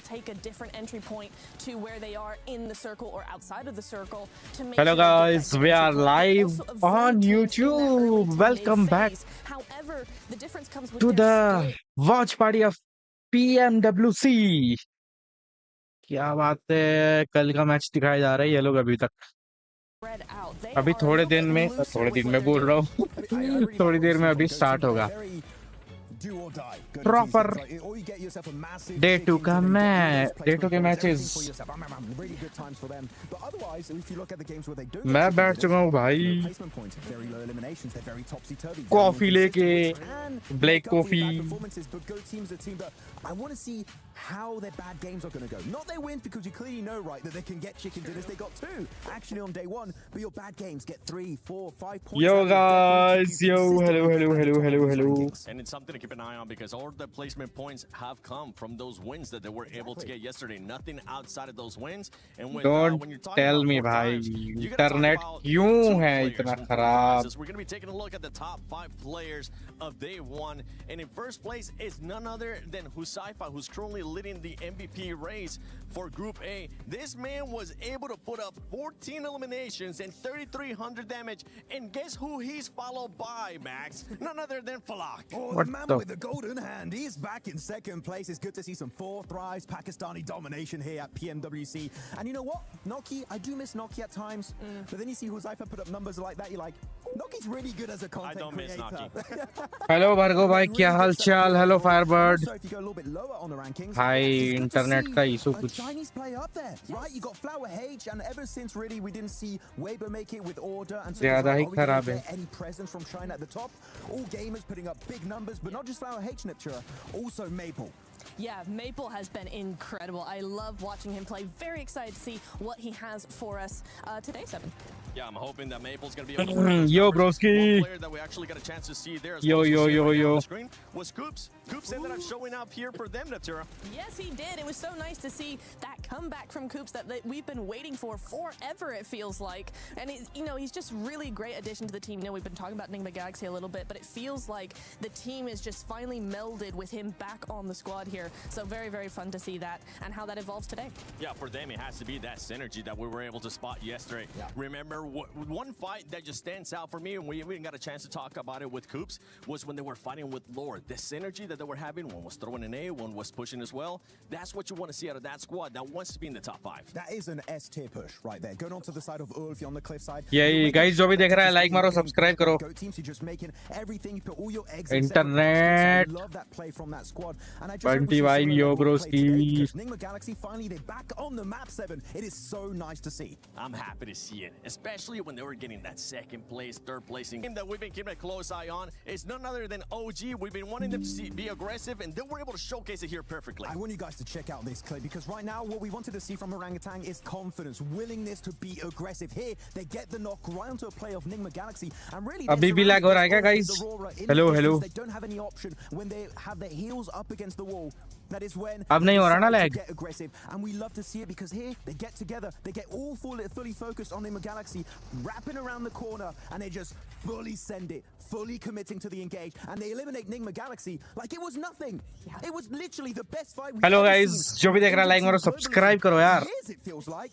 will take a different entry point to where they are in the circle or outside of the circle to make Hello sure guys, we are live on YouTube. Welcome back However, the difference comes with to the watch party of PMWC. क्या बात है, कल का match दिखाया जा रहा है ये लोग अभी तक। अभी थोड़े दिन में बोल रहा हूँ थोड़ी देर में अभी स्टार्ट होगा प्रॉपर डे 2 का मैच। डे 2 के मैचेस मैं बैठ चुका हूँ भाई कॉफी लेके, black coffee. I want to see how their bad games are going to go. Not their wins, because you clearly know, right, that they can get chicken dinners. They got 2 actually on day 1, but your bad games get 3, 4, 5 points. Yo guys, yo, hello. And it's something to keep an eye on because all the placement points have come from those wins that they were able to get yesterday. Nothing outside of those wins. And when, Don't you're talking tell about me, bhai, internet क्यों है इतना खराब? We're going to be taking a look at the top 5 players of day 1, and in first place is none other than Husaifa, who's currently leading the MVP race for Group A. This man was able to put up 14 eliminations and 3,300 damage, and guess who he's followed by, Max? None other than Falak. Oh, the man with the golden hand. He's back in second place. It's good to see some 4 thrives, Pakistani domination here at PMWC. And you know what? Noki, I do miss Noki at times, but then you see Huzaifa put up numbers like that, you're like, Noki's really good as a content I don't miss creator. Noki. Hello Bhargav bhai, क्या हाल चाल? Hello Firebird. So if you go a little bit lower on the rankings, Hi, it's good to internet see का issue a कुछ Chinese player up there, right? You got Flower H, and ever since really we didn't see Weibo make it with order, and so ज़्यादा ही are we gonna खराब है। get any presence from China at the top? All gamers putting up big numbers, but not just Flower H, Niptura, also Maple. Yeah, Maple has been incredible. I love watching him play. Very excited to see what he has for us today, 7. Yeah, I'm hoping that Maple's going to be able to Yo broski. One player that we actually got a chance to see there as Yo, well as yo, you see yo, right now yo. on the screen was Coops. Coops ended up showing up here for them, Natura. Yes, he did. It was so nice to see that comeback from Coops that we've been waiting for forever, it feels like. And, he's just really a great addition to the team. We've been talking about Nigma Galaxy a little bit, but it feels like the team is just finally melded with him back on the squad here. So very, very fun to see that and how that evolves today. Yeah, for them, it has to be that synergy that we were able to spot yesterday. Yeah. Remember, one fight that just stands out for me, and we even got a chance to talk about it with Coops, was when they were fighting with Lord. The synergy that they were having, one was throwing an A, one was pushing as well. That's what you want to see out of that squad that wants to be in the top 5. That is an S tier push right there. Going on to the side of Ulf on the cliff side. Yeah, guys, जो भी देख रहा है like मारो, subscribe करो. Teams are just making everything. You put all your eggs. Internet. I love that play from that squad. And I just 25 yo broski. Nigma Galaxy finally they're back on the map, 7. It is so nice to see. I'm happy to see it, especially when they were getting that second place, third placing. Game that we've been keeping a close eye on is none other than OG. We've been wanting them to be aggressive, and they were able to showcase it here perfectly. I want you guys to check out this clip, because right now what we wanted to see from Orangutan is confidence, willingness to be aggressive. Here they get the knock right onto a play of Nigma Galaxy, and really अभी भी lag हो रहा है क्या guys? Hello. They don't have any option when they have their heels up against the wall. That is when अब नहीं हो रहा ना lag? get aggressive, and we love to see it, because here they get together, they get all fully focused on Nigma Galaxy, wrapping around the corner, and they just fully send it, fully committing to the engage, and they eliminate Nigma Galaxy like it was nothing. It was literally the best fight we've Hello ever guys, seen. जो भी देख रहा है like मारो, subscribe करो यार.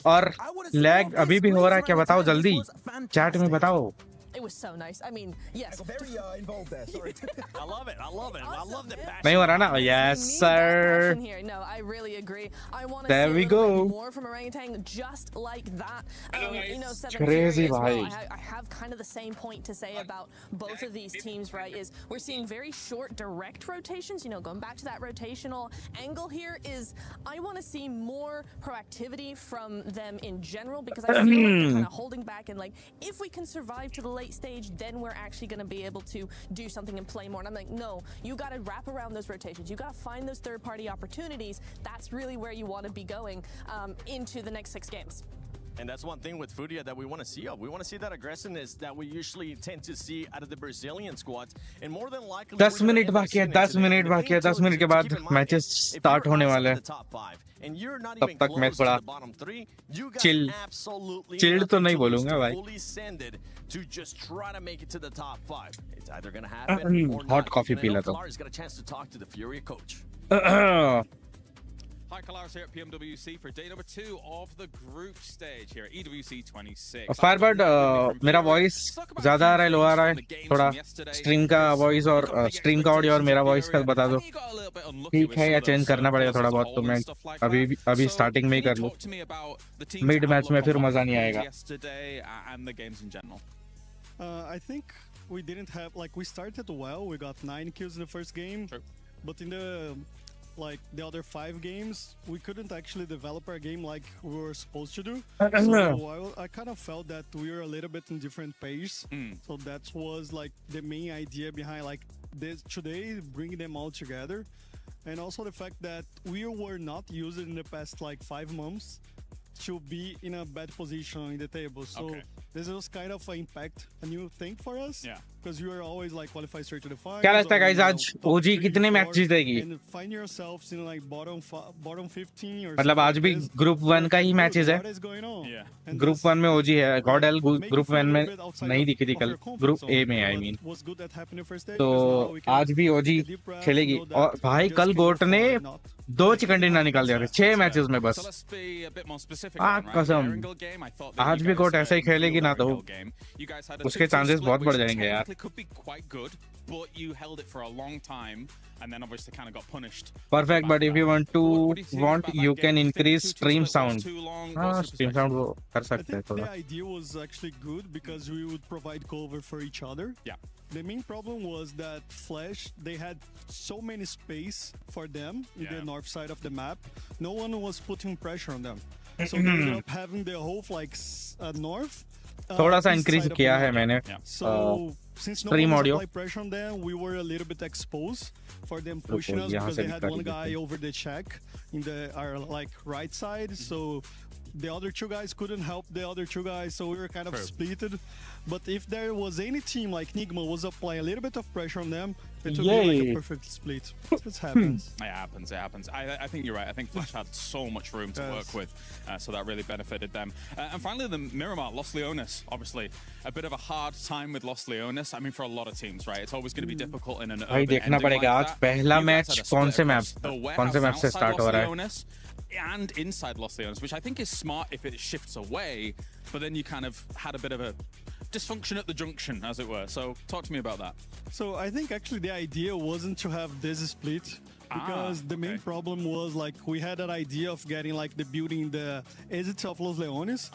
और lag अभी भी हो रहा है क्या बताओ जल्दी, chat में बताओ. It was so nice. I mean, yes. Very involved there. Sorry. I love it. I love it. I love the passion. नहीं हो रहा ना? Yes sir. Here. No, I really agree. I want to There see we a little go. bit more from Orangutan, just like that. Seven Crazy as well. bhai. I have kind of the same point to say about both of these teams, right? Is we're seeing very short, direct rotations. Going back to that rotational angle here is I want to see more proactivity from them in general, because I feel like they're kind of holding back, and if we can survive to the late stage, then we're actually going to be able to do something and play more. And I'm like, no, you got to wrap around those rotations. You got to find those third-party opportunities. That's really where you want to be going into the next 6 games. And that's one thing with Fudia that we want to see of. We want to see that aggressiveness that we usually tend to see out of the Brazilian squads. And more than likely 10 minute बाकी है, 10 minute बाकी है, 10 minute के बाद matches start होने वाले हैं. तब तक मैं थोड़ा चिल्ड तो नहीं बोलूंगा भाई. to just try to make it to the top 5. It's either going to happen or hot not. coffee And P I know लेता हूँ. Pilar's got a chance to talk to the Furia coach. Hi, Kalaris here at PMWC for day number 2 of the group stage here at EWC 26. Firebird मेरा voice ज्यादा आ रहा है लो आ रहा है थोड़ा stream का वॉइस और स्ट्रीम का ऑडियो और मेरा वॉइस का बता दो ठीक है या चेंज करना पड़ेगा थोड़ा बहुत तो मैं अभी स्टार्टिंग में ही कर लूं मिड मैच में फिर मजा नहीं आएगा I think we didn't have we started well. We got 9 kills in the first game. True. But in the other 5 games, we couldn't actually develop our game like we were supposed to do. So I kind of felt that we were a little bit in different pace. So that was the main idea behind this today, bringing them all together. And also the fact that we were not used in the past 5 months to be in a bad position in the table. So this was kind of an impact, a new thing for us. Yeah. Because you are always qualified straight to the finals. क्या लगता है guys आज ओजी कितने match जीतेगी? And find yourselves in bottom 15 or मतलब आज भी group 1 का ही मैचेस है. What is going on? Yeah. Group 1 में ओजी है. गॉडेल ग्रुप 1 में नहीं दिखी थी कल. ग्रुप ए में आई मीन. तो आज भी ओजी खेलेगी और भाई कल गोट ने 2 चिकन डिनर निकाल दिया था 6 मैचेस में बस. कसम आज भी गोट ऐसा ही खेलेगी ना तो उसके चांसेस बहुत बढ़ जाएंगे यार. could be quite good, but you held it for a long time and then obviously kind of got punished. Perfect, but if you want you can increase stream sound. Stream sound वो कर सकते हैं थोड़ा. The idea was actually good because we would provide cover for each other. Yeah. The main problem was that Flash, they had so many space for them in the north side of the map. No one was putting pressure on them. So they ended up having the whole north. थोड़ा सा increase किया है मैंने. So since no one was applying pressure on them, we were a little bit exposed for them pushing us because they had one guy over the check in our right side. So the other 2 guys couldn't help the other 2 guys, so we were kind of splitted. But if there was any team like Nigma was applying a little bit of pressure on them, it would be a perfect split. It happens. It happens. I think you're right. I think Flash had so much room to work with, so that really benefited them. And finally, the Miramar, Los Leones. Obviously, a bit of a hard time with Los Leones. I mean, for a lot of teams, right? It's always going to be difficult in an urban देखना पड़ेगा आज पहला match कौन से match से start हो रहा है. And inside Los Leones, which I think is smart if it shifts away, but then you kind of had a bit of a dysfunction at the junction, as it were. So talk to me about that. So I think actually the idea wasn't to have this split because the main problem was we had an idea of getting the building the exit of Los Leones.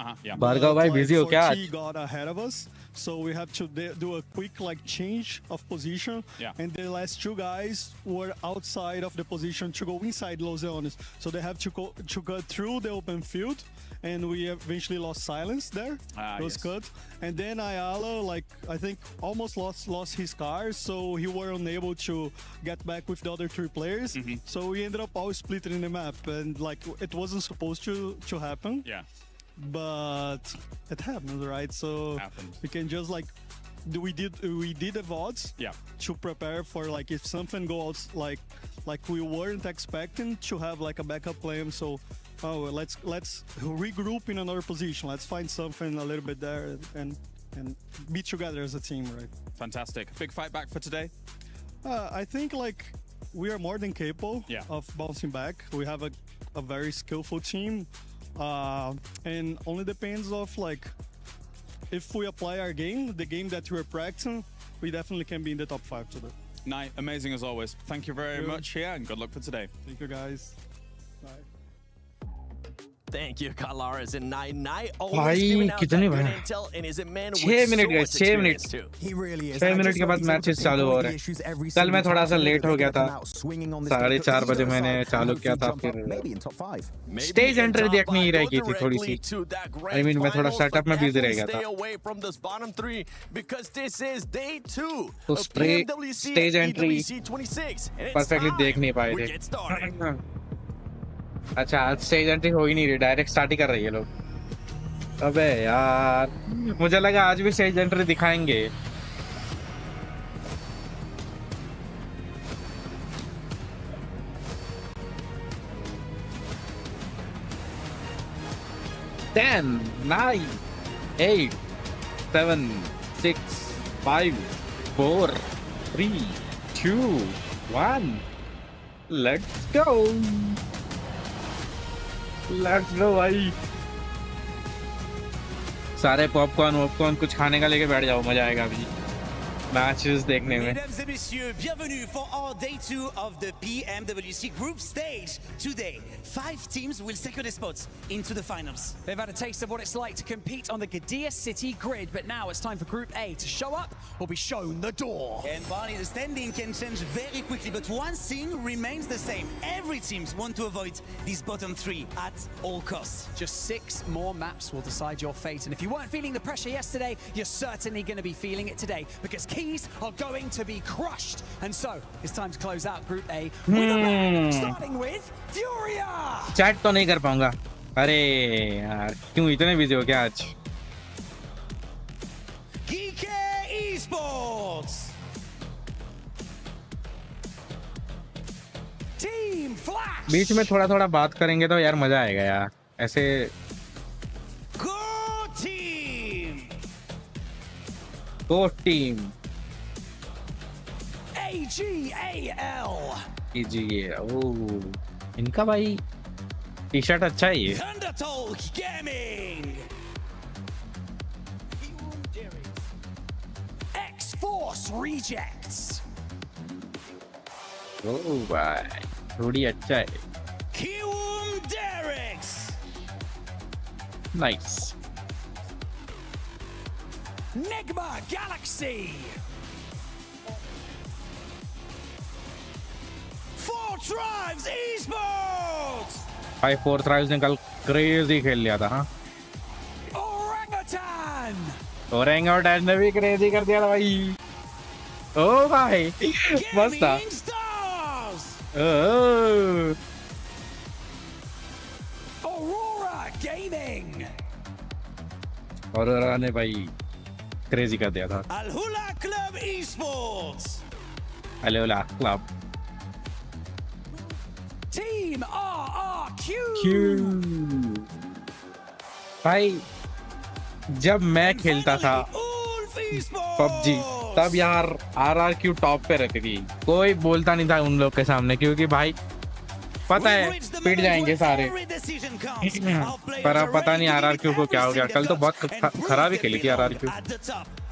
Bhargava भाई busy हो क्या आज? Got ahead of us, so we had to do a quick change of position. And the last 2 guys were outside of the position to go inside Los Leones, so they have to go through the open field. And we eventually lost silence there. It was cut. And then Ayala, I think, almost lost his car, so he were unable to get back with the other 3 players. So we ended up all splitting in the map, and it wasn't supposed to happen. Yeah. But it happened, right? So we can just we did the VODs to prepare for if something goes like we weren't expecting to have a backup plan. So let's regroup in another position. Let's find something a little bit there and be together as a team, right? Fantastic. Big fight back for today. I think we are more than capable of bouncing back. We have a very skillful team, and only depends of if we apply our game, the game that we're practicing, we definitely can be in the top 5 today. Nai, amazing as always. Thank you very much here, and good luck for today. Thank you, guys. Bye. Thank you, Kalaris and Nai. भाई कितने भाई 6 minute गए 6 minute 6 minute के बाद matches चालू हो रहे हैं. कल मैं थोड़ा सा लेट हो गया था 4:30 बजे मैंने चालू किया था. फिर स्टेज एंट्री देखनी ही रह गई थी थोड़ी सी. आई मीन मैं थोड़ा सेटअप में बिजी रह गया था. तो स्टेज एंट्री परफेक्टली देख नहीं पाए थे. अच्छा आज स्टेज एंट्री हो ही नहीं रही, डायरेक्ट स्टार्ट ही कर रही है लोग. अबे यार मुझे लगा आज भी स्टेज एंट्री दिखाएंगे. Ten, 9, 8, 7, 6, 5, 4, 3, 2, 1. Let's go. Let's go भाई, सारे पॉपकॉर्न कुछ खाने का लेके बैठ जाओ, मजा आएगा अभी मैचेस देखने में। Mesdames et messieurs, bienvenue for our day 2 of the PMWC group stage. Today, 5 teams will secure their spots into the finals. They've had a taste of what it's like to compete on the Gadir City grid, but now it's time for Group A to show up or be shown the door. And Barney, the standing can change very quickly, but one thing remains the same. Every team wants to avoid these bottom 3 at all costs. Just 6 more maps will decide your fate, and if you weren't feeling the pressure yesterday, you're certainly going to be feeling it today, because keys are going to be crushed. And so it's time to close out Group A with a bang, starting with Furia. Chat तो नहीं कर पाऊंगा, अरे यार क्यों इतने busy हो क्या आज? Geeke Esports. Team Flash. बीच में थोड़ा बात करेंगे तो यार मजा आएगा यार, ऐसे Go team. दो टीम AGAL. ओह इनका भाई टी शर्ट अच्छा है ये। Thundertalk Gaming. X-Force Rejects. ओह भाई थोड़ी अच्छा है, Kiwum Derricks. Nice. Nigma Galaxy. 4 Tribes Esports. भाई 4 ट्रायल्स ने कल क्रेजी खेल लिया था। हाँ Orangutan. ओरेंगोटैन ने भी क्रेजी कर दिया था भाई। ओ भाई मस्त था। Gaming Stars. ओह Aurora Gaming. और ने भाई क्रेजी कर दिया था। Al Hula Club Esports. Hello ला क्लब Team RRQ. भाई जब मैं खेलता था Ulf Esports. पबजी तब यार आरआरक्यू टॉप पे रहती थी, कोई बोलता नहीं था उन लोग के सामने, क्योंकि भाई पता है पिट जाएंगे सारे। पर अब पता नहीं आरआरक्यू को क्या हो गया, कल तो बहुत खराब ही खेली थी RRQ.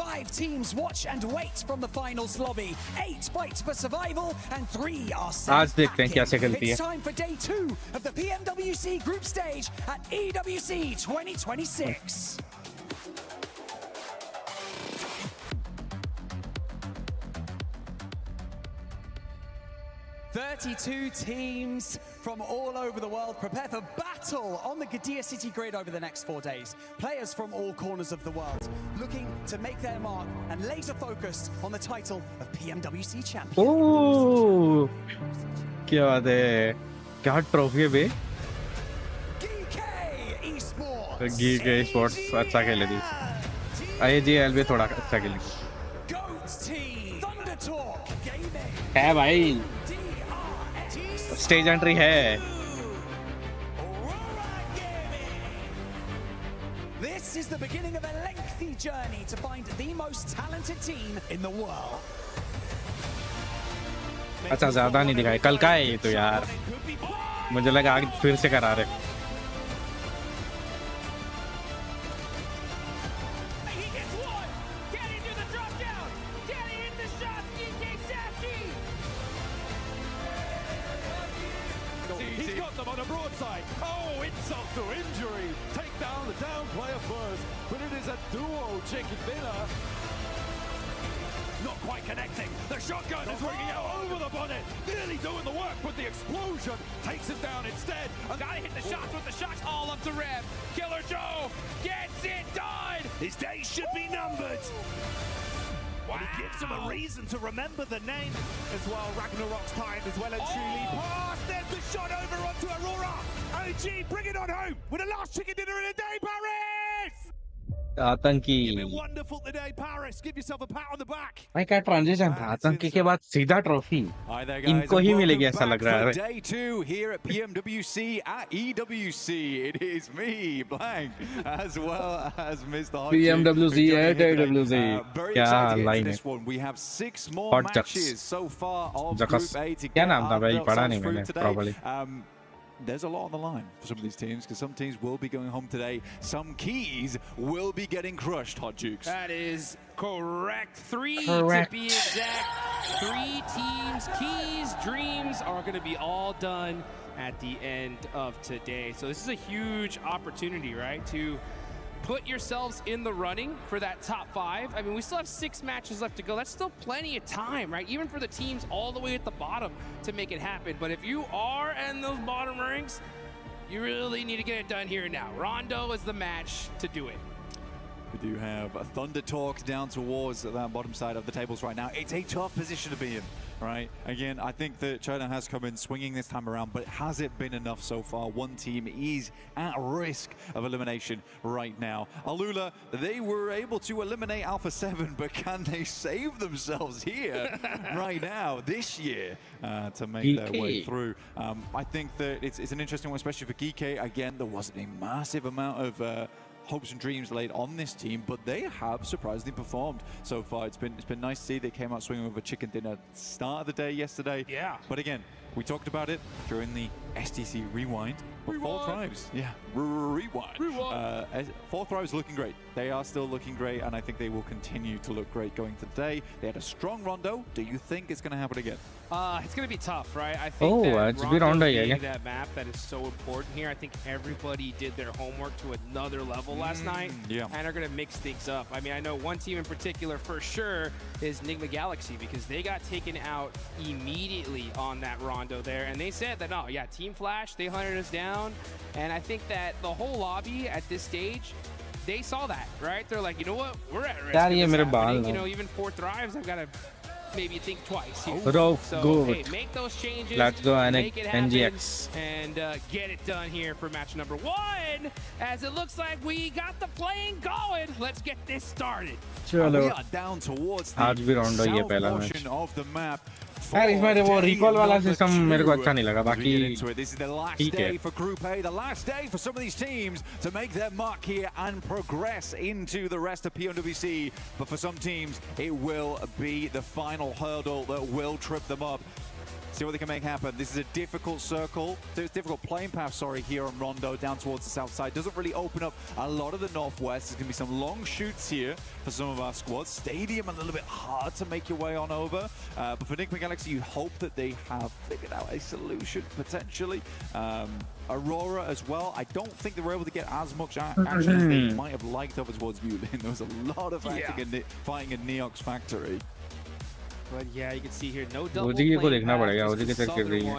5 teams watch and wait from the finals lobby. 8 fight for survival and 3 are sent आज देखते हैं कैसे खेलती है। It's time for day 2 of the PMWC group stage at EWC 2026. 32 teams from all over the world prepare for battle on the Gadir City grid over the next 4 days. Players from all corners of the world looking to make their mark and laser focused on the title of PMWC champion. ओह क्या बात है, क्या trophy है बे। Geeke sports अच्छा खेले थी, IGL भी थोड़ा अच्छा खेली Goats team. Thundertalk Gaming. है भाई, स्टेज एंट्री है। This is the beginning of a lengthy journey to find the most talented team in the world. अच्छा ज्यादा नहीं दिखाए, कल का है ये तो यार, मुझे लगा आगे फिर से करा रहे। He's got them on a broadside. Oh, insult to injury. Take down the down player first, but it is a duo chicken dinner. Not quite connecting. The shotgun is ringing out over the bonnet. Nearly doing the work, but the explosion takes him down instead. Gotta hit the shots with the shots all up to Rev. Killer Joe gets it done. His days should be numbered. Wow. And he gives him a reason to remember the name as well. Ragnarok's time as well, and truly pass. There's the shot over onto Aurora. OG, bring it on home with the last chicken dinner in a day, Paris. आतंकी wonderful today, Paris. Give yourself a pat on the back. भाई क्या transition था, आतंकी के बाद सीधा trophy इनको ही मिलेगी ऐसा लग रहा है। Day 2 here at PMWC at EWC. It is me, Blank, as well as Mr. PMWC at EWC. Very क्या excited to get line to है। this one. We have 6 more Hot Jacks. matches so far of Jacks. Group A to क्या get नाम था our भाई, belts पढ़ा on नहीं through मैंने today. probably। there's a lot on the line for some of these teams, because some teams will be going home today. Some keys will be getting crushed, Hot Jukes. That is correct. Three Correct. to be exact. 3 teams, keys, dreams are going to be all done at the end of today. So this is a huge opportunity, right, to put yourselves in the running for that top 5. I mean, we still have 6 matches left to go. That's still plenty of time, right? Even for the teams all the way at the bottom to make it happen. But if you are in those bottom ranks, you really need to get it done here and now. Rondo is the match to do it. We do have a Thunder Talk down towards the bottom side of the tables right now. It's a tough position to be in, right? Again, I think that China has come in swinging this time around, but has it been enough so far? One team is at risk of elimination right now. Alula, they were able to eliminate Alpha 7, but can they save themselves here right now, this year, to make their way through? I think that it's an interesting one, especially for Geeke. Again, there wasn't a massive amount of hopes and dreams laid on this team, but they have surprisingly performed so far. It's been nice to see they came out swinging with a chicken dinner start of the day yesterday. Yeah. But again, we talked about it during the STC Rewind. But Four Thrives, yeah, Rewind. Four Thrives looking great. They are still looking great, and I think they will continue to look great going today. They had a strong Rondo. Do you think it's going to happen again? It's going to be tough, right? I think that Rondo being that map that is so important here. I think everybody did their homework to another level last night, and are going to mix things up. I mean, I know one team in particular for sure is Enigma Galaxy, because they got taken out immediately on that Rondo there, and they said that, oh yeah, Team Flash, they hunted us down, and I think that the whole lobby at this stage, they saw that, right? They're like, you know what, we're at risk of this happening. You know, even Four Thrives, I've got to maybe think twice here. So, hey, make those changes. Let's go make it happen, NGX. And get it done here for match number 1. As it looks like we got the playing going. Let's get this started. We are down towards the south portion of the map. इसमें वो recall वाला system मेरे को अच्छा नहीं लगा बाकी This is the last day for Group A, the last day for some of these teams to make their mark here and progress into the rest of PMWC. But for some teams, it will be the final hurdle that will trip them up. See what they can make happen. This is a difficult circle. So it's difficult playing path, sorry, here on Rondo down towards the south side. Doesn't really open up a lot of the northwest. There's going to be some long shoots here for some of our squads. Stadium a little bit hard to make your way on over. But for Enigma Galaxy, you hope that they have figured out a solution, potentially. Aurora as well. I don't think they were able to get as much action as they might have liked over towards Yulin. There was a lot of fighting in Neox Factory. But yeah, you can see here, no double play one.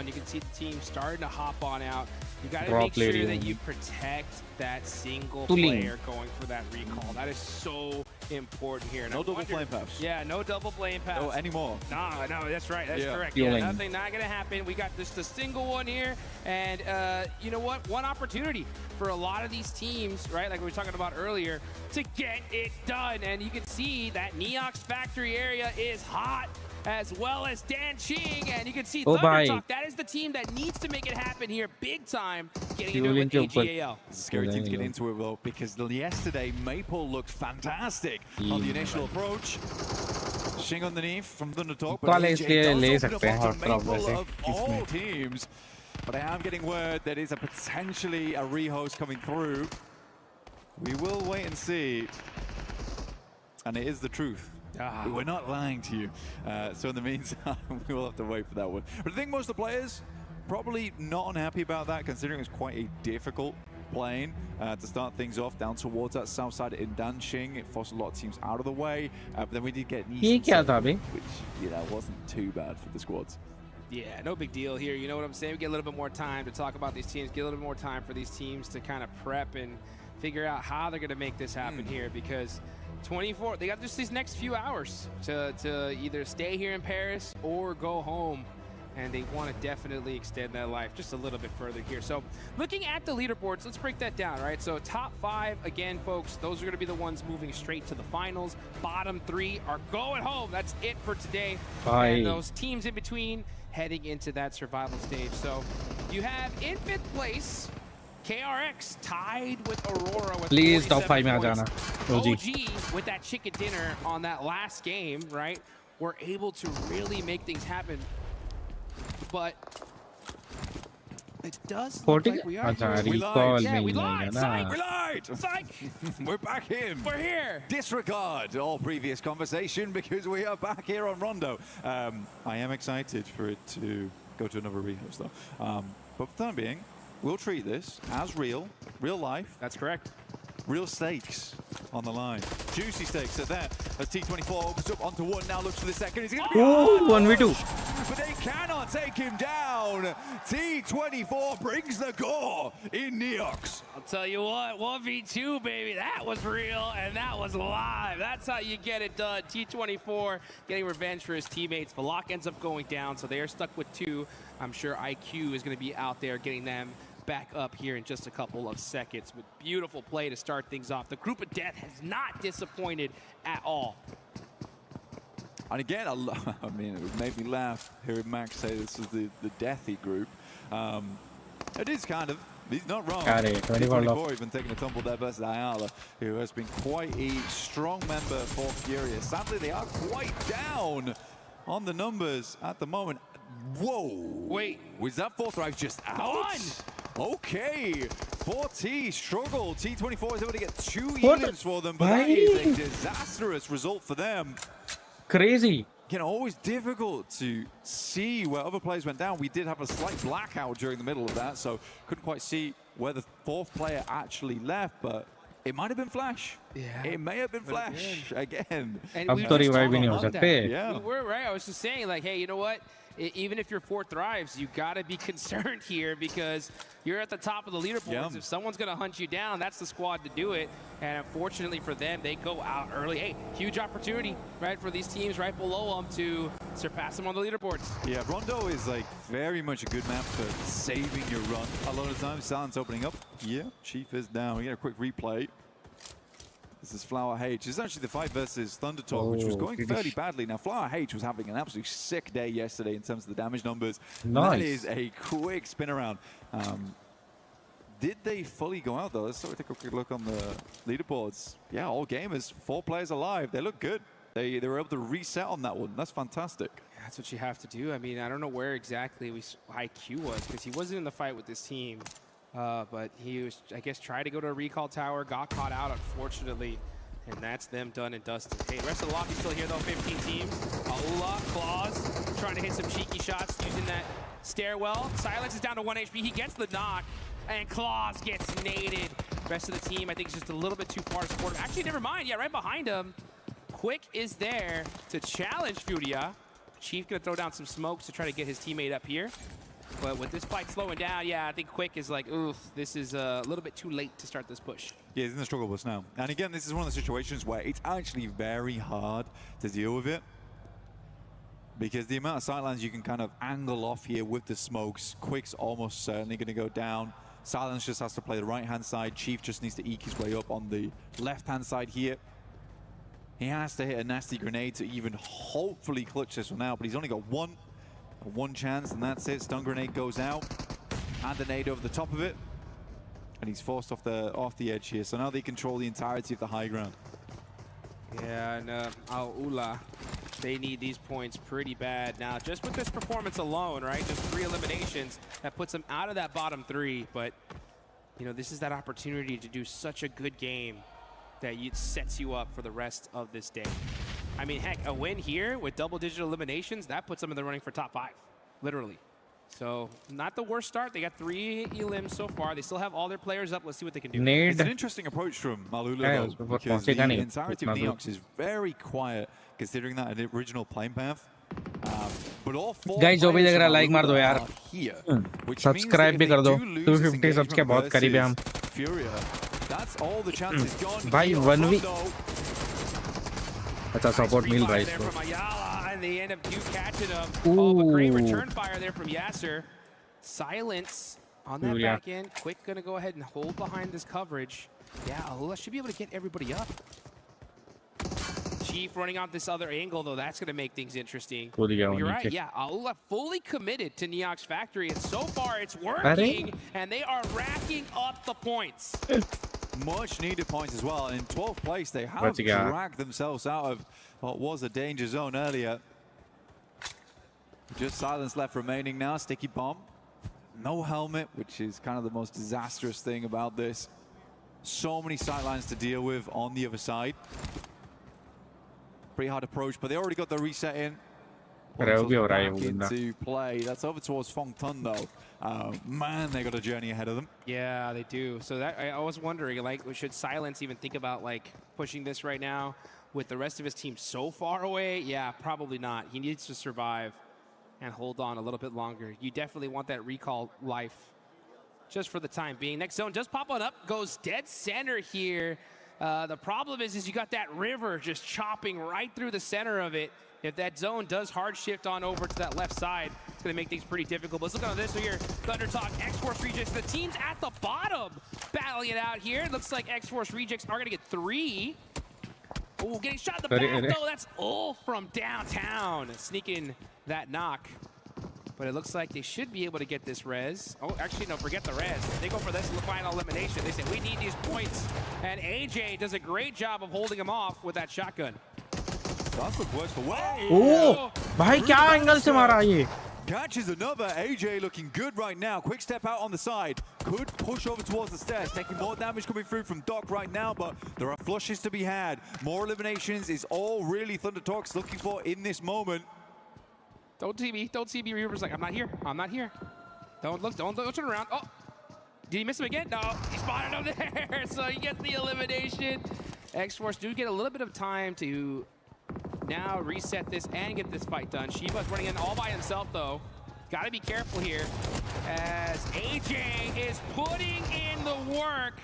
You can see the team starting to hop on out. You got to make sure that you protect that single player going for that recall. That is so important here. No double flame paths. Yeah, no double flame paths. No, anymore. No, that's right. That's correct. Yeah, nothing, not going to happen. We got just a single one here. And you know what? One opportunity for a lot of these teams, right, like we were talking about earlier, to get it done. And you can see that Neox Factory area is hot, as well as Dan Ching, and you can see Thunder Talk. That is the team that needs to make it happen here big time, getting into it with AGAL. It's a scary team to get into it, though, because yesterday Maple looked fantastic on the initial approach. Ching underneath from Thunder Talk, but AJ does open up onto Maple of all teams. But I am getting word that is potentially a rehost coming through. We will wait and see. And it is the truth. We're not lying to you. So in the meantime, we will have to wait for that one. But I think most of the players probably not unhappy about that, considering it's quite a difficult plane to start things off down towards that south side in Danxing. It forced a lot of teams out of the way. But then we did get East, which wasn't too bad for the squads. Yeah, no big deal here. You know what I'm saying? We get a little bit more time to talk about these teams, get a little bit more time for these teams to kind of prep and figure out how they're going to make this happen here, because 24, they got just these next few hours to either stay here in Paris or go home, and they want to definitely extend that life just a little bit further here. So looking at the leaderboards, let's break that down, right? So top 5, again, folks, those are going to be the ones moving straight to the finals. Bottom 3 are going home. That's it for today. And those teams in between heading into that survival stage. So you have in 5th place KRX tied with Aurora with Please top 5 mein aa jana. OG with that chicken dinner on that last game, right? We're able to really make things happen. But It does 40 look like we are. अच्छा here. recall Yeah, we नहीं lied. आएगा ना We lied! We're back in. We're here. Disregard all previous conversation because we are back here on Rondo. I am excited for it to go to another rehost though. But for the time being, we'll treat this as real life. That's correct. Real stakes on the line. Juicy stakes at that. As T24 opens up onto one, now looks for the second. He's going to be Ooh, 1v2. But they cannot take him down. T24 brings the gore in Neox. I'll tell you what, 1v2, baby, that was real and that was live. That's how you get it done. T24 getting revenge for his teammates. Valak ends up going down, so they are stuck with 2. I'm sure IQ is going to be out there getting them back up here in just a couple of seconds with beautiful play to start things off. The group of death has not disappointed at all. And again, I mean, it made me laugh hearing Max say this is the deathy group. It is kind of. He's not wrong. 24 even taking a tumble there versus Ayala, who has been quite a strong member for Furious. Sadly, they are quite down on the numbers at the moment. Whoa! Wait, was that 4th drive just out? Okay, 4T struggle. T24 is able to get 2 elims for them, but that is a disastrous result for them. Crazy. Again, always difficult to see where other players went down. We did have a slight blackout during the middle of that, so couldn't quite see where the 4th player actually left, but it might have been Flash. Yeah. It may have been Flash again. And अब तो revive नहीं हो सकते. Yeah. We're right. I was just saying, like, hey, you know what? Even if you're 4th drives, you got to be concerned here because you're at the top of the leaderboards. Yeah. If someone's going to hunt you down, that's the squad to do it. And unfortunately for them, they go out early. Hey, huge opportunity, right, for these teams right below them to surpass them on the leaderboards. Yeah, Rondo is like very much a good map for saving your run. A lot of times, Silence opening up. Yeah, Chief is down. We get a quick replay. This is Flower H. This is actually the fight versus Thunder Talk, which was going fairly badly. Now, Flower H was having an absolutely sick day yesterday in terms of the damage numbers. Nice. That is a quick spin around. Did they fully go out, though? Let's take a quick look on the leaderboards. Yeah, all gamers, 4 players alive. They look good. They were able to reset on that one. That's fantastic. That's what you have to do. I mean, I don't know where exactly IQ was because he wasn't in the fight with this team. But he was, I guess, tried to go to a recall tower, got caught out, unfortunately. And that's them done and dusted. Hey, the rest of the lobby's still here, though. 15 teams. Aula, Claws, trying to hit some cheeky shots using that stairwell. Silence is down to 1 HP. He gets the knock, and Claws gets naded. Rest of the team, I think, is just a little bit too far to support him. Actually, never mind. Yeah, right behind him. Quick is there to challenge Furia. Chief going to throw down some smokes to try to get his teammate up here. But with this fight slowing down, yeah, I think Quick is like, oof, this is a little bit too late to start this push. Yeah, he's in the struggle bus now. And again, this is one of the situations where it's actually very hard to deal with it. Because the amount of sightlines you can kind of angle off here with the smokes, Quick's almost certainly going to go down. Silence just has to play the right-hand side. Chief just needs to eke his way up on the left-hand side here. He has to hit a nasty grenade to even hopefully clutch this one out, but he's only got one chance, and that's it. Stun grenade goes out, and a nade over the top of it, and he's forced off the edge here. So now they control the entirety of the high ground. Yeah, and Aula, they need these points pretty bad now. Just with this performance alone, right? Just 3 eliminations, that puts them out of that bottom 3. But, you know, this is that opportunity to do such a good game that it sets you up for the rest of this day. I mean, heck, a win here with double-digit eliminations, that puts them in the running for top 5, literally. So, not the worst start. They got 3 elims so far. They still have all their players up. Let's see what they can do. It's an interesting approach from Malula, though, because the entirety of Neox is very quiet, considering that original playing path. But all 4 guys, जो भी देख रहा है like मार दो यार. Subscribe भी कर दो. 250 सब्स के बहुत करीब है हम. भाई 1v. अच्छा सपोर्ट मिल रहा है इसको. And they end up catching him. Oh, but great return fire there from Yasser. Silence on that back end. Quick gonna go ahead and hold behind this coverage. Yeah, Aula should be able to get everybody up. Chief running out this other angle, though. That's gonna make things interesting. You're right. Yeah, Aula fully committed to Neox Factory, and so far it's working. And they are racking up the points. Much needed points as well. And in 12th place, they have dragged themselves out of what was a danger zone earlier. Just Silence left remaining now. Sticky bomb. No helmet, which is kind of the most disastrous thing about this. So many sightlines to deal with on the other side. Pretty hard approach, but they already got the reset in. Back into play. That's over towards Phong Tun though. Man, they got a journey ahead of them. Yeah, they do. So that I was wondering, like, should Silence even think about like pushing this right now with the rest of his team so far away? Yeah, probably not. He needs to survive and hold on a little bit longer. You definitely want that recall life just for the time being. Next zone does pop on up, goes dead center here. The problem is you got that river just chopping right through the center of it. If that zone does hard shift on over to that left side, it's going to make things pretty difficult. But let's look at this here. Thundertalk, X-Force Rejects. The teams at the bottom battling it out here. It looks like X-Force Rejects are going to get 3. Oh, getting shot in the back, though. That's Ulf from downtown. Sneaking that knock. But it looks like they should be able to get this res. Oh, actually, no, forget the res. They go for this final elimination. They say, we need these points. And AJ does a great job of holding him off with that shotgun. That's the worst for way. Oh, भाई क्या angle से मारा ये? Catches another. AJ looking good right now. Quick step out on the side. Could push over towards the stairs. Taking more damage coming through from Doc right now, but there are flushes to be had. More eliminations is all really Thundertalk's looking for in this moment. Don't see me. Don't see me. Reaper's like, I'm not here. I'm not here. Don't look. Don't turn around. Oh, did he miss him again? No, he spotted him there. So he gets the elimination. X-Force do get a little bit of time to now reset this and get this fight done. Shiva's running in all by himself, though. Got to be careful here as AJ is putting in the work,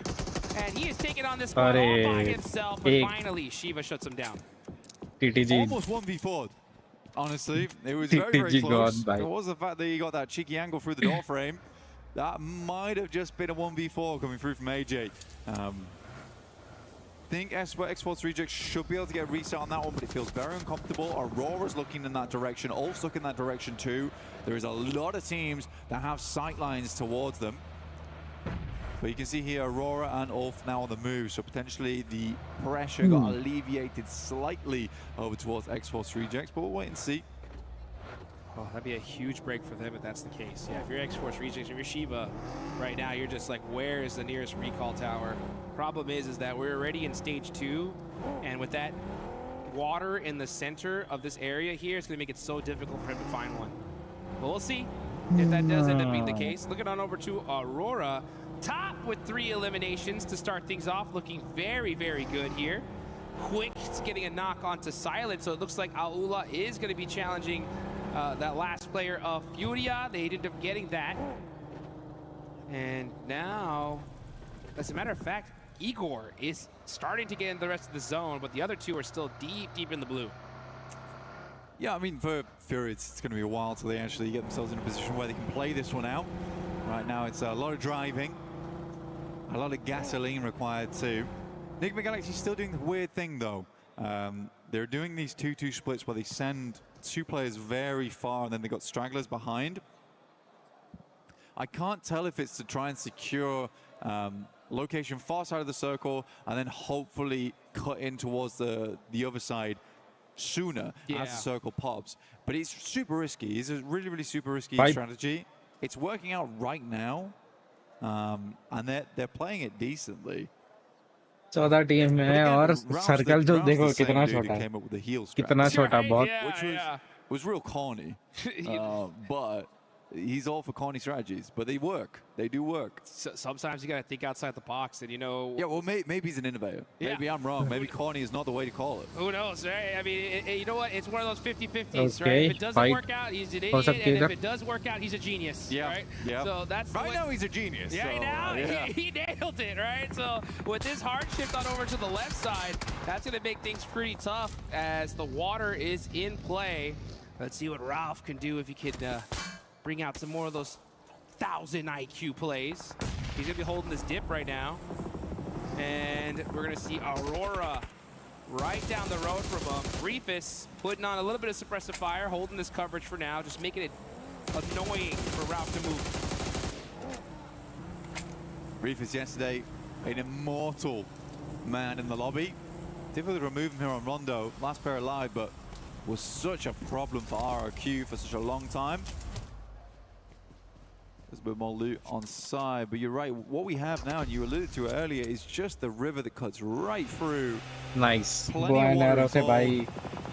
and he is taking on this one all by himself. But finally, Shiva shuts him down. Almost 1v4. Honestly, it was very, very close. It was the fact that he got that cheeky angle through the door frame. That might have just been a 1v4 coming through from AJ. Think Esports Rejects should be able to get a reset on that one, but it feels very uncomfortable. Aurora's looking in that direction. Ulf's looking in that direction too. There is a lot of teams that have sight lines towards them. But you can see here Aurora and Ulf now on the move, so potentially the pressure got alleviated slightly over towards X-Force Rejects, but we'll wait and see. Oh, that'd be a huge break for them if that's the case. Yeah, if you're X-Force Rejects, if you're Shiva right now, you're just like, where is the nearest recall tower? Problem is that we're already in stage 2, and with that water in the center of this area here, it's gonna make it so difficult for him to find one. But we'll see if that does end up being the case. Looking on over to Aurora, top with 3 eliminations to start things off, looking very, very good here. Quick getting a knock onto Silent, so it looks like Aula is going to be challenging that last player of Furia. They ended up getting that. And now, as a matter of fact, Igor is starting to get in the rest of the zone, but the other 2 are still deep, deep in the blue. Yeah, I mean, for Fury, it's going to be a while till they actually get themselves in a position where they can play this one out. Right now, it's a lot of driving, a lot of gasoline required too. Enigma Galaxy still doing the weird thing though. They're doing these 2-2 splits where they send 2 players very far and then they got stragglers behind. I can't tell if it's to try and secure location far side of the circle and then hopefully cut in towards the other side sooner as the circle pops. But it's super risky. It's a really, really super risky strategy. It's working out right now, and they're playing it decently. 14 team में और circle जो देखो कितना छोटा है, कितना छोटा बहुत, which was real corny, but he's all for corny strategies, but they work. They do work. So, sometimes you got to think outside the box, and you know. Yeah, well, maybe he's an innovator. Maybe I'm wrong. Maybe corny is not the way to call it. Who knows, right? I mean, you know what? It's one of those 50-50s, right? If it doesn't work out, he's an idiot, and if it does work out, he's a genius, right? Yeah. So that's right now he's a genius. Yeah, so, now he nailed it, right? So with this hard shift on over to the left side, that's going to make things pretty tough as the water is in play. Let's see what Ralph can do if he can bring out some more of those 1,000 IQ plays. He's gonna be holding this dip right now. And we're gonna see Aurora right down the road from him. Reefus putting on a little bit of suppressive fire, holding this coverage for now, just making it annoying for Ralph to move. Reefus yesterday, an immortal man in the lobby. Difficult to remove him here on Rondo, last pair alive, but was such a problem for RRQ for such a long time. There's a bit more loot on side, but you're right. What we have now, and you alluded to it earlier, is just the river that cuts right through. Nice. Plenty of water.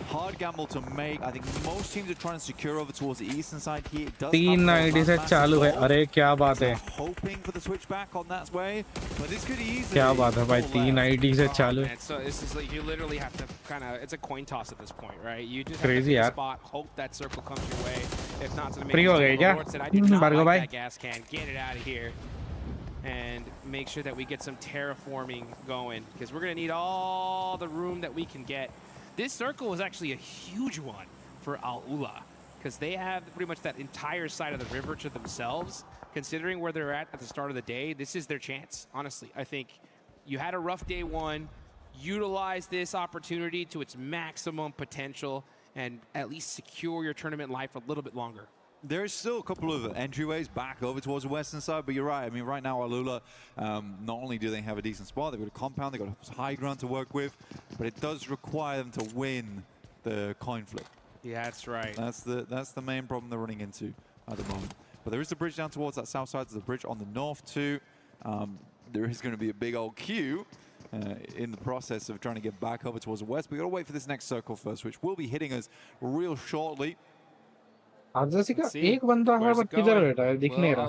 Hard gamble to make. I think most teams are trying to secure over towards the eastern side here. It does 390 से चालू है. अरे क्या बात है. Hoping for the switchback on that way, but this could easily. क्या बात है भाई. 390 से चालू है. So this is like you literally have to kind of, it's a coin toss at this point, right? You just Crazy have to यार. spot, hope that circle comes your way. If not, to make Free हो गई क्या? I do not Bhargava like भाई. that gas can. Get it out of here. And make sure that we get some terraforming going, because we're going to need all the room that we can get. This circle was actually a huge one for Al-Ula, because they have pretty much that entire side of the river to themselves. Considering where they're at the start of the day, this is their chance, honestly. I think you had a rough day one, utilize this opportunity to its maximum potential, and at least secure your tournament life a little bit longer. There's still a couple of entryways back over towards the western side, but you're right. I mean, right now, Al-Ula, not only do they have a decent spot, they've got a compound, they've got a high ground to work with, but it does require them to win the coin flip. Yeah, that's right. That's the main problem they're running into at the moment. But there is the bridge down towards that south side. There's a bridge on the north too. There is going to be a big old queue in the process of trying to get back over towards the west. We've got to wait for this next circle first, which will be hitting us real shortly. आदिवासी का एक बंदा है but किधर बैठा है दिख नहीं रहा.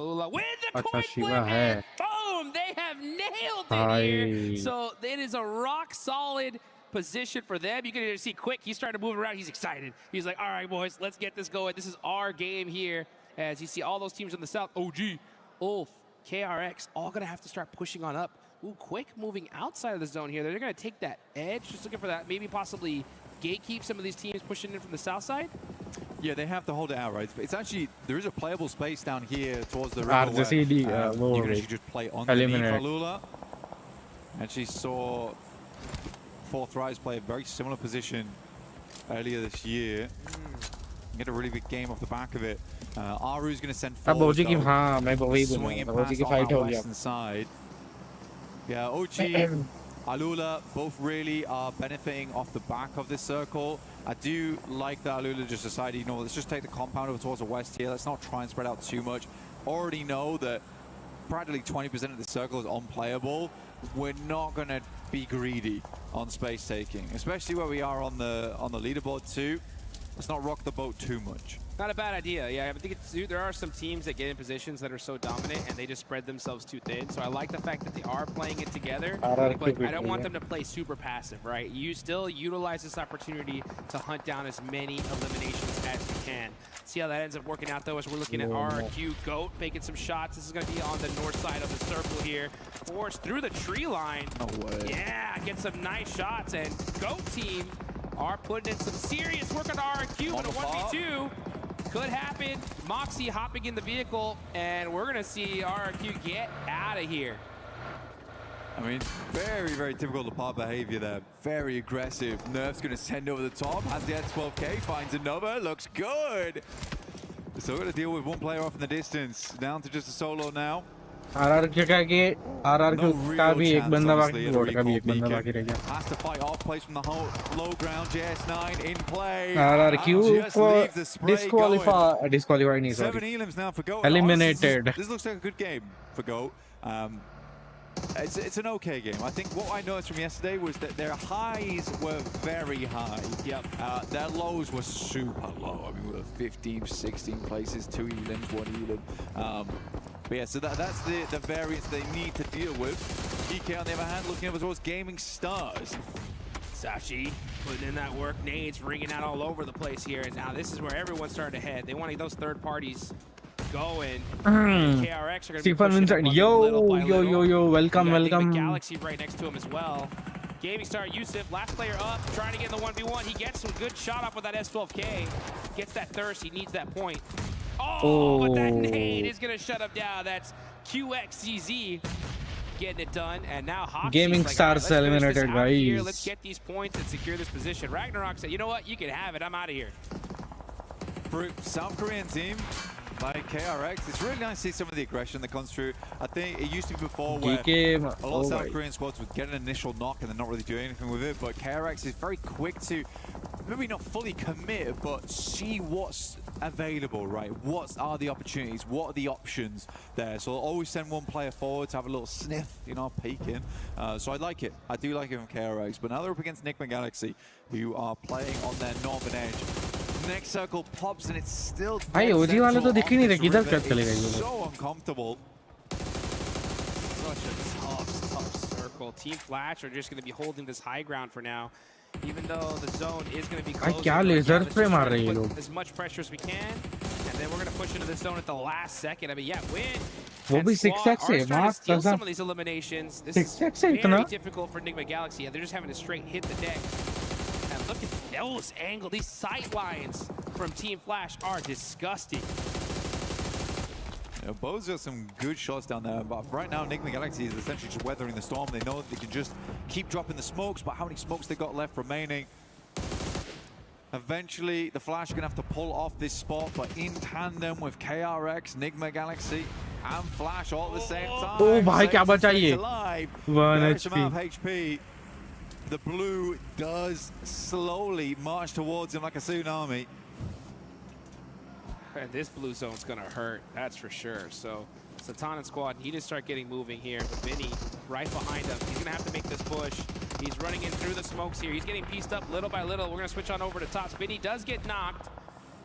अच्छा शिवा है. Boom! They have nailed it here. So it is a rock solid position for them. You can see Quick. He's trying to move around. He's excited. He's like, all right, boys, let's get this going. This is our game here. As you see all those teams on the south, OG, Ulf, KRX, all going to have to start pushing on up. Ooh, Quick moving outside of the zone here. They're going to take that edge. Just looking for that. Maybe possibly gatekeep some of these teams pushing in from the south side. Yeah, they have to hold it out, right? It's actually, there is a playable space down here towards the river where you can actually just play underneath Al-Ula. Actually saw Fourth Rise play a very similar position earlier this year. Get a really big game off the back of it. Aru's going to send forward, swinging past on the western side. Yeah, OG, Al-Ula, both really are benefiting off the back of this circle. I do like that Al-Ula just decided, you know, let's just take the compound over towards the west here. Let's not try and spread out too much. Already know that practically 20% of the circle is unplayable. We're not going to be greedy on space taking, especially where we are on the leaderboard too. Let's not rock the boat too much. Not a bad idea. Yeah, I think there are some teams that get in positions that are so dominant and they just spread themselves too thin. So I like the fact that they are playing it together, but I don't want them to play super passive, right? You still utilize this opportunity to hunt down as many eliminations as you can. See how that ends up working out though, as we're looking at RRQ Goat making some shots. This is going to be on the north side of the circle here. Forced through the tree line. No way. Yeah, get some nice shots, and Goat team are putting in some serious work on RRQ in a 1v2. Could happen. Moxie hopping in the vehicle, and we're going to see RRQ get out of here. I mean, very, very typical Lepar behavior there. Very aggressive. Nerf's going to send over the top. Has the S12K, finds another. Looks good. Still going to deal with one player off in the distance. Down to just a solo now. RRQ का भी एक बंदा बाकी board का भी एक बंदा बाकी रह गया. Has to fight off, plays from the low ground. JS9 in play. RRQ for disqualified नहीं, sorry. 7 elims now for Goat. Eliminated. This looks like a good game for Goat. It's an okay game. I think what I noticed from yesterday was that their highs were very high. Yep. Their lows were super low. I mean, we were 15, 16 places, 2 elims, 1 elim. But yeah, so that's the variance they need to deal with. EK, on the other hand, looking over towards Gaming Stars. Sashi putting in that work. Nades ringing out all over the place here. And now this is where everyone's starting to head. They want to get those third parties going. KRX are going to be pushing up yo, welcome. Galaxy right next to him as well. Gaming Star Yusuf, last player up, trying to get in the 1v1. He gets some good shot off with that S12K. Gets that thirst, he needs that point. Oh, but that nade is going to shut him down. That's QXCZ getting it done. And now Hoxie's Gaming like, Stars eliminated, guys. Let's get these points and secure this position. Ragnarok said, you know what? You can have it. I'm out of here. For South Korean team by KRX, it's really nice to see some of the aggression that comes through. I think it used to be before where a lot of South Korean squads would get an initial knock and then not really do anything with it, but KRX is very quick to maybe not fully commit, but see what's available, right? What are the opportunities? What are the options there? So I'll always send one player forward to have a little sniff, you know, peeking. So I like it. I do like it from KRX. But now they're up against Enigma Galaxy, who are playing on their northern edge. Next circle pops and it's still भाई ओजी वाले तो दिख ही नहीं रहे किधर cut चले गए ये so uncomfortable. Such a tough circle. Team Flash are just going to be holding this high ground for now. Even though the zone is going to be closed. क्या लेजर पे मार रहे हैं ये लोग. As much pressure as we can, and then we're going to push into the zone at the last second. I mean, yeah, win. वो भी 6x है मार steal some of these eliminations. This is very difficult for Enigma Galaxy. Yeah, they're just having to straight hit the deck. And look at those angles. These sight lines from Team Flash are disgusting. Yeah, Bo's got some good shots down there, but right now Enigma Galaxy is essentially just weathering the storm. They know that they can just keep dropping the smokes, but how many smokes they got left remaining? Eventually, the Flash are going to have to pull off this spot, but in tandem with KRX, Enigma Galaxy, and Flash all at the same time. Oh, भाई क्या बचा ये? 1 HP. The blue does slowly march towards him like a tsunami. And this blue zone's gonna hurt, that's for sure. So Satan and squad need to start getting moving here. But Vinny right behind him. He's gonna have to make this push. He's running in through the smokes here. He's getting pieced up little by little. We're gonna switch on over to tops. Vinny does get knocked,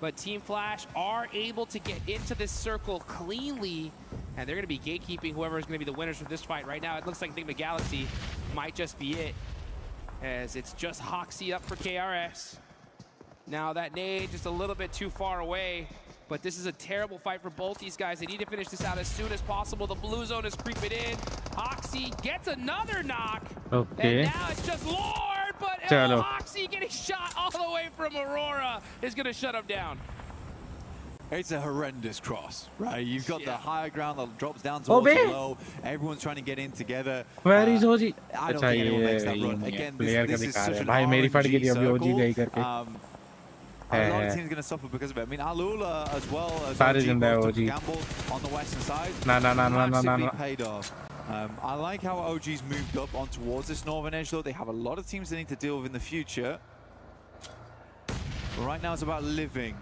but Team Flash are able to get into this circle cleanly. And they're gonna be gatekeeping whoever is gonna be the winners of this fight. Right now, it looks like Enigma Galaxy might just be it, as it's just Hoxie up for KRS. Now that nade just a little bit too far away. But this is a terrible fight for both these guys. They need to finish this out as soon as possible. The blue zone is creeping in. Hoxie gets another knock. Okay. And now it's just Lord, but Hoxie getting shot all the way from Aurora is going to shut him down. It's a horrendous cross, right? You've got the higher ground that drops down towards the low. Everyone's trying to get in together. Where is OG? I don't think anyone makes that run. Again, this is such an RNG circle. A lot of teams are going to suffer because of it. I mean, Alula as well as OG gamble on the western side. Massively paid off. I like how OG's moved up on towards this northern edge, though. They have a lot of teams they need to deal with in the future. But right now it's about living.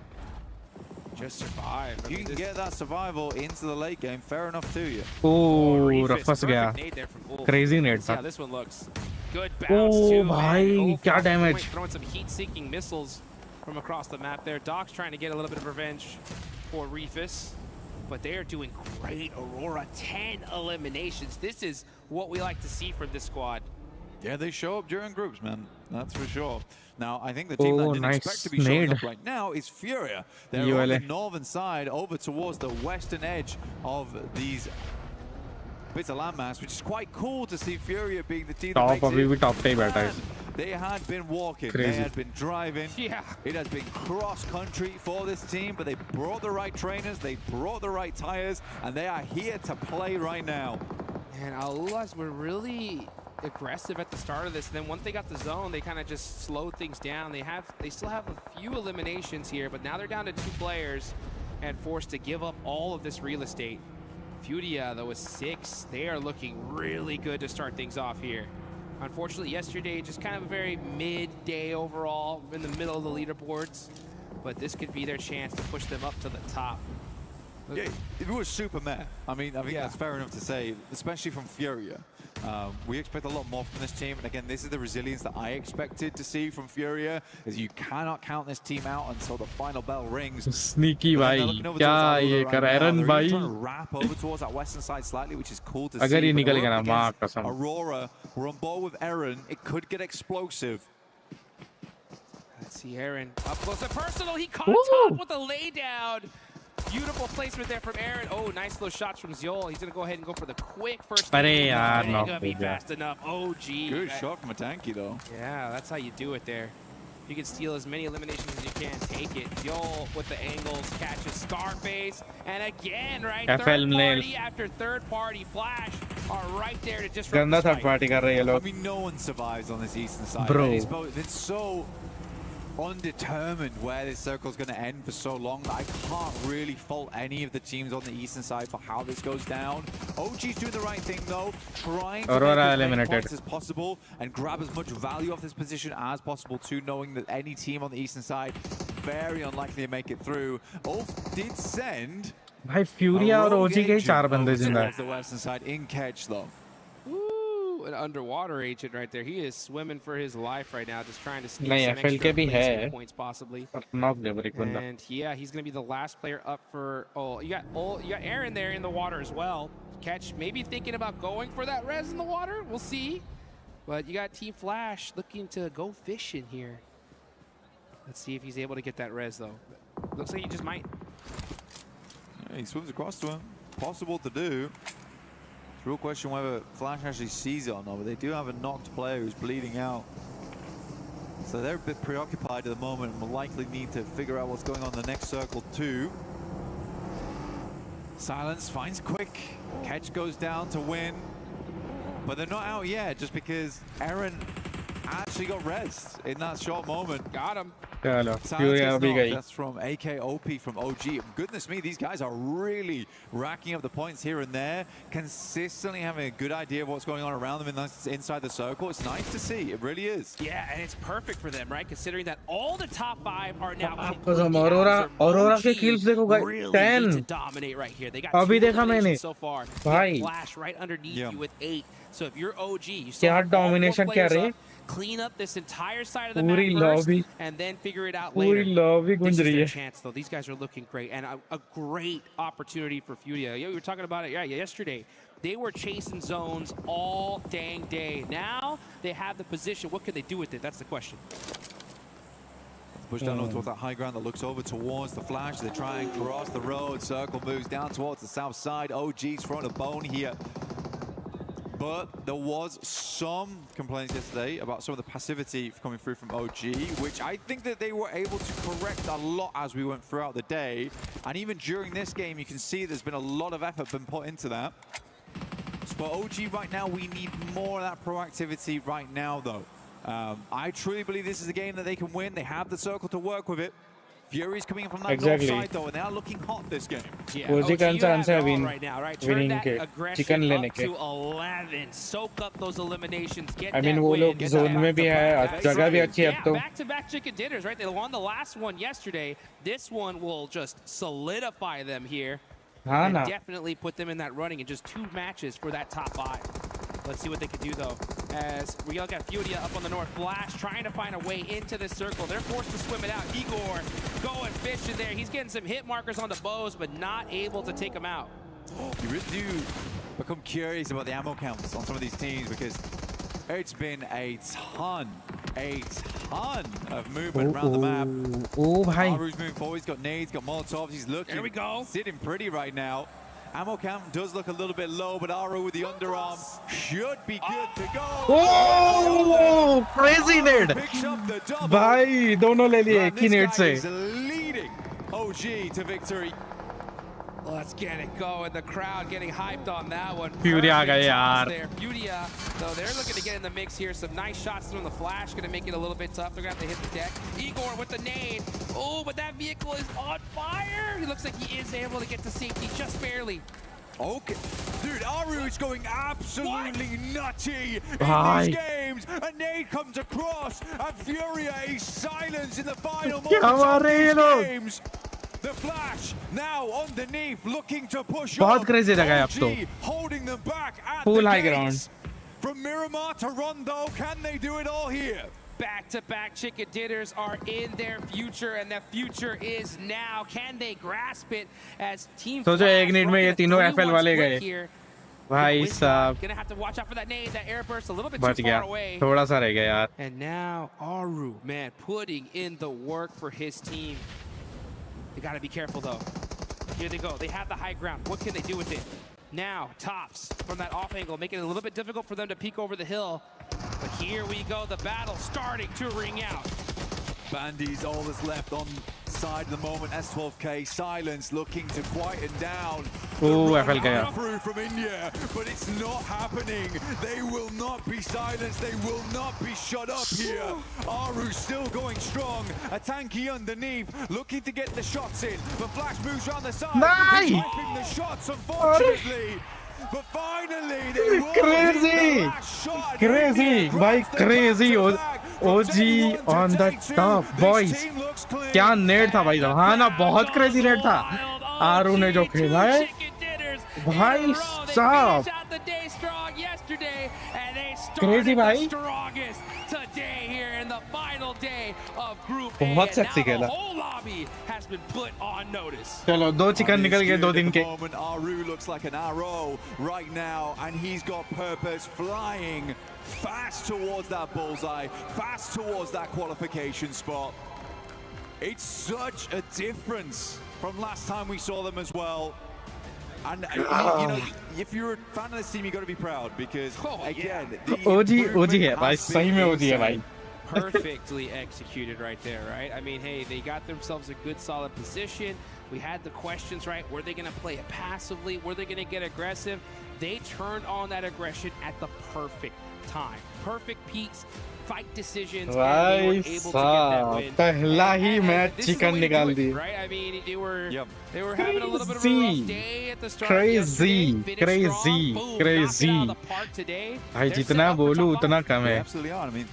Just survive. If you can get that survival into the late game, fair enough to you. Oh, फंस गया. Crazy nade. Yeah, this one looks good bounce too. Oh, भाई, क्या damage. Throwing some heat-seeking missiles from across the map there. Doc's trying to get a little bit of revenge for Reefus, but they are doing great. Aurora, 10 eliminations. This is what we like to see from this squad. Yeah, they show up during groups, man. That's for sure. Now, I think the team that didn't expect to be showing up right now is Furia. They're on the northern side over towards the western edge of these bits of landmass, which is quite cool to see Furia being the team that makes it. They had been walking, they had been driving. Yeah. It has been cross-country for this team, but they brought the right trainers, they brought the right tires, and they are here to play right now. And Alulas were really aggressive at the start of this. And then once they got the zone, they kind of just slowed things down. They still have a few eliminations here, but now they're down to 2 players and forced to give up all of this real estate. Furia, though, with 6. They are looking really good to start things off here. Unfortunately, yesterday, just kind of a very mid-day overall, in the middle of the leaderboards. But this could be their chance to push them up to the top. Yeah, it was super meh. I mean, I think that's fair enough to say, especially from Furia. We expect a lot more from this team, and again, this is the resilience that I expected to see from Furia, is you cannot count this team out until the final bell rings. Sneaky भाई, क्या ये कर Aaron भाई? Trying to wrap over towards that western side slightly, which is cool to अगर see. ये निकल गया ना, माँ कसम. Aurora, we're on board with Aaron. It could get explosive. Let's see Aaron up close and personal. He caught top with a laydown. Beautiful placement there from Aaron. Oh, nice little shots from Ziol. He's going to go ahead and go for the quick first. No, be fast enough. Oh, gee. Good shot from a tanky, though. Yeah, that's how you do it there. You can steal as many eliminations as you can. Take it. Ziol with the angles, catches Scarface. And again, right? Third party after third party. Flash are right there to disrupt the fight. I mean, no one survives on this eastern side. Bro. It's so undetermined where this circle is going to end for so long that I can't really fault any of the teams on the eastern side for how this goes down. OG's doing the right thing though, trying to make as many points as possible and grab as much value off this position as possible too, knowing that any team on the eastern side very unlikely to make it through. Ulf did send भाई फ्यूरिया और ओजी के 4 बंदे जिंदा the western side in catch though. Ooh, an underwater agent right there. He is swimming for his life right now, just trying to sneak नहीं some FL extra के भी है points possibly. Knock दे एक बंदा And yeah, he's going to be the last player up for. Oh, you got Aaron there in the water as well. Catch maybe thinking about going for that res in the water. We'll see. But you got Team Flash looking to go fishing here. Let's see if he's able to get that res though. Looks like he just might. Yeah, he swims across to him. Possible to do. It's a real question whether Flash actually sees it or not, but they do have a knocked player who's bleeding out. So they're a bit preoccupied at the moment and will likely need to figure out what's going on in the next circle too. Silence finds Quick. Catch goes down to win. But they're not out yet just because Aaron actually got res in that short moment. Got him. That's from AKOP from OG. Goodness me, these guys are really racking up the points here and there, consistently having a good idea of what's going on around them inside the circle. It's nice to see. It really is. Yeah, and it's perfect for them, right? Considering that all the top 5 are now Aurora के kills देखो guys, 10 to dominate right here. They got अभी देखा मैंने so far. भाई Flash right underneath you with 8. So if you're OG, you still have domination क्या रे? Clean up this entire side of the map first, and then figure it out later. This is their chance, though. These guys are looking great, and a great opportunity for Furia. We were talking about it yesterday. They were chasing zones all dang day. Now they have the position. What can they do with it? That's the question. Push down towards that high ground that looks over towards the Flash. They try and cross the road. Circle moves down towards the south side. OG's throwing a bone here. But there was some complaints yesterday about some of the passivity coming through from OG, which I think that they were able to correct a lot as we went throughout the day. And even during this game, you can see there's been a lot of effort been put into that. So for OG right now, we need more of that proactivity right now, though. I truly believe this is a game that they can win. They have the circle to work with it. Fury's coming in from that north side though, and they are looking hot this game. Yeah, OG chance है right now, right? Turn that aggression up to 11. Soak up those eliminations. Get that वो लोग zone में भी है, जगह भी अच्छी है अब तो. Back-to-back chicken dinners, right? They won the last one yesterday. This one will just solidify them here. And definitely put them in that running in just 2 matches for that top 5. Let's see what they can do, though. As we look at Furia up on the north, Flash trying to find a way into this circle. They're forced to swim it out. Igor going fishing there. He's getting some hit markers on the bows, but not able to take them out. You really do become curious about the ammo counts on some of these teams because it's been a ton of movement around the map. Haru's moving forward. He's got nades, got molotovs. He's looking, sitting pretty right now. Ammo count does look a little bit low, but Aru with the underarm should be good to go. Oh, crazy nade! भाई दोनों ले लिए एक ही नेड से. Leading OG to victory. Let's get it going. The crowd getting hyped on that one. Fury आ गए यार. Furia, though, they're looking to get in the mix here. Some nice shots from the Flash, going to make it a little bit tough. They're going to have to hit the deck. Igor with the nade. Oh, but that vehicle is on fire. He looks like he is able to get to safety just barely. Okay, dude, Aru is going absolutely nutty in these games. A nade comes across, and Furia is silenced in the final moments of these games. The Flash now underneath, looking to push on. crazy OG holding them back at full the high gates. ground. From Miramar to Rondo, can they do it all here? Back-to-back chicken dinners are in their future, and the future is now. Can they grasp it as Team तो जो एक minute में ये तीनों FL वाले गए भाई साहब. Gonna have to watch out for that nade, that air burst a little bit too far away. थोड़ा सा रह गया यार. And now Aru, man, putting in the work for his team. They gotta be careful though. Here they go. They have the high ground. What can they do with it? Now, Tops from that off angle, making it a little bit difficult for them to peek over the hill. But here we go. The battle starting to ring out. Bandy's all that's left on side of the moment. S12K, Silence looking to quieten down FL gaya. Through from India, but it's not happening. They will not be silenced. They will not be shut up here. Aru still going strong. A tanky underneath, looking to get the shots in. But Flash moves around the side. Nice! He's wiping the shots, unfortunately. But finally, they will Crazy! hit the last shot. Crazy! Bhai, crazy! OG on the top, boys. क्या net था भाई साहब. हाँ ना, बहुत crazy net था. आरू ने जो खेला है भाई साहब, क्रेजी भाई, बहुत सेक्सी खेला. चलो 2 चिकन निकल गए 2 दिन के. Aru looks like an arrow right now, and he's got purpose, flying fast towards that bullseye, fast towards that qualification spot. It's such a difference from last time we saw them as well. And you know, if you're a fan of this team, you got to be proud because again, OG है भाई, सही में OG है भाई. Perfectly executed right there, right? I mean, hey, they got themselves a good solid position. We had the questions, right? Were they going to play it passively? Were they going to get aggressive? They turned on that aggression at the perfect time. Perfect peaks, fight decisions, and they were able to get that win. पहला ही match chicken निकाल दी. Right? I mean, they were having a little bit of a rough day at the start. Crazy. भाई जितना बोलूं उतना कम है. Absolutely are. I mean,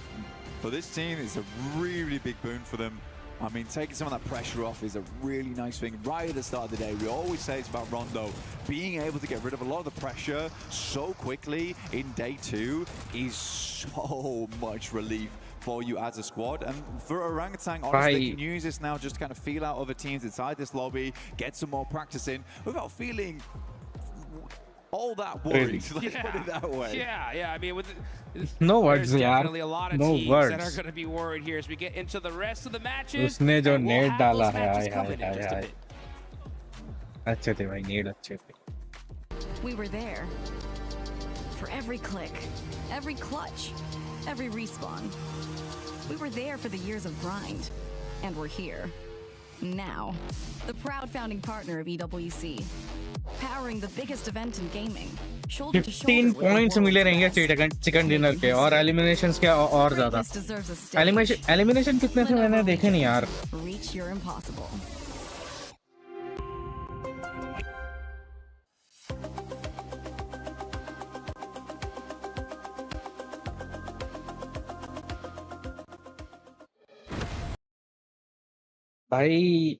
for this team, it's a really big boon for them. I mean, taking some of that pressure off is a really nice thing right at the start of the day. We always say it's about Rondo. Being able to get rid of a lot of the pressure so quickly in day 2 is so much relief for you as a squad. And for Orangutan, honestly, they can use this now just to kind of feel out other teams inside this lobby, get some more practice in without feeling all that worried. Let's put it that way. Yeah. I mean, No words, there's yaar. definitely a lot of No teams words. that are going to be worried here as we get into the rest of the matches. उसने जो and we'll net have डाला those है, matches coming in just a bit. अच्छे थे भाई, net अच्छे थे. We were there for every click, every clutch, every respawn. We were there for the years of grind, and we're here now. The proud founding partner of EWC, powering the biggest event in gaming. 15 points मिले रहेंगे chicken dinner के, और eliminations के और ज्यादा. Elimination कितने थे मैंने देखे नहीं यार. Reach your impossible. भाई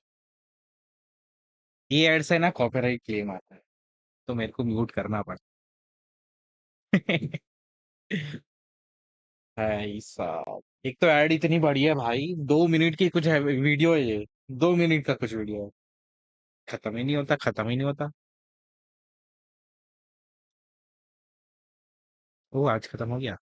ये एड से ना कॉपीराइट क्लेम आता है, तो मेरे को म्यूट करना पड़ता. भाई साहब, एक तो ऐड इतनी बड़ी है भाई, 2 मिनट की कुछ है वीडियो है ये, 2 मिनट का कुछ वीडियो है, खत्म ही नहीं होता. वो आज खत्म हो गया.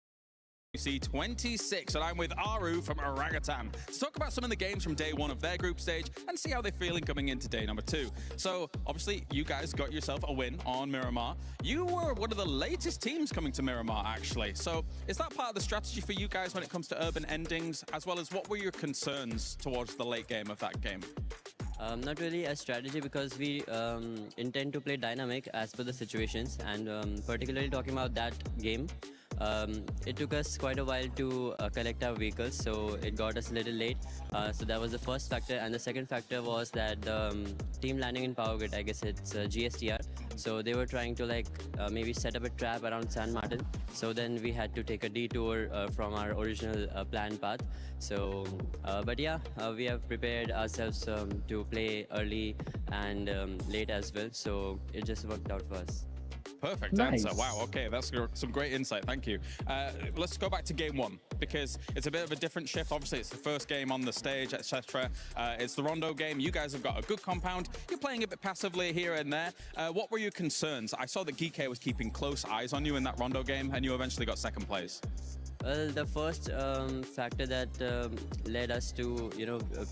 WATCH26, and I'm with Aru from Orangutan to talk about some of the games from day 1 of their group stage and see how they're feeling coming into day number 2. So, obviously, you guys got yourself a win on Miramar. You were one of the latest teams coming to Miramar, actually. So, is that part of the strategy for you guys when it comes to urban endings, as well as what were your concerns towards the late game of that game? Not really a strategy, because we intend to play dynamic as per the situations, and particularly talking about that game. It took us quite a while to collect our vehicles, so it got us a little late. So that was the first factor, and the second factor was that team landing in Power Grid, I guess it's GSTR. So they were trying to maybe set up a trap around San Martin. So then we had to take a detour from our original planned path. So, but yeah, we have prepared ourselves to play early and late as well. So it just worked out for us. Perfect answer. Wow, okay, that's some great insight. Thank you. Let's go back to game 1, because it's a bit of a different shift. Obviously, it's the first game on the stage, etc. It's the Rondo game. You guys have got a good compound. You're playing a bit passively here and there. What were your concerns? I saw that Geek was keeping close eyes on you in that Rondo game, and you eventually got second place. Well, the first factor that led us to,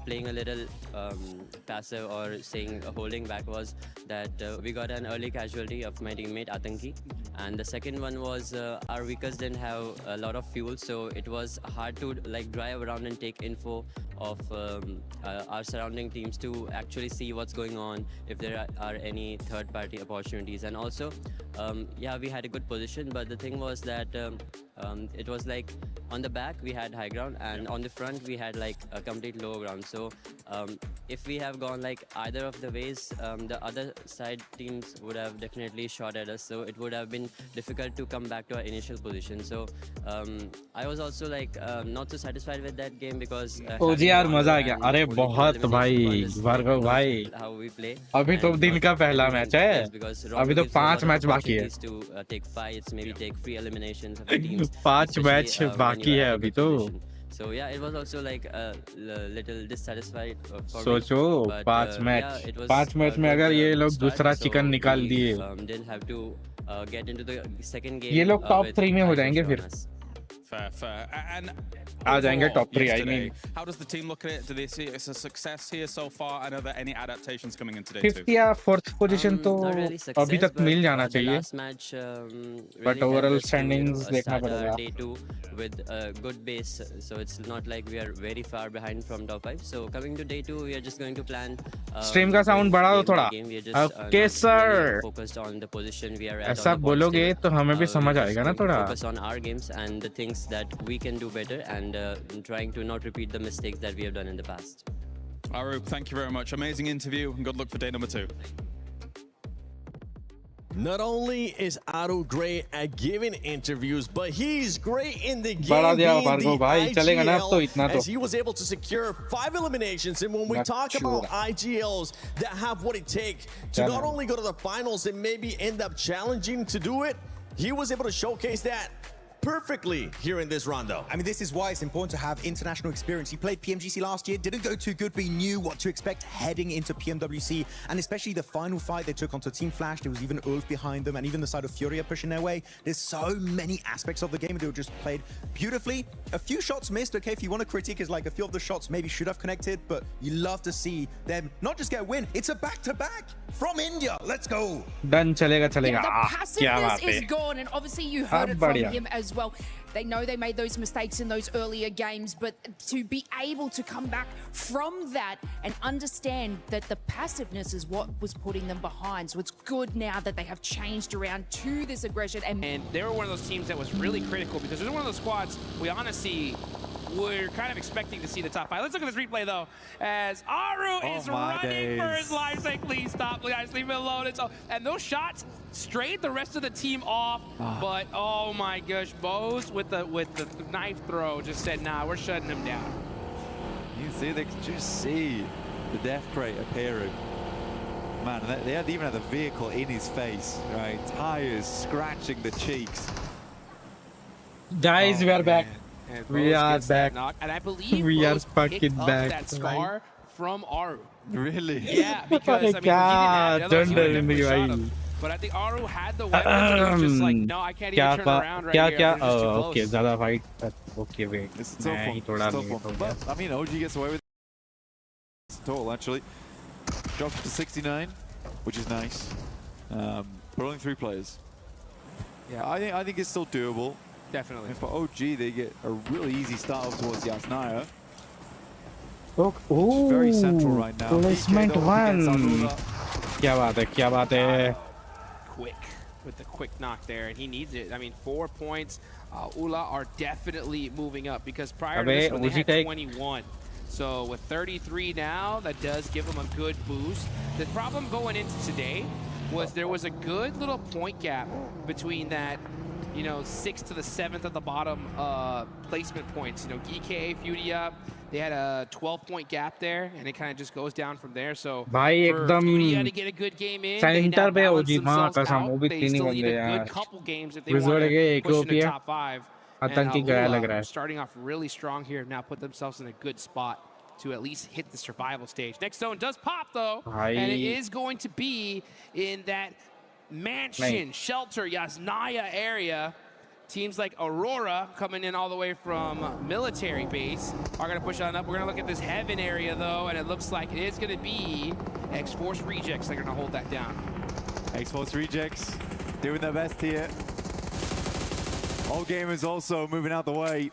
playing a little passive or saying holding back was that we got an early casualty of my teammate Atanki. And the second one was our vehicles didn't have a lot of fuel, so it was hard to drive around and take info of our surrounding teams to actually see what's going on, if there are any third-party opportunities. And also, yeah, we had a good position, but the thing was that it was on the back we had high ground, and on the front we had a complete low ground. So if we have gone either of the ways, the other side teams would have definitely shot at us, so it would have been difficult to come back to our initial position. So I was also not so satisfied with that game because यार मजा आ गया. अरे बहुत भाई भार्गव भाई, अभी तो दिन का पहला मैच है, अभी तो 5 मैच बाकी है. 5 मैच बाकी है अभी तो. So yeah, it was also a little dissatisfied for सोचो me. 5 मैच में अगर ये लोग दूसरा चिकन निकाल दिए, didn't have to get into the second game. ये लोग टॉप 3 में हो जाएंगे फिर. Fair. And आ जाएंगे top 3. I mean, how does the team look at it? Do they see it as a success here so far? And are there any adaptations coming in today? 5th या 4th position तो अभी तक मिल जाना चाहिए. But overall standings देखना पड़ेगा. Day 2 with a good base, so it's not like we are very far behind from top 5. So coming to day 2, we are just going to plan. Stream का sound बढ़ा दो थोड़ा. Okay sir. Focused on the position we are at. ऐसा बोलोगे तो हमें भी समझ आएगा ना थोड़ा. Focus on our games and the things that we can do better, and trying to not repeat the mistakes that we have done in the past. Aru, thank you very much. Amazing interview, and good luck for day number 2. Not only is Aru great at giving interviews, but he's great in the game being the IGL, as he was able to secure 5 eliminations. And when we talk about IGLs that have what it takes to not only go to the finals and maybe end up challenging to do it, he was able to showcase that perfectly here in this round, though. I mean, this is why it's important to have international experience. He played PMGC last year, didn't go too good, but he knew what to expect heading into PMWC, and especially the final fight they took onto Team Flash. There was even Ulf behind them, and even the side of Furia pushing their way. There's so many aspects of the game that were just played beautifully. A few shots missed, okay, if you want to critique, is a few of the shots maybe should have connected, but you love to see them not just get a win, it's a back-to-back from India. Let's go. Done, chalega. Yeah, the passiveness is gone, and obviously you heard it from him as well. They know they made those mistakes in those earlier games, but to be able to come back from that and understand that the passiveness is what was putting them behind. So it's good now that they have changed around to this aggression. And they were one of those teams that was really critical, because they're one of those squads we honestly we're kind of expecting to see the top 5. Let's look at this replay, though, as Aru is running for his life, saying, please stop, guys, leave me alone. And those shots strayed the rest of the team off, but oh my gosh, Bose with the knife throw just said, nah, we're shutting him down. You see, they can just see the death crate appearing. Man, they even had the vehicle in his face, right? Tires scratching the cheeks. Guys, we are back. We are back. And I believe we are fucking back. That scar from Aru. Really? Yeah, because I mean, he didn't have it. But I think Aru had the weapon, but it was just like, no, I can't even turn around right here. Okay, ज़्यादा fight. Okay, wait. It's a tough one. But I mean, OG gets away with it. Total, actually. Drops to 69, which is nice. But only 3 players. Yeah, I think it's still doable. Definitely. And for OG, they get a really easy start off towards Yasnaya. Oh, very central right now. Placement 1. क्या बात है? Quick with the quick knock there, and he needs it. I mean, 4 points. Ula are definitely moving up, because prior to this one, they had 21. So with 33 now, that does give them a good boost. The problem going into today was there was a good little point gap between that, 6th to the 7th at the bottom placement points. EKA, Furia, they had a 12-point gap there, and it kind of just goes down from there. So for Furia to get a good game in, they now balance themselves out. They still need a good couple games if they want to push into top 5. And starting off really strong here, now put themselves in a good spot to at least hit the survival stage. Next zone does pop, though, and it is going to be in that mansion, shelter, Yasnaya area. teams like Aurora, coming in all the way from military base, are going to push on up. We're going to look at this heaven area, though, and it looks like it is going to be X-Force Rejects that are going to hold that down. X-Force Rejects doing their best here. All gamers also moving out the way.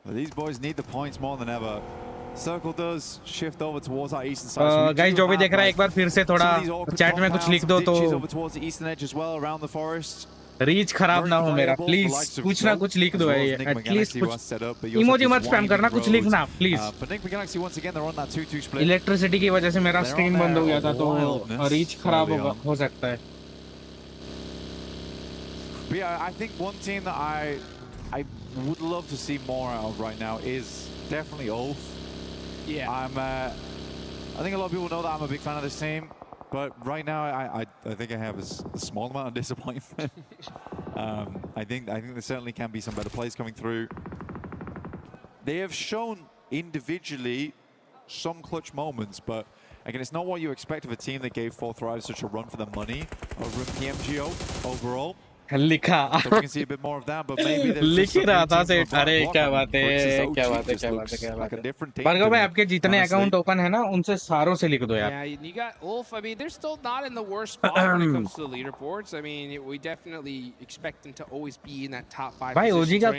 But these boys need the points more than ever. Circle does shift over towards our eastern side. Guys, जो भी देख रहा है एक बार फिर से थोड़ा chat में कुछ लिख दो तो रीच खराब ना हो मेरा, प्लीज कुछ ना कुछ लिख दो भाई, एटलीस्ट कुछ इमोजी मत स्पैम करना, कुछ लिखना प्लीज। इलेक्ट्रिसिटी की वजह से मेरा स्ट्रीम बंद हो गया था तो रीच खराब हो सकता है। Yeah, I think one team that I would love to see more out of right now is definitely Ulf. Yeah, I think a lot of people know that I'm a big fan of this team, but right now I think I have a small amount of disappointment. I think there certainly can be some better plays coming through. They have shown individually some clutch moments, but again, it's not what you expect of a team that gave 4 Thrive such a run for their money over in PMGO overall. लिखा so we can see a bit more of that, but maybe लिख ही रहा था सेठ। अरे क्या बात है, क्या बात है, क्या बात है, क्या बात है। भार्गव भाई, आपके जितने अकाउंट ओपन है ना उनसे सारों से लिख दो यार। Yeah, you got Ulf. I mean, they're still not in the worst spot when it comes to the leaderboards. I mean, we definitely expect them to always be in that top 5 भाई ओजी का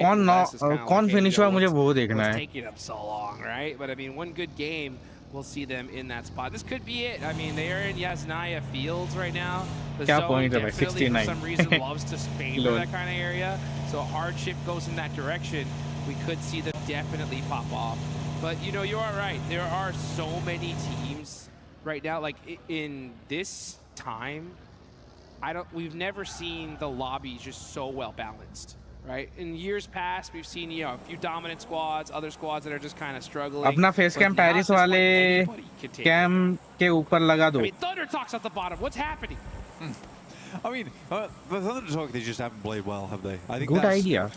कौन finish हुआ मुझे वो देखना है। Taking up so long, right? But I mean, one good game, we'll see them in that spot. This could be it. I mean, they are in Yasnaya Fields right now. The zone definitely, for some reason, loves to favor that kind of area. So a hard shift goes in that direction. We could see them definitely pop off. But, you know, you are right. There are so many teams right now. Like, in this time, we've never seen the lobby just so well balanced. Right? In years past, we've seen, you know, a few dominant squads, other squads that are just kind of struggling. अपना face cam Paris वाले cam के ऊपर लगा दो। I mean, Thunder Talk's at the bottom. What's happening? I mean, the Thunder Talk, they just haven't played well, have they? I think good idea.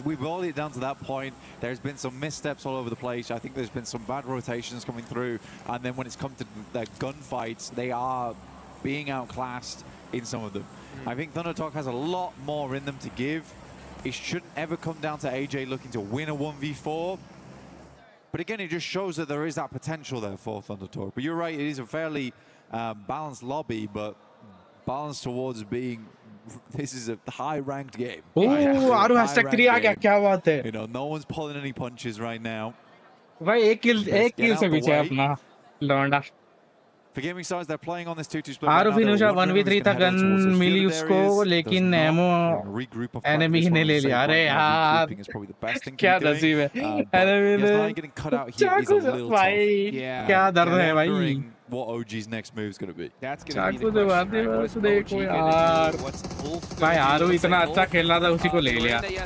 We've boiled it down to that point. There's been some missteps all over the place. I think there's been some bad rotations coming through, and then when it's come to their gunfights, they are being outclassed in some of them. I think Thunder Talk has a lot more in them to give. It shouldn't ever come down to AJ looking to win a 1v4. But again, it just shows that there is that potential there for Thunder Talk. But you're right, it is a fairly balanced lobby, but balanced towards being, this is a high-ranked game. Oh, Aru hashtag 3 आ गया, क्या बात है? You know, no one's pulling any punches right now. भाई एक kill से पीछे अपना लौंडा। For gaming stars, they're playing on this 2-2 split. Aaru फिनिशा 1v3 था, गन मिली उसको, लेकिन एमो एनिमी ने ले लिया। अरे यार क्या नसीब है, एनिमी ने चाकू से भाई, क्या दर्द है भाई। What OG's next move is going to be? That's going to be the question, right? What's OG going to do? What's Ulf going to do? भाई आरू इतना अच्छा खेल रहा था, उसी को ले लिया। They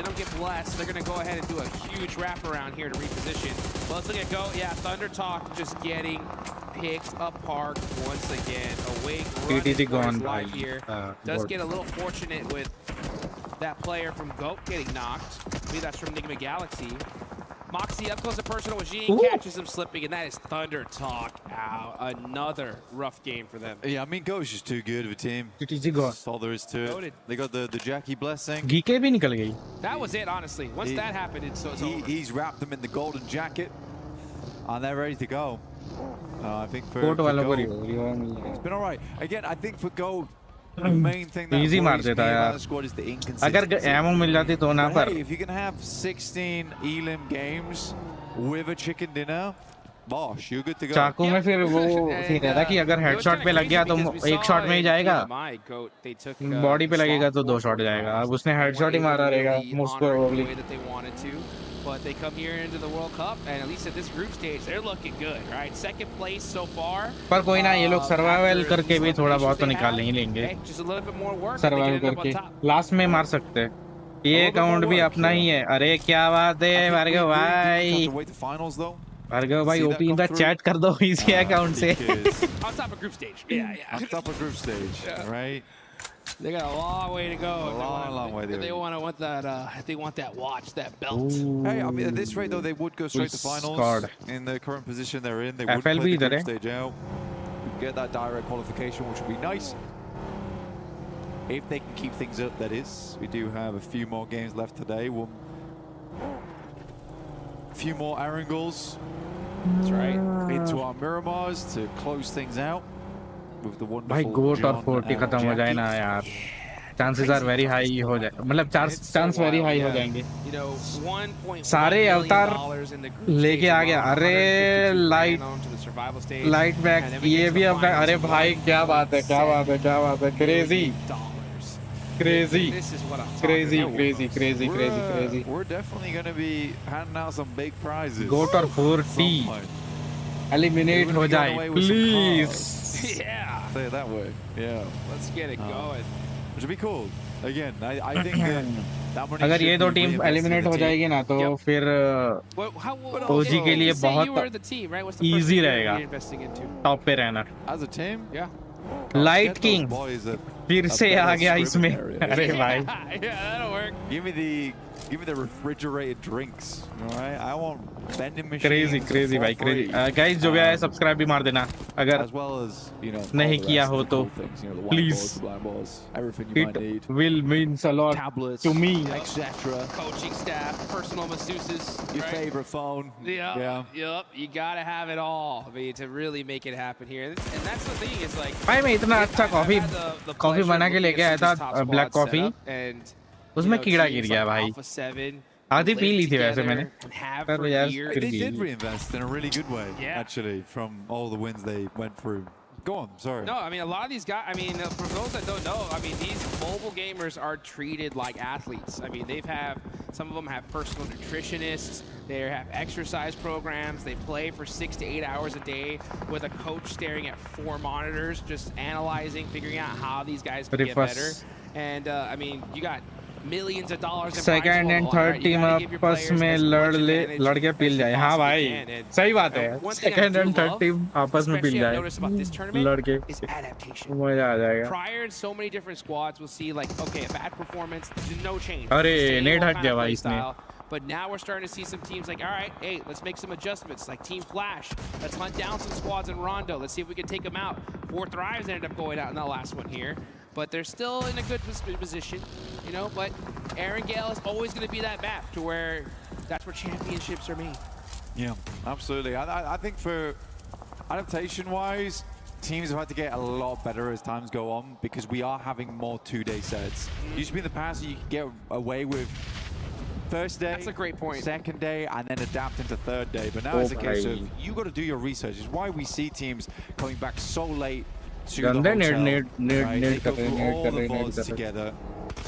don't get blessed. They're going to go ahead and do a huge wraparound here to reposition. Well, let's look at go. Yeah, Thunder Talk just getting picked apart once again. Awake running for his life here. Does get a little fortunate with that player from GOAT getting knocked. I believe that's from Enigma Galaxy. Moxie up close and personal with Jean, catches him slipping, and that is Thunder Talk out. Another rough game for them. Yeah, I mean, GOAT is just too good of a team. That's all there is to it. They got the Jackie blessing. GK भी निकल गई. That was it, honestly. Once that happened, it's over. He's wrapped them in the golden jacket, and they're ready to go. I think for GOAT, it's been all right. Again, I think for GOAT, the main thing that easy मार देता यार। अगर ammo मिल जाती तो ना पर। If you can have 16 elim games with a chicken dinner, bosh, you're good to go. चाकू में फिर वो ठीक है कि अगर हेडशॉट पे लग गया तो एक शॉट में ही जाएगा, बॉडी पे लगेगा तो 2 शॉट जाएगा। अब उसने हेडशॉट ही मारा रहेगा most probably. But they come here into the World Cup, and at least at this group stage, they're looking good, right? Second place so far. पर कोई ना, ये लोग सर्वाइवल करके भी थोड़ा बहुत तो निकाल नहीं लेंगे। Just a little bit more work. Survive करके लास्ट में मार सकते हैं। ये अकाउंट भी अपना ही है। अरे क्या बात है भार्गव भाई। भार्गव भाई ओपी इन द चैट कर दो इसी अकाउंट से। On top of group stage. Yeah. On top of group stage, right? They got a long way to go. A long way to go. They want that. They want that watch, that belt. Hey, I mean, at this rate though, they would go straight to finals. In the current position they're in, they would play the group stage out, get that direct qualification, which would be nice. if they can keep things up, that is. We do have a few more games left today. A few more Erangles. That's right. Into our Miramars to close things out with the wonderful भाई गोट और John 40 and खत्म हो जाए Jackie. ना यार, chances are very high हो जाए, मतलब चांस वेरी हाई हो जाएंगे। सारे अवतार लेके आ गया। अरे लाइट बैक ये भी अब, अरे भाई क्या बात है, क्या बात है, क्या बात है, crazy crazy We're definitely going to be handing out some big prizes. गोट और 40 eliminate हो जाए please. Yeah. Say it that way. Yeah. Let's get it going. Which would be cool. Again, I think that money अगर ये should दो be team reinvested eliminate in हो the जाएगी ना तो फिर ओजी के लिए बहुत इजी रहेगा टॉप पे रहना। As a team, yeah. Light King फिर से आ गया इसमें। अरे भाई Yeah, that'll work. Give me the refrigerated drinks. All right, I want vending machines. crazy भाई crazy. Guys जो भी आया सब्सक्राइब भी मार देना अगर as well as नहीं किया हो तो please. It will means a lot tablets, to me. etc. Coaching staff, personal masseuses. Your favorite phone. Yep. You gotta have it all. I mean, to really make it happen here, and that's the thing. Is like भाई मैं इतना अच्छा coffee बना के लेके आया था, black coffee, उसमें कीड़ा गिर गया भाई। आधी पी ली थी वैसे मैंने, पर यार They did reinvest in a really good way, actually, from all the wins they went through. Go on, sorry. No, I mean, a lot of these guys, I mean, for those that don't know, I mean, these mobile gamers are treated like athletes. I mean, some of them have personal nutritionists, they have exercise programs, they play for 6 to 8 hours a day with a coach staring at 4 monitors, just analyzing, figuring out how these guys can get better. And, I mean, you got millions of dollars in second and third team आपस में लड़ के पिल जाए। हाँ भाई सही बात है, सेकंड एंड थर्ड टीम आपस में पिल जाए, लड़ के मजा आ जाएगा। Prior, so many different squads will see like, okay, a bad performance, no change. अरे नेट हट गया भाई इसमें। But now we're starting to see some teams like, all right, hey, let's make some adjustments, like Team Flash. Let's hunt down some squads in Rondo. Let's see if we can take them out. 4 Thrives ended up going out in the last one here. But they're still in a good position, you know, but Aaron Gale is always going to be that map to where that's where championships are made. Yeah, absolutely. I think for adaptation-wise, teams have had to get a lot better as times go on because we are having more 2-day sets. Used to be in the past you could get away with first day, that's a great point. Second day, and then adapt into third day. But now it's a case of you got to do your research. It's why we see teams coming back so late to the hotel. They go through all the boards together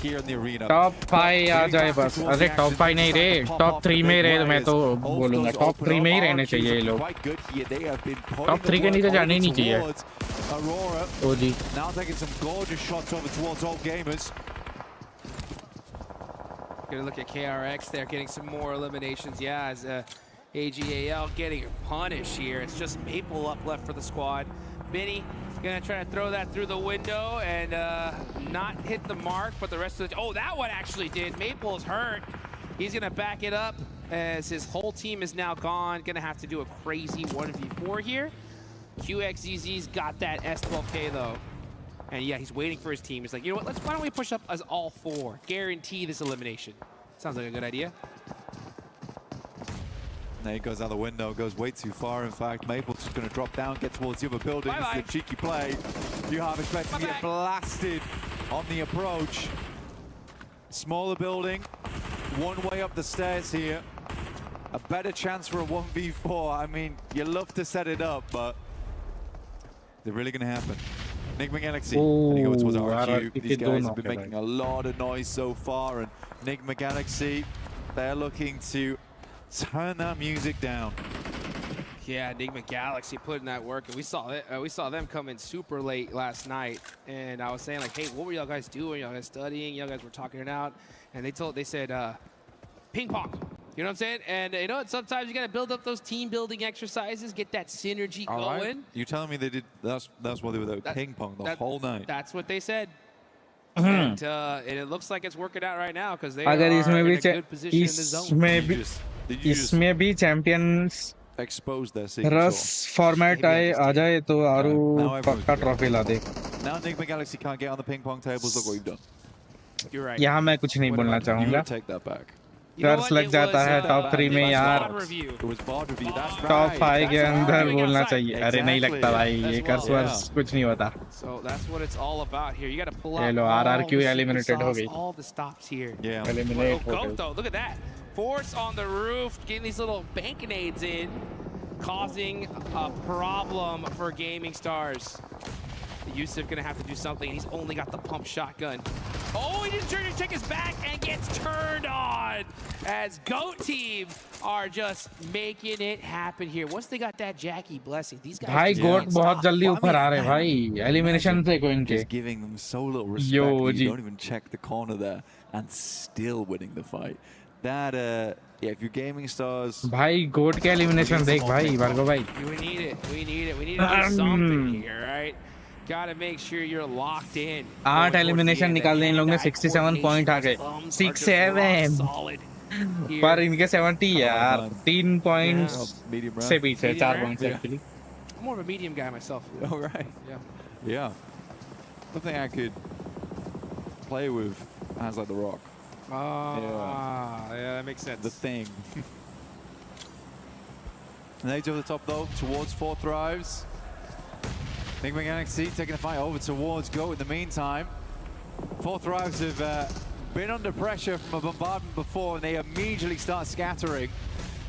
here in the arena. Top 5 आ जाए बस। अरे top 5 नहीं रे, top 3 में रहे तो मैं तो बोलूंगा टॉप 3 में ही रहने चाहिए ये लोग। टॉप 3 के नीचे जाने ही नहीं चाहिए। ओ जी Now taking some gorgeous shots over towards all gamers. Gonna look at KRX there, getting some more eliminations. Yeah, as AGAL getting punished here. It's just Maple up left for the squad. Benny gonna try to throw that through the window and not hit the mark, but the rest of the... Oh, that one actually did. Maple's hurt. He's gonna back it up as his whole team is now gone. Gonna have to do a crazy 1v4 here. QXZZ's got that S12K though. And yeah, he's waiting for his team. He's like, you know what, why don't we push up as all 4? Guarantee this elimination. Sounds like a good idea. There he goes out the window, goes way too far. In fact, Maple's just going to drop down, get towards the other building. This is a cheeky play. You have expected to get blasted on the approach. Smaller building, one way up the stairs here. A better chance for a 1v4. I mean, you love to set it up, but they're really going to happen. Enigma Galaxy heading over towards RQ. These guys have been making a lot of noise so far, and Enigma Galaxy, they're looking to turn that music down. Yeah, Enigma Galaxy putting that work, and we saw them come in super late last night. And I was saying like, hey, what were y'all guys doing? Y'all guys studying? Y'all guys were talking it out, and they said ping pong. You know what I'm saying? And you know, sometimes you got to build up those team building exercises, get that synergy going. Right. You're telling me they did? That's what they were doing. Ping pong the whole night. That's what they said. And it looks like it's working out right now because they are in a good position in the zone. इसमें भी champions expose their रस format आ जाए तो आरू पक्का trophy La they. Now Enigma Galaxy can't get on the ping pong tables. Look what you've done. You're right. यहाँ मैं कुछ नहीं बोलना चाहूँगा. Take that back. कर्स लग जाता है टॉप 3 में यार. टॉप 5 के अंदर बोलना चाहिए. अरे नहीं लगता भाई, ये कर्स वर्स कुछ नहीं होता. So that's what it's all about here. You got to pull out. ये लो RRQ eliminated हो गई. All the stops here. Yeah. Eliminate हो गई. Though, look at that. Force on the roof, getting these little bank-nades in, causing a problem for Gaming Stars. Yusuf gonna have to do something. He's only got the pump shotgun. Oh, he didn't turn to check his back and gets turned on as GOAT team are just making it happen here. Once they got that Jackie blessing, these guys. भाई GOAT बहुत जल्दी ऊपर आ रहे हैं भाई. Elimination से को इनके. Just giving them so little respect. You don't even check the corner there and still winning the fight. That yeah, if you're Gaming Stars. भाई GOAT के elimination देख भाई, भार्गव भाई. We need it. We need it. We need to do something here, right? Gotta make sure you're locked in. 8 elimination निकाल दें इन लोग ने. 67 point आ गए. 67 पर इनके 70 यार. 3 पॉइंट्स से पीछे. 4 points actually. I'm more of a medium guy myself. All right. Yeah. Something I could play with hands like the Rock. Yeah, that makes sense. The thing. Nades over the top though, towards 4 Thrives. Enigma Galaxy taking a fight over towards GOAT in the meantime. 4 Thrives have been under pressure from a bombardment before and they immediately start scattering.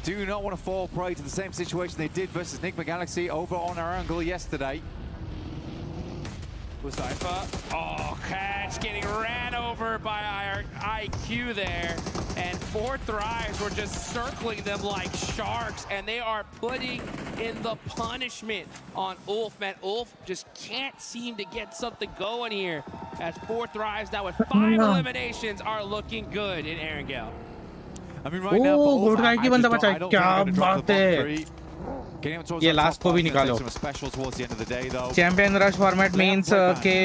Do not want to fall prey to the same situation they did versus Enigma Galaxy over on our angle yesterday. Huzaifa, oh, catch, getting ran over by our IQ there. And 4 Thrives were just circling them like sharks, and they are putting in the punishment on Ulf. Man, Ulf just can't seem to get something going here, as 4 Thrives now with 5 eliminations are looking good in Erangel. I mean, right now, for Ulf, I don't think they're going to drop the top 3. ये last को भी निकालो. Champion rush format means के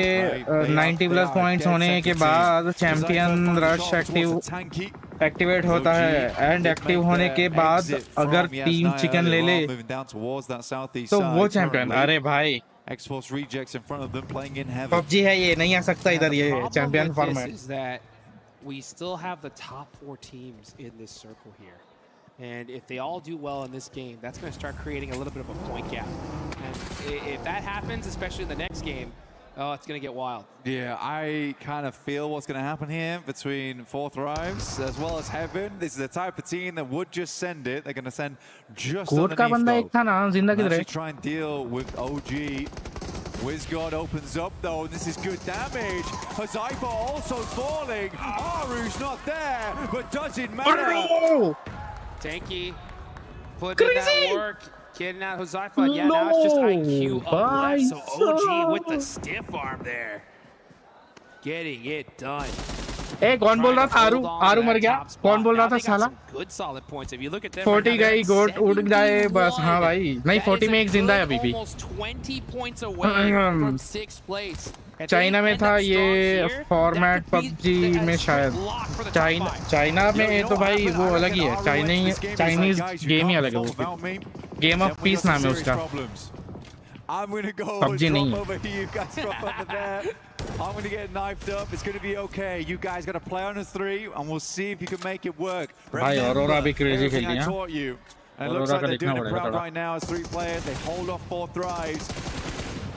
90 plus points होने के बाद champion rush activate होता है. एंड एक्टिव होने के बाद अगर टीम चिकन ले ले तो वो चैंपियन. अरे भाई पबजी है ये, नहीं आ सकता इधर ये champion format. We still have the top 4 teams in this circle here. And if they all do well in this game, that's going to start creating a little bit of a point gap. And if that happens, especially in the next game, oh, it's going to get wild. Yeah, I kind of feel what's going to happen here between 4 Thrives as well as Heaven. This is the type of team that would just send it. They're going to send just underneath though. Actually try and deal with OG. WizGod opens up though, and this is good damage. Huzaifa also falling. Aru's not there, but does it matter? Tanky putting in that work, getting out Huzaifa. Yeah, now it's just IQ up left. So OG with the stiff arm there. Getting it done. ए कौन बोल रहा था? आरू मर गया. कौन बोल रहा था साला? 40 गई गोट उड़ जाए बस. हाँ भाई नहीं, 40 में एक जिंदा है अभी भी. चाइना में था ये फॉर्मेट पबजी में शायद. चाइना में तो भाई वो अलग ही है. चाइनीज गेम ही अलग है. वो गेम ऑफ पीस नाम है उसका. पबजी नहीं है. I'm going to get knifed up. It's going to be okay. You guys got to play on a 3, and we'll see if you can make it work. भाई Aurora भी crazy खेल रही है. And it looks like they're doing it proud right now as 3 players. They hold off 4 Thrives.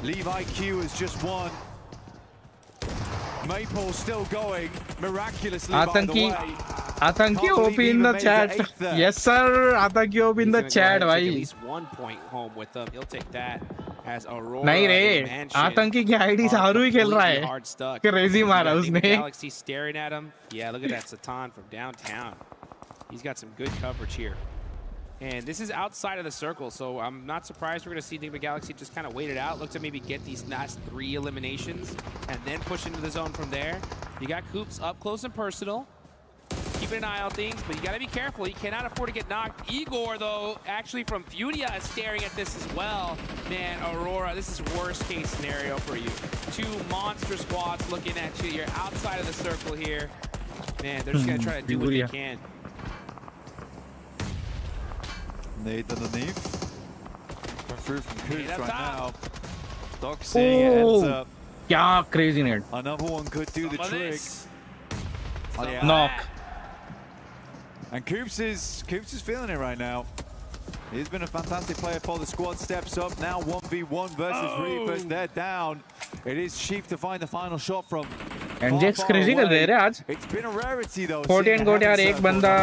Leave IQ as just 1. Maple still going miraculously by the way. Atanki OP in the chat. Yes sir, Atanki OP in the chat भाई. At least 1 point home with them. He'll take that as Aurora. नहीं रे, आतंकी की ID से हारू ही खेल रहा है. क्रेजी मारा उसने. Galaxy staring at him. Yeah, look at that Satan from downtown. He's got some good coverage here. And this is outside of the circle, so I'm not surprised we're going to see Enigma Galaxy just kind of wait it out, look to maybe get these last 3 eliminations, and then push into the zone from there. You got Coops up close and personal, keeping an eye on things, but you got to be careful. You cannot afford to get knocked. Igor, though, actually from Furia is staring at this as well. Man, Aurora, this is worst case scenario for you. 2 monster squads looking at you. You're outside of the circle here. Man, they're just going to try to do what they can. Nade underneath. Come through from Coops right now. Doc seeing it ends up क्या crazy nade. Another one could do the trick. Knock. And Coops is feeling it right now. He's been a fantastic player for the squad. Steps up now, 1v1 versus Reapers. They're down. It is Sheep to find the final shot from. NJX crazy कर दे रहे आज. It's been a rarity though. 14 गोट यार एक बंदा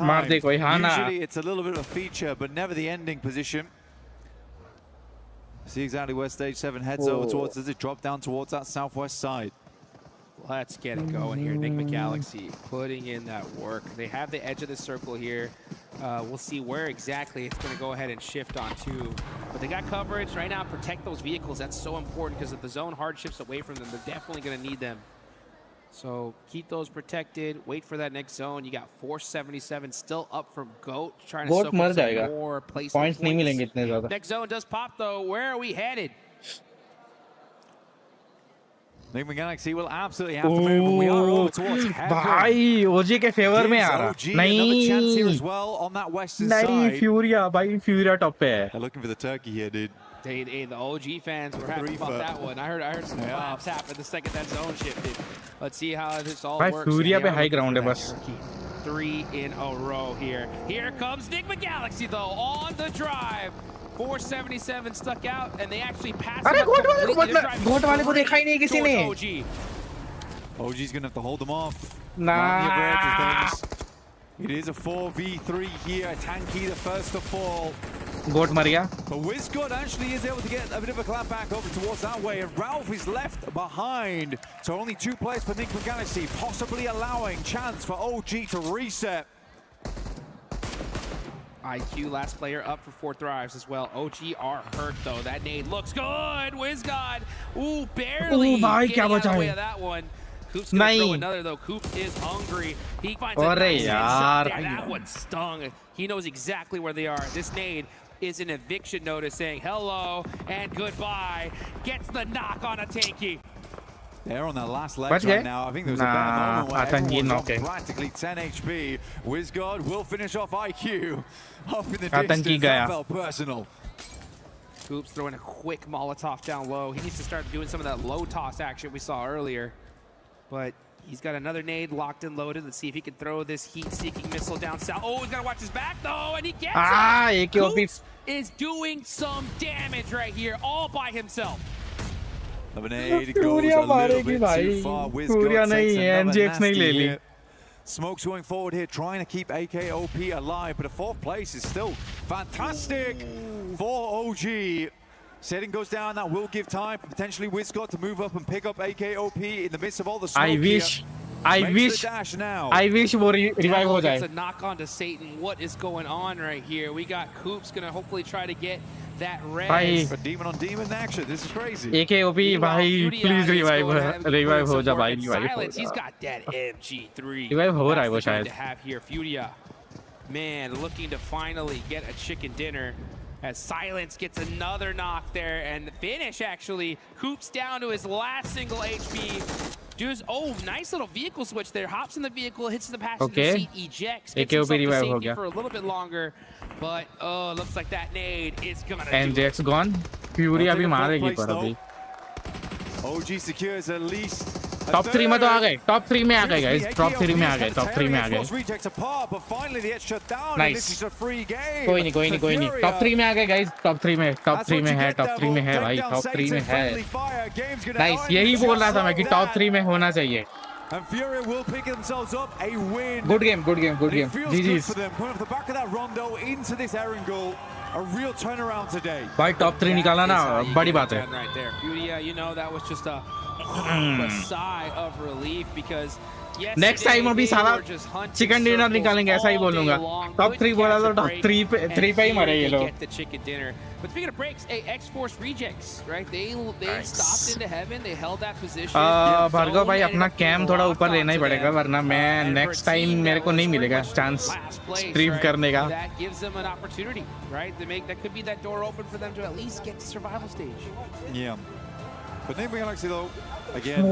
मार दे कोई हाँ ना. Usually it's a little bit of a feature, but never the ending position. See exactly where stage 7 heads over towards. Does it drop down towards that southwest side? Let's get it going here. Enigma Galaxy putting in that work. They have the edge of the circle here. We'll see where exactly it's going to go ahead and shift onto. But they got coverage right now. Protect those vehicles. That's so important because if the zone hard shifts away from them, they're definitely going to need them. So keep those protected. Wait for that next zone. You got 477 still up from GOAT. Trying to soak up some more placement points. नहीं मिलेंगे इतने ज़्यादा. Next zone does pop though. Where are we headed? Enigma Galaxy will absolutely have to move. We are over towards heaven. भाई OG के favour में आ रहा. नहीं. Well on that western नहीं side. Furia भाई Furia top पे है. They're looking for the turkey here, dude. Hey, the OG fans were happy about that one. I heard some claps happen the second that zone shifted. Let's see how this all भाई works. Furia पे high ground है बस. 3 in a row here. Here comes Enigma Galaxy though on the drive. 477 stuck out, and they actually passed. अरे गोट वाले को देखा ही नहीं किसी ने. OG's gonna have to hold them off. Nah. It is a 4v3 here. Tanky the first to fall. Goat मर गया. But WizGod actually is able to get a bit of a clap back over towards that way, and Ralph is left behind. So only 2 players for Enigma Galaxy, possibly allowing chance for OG to reset. IQ last player up for 4 thrives as well. OG are hurt though. That nade looks good. WizGod, ooh, barely getting out of the way of that one. Coop's gonna throw another though. Coop is hungry. He finds a nice shot there. That one stung. He knows exactly where they are. This nade is an eviction notice saying hello and goodbye. Gets the knock on a Tanky. They're on their last legs right now. I think there was a better moment where everyone's on practically 10 HP. WizGod will finish off IQ up in the distance. That felt personal. Coop's throwing a quick Molotov down low. He needs to start doing some of that low toss action we saw earlier. But he's got another nade locked and loaded. Let's see if he can throw this heat-seeking missile down south. Oh, he's got to watch his back though, and he gets it. Coops is doing some damage right here, all by himself. Lemonade goes a little bit too far. WizGod takes another nasty hit. Smoke's going forward here, trying to keep AKOP alive, but a 4th place is still fantastic for OG. Setting goes down, that will give time for potentially WizGod to move up and pick up AKOP in the midst of all the smoke. I wish वो revive हो जाए. It's a knock on to Satan. What is going on right here? We got Coops gonna hopefully try to get that res. For demon on demon action, this is crazy. AKOP भाई please revive हो जा भाई revive हो जा. He's got that MG3. Revive हो रहा है वो शायद. To have here Furia, man, looking to finally get a chicken dinner. As Silence gets another knock there, and the finish actually. Coops down to his last single HP. Dudes, oh, nice little vehicle switch there. Hops in the vehicle, hits the passenger seat, ejects. Gets himself to safety for a little bit longer, but oh, looks like that nade is gonna do it. NJX gone. Fury अभी मारेगी पर अभी. OG secures at least. Top 3 में तो आ गए. Top 3 में आ गए guys. Top 3 में आ गए. Top 3 में आ गए. Nice. कोई नहीं. Top 3 में आ गए guys. Top 3 में. Top 3 में है. Top 3 में है भाई. Top 3 में है. Nice. यही बोल रहा था मैं कि top 3 में होना चाहिए. And Fury will pick themselves up a win. Good game. GG's. Coming off the back of that rondo into this Erangel. A real turnaround today. भाई top 3 निकाला ना बड़ी बात है. Right there. Fury, you know that was just a sigh of relief because next time अभी सारा chicken dinner निकालेंगे ऐसा ही बोलूंगा. टॉप 3 बोला तो टॉप 3 पे ही मरे ये लोग. But speaking of breaks, X-Force rejects, right? They stopped into heaven. They held that position. Bhargava भाई अपना कैम थोड़ा ऊपर लेना ही पड़ेगा वरना मैं नेक्स्ट टाइम मेरे को नहीं मिलेगा चांस स्ट्रीम करने का. That gives them an opportunity, right? That could be that door open for them to at least get to survival stage. Yeah. But Enigma Galaxy though, again,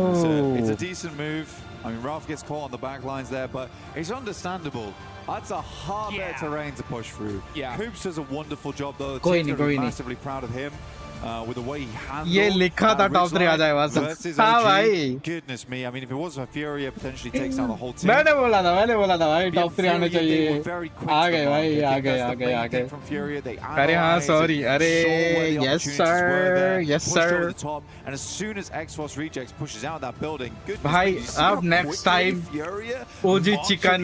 it's a decent move. I mean, Ralph gets caught on the back lines there, but it's understandable. That's a hard bit of terrain to push through. Yeah. Coops does a wonderful job though. The team's going to be massively proud of him. with the way he handled ये लिखा था top 3 आ जाएगा सब हाँ भाई goodness me I mean if it was a Furia potentially takes down the whole team मैंने बोला था भाई top 3 आने चाहिए आ गए भाई आ गए अरे हाँ sorry अरे yes sir and as soon as Xbox Rejects pushes out that building भाई अब next time OG chicken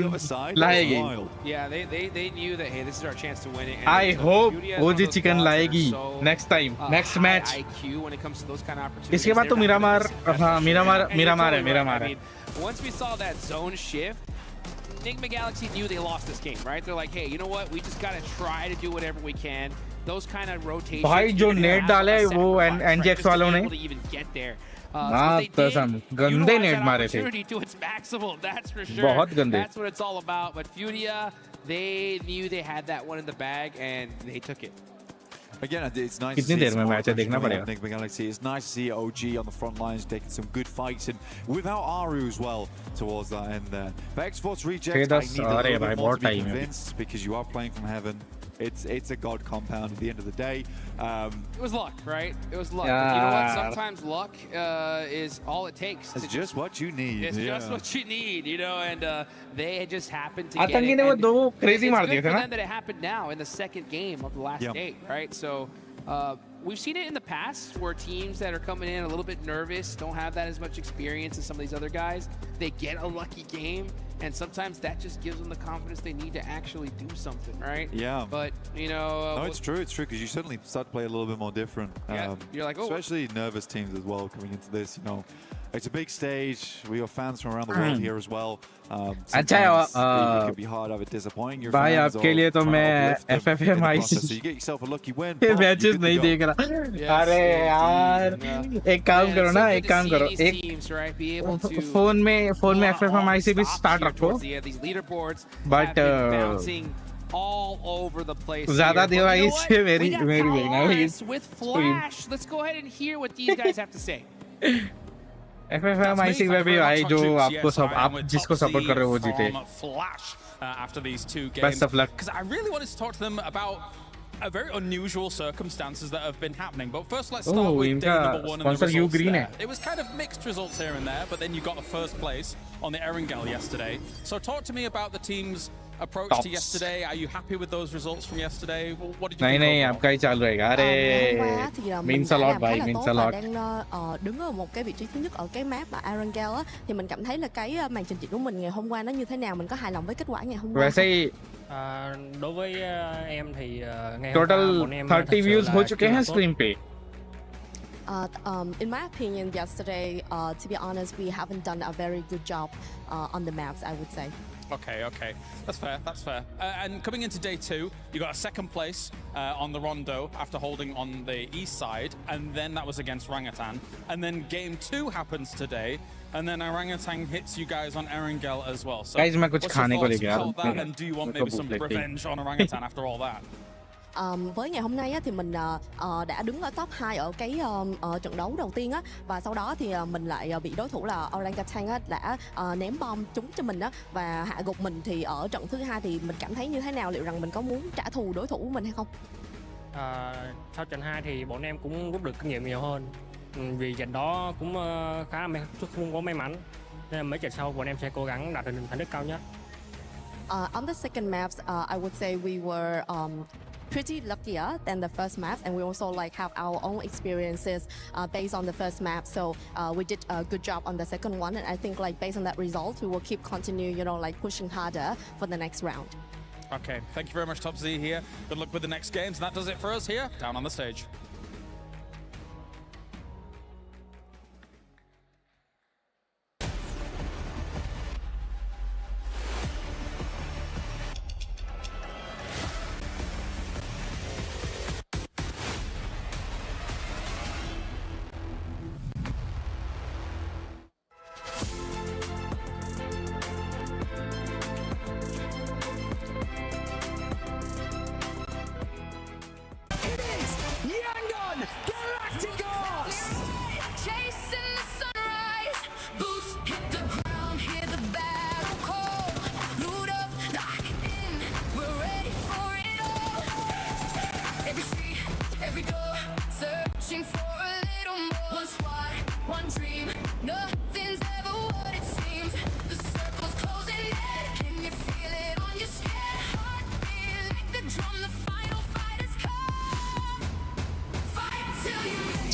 लाएगी yeah they knew that hey this is our chance to win it and I hope OG chicken लाएगी next time next match IQ when it comes to those kind of opportunities इसके बाद तो मिरामार हाँ मिरामार है once we saw that zone shift Enigma Galaxy knew they lost this game right they're like hey you know what we just gotta try to do whatever we can those kind of rotations भाई जो net डाले वो NGX वालों ने गंदे net मारे थे बहुत गंदे that's what it's all about but Furia they knew they had that one in the bag and they took it Again, it's nice to see Enigma Galaxy. It's nice to see OG on the front lines taking some good fights and without Aru as well towards that end there. For Xbox Rejects, I need a little bit more to be convinced because you are playing from heaven. It's a god compound at the end of the day. It was luck, right? It was luck. But you know what? Sometimes luck is all it takes. It's just what you need. It's just what you need, you know, and they just happened to get it. And it's good for them that it happened now in the second game of the last date, right? So we've seen it in the past where teams that are coming in a little bit nervous, don't have that as much experience as some of these other guys, they get a lucky game. And sometimes that just gives them the confidence they need to actually do something, right? Yeah. But, you know... no, it's true, because you certainly start to play a little bit more different. Yeah, you're like, oh... especially nervous teams as well coming into this, you know. It's a big stage. We have fans from around the world here as well. अच्छा it could be hard of it disappointing your भाई fans आपके लिए तो मैं FFMIC so you get yourself a lucky win. Matches नहीं देख रहा अरे यार एक काम करो ना एक काम करो एक फोन में FFMIC भी स्टार्ट रखो but all over the place. ज़्यादा डिवाइस से मेरी with Flash. Let's go ahead and hear what these guys have to say. FFMIC में भी आई जो आपको सब आप जिसको सपोर्ट कर रहे हो वो जीते. After these two games. Best of luck. Because I really wanted to talk to them about very unusual circumstances that have been happening. But first, let's start with day number 1 and the results there. It was kind of mixed results here and there, but then you got the first place on the Erangel yesterday. So talk to me about the team's approach to yesterday. Are you happy with those results from yesterday? What did you think? नहीं आपका ही चालू रहेगा अरे means a lot भाई means a lot. đang đứng ở một cái vị trí thứ nhất ở cái map là Erangel á thì mình cảm thấy là cái màn trình diễn của mình ngày hôm qua nó như thế nào, mình có hài lòng với kết quả ngày hôm qua. वैसे ही đối với em thì ngày total 30 views हो चुके हैं stream पे. In my opinion, yesterday, to be honest, we haven't done a very good job on the maps, I would say. Okay. That's fair. And coming into day 2, you got a second place on the Rondo after holding on the east side, and then that was against Orangutan. And then game 2 happens today, and then Orangutan hits you guys on Erangel as well. So guys, मैं कुछ खाने को लेके आ रहा हूँ. And do you want maybe some revenge on Orangutan after all that? Với ngày hôm nay á, thì mình đã đứng ở top 2 ở cái trận đấu đầu tiên á, và sau đó thì mình lại bị đối thủ là Orangutan á, đã ném bom trúng cho mình á, và hạ gục mình. Thì ở trận thứ 2 thì mình cảm thấy như thế nào, liệu rằng mình có muốn trả thù đối thủ của mình hay không? Sau trận 2 thì bọn em cũng rút được kinh nghiệm nhiều hơn, vì trận đó cũng khá là không có may mắn, nên mấy trận sau bọn em sẽ cố gắng đạt được thành tích cao nhất. On the second maps, I would say we were pretty luckier than the first maps, and we also like have our own experiences based on the first map. So we did a good job on the second one, and I think like based on that result, we will keep continue, like pushing harder for the next round. Okay, thank you very much, Top Z here. Good luck with the next games, and that does it for us here down on the stage.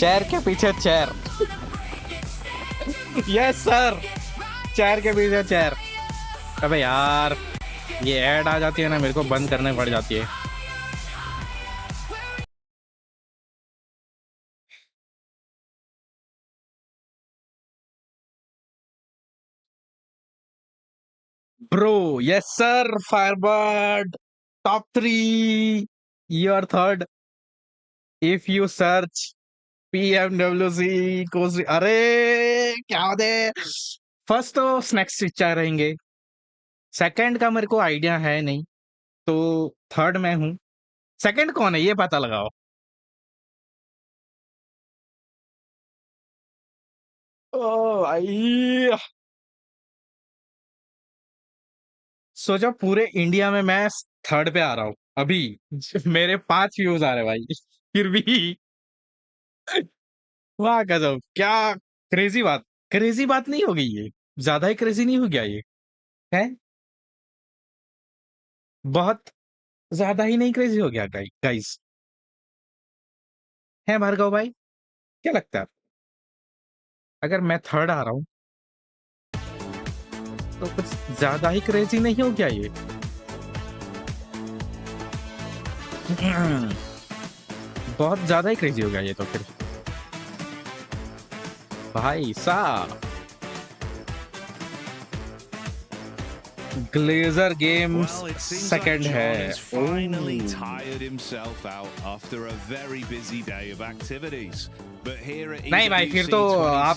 Chair के पीछे chair. Yes sir, chair के पीछे chair. अबे यार ये add आ जाती है ना, मेरे को बंद करने पड़ जाती है। Bro, yes sir, Firebird, top 3, you're third. If you search PMWC, अरे क्या बात है। फर्स्ट तो स्नैक्स स्टिचर रहेंगे, सेकंड का मेरे को आइडिया है नहीं, तो थर्ड में हूँ। सेकंड कौन है ये पता लगाओ। ओ भाई, सोचा पूरे इंडिया में मैं थर्ड पे आ रहा हूँ अभी। मेरे 5 व्यूज आ रहे भाई, फिर भी वाह गजब, क्या क्रेजी बात नहीं होगी ये? ज्यादा ही क्रेजी नहीं हो गया ये? है बहुत ज्यादा ही नहीं क्रेजी हो गया गाइस? है भार्गव भाई, क्या लगता है अगर मैं थर्ड आ रहा हूँ तो कुछ ज्यादा ही क्रेजी नहीं हो गया ये? बहुत ज्यादा ही क्रेजी हो गया ये तो फिर भाई साहब। Glazer Games second है। Finally tired himself out after a very busy day of activities. But here at नहीं भाई, फिर तो आप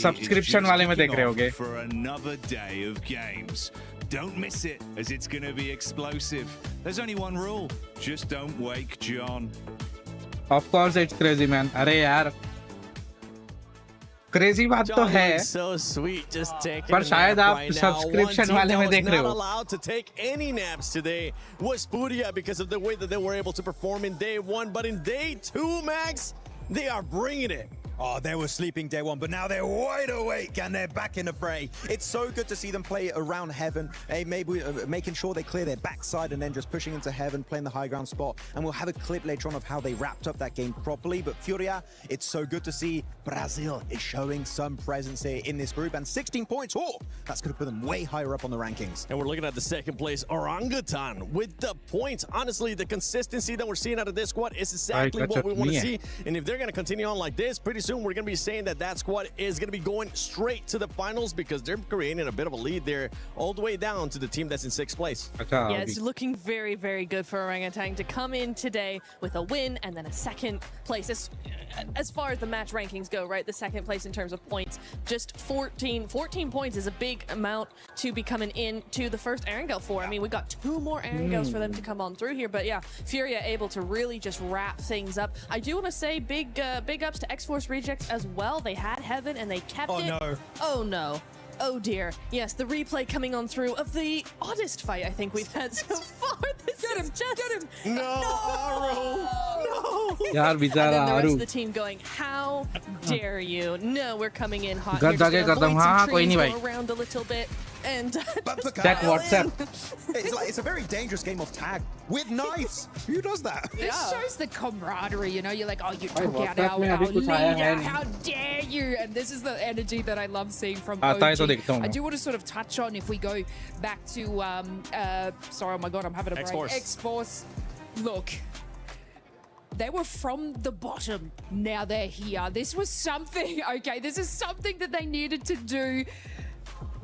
सब्सक्रिप्शन वाले में देख रहे होगे। for another day of games. Don't miss it, as it's going to be explosive. There's only one rule: just don't wake John. Of course it's crazy man. अरे यार क्रेजी बात तो है, पर शायद आप सब्सक्रिप्शन वाले में देख रहे हो। allowed to take any naps today was Furia because of the way that they were able to perform in day 1, but in day 2, Max, they are bringing it. Oh, they were sleeping day 1, but now they're wide awake and they're back in the fray. It's so good to see them play around heaven, maybe making sure they clear their backside and then just pushing into heaven, playing the high ground spot. And we'll have a clip later on of how they wrapped up that game properly. But Furia, it's so good to see Brazil is showing some presence here in this group. And 16 points, oh, that's going to put them way higher up on the rankings. And we're looking at the second place Orangutan with the points. Honestly, the consistency that we're seeing out of this squad is exactly what we want to see. And if they're going to continue on like this, pretty soon we're going to be saying that that squad is going to be going straight to the finals because they're creating a bit of a lead there all the way down to the team that's in 6th place. Yeah, it's looking very, very good for Orangutan to come in today with a win and then a second place. As far as the match rankings go, right, the second place in terms of points, just 14 points is a big amount to be coming in to the first Erangel for. I mean, we got 2 more Erangels for them to come on through here, but yeah, Furia able to really just wrap things up. I do want to say big ups to X-Force Rejects as well. They had Heaven and they kept it. No. Oh no. Oh dear. Yes, the replay coming on through of the oddest fight I think we've had so far. This Get him! No, Aru! No! यार And बेचारा then the rest Aaru. of the team going, how dare you? No, we're coming in hot. घर You're just जाके gonna करता हूँ, avoid some हाँ, कोई trees, नहीं go भाई। around a little bit, and Check WhatsApp. It's a very dangerous game of tag with knives. Who does that? This shows the camaraderie, you know? You're like, oh, you took भाई, out WhatsApp में our अभी कुछ आया leader. है नहीं। How dare you? And this is the energy that I love seeing from आता है तो OG. देखता हूँ I मैं। do want to sort of touch on, if we go back to, sorry, oh my God, I'm having a brain. X-Force. X-Force. Look. They were from the bottom. Now they're here. This was something, okay, this is something that they needed to do,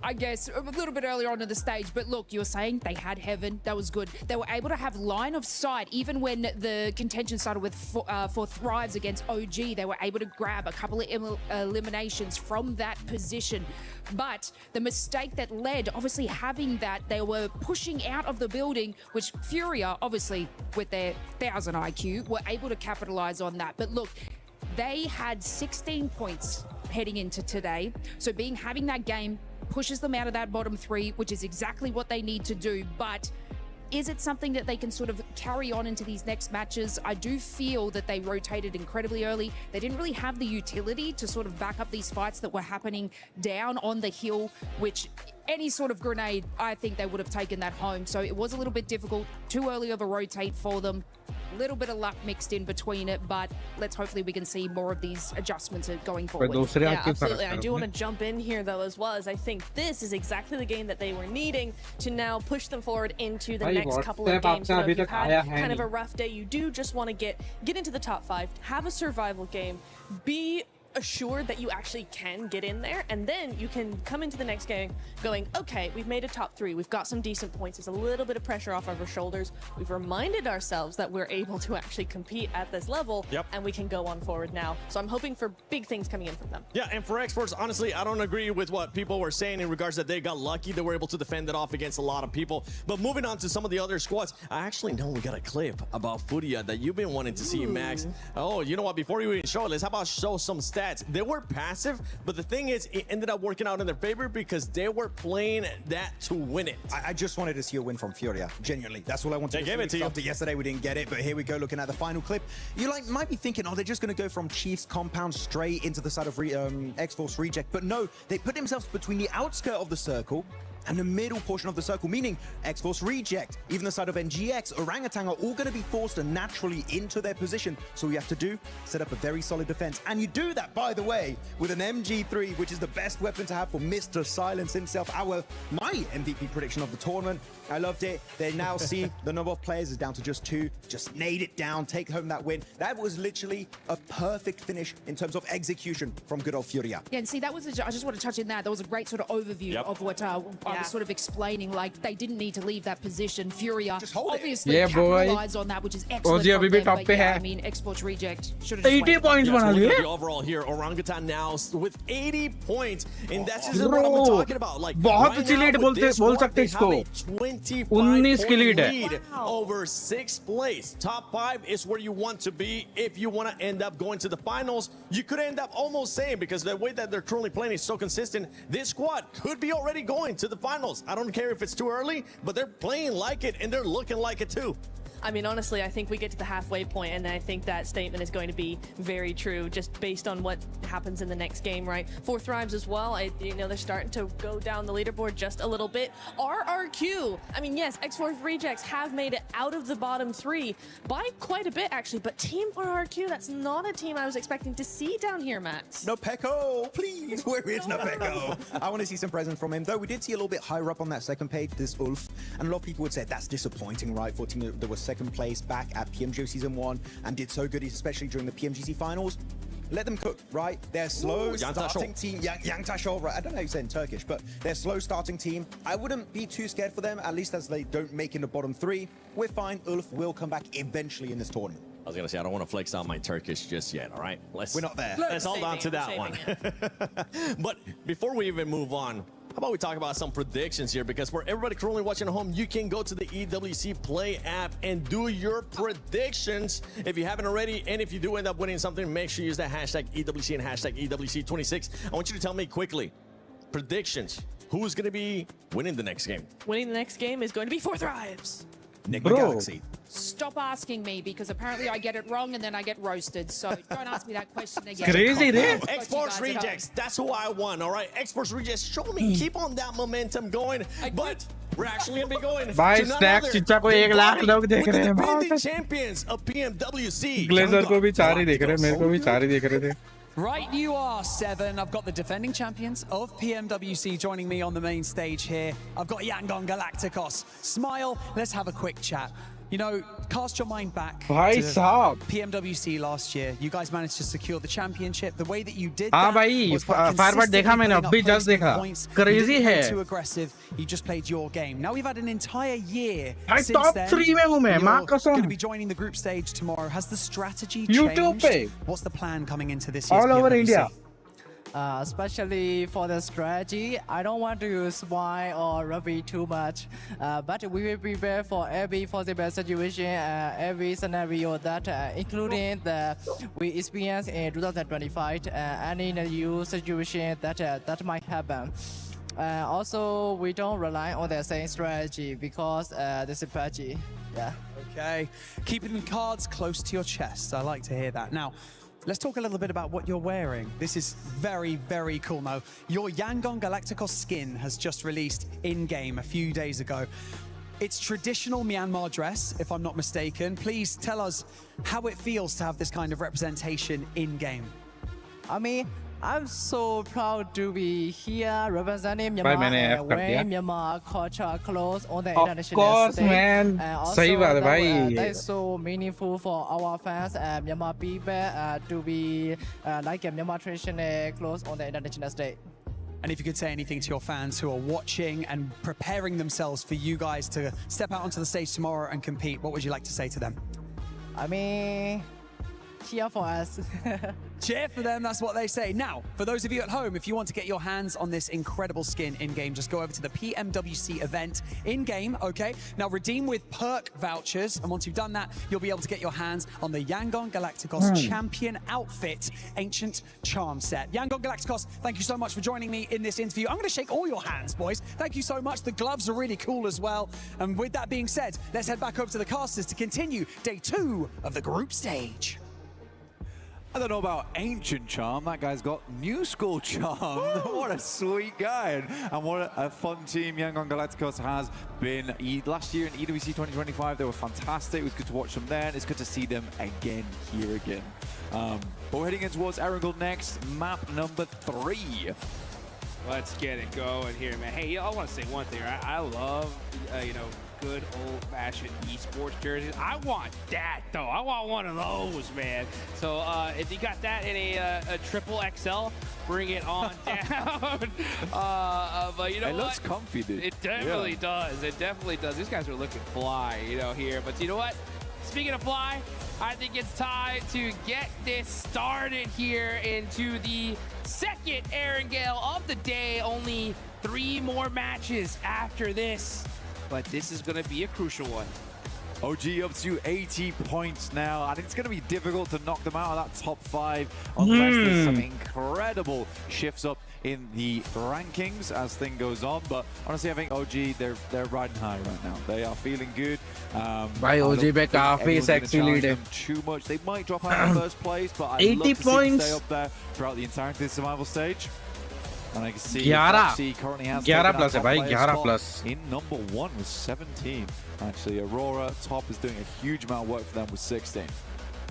I guess, a little bit earlier on in the stage. But look, you were saying they had Heaven. That was good. They were able to have line of sight. Even when the contention started with for Thrives against OG, they were able to grab a couple of eliminations from that position. But the mistake that led, obviously having that, they were pushing out of the building, which Furia, obviously with their 1000 IQ, were able to capitalize on that. But look, they had 16 points heading into today. So having that game pushes them out of that bottom 3, which is exactly what they need to do. But is it something that they can sort of carry on into these next matches? I do feel that they rotated incredibly early. They didn't really have the utility to sort of back up these fights that were happening down on the hill, which any sort of grenade, I think they would have taken that home. So it was a little bit difficult, too early of a rotate for them. A little bit of luck mixed in between it, but hopefully we can see more of these adjustments going forward. Yeah, absolutely. I do want to jump in here though as well, as I think this is exactly the game that they were needing to now push them forward into the next couple of games. You know, if you've had kind of a rough day, you do just want to get into the top 5, have a survival game, be assured that you actually can get in there, and then you can come into the next game going, okay, we've made a top 3, we've got some decent points, there's a little bit of pressure off of our shoulders, we've reminded ourselves that we're able to actually compete at this level, and we can go on forward now. So I'm hoping for big things coming in from them. Yeah, and for Esports, honestly, I don't agree with what people were saying in regards that they got lucky, they were able to defend it off against a lot of people. But moving on to some of the other squads, I actually know we got a clip about Furia that you've been wanting to see, Max. Oh, you know what, before you even show it, let's how about show some stats. They were passive, but the thing is, it ended up working out in their favor because they were playing that to win it. I just wanted to see a win from Furia, genuinely. That's all I wanted to see. They gave it to you. After yesterday, we didn't get it, but here we go, looking at the final clip. You might be thinking, oh, they're just going to go from Chiefs compound straight into the side of X-Force Reject, but no, they put themselves between the outskirt of the circle and the middle portion of the circle, meaning X-Force Reject, even the side of NGX, Orangutan are all going to be forced naturally into their position. So all you have to do, set up a very solid defense. And you do that, by the way, with an MG3, which is the best weapon to have for Mr. Silence himself, my MVP prediction of the tournament. I loved it. They now see the number of players is down to just 2. Just nail it down, take home that win. That was literally a perfect finish in terms of execution from good old Furia. Yeah, and see, that was I just want to touch in that. That was a great sort of overview of what I was sort of explaining. Like, they didn't need to leave that position. Furia obviously capitalized on that, which is excellent from them. But yeah, I mean, Esports Reject should have just 80 points. The overall here, Orangutan now with 80 points, and that's just what I'm talking about. Like, बहुत अच्छी lead बोल सकते इसको 19 की lead है over 6th place. Top 5 is where you want to be if you want to end up going to the finals. You could end up almost saying, because the way that they're currently playing is so consistent, this squad could be already going to the finals. I don't care if it's too early, but they're playing like it and they're looking like it too. I mean, honestly, I think we get to the halfway point, and I think that statement is going to be very true, just based on what happens in the next game, right? For Thrives as well, you know, they're starting to go down the leaderboard just a little bit. RRQ, I mean, yes, X-Force Rejects have made it out of the bottom 3 by quite a bit, actually, but Team RRQ, that's not a team I was expecting to see down here, Max. No Peko, please, where is No Peko? I want to see some presence from him, though we did see a little bit higher up on that second page, this Ulf, and a lot of people would say that's disappointing, right, for a team that was second place back at PMGO Season 1 and did so good, especially during the PMGC finals. Let them cook, right? They're slow starting team. Yang Tashol, right? I don't know how you say it in Turkish, but they're slow starting team. I wouldn't be too scared for them, at least as they don't make in the bottom 3. We're fine. Ulf will come back eventually in this tournament. I was going to say, I don't want to flex out my Turkish just yet, all right? We're not there. Let's hold on to that one. But before we even move on, how about we talk about some predictions here? Because for everybody currently watching at home, you can go to the EWC Play app and do your predictions if you haven't already. And if you do end up winning something, make sure you use that hashtag EWC and hashtag EWC26. I want you to tell me quickly, predictions. Who's going to be winning the next game? Winning the next game is going to be for Thrives. Galaxy. Stop asking me, because apparently I get it wrong and then I get roasted. So don't ask me that question again. Crazy, there. X-Force Rejects, that's who I want, all right? X-Force Rejects, show me, keep on that momentum going. But we're actually going to be going to none other than the defending champions of PMWC. Glazer को भी 4 ही देख रहे, मेरे को भी 4 ही देख रहे थे. Right, you are 7. I've got the defending champions of PMWC joining me on the main stage here. I've got Yangon Galacticos. Smile, let's have a quick chat. You know, cast your mind back to PMWC last year. You guys managed to secure the championship. The way that you did that was by consistently putting up placement points. You didn't play too aggressive. You just played your game. Now we've had an entire year since then. You're going to be joining the group stage tomorrow. Has the strategy changed? What's the plan coming into this year's all over PMWC? India? Especially for the strategy, I don't want to smile or repeat too much, but we will prepare for every possible situation, every scenario that, including the we experience in 2025, any new situation that might happen. Also, we don't rely on the same strategy because this is PUBG. Yeah. Okay, keeping the cards close to your chest. I like to hear that. Now, Let's talk a little bit about what you're wearing. This is very, very cool now. Your Yangon Galacticos skin has just released in-game a few days ago. It's traditional Myanmar dress, if I'm not mistaken. Please tell us how it feels to have this kind of representation in-game. I mean, I'm so proud to be here representing Myanmar and wearing Myanmar culture clothes on the international stage. Man. And also, that's so meaningful for our fans and Myanmar people to be like a Myanmar traditional clothes on the international stage. And if you could say anything to your fans who are watching and preparing themselves for you guys to step out onto the stage tomorrow and compete, what would you like to say to them? I mean, cheer for us. Cheer for them, that's what they say. Now, for those of you at home, if you want to get your hands on this incredible skin in-game, just go over to the PMWC event in-game, okay? Now, redeem with perk vouchers, and once you've done that, you'll be able to get your hands on the Yangon Galacticos Champion Outfit Ancient Charm Set. Yangon Galacticos, thank you so much for joining me in this interview. I'm going to shake all your hands, boys. Thank you so much. The gloves are really cool as well. And with that being said, let's head back over to the casters to continue day 2 of the group stage. I don't know about ancient charm. That guy's got new school charm. What a sweet guy. And what a fun team Yangon Galacticos has been. Last year in EWC 2025, they were fantastic. It was good to watch them then. It's good to see them again here again. But we're heading in towards Erangel next. Map number 3. Let's get it going here, man. Hey, I want to say one thing. I love, you know, good old-fashioned esports jerseys. I want that, though. I want one of those, man. So if you got that in a triple XL, bring it on down. But you know what? It looks comfy, dude. It definitely does. It definitely does. These guys are looking fly, you know, here. But you know what? Speaking of fly, I think it's time to get this started here into the second Erangel of the day. Only 3 more matches after this, but this is going to be a crucial one. OG up to 80 points now. I think it's going to be difficult to knock them out of that top 5 unless there's some incredible shifts up in the rankings as thing goes on. But honestly, I think OG, they're riding high right now. They are feeling good. By OG पे काफी sexy lead है. Too much. They might drop out in first place, but I'd 80 love to see points. them stay up there throughout the entirety of the survival stage. And I can see 11 currently has 11 plus है भाई 11 plus. in number 1 with 17. Actually, Aurora top is doing a huge amount of work for them with 16.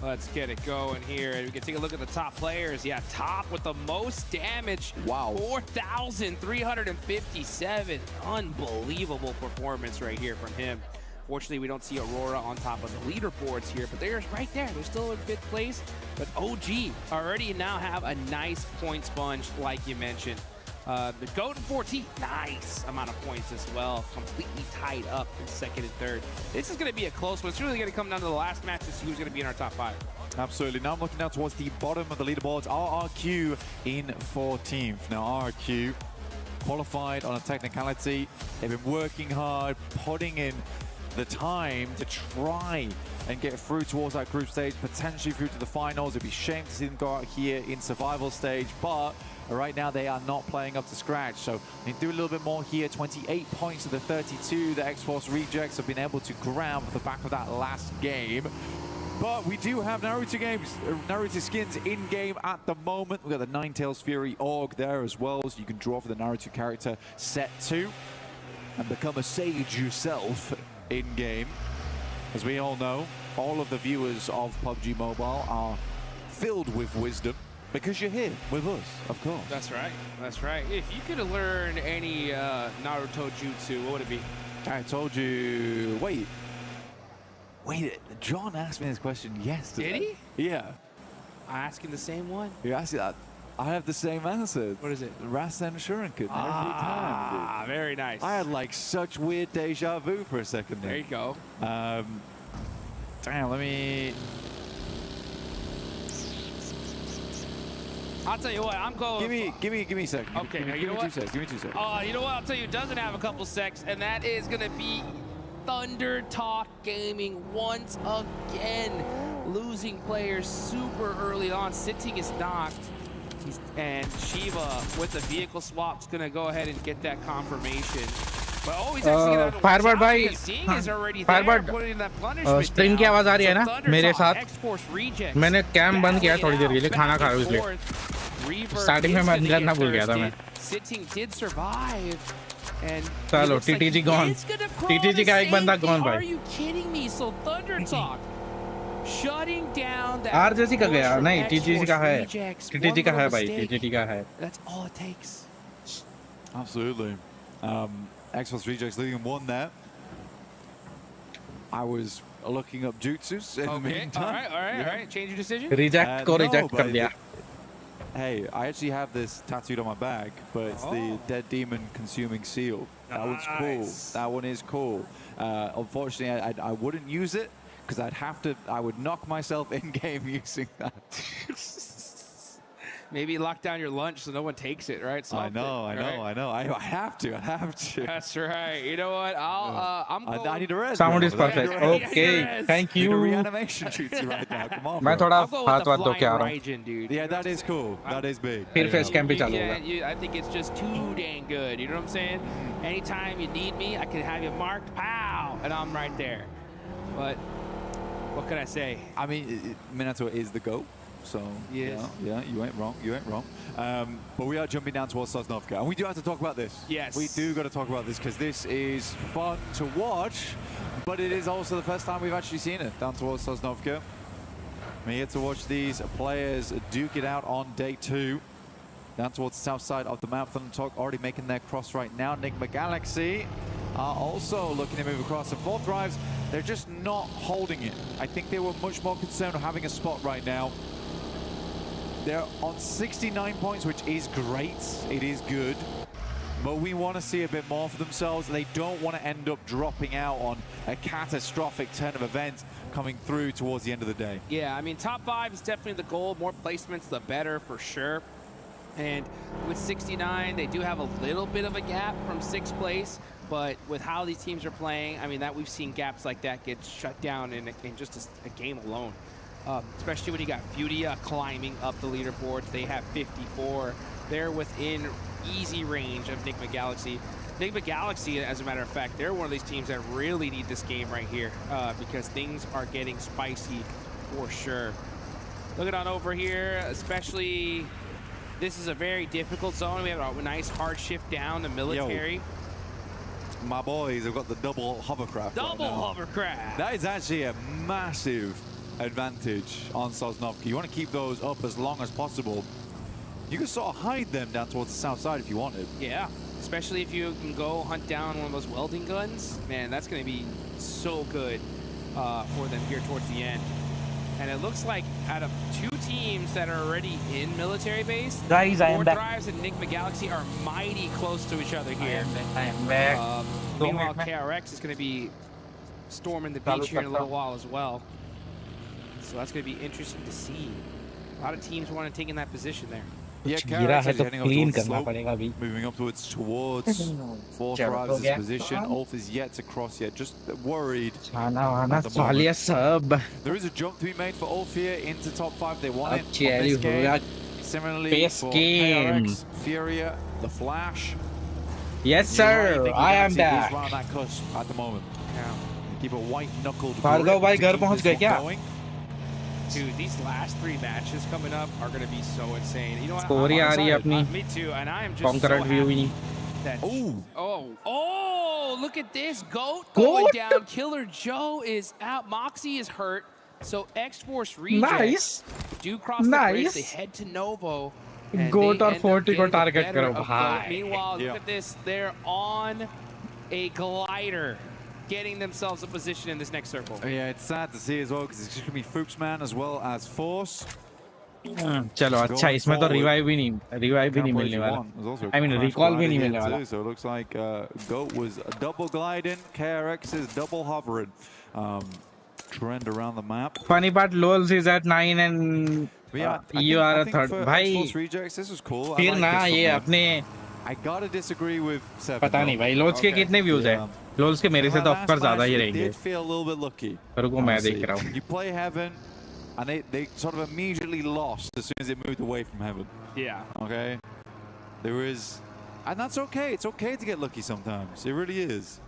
Let's get it going here, and we can take a look at the top players. Yeah, top with the most damage. Wow. 4,357. Unbelievable performance right here from him. Fortunately, we don't see Aurora on top of the leaderboards here, but they're right there. They're still in 5th place. But OG already now have a nice point sponge, like you mentioned. The GOAT and 14, nice amount of points as well. Completely tied up in 2nd and 3rd. This is going to be a close one. It's really going to come down to the last match to see who's going to be in our top 5. Absolutely. Now I'm looking down towards the bottom of the leaderboards. RRQ in 14th. Now RRQ qualified on a technicality. They've been working hard, putting in the time to try and get through towards that group stage, potentially through to the finals. It'd be a shame to see them go out here in survival stage, but right now they are not playing up to scratch. So they do a little bit more here. 28 points to the 32. The X-Force Rejects have been able to grab the back of that last game. But we do have Naruto skins in-game at the moment. We've got the Ninetales Fury Org there as well, so you can draw for the Naruto character set 2 and become a sage yourself in-game. As we all know, all of the viewers of PUBG Mobile are filled with wisdom because you're here with us, of course. That's right. That's right. If you could have learned any Naruto jutsu, what would it be? I told you... Wait, John asked me this question yesterday. Did he? Yeah. I'm asking the same one? You're asking that. I have the same answer. What is it? Rasen Shurinken every time. Ah, very nice. I had like such weird deja vu for a second there. There you go. Damn, let me... I'll tell you what, I'm going... Give me a second. Okay, give me 2 seconds. Give me 2 seconds. You know what? I'll tell you who doesn't have a couple secs, and that is going to be Thunder Talk Gaming once again. Losing players super early on. Sitting is knocked. And Shiva with the vehicle swap is going to go ahead and get that confirmation. Firebird भाई, Firebird stream की आवाज आ रही है ना मेरे साथ? मैंने cam बंद किया थोड़ी देर के लिए, खाना खा रहा हूँ इसलिए। स्टार्टिंग में बंद करना भूल गया था मैं। चलो टीटीजी गॉन, टीटीजी का एक बंदा गॉन भाई। आरजेसी का गया नहीं, टीटीजी का है, टीटीजी का है भाई, टीटीजी का है। Absolutely. Xbox Rejects leading 1 there. I was looking up jutsus in the meantime. All right. Change your decision? Reject को reject कर दिया। Hey, I actually have this tattooed on my bag, but it's the dead demon consuming seal. That one's cool. That one is cool. Unfortunately, I wouldn't use it because I would knock myself in game using that. Maybe lock down your lunch so no one takes it, right? I know. I have to. That's right. You know what? I'm cool. I need a res. Sound is perfect. Okay, thank you. Need a reanimation jutsu right now. Come on. मैं थोड़ा हाथ वाथ धो के आ रहा हूँ। Yeah, that is cool. That is big. फिर face cam भी चालू होगा। I think it's just too dang good. You know what I'm saying? Anytime you need me, I can have you marked, pow, and I'm right there. But what can I say? I mean, Minato is the GOAT. So, yes. Yeah, you ain't wrong. But we are jumping down towards Sosnovka. And we do have to talk about this. Yes. We do got to talk about this because this is fun to watch, but it is also the first time we've actually seen it down towards Sosnovka. We get to watch these players duke it out on day 2. Down towards the south side of the map. Thundertalk already making their cross right now. Enigma Galaxy are also looking to move across. And Fourth Drives, they're just not holding it. I think they were much more concerned with having a spot right now. They're on 69 points, which is great. It is good. But we want to see a bit more for themselves. They don't want to end up dropping out on a catastrophic turn of events coming through towards the end of the day. Yeah, I mean, top 5 is definitely the goal. More placements, the better for sure. And with 69, they do have a little bit of a gap from 6th place. But with how these teams are playing, I mean, that we've seen gaps like that get shut down in just a game alone. Especially when you got Fudia climbing up the leaderboards. They have 54. They're within easy range of Enigma Galaxy. Enigma Galaxy, as a matter of fact, they're one of these teams that really need this game right here because things are getting spicy for sure. Looking on over here, especially, this is a very difficult zone. We have a nice hard shift down to military. Yo, my boys have got the double hovercraft. Hovercraft. That is actually a massive advantage on Sosnovka. You want to keep those up as long as possible. You can sort of hide them down towards the south side if you wanted. Yeah, especially if you can go hunt down one of those welding guns. Man, that's going to be so good for them here towards the end. And it looks like out of 2 teams that are already in military base, guys, I am back. Drives and Enigma Galaxy are mighty close to each other here. I am back. Meanwhile, KRX is going to be storming the beach here in a little while as well. So that's going to be interesting to see. A lot of teams want to take in that position there. Yeah, KRX is heading up towards the slope, moving upwards towards Fourth Drives' position. Ulf is yet to cross yet, just worried. There is a jump to be made for Ulf here into top 5. They want it on this game. Similarly for KRX, Furia, the Flash. Yes, sir. I am back. He's around that cusp at the moment. Yeah. Keep a white-knuckled Fargo bhai ghar pahunch gaye kya? Dude, these last 3 matches coming up are going to be so insane. You know what? Story aa rahi hai apni. Me too, and I am just so happy that... Oh, look at this. GOAT going down. Killer Joe is out. Moxie is hurt. So X-Force Rejects do cross the bridge. They head to Novo. GOAT or 40 ko target karo bhai. Meanwhile, look at this. They're on a glider, getting themselves a position in this next circle. Yeah, it's sad to see as well because it's going to be Fuchsman as well as Force. चलो अच्छा इसमें तो revive भी नहीं मिलने वाला. I mean recall भी नहीं मिलने वाला. So it looks like GOAT was double gliding, KRX is double hovering. Trend around the map. Funny part, Lols is at 9 and you are a 3rd. भाई Rejects, this was cool. फिर ना ये अपने I gotta disagree with 7. पता नहीं भाई लोल्स के कितने व्यूज है. लोल्स के मेरे से तो ऑफर ज्यादा ही रहेंगे. Did feel a little bit lucky. रुको मैं देख रहा हूँ. You play Heaven, and they sort of immediately lost as soon as it moved away from Heaven. Yeah. Okay. There is And that's okay. It's okay to get lucky sometimes. It really is.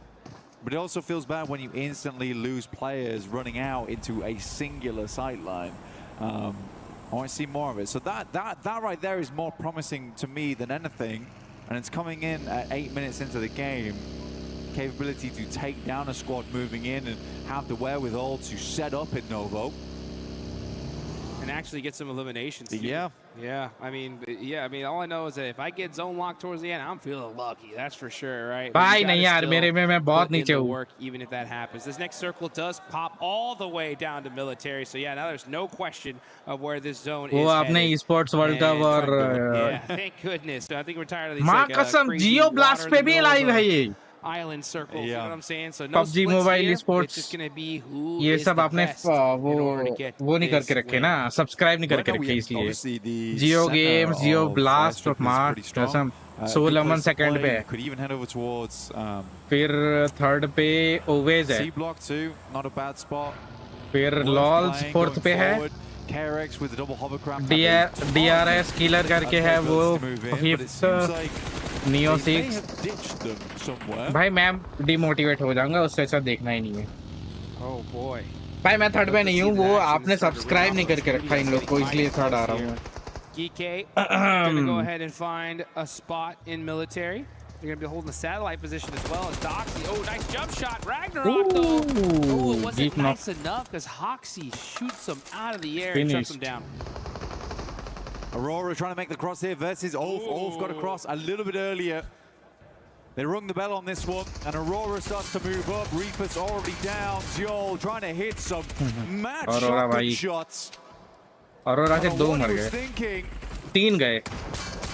But it also feels bad when you instantly lose players running out into a singular sightline. I want to see more of it. So that right there is more promising to me than anything. And it's coming in at 8 minutes into the game. Capability to take down a squad moving in and have the wherewithal to set up in Novo. And actually get some eliminations. Yeah. Yeah, I mean, all I know is that if I get zone locked towards the end, I'm feeling lucky. That's for sure, right? भाई नहीं यार मेरे में मैं बहुत नीचे हूँ. Even if that happens, this next circle does pop all the way down to military. So yeah, now there's no question of where this zone is. वो आपने Esports World Cup और yeah, thank goodness. So I think we're tired of these. माँ कसम Geo Blast पे भी live है ये. Island circle, you know what I'm saying? So no PUBG Mobile Esports. It's just gonna be who ये is सब the आपने best वो नहीं करके रखे ना, सब्सक्राइब नहीं करके रखे इसलिए. Geo Games, Geo Blast of Mark, कसम 16 सेकंड पे है. Could even head over towards. फिर थर्ड पे Oves है. C block 2, not a bad spot. फिर Lols फोर्थ पे है. KRX with the double hovercraft. DRS Killer करके है वो फिफ्थ. Neo 6 भाई मैं डिमोटिवेट हो जाऊंगा, उससे अच्छा देखना ही नहीं है. Oh boy. भाई मैं थर्ड पे नहीं हूँ, वो आपने सब्सक्राइब नहीं करके रखा इन लोग को, इसलिए थर्ड आ रहा हूँ. GK gonna go ahead and find a spot in military. They're gonna be holding the satellite position as well as Doxy. Oh, nice jump shot, Ragnarok though. Oh, it wasn't nice enough because Hoxie shoots him out of the air and shuts him down. Aurora trying to make the cross here versus Ulf. Ulf got across a little bit earlier. They rung the bell on this one, and Aurora starts to move up. Reaper's already down. Joel trying to hit some mad shotgun shots. Aurora के दो मर गए. 3 गए.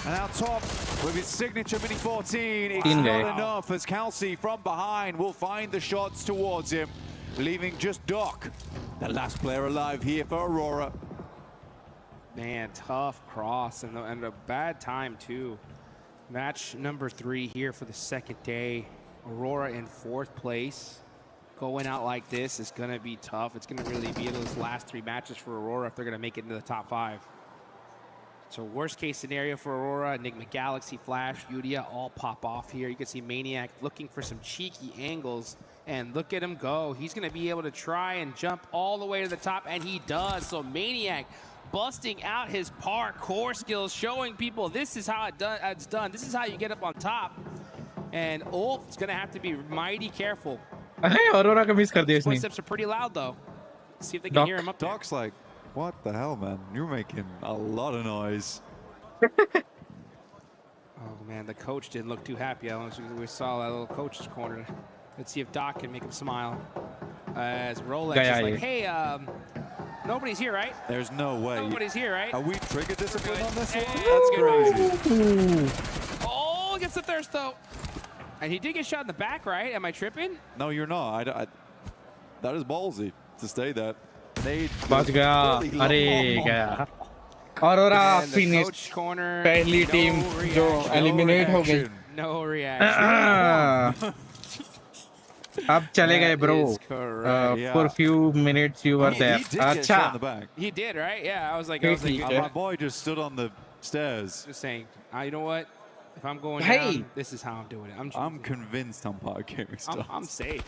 And out top with his signature Mini 14, it's not enough as Kelsey from behind will find the shots towards him, leaving just Doc, the last player alive here for Aurora. Man, tough cross and a bad time too. Match number 3 here for the second day. Aurora in 4th place. Going out like this is going to be tough. It's going to really be those last 3 matches for Aurora if they're going to make it into the top 5. So worst case scenario for Aurora, Enigma Galaxy, Flash, Yudia all pop off here. You can see Maniac looking for some cheeky angles. And look at him go. He's going to be able to try and jump all the way to the top, and he does. So Maniac busting out his parkour skills, showing people this is how it's done. This is how you get up on top. And Ulf is going to have to be mighty careful. Aurora का miss कर दिया इसने. Footsteps are pretty loud though. Let's see if they can hear him up there. Doc's like, what the hell, man? You're making a lot of noise. Oh man, the coach didn't look too happy. We saw that little coach's corner. Let's see if Doc can make him smile. As Rolex is like, hey, nobody's here, right? There's no way. Nobody's here, right? Are we trigger discipline on this one? That's crazy. Oh, gets the thirst though. And he did get shot in the back, right? Am I tripping? No, you're not. That is ballsy to stay that. बच गया. अरे गया. Aurora finished. पहली team जो eliminate हो गई. No reaction. अब चले गए bro. For a few minutes you were there. अच्छा. He did, right? Yeah, I was like, my boy just stood on the stairs. Just saying, you know what? If I'm going down, this is how I'm doing it. I'm convinced I'm part of Gaming Stars. I'm safe.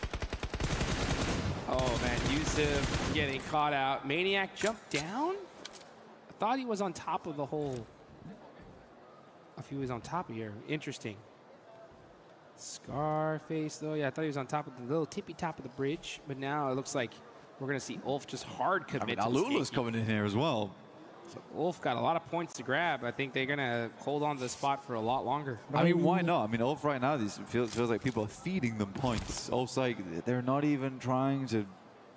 Oh man, Yusuf getting caught out. Maniac jumped down? I thought he was on top of the hole. If he was on top of here, interesting. Scarface though, yeah, I thought he was on top of the little tippy top of the bridge, but now it looks like we're gonna see Ulf just hard commit. Alula's coming in here as well. So Ulf got a lot of points to grab. I think they're gonna hold on to the spot for a lot longer. I mean, why not? I mean, Ulf right now, this feels like people are feeding them points. Ulf's like, they're not even trying to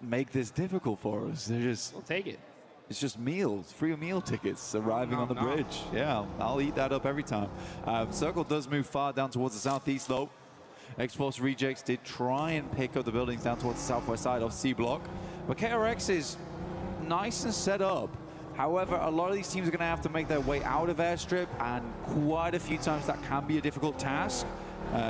make this difficult for us. They're just... We'll take it. It's just meals, free meal tickets arriving on the bridge. Yeah, I'll eat that up every time. Circle does move far down towards the southeast though. X-Force Rejects did try and pick up the buildings down towards the southwest side of C block. But KRX is nice and set up. However, a lot of these teams are going to have to make their way out of airstrip, and quite a few times that can be a difficult task.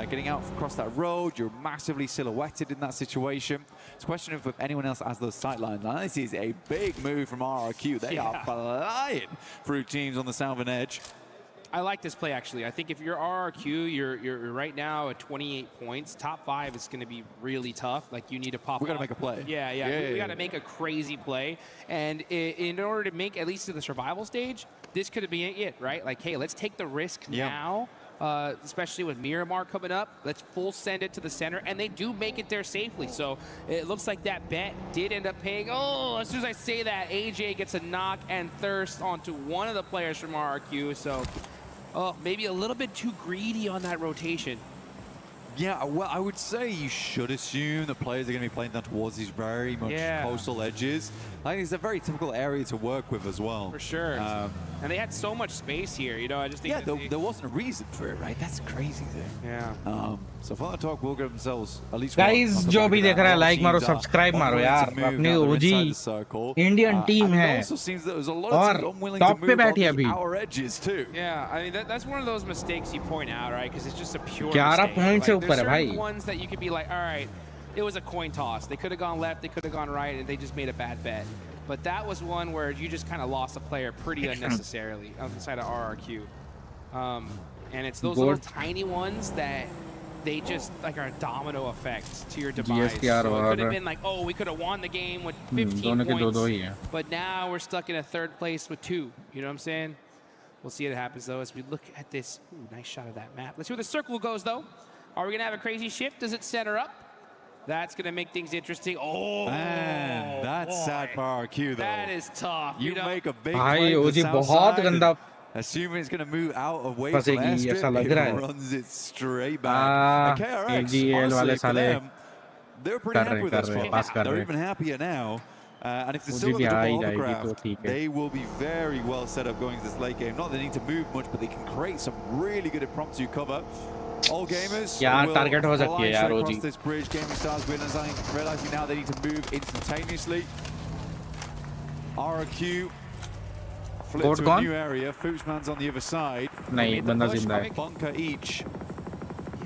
Getting out across that road, you're massively silhouetted in that situation. It's a question of if anyone else has those sight lines. Now, this is a big move from RRQ. They are flying through teams on the southern edge. I like this play, actually. I think if you're RRQ, you're right now at 28 points. Top 5 is going to be really tough. Like, you need to pop. We got to make a play. Yeah. We got to make a crazy play. And in order to make at least to the survival stage, this could be it, right? Like, hey, let's take the risk now. Especially with Miramar coming up. Let's full send it to the center, and they do make it there safely. So it looks like that bet did end up paying. Oh, as soon as I say that, AJ gets a knock and thirst onto one of the players from RRQ. So maybe a little bit too greedy on that rotation. Yeah, well, I would say you should assume the players are going to be playing down towards these very much coastal edges. I think it's a very typical area to work with as well. For sure. And they had so much space here, you know, I just think... Yeah, there wasn't a reason for it, right? That's crazy there. Yeah. So Fun Talk will give themselves at least Guys, जो भी देख रहा है like मारो subscribe मारो यार अपनी OG Indian team है और top पे बैठी है अभी. Yeah, I mean that's one of those mistakes you point out, right? Because it's just a pure 11 points से ऊपर है भाई. Ones that you could be like, all right, it was a coin toss. They could have gone left, they could have gone right, and they just made a bad bet. But that was one where you just kind of lost a player pretty unnecessarily on the side of RRQ. And it's those little tiny ones that they just like are a domino effect to your demise. So it could have been like, oh, we could have won the game with 15 points, but now we're stuck in a third place with 2. You know what I'm saying? We'll see what happens, though, as we look at this. Ooh, nice shot of that map. Let's see where the circle goes, though. Are we going to have a crazy shift? Does it center up? That's going to make things interesting. Oh, man, that's sad for RRQ, though. That is tough. You make a big play to the south side, assuming it's going to move out away from airstrip, it runs it straight back. The KRX, honestly, for them, they're pretty happy with this spot. They're even happier now. And if they're still got the hovercraft, they will be very well set up going into this late game. Not that they need to move much, but they can create some really good impromptu cover. All gamers will fly across this bridge. Gaming Stars realizing now they need to move instantaneously. RRQ flip to a new area. Footsman's on the other side. Bunker each.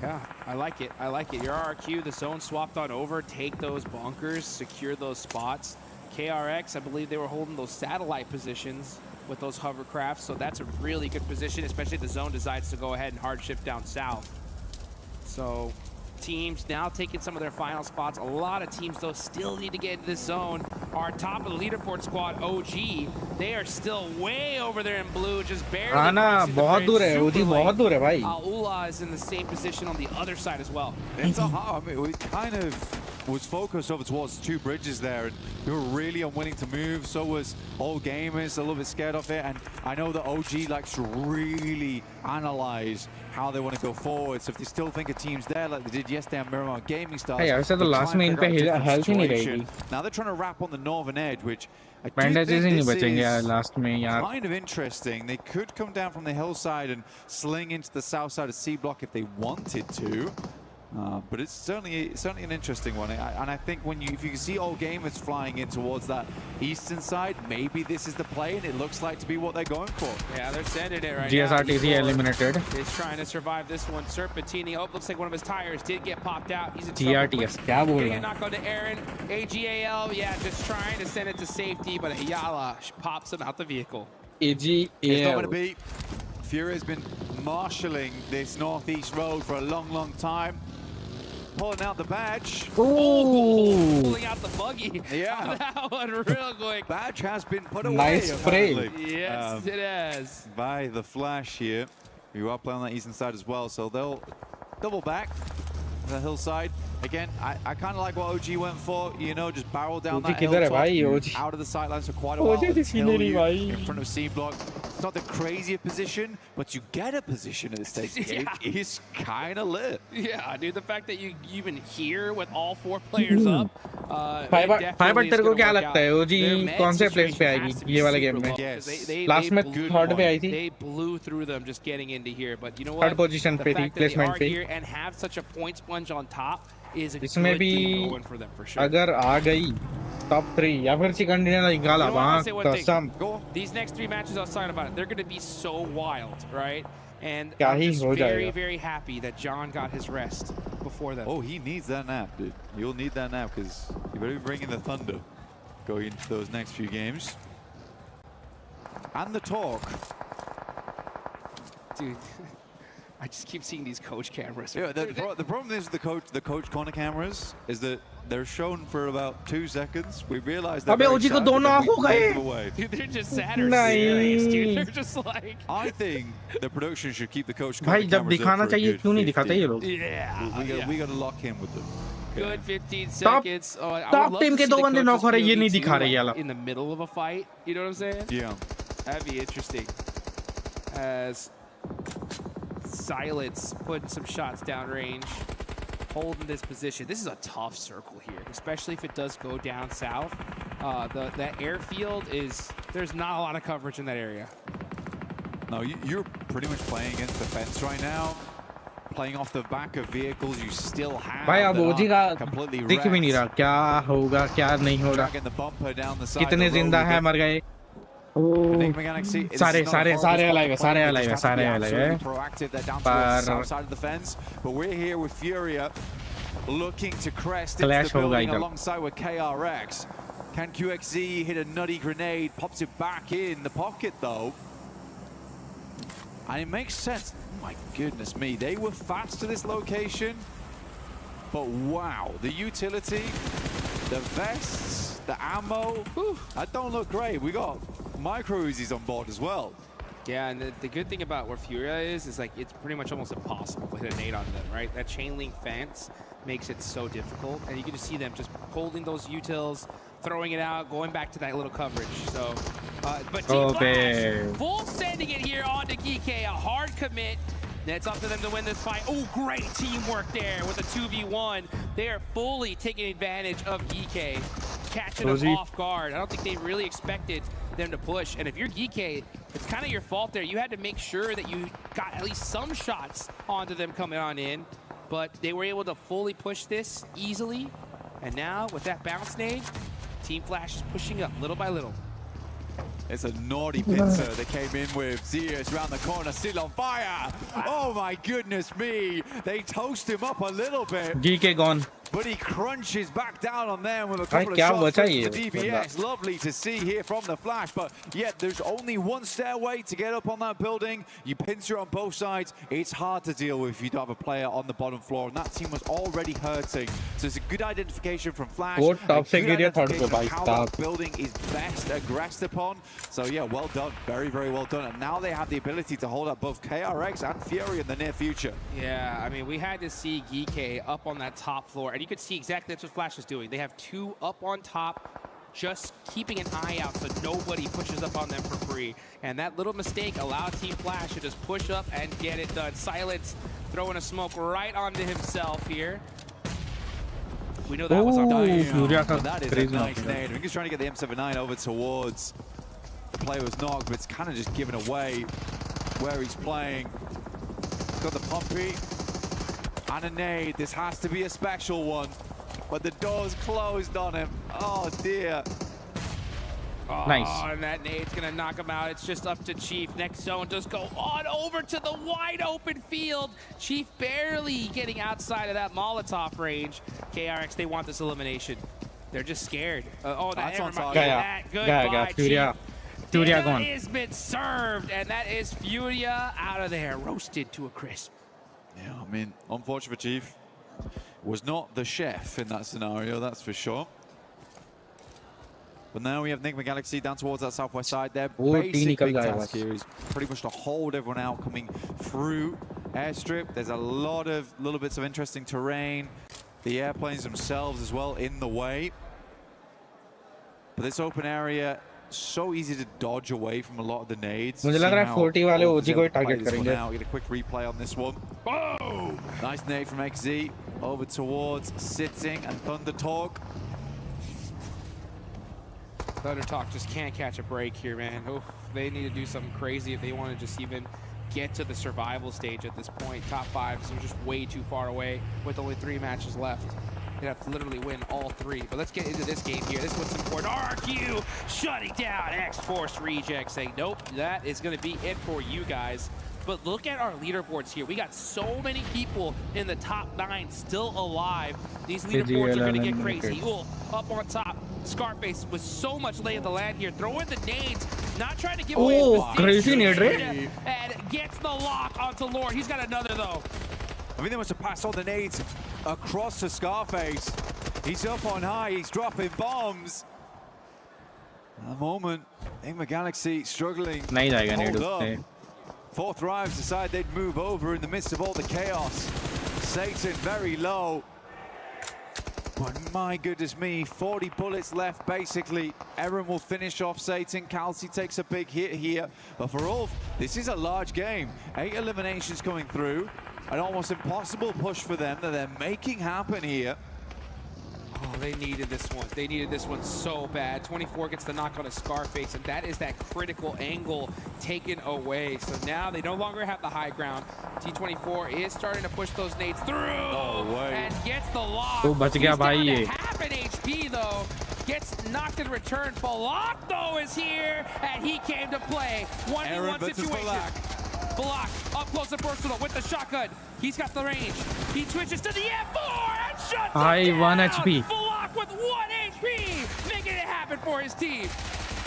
Yeah, I like it. I like it. Your RRQ, the zone swapped on over. Take those bunkers, secure those spots. KRX, I believe they were holding those satellite positions with those hovercrafts, so that's a really good position, especially if the zone decides to go ahead and hard shift down south. So teams now taking some of their final spots. A lot of teams, though, still need to get into this zone. Our top of the leaderboard squad, OG, they are still way over there in blue, just barely. बहुत दूर है, OG बहुत दूर है भाई. Ula is in the same position on the other side as well. It's a hard, I mean, we kind of was focused over towards 2 bridges there, and we were really unwilling to move. So was all gamers, a little bit scared of it. And I know that OG likes to really analyze how they want to go forward. So if they still think a team's there, like they did yesterday on Miramar Gaming Stars, hey, I said the last main pe health ही नहीं रहेगी. Now they're trying to wrap on the northern edge, which I do bandages think नहीं this बचेंगे is last में यार. kind of interesting. They could come down from the hillside and sling into the south side of C block if they wanted to. But it's certainly an interesting one, and I think if you can see all gamers flying in towards that eastern side, maybe this is the play, and it looks like to be what they're going for. Yeah, they're sending it right GSRTC now. eliminated. He's trying to survive this one. Serpentini, looks like one of his tires did get popped out. He's in GRTS, क्या बोल getting a knock on to Aaron. AGAL, yeah, just trying to send it to safety, but Ayala pops him out the vehicle. AGAL. It's not going to be. Fury has been marshalling this northeast road for a long time. Pulling out the badge. Oh, pulling out the buggy. Yeah. That one real quick. Badge has been put away. Nice spray. Yes, it has. By the Flash here. You are playing on that eastern side as well, so they'll double back the hillside. Again, I kind of like what OG went for, you know, just barrel down that hilltop, out of the sightlines for quite a while until you're in front of C block. It's not the craziest position, but you get a position at this stage. It is kind of lit. Yeah, dude, the fact that you even hear with all 4 players up. Fiber तेरे को क्या लगता है OG कौन से place पे आएगी ये वाले game में? Last में third पे आई थी. They blew through them just getting into here, but you know what? Third position पे थी, placement पे. Here and have such a point sponge on top is a good इसमें भी thing going for them for sure. अगर आ गई top 3 या फिर second ने निकाला वहाँ कसम. These next 3 matches I was talking about it, they're going to be so wild, right? And क्या I'm ही just हो very, जाएगा. very happy that John got his rest before them. Oh, he needs that nap, dude. You'll need that nap because you better be bringing the thunder going into those next few games. And the talk. Dude, I just keep seeing these coach cameras. Yeah, the problem is the coach corner cameras is that they're shown for about 2 seconds. We realize that अबे ओजी को दोनों आंख हो गए. Dude, they're just sad or serious, dude. They're just like. I think the production should keep the coach भाई जब दिखाना चाहिए क्यों नहीं दिखाते ये लोग? Yeah. We got to lock in with them. Good 15 seconds. Top team के 2 बंदे नॉक हो रहे, ये नहीं दिखा रहे ये लोग. In the middle of a fight, you know what I'm saying? Yeah. That'd be interesting. As Silence putting some shots downrange, holding this position. This is a tough circle here, especially if it does go down south. That airfield there's not a lot of coverage in that area. No, you're pretty much playing against the fence right now. Playing off the back of vehicles, you still have. भाई अब ओजी का दिख भी नहीं रहा क्या होगा क्या नहीं होगा. कितने जिंदा है मर गए. सारे alive है. But we're here with Furia looking to crest into Clash the building होगा alongside with KRX. Can QXZ hit a nutty grenade? Pops it back in the pocket though. And it makes sense. Oh my goodness me, they were fast to this location. But wow, the utility, the vests, the ammo, that don't look great. We got micro Uzis on board as well. Yeah, and the good thing about where Furia is like it's pretty much almost impossible to hit a nade on them, right? That chain link fence makes it so difficult, and you can just see them just holding those utils, throwing it out, going back to that little coverage. So, but Team Flash, full sending it here onto Geeky, a hard commit. It's up to them to win this fight. Oh, great teamwork there with a 2v1. They are fully taking advantage of Geeky, catching them off guard. I don't think they really expected them to push. And if you're Geeky, it's kind of your fault there. You had to make sure that you got at least some shots onto them coming on in. But they were able to fully push this easily. And now with that bounce nade, Team Flash is pushing up little by little. It's a naughty pincer that came in with Zeus around the corner, still on fire. Oh my goodness me. They toast him up a little bit. GK gone. But he crunches back down on them with a couple of shots from the DBS. Lovely to see here from the Flash. But yet there's only one stairway to get up on that building. You pincer on both sides. It's hard to deal with if you don't have a player on the bottom floor. And that team was already hurting. So it's a good identification from Flash. Good identification of how that building is best aggressed upon. So yeah, well done. Very, very well done. And now they have the ability to hold up both KRX and Fury in the near future. Yeah, I mean, we had to see Geeky up on that top floor. And you could see exactly that's what Flash is doing. They have 2 up on top, just keeping an eye out so nobody pushes up on them for free. And that little mistake allowed Team Flash to just push up and get it done. Silence throwing a smoke right onto himself here. We know that was our That is a nice nade. I think he's trying to get the M79 over towards the player who's knocked, but it's kind of just given away where he's playing. Got the pumpy and a nade. This has to be a special one, but the door's closed on him. Oh dear. Oh, nice. And that nade's gonna knock him out. It's just up to Chief. Next zone does go on over to the wide open field. Chief barely getting outside of that Molotov range. KRX, they want this elimination. They're just scared. Oh, that's on top. Goodbye, Chief. Furia gone. Has been served, and that is Furia out of there, roasted to a crisp. Yeah, I mean, unfortunate for Chief. Was not the chef in that scenario, that's for sure. But now we have Enigma Galaxy down towards that southwest side. Their basic big task here is pretty much to hold everyone out coming through airstrip. There's a lot of little bits of interesting terrain. The airplanes themselves as well in the way. But this open area, so easy to dodge away from a lot of the nades. मुझे लग रहा है 40 वाले ओजी को target करेंगे. Now get a quick replay on this one. Boom! Nice nade from XZ over towards Sitting and Thunder Talk. Thunder Talk just can't catch a break here, man. Oh, they need to do something crazy if they want to just even get to the survival stage at this point. Top 5 is just way too far away with only 3 matches left. They have to literally win all 3. But let's get into this game here. This is what's important. RQ shutting down X-Force Reject, saying, nope, that is going to be it for you guys. But look at our leaderboards here. We got so many people in the top 9 still alive. These leaderboards are going to get crazy. Up on top, Scarface with so much lay of the land here, throwing the nades, not trying to give away his mistakes. Crazy nade, right? And gets the lock onto Lord. He's got another though. I mean, they must have passed all the nades across to Scarface. He's up on high, he's dropping bombs. At the moment, Enigma Galaxy struggling. Hold up. Fourth Rives decide they'd move over in the midst of all the chaos. Satan very low. But my goodness me, 40 bullets left basically. Eren will finish off Satan. Kelsey takes a big hit here. But for Ulf, this is a large game. 8 eliminations coming through. An almost impossible push for them that they're making happen here. Oh, they needed this one. They needed this one so bad. 24 gets the knock on a Scarface, and that is that critical angle taken away. So now they no longer have the high ground. T24 is starting to push those nades through and gets the lock. Oh, bach gaya bhai ye. Half an HP though. Gets knocked in return. Balak though is here, and he came to play. 1v1 situation. Balak up close and personal with the shotgun. He's got the range. He switches to the M4 and shuts him down. 1 HP. Balak with 1 HP, making it happen for his team.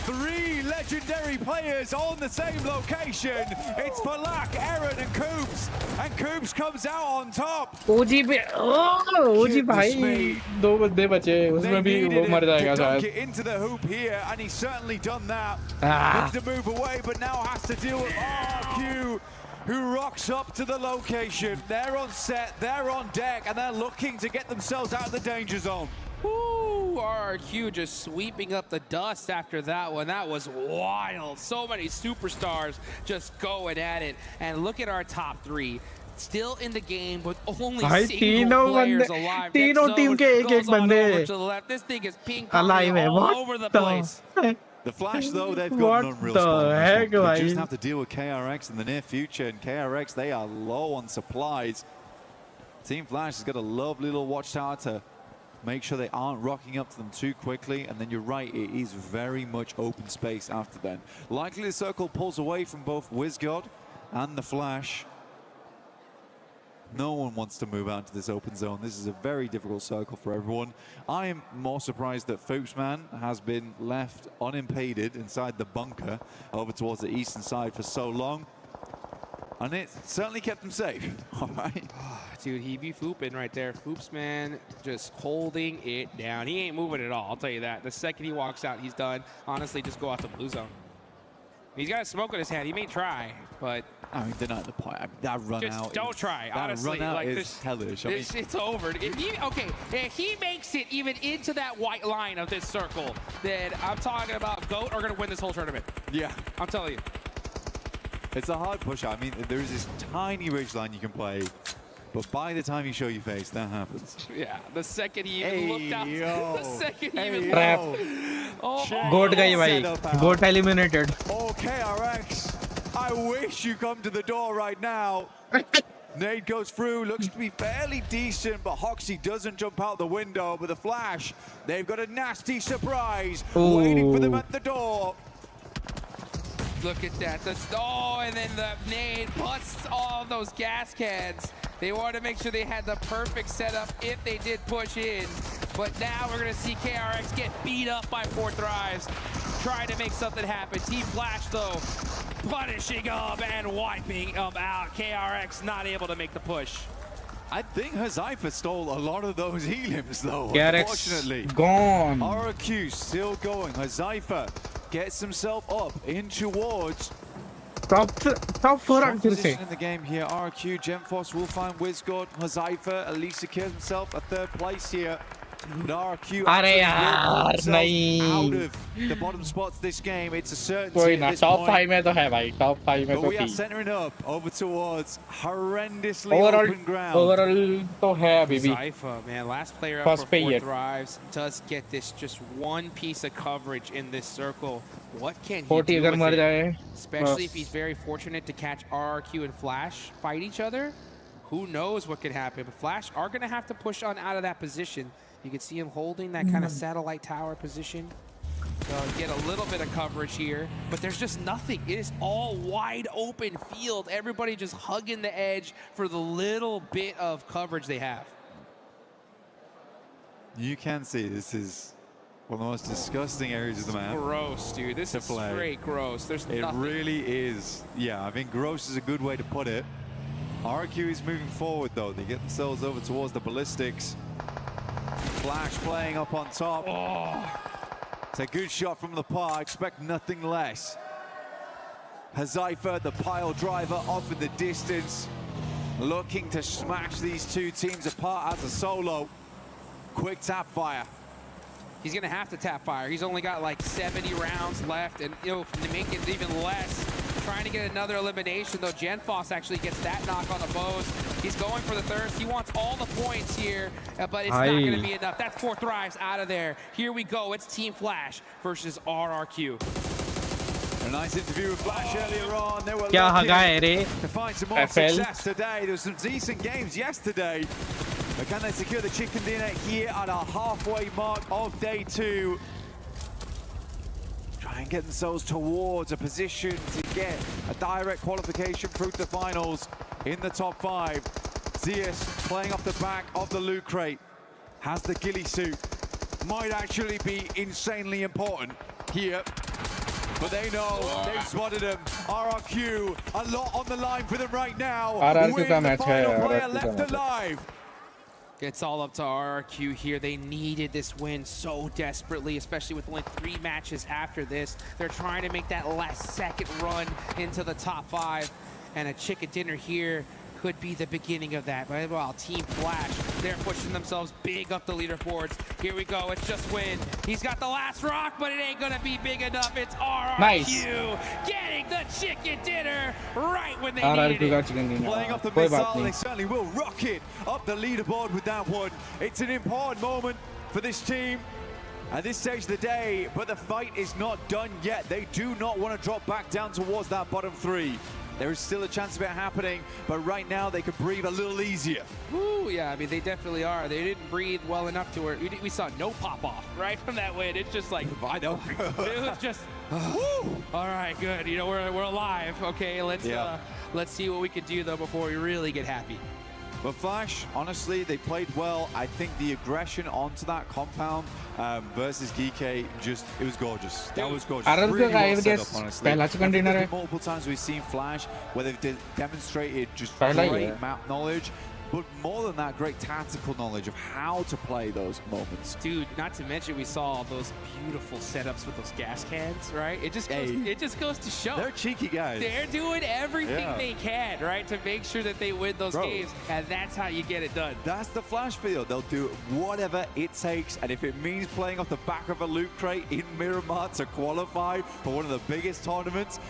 3 legendary players on the same location. It's Balak, Eren, and Coops. And Coops comes out on top. OG भाई 2 बंदे बचे उसमें भी वो मर जाएगा शायद. Into the hoop here, and he's certainly done that. Looks to move away, but now has to deal with RQ, who rocks up to the location. They're on set, they're on deck, and they're looking to get themselves out of the danger zone. Woo, RQ just sweeping up the dust after that one. That was wild. So many superstars just going at it. And look at our top 3. Still in the game, but only single players alive. तीनों team के एक-एक बंदे to the left. This thing is ping-ponging all over the place. The Flash, though, they've got an unreal spawn. They just have to deal with KRX in the near future, and KRX, they are low on supplies. Team Flash has got a lovely little watchtower to make sure they aren't rocking up to them too quickly, and then you're right, it is very much open space after then. Likely the circle pulls away from both WizGod and the Flash. No one wants to move out into this open zone. This is a very difficult circle for everyone. I am more surprised that Foopsman has been left unimpeded inside the bunker over towards the eastern side for so long. And it certainly kept him safe. All right. Dude, he be fooping right there. Foopsman just holding it down. He ain't moving at all, I'll tell you that. The second he walks out, he's done. Honestly, just go out the blue zone. He's got a smoke in his hand. He may try, but... I mean, they're not at the point. I mean, that run just out. Don't try, honestly. That run out like, is hellish. I mean, it's over. If he makes it even into that white line of this circle, then I'm talking about GOAT are going to win this whole tournament. Yeah. I'm telling you. It's a hard push. I mean, there is this tiny ridge line you can play, but by the time you show your face, that happens. Yeah, the second he even looked out. The second he even Trap. Goat guy bhai. Goat eliminated. Oh, KRX. I wish you come to the door right now. Nade goes through, looks to be fairly decent, but Hoxie doesn't jump out the window. But the Flash, they've got a nasty surprise waiting for them at the door. Look at that. And then the nade busts all of those gas cans. They wanted to make sure they had the perfect setup if they did push in. But now we're going to see KRX get beat up by Fourth Rives, trying to make something happen. Team Flash, though, punishing them and wiping them out. KRX not able to make the push. I think Hazaifa stole a lot of those heliums, though, KRX unfortunately. Gone. RQ still going. Hazaifa gets himself up in towards top 4 position in the game here. RQ, Gemforce will find WizGod, Hazaifa, at least secures himself a 3rd place here. But RQ out of the bottom spots this game. It's a certainty at this top point. 5 में तो है भाई. Top 5 में But तो we are थी. centering up over towards horrendously open ground. Overall तो है अभी भी. Zaifa, man, last player up First for Fourth yet. Rives does get this just one piece of coverage in this circle. What can he 40 do अगर with मर it? जाए. Especially if he's very fortunate to catch RRQ and Flash fight each other. Who knows what could happen? But Flash are going to have to push on out of that position. You can see him holding that kind of satellite tower position. So get a little bit of coverage here, but there's just nothing. It is all wide open field. Everybody just hugging the edge for the little bit of coverage they have. You can see this is One of the most disgusting areas of the map. Gross, dude. This is straight gross. There's It nothing. really is. Yeah, I think gross is a good way to put it. RQ is moving forward, though. They get themselves over towards the ballistics. Flash playing up on top. It's a good shot from the par. Expect nothing less. Hazaifa, the pile driver, off in the distance. Looking to smash these two teams apart as a solo. Quick tap fire. He's going to have to tap fire. He's only got like 70 rounds left, and to make it even less, trying to get another elimination, though. Genfoss actually gets that knock on the bows. He's going for the thirst. He wants all the points here, but it's not going to be enough. That's 4 thrives out of there. Here we go. It's Team Flash versus RRQ. A nice interview with Flash earlier on. They were looking to find some more success today. There were some decent games yesterday. But can they secure the chicken dinner here at our halfway mark of day 2? Try and get themselves towards a position to get a direct qualification through to the finals in the top 5. Zeus playing off the back of the loot crate. Has the ghillie suit. Might actually be insanely important here. But they know they've spotted him. RRQ, a lot on the line for them right now. With the final player left alive. It's all up to RRQ here. They needed this win so desperately, especially with only 3 matches after this. They're trying to make that last second run into the top 5. And a chicken dinner here could be the beginning of that. But well, Team Flash, they're pushing themselves big up the leaderboards. Here we go, it's just Win. He's got the last rock, but it ain't gonna be big enough. It's RRQ getting the chicken dinner right when they needed it. Playing off the missile, they certainly will rocket up the leaderboard with that one. It's an important moment for this team at this stage of the day, but the fight is not done yet. They do not want to drop back down towards that bottom 3. There is still a chance of it happening, but right now they could breathe a little easier. Ooh, yeah, I mean, they definitely are. They didn't breathe well enough to where we saw no pop-off, right, from that win. It's just like, I know. It was just, woo! All right, good. You know, we're alive. Okay, let's see what we can do, though, before we really get happy. But Flash, honestly, they played well. I think the aggression onto that compound versus GK, it was gorgeous. That was gorgeous. Really well set up, honestly. I think multiple times we've seen Flash where they've demonstrated just great map knowledge, but more than that, great tactical knowledge of how to play those moments. Dude, not to mention we saw those beautiful setups with those gas cans, right? It just goes to show. They're cheeky guys. They're doing everything they can, right, to make sure that they win those games, and that's how you get it done. That's the Flash feel. They'll do whatever it takes, and if it means playing off the back of a loot crate in Miramar to qualify for one of the biggest tournaments,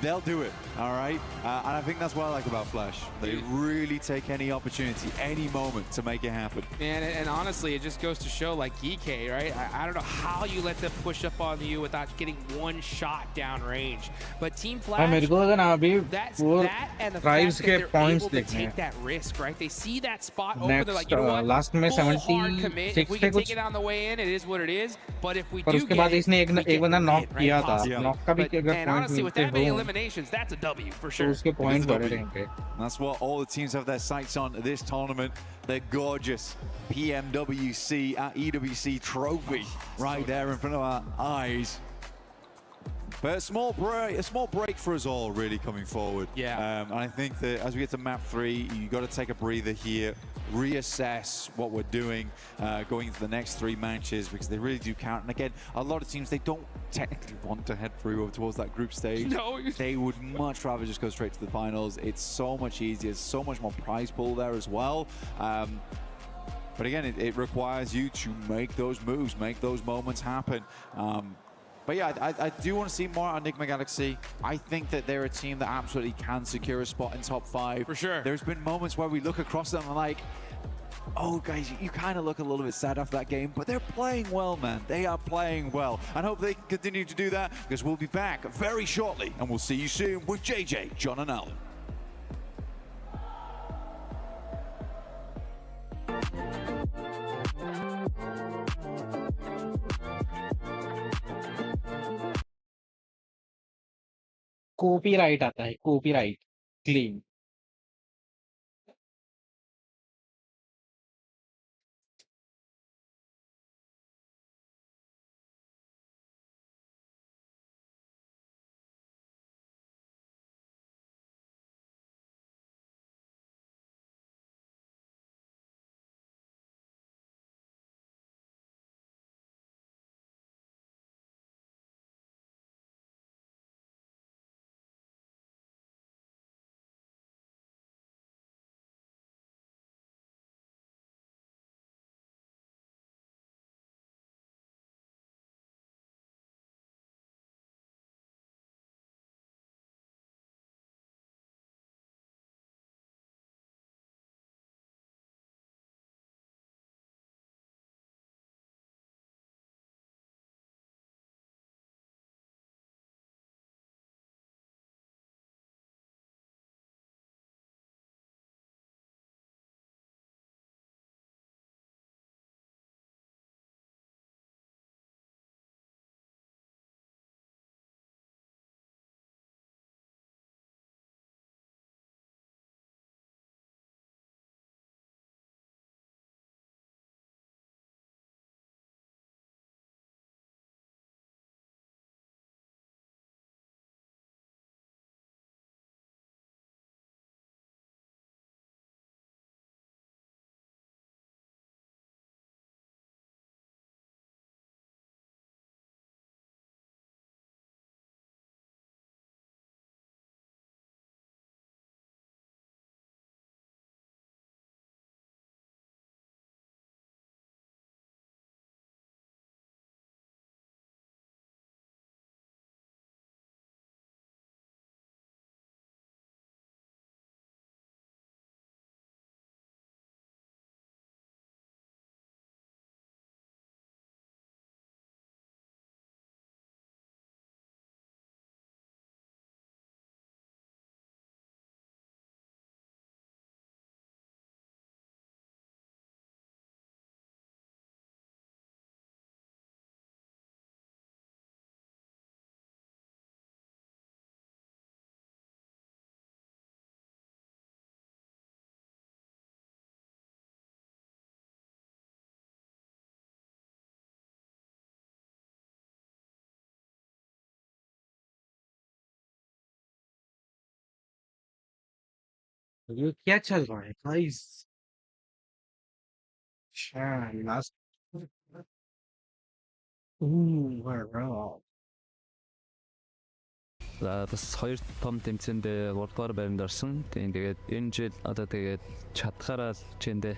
they'll do it, all right? And I think that's what I like about Flash. They really take any opportunity, any moment to make it happen. And honestly, it just goes to show, like GK, right? I don't know how you let them push up on you without getting one shot downrange. But Team Flash, that and the fact that they're able to take that risk, right? They see that spot open, they're like, you know what? Last में Full hard commit. If we can take it on the way in, it is what it is. But if we do get it, and honestly, with that many eliminations, that's a W for sure. That's what all the teams have their sights on this tournament. The gorgeous PMWC at EWC trophy right there in front of our eyes. But a small break for us all, really, coming forward. Yeah. And I think that as we get to map 3, you got to take a breather here, reassess what we're doing going into the next 3 matches, because they really do count. And again, a lot of teams, they don't technically want to head through towards that group stage. No. They would much rather just go straight to the finals. It's so much easier, so much more prize pool there as well. But again, it requires you to make those moves, make those moments happen. But yeah, I do want to see more on Enigma Galaxy. I think that they're a team that absolutely can secure a spot in top 5. For sure. There's been moments where we look across them and like, oh guys, you kind of look a little bit sad after that game, but they're playing well, man. They are playing well. And hope they can continue to do that, because we'll be back very shortly, and we'll see you soon with JJ, John and Alan. Copyright आता है, copyright claim. ये क्या चल रहा है guys? Last За бас хоёр том тэмцээнд 3 дугаар байранд орсон. Тэгээд энэ жил одоо тэгээд чадхаараа чэндэ.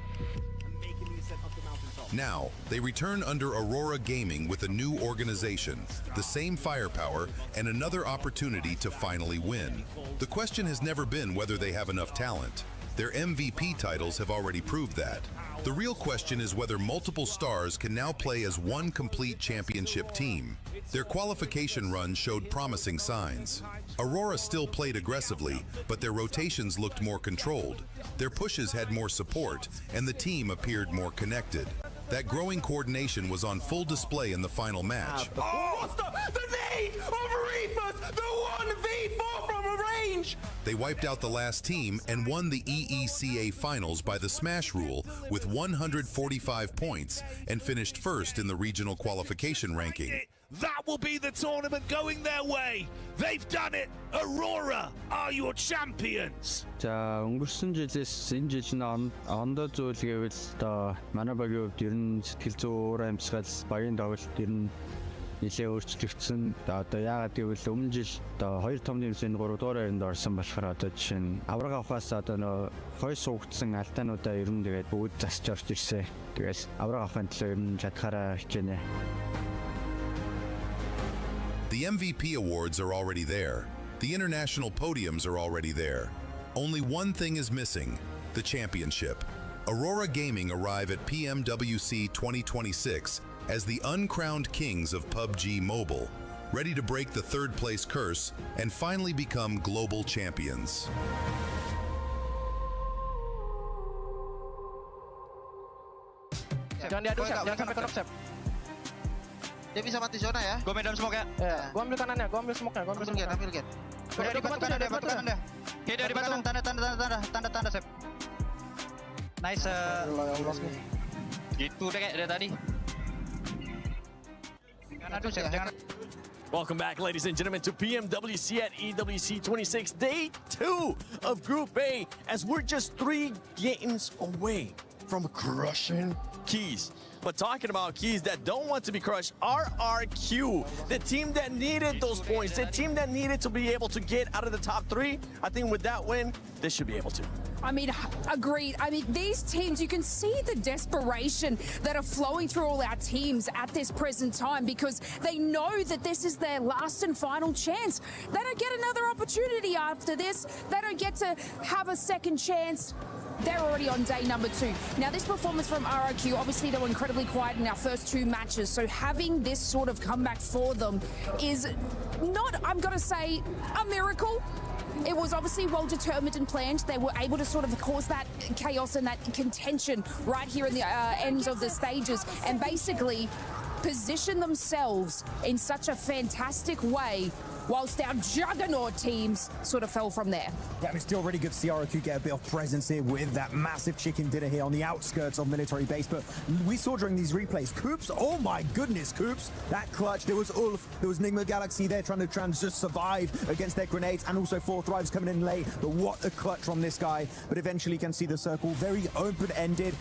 Now, they return under Aurora Gaming with a new organization, the same firepower, and another opportunity to finally win. The question has never been whether they have enough talent. Their MVP titles have already proved that. The real question is whether multiple stars can now play as one complete championship team. Their qualification run showed promising signs. Aurora still played aggressively, but their rotations looked more controlled. Their pushes had more support, and the team appeared more connected. That growing coordination was on full display in the final match. Oh, the nade of Reefers, the 1v4 from a range. They wiped out the last team and won the EECA finals by the smash rule with 145 points and finished first in the regional qualification ranking. That will be the tournament going their way. They've done it. Aurora are your champions. За өнгөрсөн жилээс энэ жил ондоо зүйл гэвэл одоо манай багийн хувьд ер нь сэтгэл зүй уур амьсгал багийн тоглолт ер нь нэлээд өөрчлөгдсөн. Одоо яагаад гэвэл өмнө жил одоо хоёр том тэмцээнд 3 дугаар байранд орсон болохоор одоо жишээ нь авраг авахаас одоо нөө хой суугдсан алдаануудаа ер нь тэгээд бүгд засч орж ирсэн. Тэгэл авраг авахын төлөө ер нь чадхаараа хичээнэ. The MVP awards are already there. The international podiums are already there. Only one thing is missing, the championship. Aurora Gaming arrive at PMWC 2026 as the uncrowned kings of PUBG Mobile, ready to break the third place curse and finally become global champions. Jangan diadu, Chef. Jangan sampai kenok, Chef. Dia bisa mati zona ya. Gua main dalam smoke ya. Gua ambil kanannya, gua ambil smoke-nya, gua ambil smoke. Ambil gate. Udah di batu kanan dia. Oke, dia di batu. Tanda, Chef. Nice. Gitu deh kayak dari tadi. Aduh, Chef, jangan. Welcome back, ladies and gentlemen, to PMWC at EWC 26, day 2 of Group A, as we're just 3 games away from crushing Keys. But talking about Keys that don't want to be crushed, RRQ, the team that needed those points, the team that needed to be able to get out of the top 3, I think with that win, they should be able to. I mean, agreed. I mean, these teams, you can see the desperation that are flowing through all our teams at this present time because they know that this is their last and final chance. They don't get another opportunity after this. They don't get to have a second chance. They're already on day number 2. Now, this performance from RRQ, obviously they were incredibly quiet in our first 2 matches, so having this sort of comeback for them is not, I'm going to say, a miracle. It was obviously well determined and planned. They were able to sort of cause that chaos and that contention right here in the ends of the stages and basically position themselves in such a fantastic way whilst our juggernaut teams sort of fell from there. Yeah, it's still really good to see RRQ get a bit of presence here with that massive chicken dinner here on the outskirts of military base. But we saw during these replays, Coops, oh my goodness, Coops, that clutch. There was Ulf, there was Nigma Galaxy there trying to just survive against their grenades, and also 4 Thrives coming in late. But what a clutch from this guy. But eventually can see the circle very open-ended.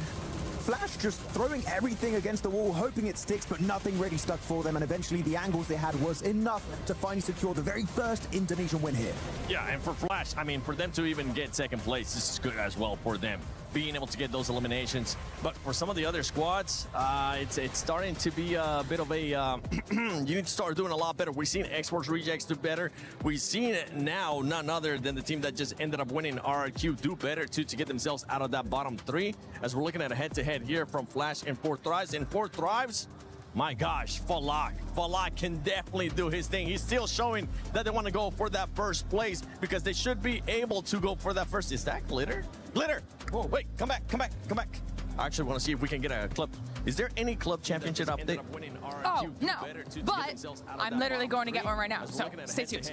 Flash just throwing everything against the wall, hoping it sticks, but nothing really stuck for them. And eventually the angles they had was enough to finally secure the very first Indonesian win here. Yeah, and for Flash, I mean, for them to even get second place, this is good as well for them, being able to get those eliminations. But for some of the other squads, it's starting to be a bit of a, you need to start doing a lot better. We've seen Esports Rejects do better. We've seen it now, none other than the team that just ended up winning, RRQ, do better too to get themselves out of that bottom 3. As we're looking at a head-to-head here from Flash and 4 Thrives. And 4 Thrives, my gosh, Falak can definitely do his thing. He's still showing that they want to go for that first place because they should be able to go for that first. Is that Glitter? Glitter! Whoa, wait, come back. I actually want to see if we can get a clip Is there any club championship update? Oh, no, but I'm literally going to get one right now, so stay tuned.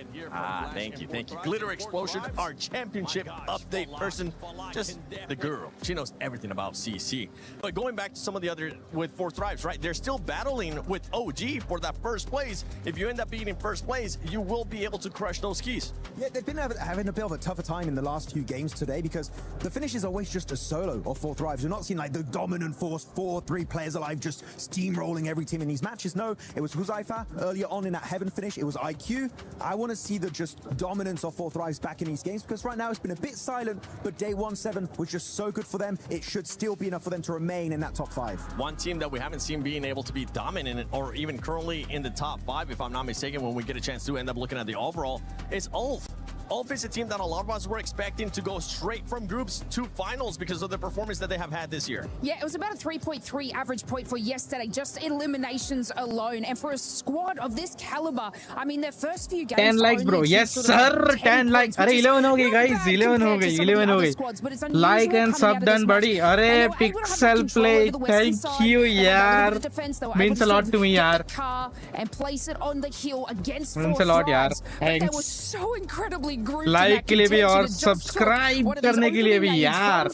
Thank you. Glitter Explosion, our championship update person, just the girl. She knows everything about CC. But going back to some of the other with 4Thrives, right? They're still battling with OG for that first place. If you end up being in first place, you will be able to crush those keys. Yeah, they've been having a bit of a tougher time in the last few games today because the finish is always just a solo of 4Thrives. You're not seeing like the dominant force, 3 players alive, just steamrolling every team in these matches. No, it was Huzaifa earlier on in that Heaven finish. It was IQ. I want to see the just dominance of 4Thrives back in these games because right now it's been a bit silent, but day 1-7 was just so good for them. It should still be enough for them to remain in that top 5. One team that we haven't seen being able to be dominant or even currently in the top 5, if I'm not mistaken, when we get a chance to end up looking at the overall, is Ulf. Ulf is a team that a lot of us were expecting to go straight from groups to finals because of the performance that they have had this year. Yeah, it was about a 3.3 average point for yesterday, just eliminations alone. And for a squad of this caliber, I mean, their first few games... 10 likes, bro. Yes, sir. 10 likes. Arey, 11 हो गई, guys. 11 हो गई. Like and sub done, buddy. Arey, Pixel Play. Thank you, yaar. Means a lot to me, yaar. And place it on the hill against 4Thrives. Means a lot, yaar. They were so incredibly like के लिए भी और subscribe करने के लिए भी यार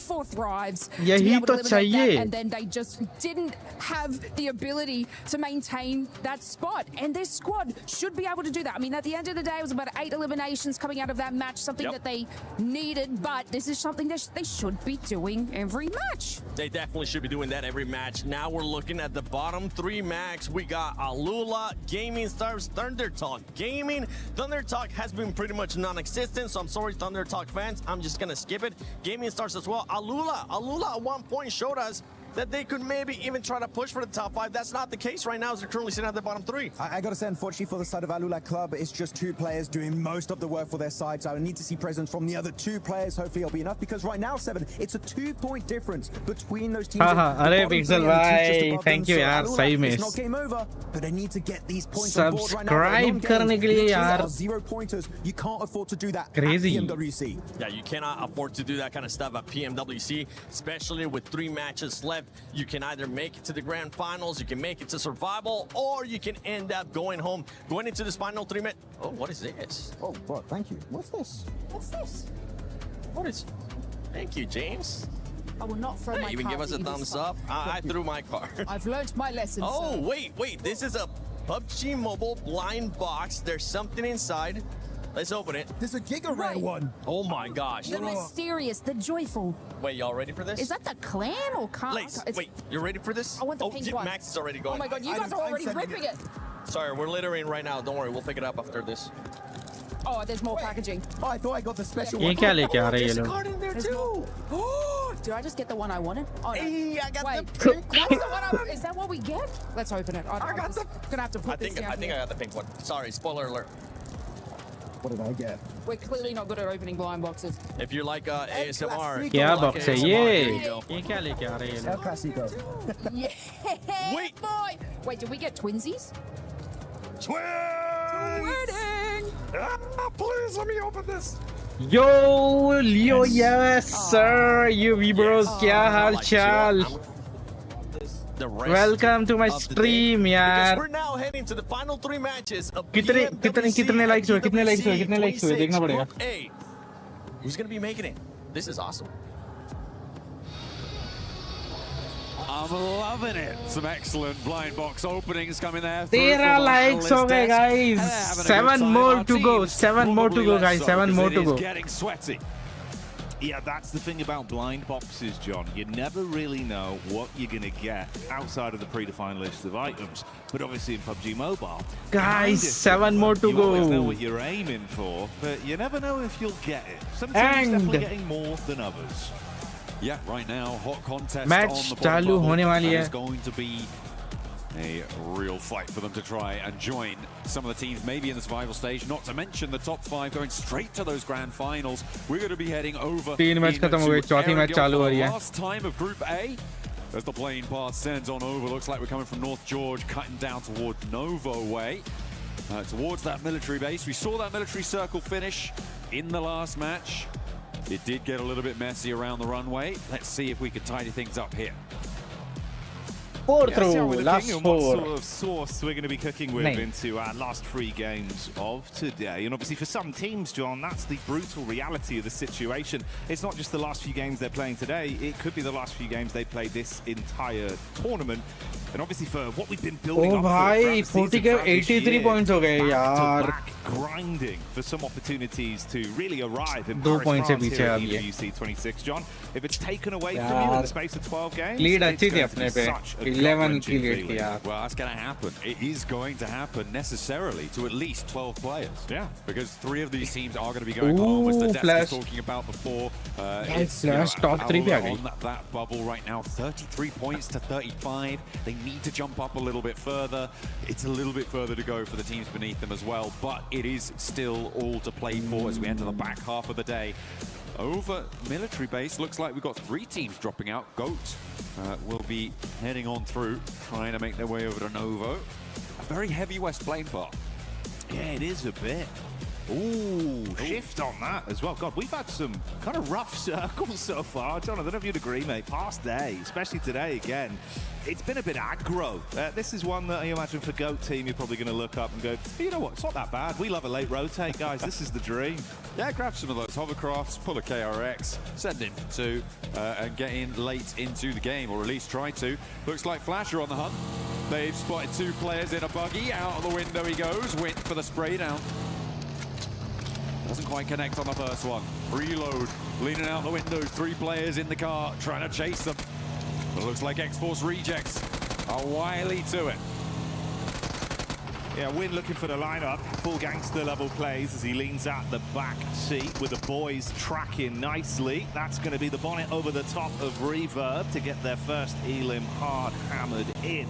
यही तो चाहिए and then they just didn't have the ability to maintain that spot and this squad should be able to do that. I mean, at the end of the day, it was about 8 eliminations coming out of that match, something that they needed, but this is something that they should be doing every match. They definitely should be doing that every match. Now we're looking at the bottom 3 max. We got Alula, Gaming Stars, Thunder Talk Gaming. Thunder Talk has been pretty much non-existent, so I'm sorry, Thunder Talk fans. I'm just gonna skip it. Gaming Stars as well. Alula at one point showed us that they could maybe even try to push for the top 5. That's not the case right now as they're currently sitting at the bottom 3. I gotta say, unfortunately for the side of Alula Club, it's just 2 players doing most of the work for their side. So I need to see presence from the other 2 players. Hopefully it'll be enough because right now, 7, it's a 2-point difference between those teams. Arey, Pixel bhai, thank you, yaar. Sahi mein. It's not game over, but they need to get these points on board right now. Subscribe करने के लिए यार. 0 pointers. You can't afford to do that Crazy. at PMWC. Yeah, you cannot afford to do that kind of stuff at PMWC, especially with 3 matches left. You can either make it to the grand finals, you can make it to survival, or you can end up going home, going into this final 3 minute. Oh, what is this? Oh, bro, thank you. What's this? What's this? What is? Thank you, James. I will not throw my card. Even give us a thumbs up. I threw my card. I've learned my lesson. Oh, wait. This is a PUBG Mobile blind box. There's something inside. Let's open it. There's a Giga Rare one. Oh my gosh. The mysterious, the joyful. Wait, y'all ready for this? Is that the clan or can't? Lace, wait, you ready for this? I want the pink one. Max is already going. Oh my god, you guys are already ripping it. Sorry, we're littering right now. Don't worry, we'll pick it up after this. Oh, there's more packaging. Oh, I thought I got the special ये one. क्या लेके आ रहे हैं ये There's a लोग? card in there too. Did I just get the one I wanted? Oh, no. Hey, I got Wait, the pink that's the one is that what we get? Let's open it. I got the. Gonna have to put this down I think I got the pink one. Sorry, spoiler alert. What did I get? We're clearly not good at opening blind boxes. If you like ASMR, क्या like box है ASMR, ये? there you go. ये क्या लेके आ रहे हैं ये El लोग? Clasico. Yeah, Wait. boy. Wait, did we get twinsies? Wedding. Please let me open this. Yo, Leo, yes sir. You bros, क्या हाल चाल? Welcome to my stream, Because यार. we're now heading to the final 3 matches of कितने likes हुए? कितने likes हुए? देखना पड़ेगा. Hey, who's gonna be making it? This is awesome. I'm loving it. Some excellent blind box openings coming there. 13 likes हो गए, guys. 7 more to go. 7 more to go, guys. 7 more to go. Getting sweaty. Yeah, that's the thing about blind boxes, John. You never really know what you're going to get outside of the predefined list of items. But obviously in PUBG Mobile, Guys, 7 more to you always know go. what you're aiming for, but you never know if you'll get it. Some teams definitely getting more than others. Yeah, right now, hot contest Match on the चालू bottom होने bubble, वाली and है. it's going to be a real fight for them to try and join some of the teams maybe in the survival stage, not to mention the top 5 going straight to those grand finals. We're going to be heading over 3 match खत्म हो गए, चौथी match चालू हो रही है. last time of Group A as the plane path sends on over. Looks like we're coming from North George, cutting down towards Novo way, towards that military base. We saw that military circle finish in the last match. It did get a little bit messy around the runway. Let's see if we can tidy things up here. 4 Yeah, through, so we're last looking at what 4. sort of sauce we're going to be cooking with Nine. into our last 3 games of today. And obviously for some teams, John, that's the brutal reality of the situation. It's not just the last few games they're playing today, it could be the last few games they played this entire tournament. And obviously for what we've been building Oh up bhai, for 40 ke 83 points ho gaye yaar. back grinding for some opportunities to really arrive in 2 Paris, points France se here at piche abhi hai. EWC 26, John. If it's taken away from you in Yaar. the space of 12 games, Lead it's अच्छी थी going to be अपने पे, such a 11 की gut-wrenching lead feeling. थी यार. Well, that's going to happen. It is going to happen necessarily to at least 12 players. Yeah. Because 3 of these teams are going to be going home, as the desk was talking about before. It's Flash top 3 पे आ गई. on that bubble right now. 33 points to 35. They need to jump up a little bit further. It's a little bit further to go for the teams beneath them as well, but it is still all to play for as we enter the back half of the day. Over military base, looks like we've got 3 teams dropping out. GOAT will be heading on through, trying to make their way over to Novo. A very heavy West plane path. Yeah, it is a bit. Ooh, shift on that as well. God, we've had some kind of rough circles so far. John, I don't know if you'd agree, mate. Past day, especially today again, it's been a bit aggro. This is one that I imagine for GOAT team, you're probably going to look up and go, you know what, it's not that bad. We love a late rotate, guys. This is the dream. Yeah, grab some of those hovercrafts, pull a KRX, send in 2, and get in late into the game, or at least try to. Looks like Flash are on the hunt. They've spotted 2 players in a buggy. Out of the window he goes. Wint for the spray down. Doesn't quite connect on the first one. Reload, leaning out the window. 3 players in the car, trying to chase them. But it looks like X-Force rejects are wily to it. Yeah, Win looking for the lineup. Full gangster level plays as he leans out the back seat with the boys tracking nicely. That's going to be the bonnet over the top of Reverb to get their first Elim hard hammered in.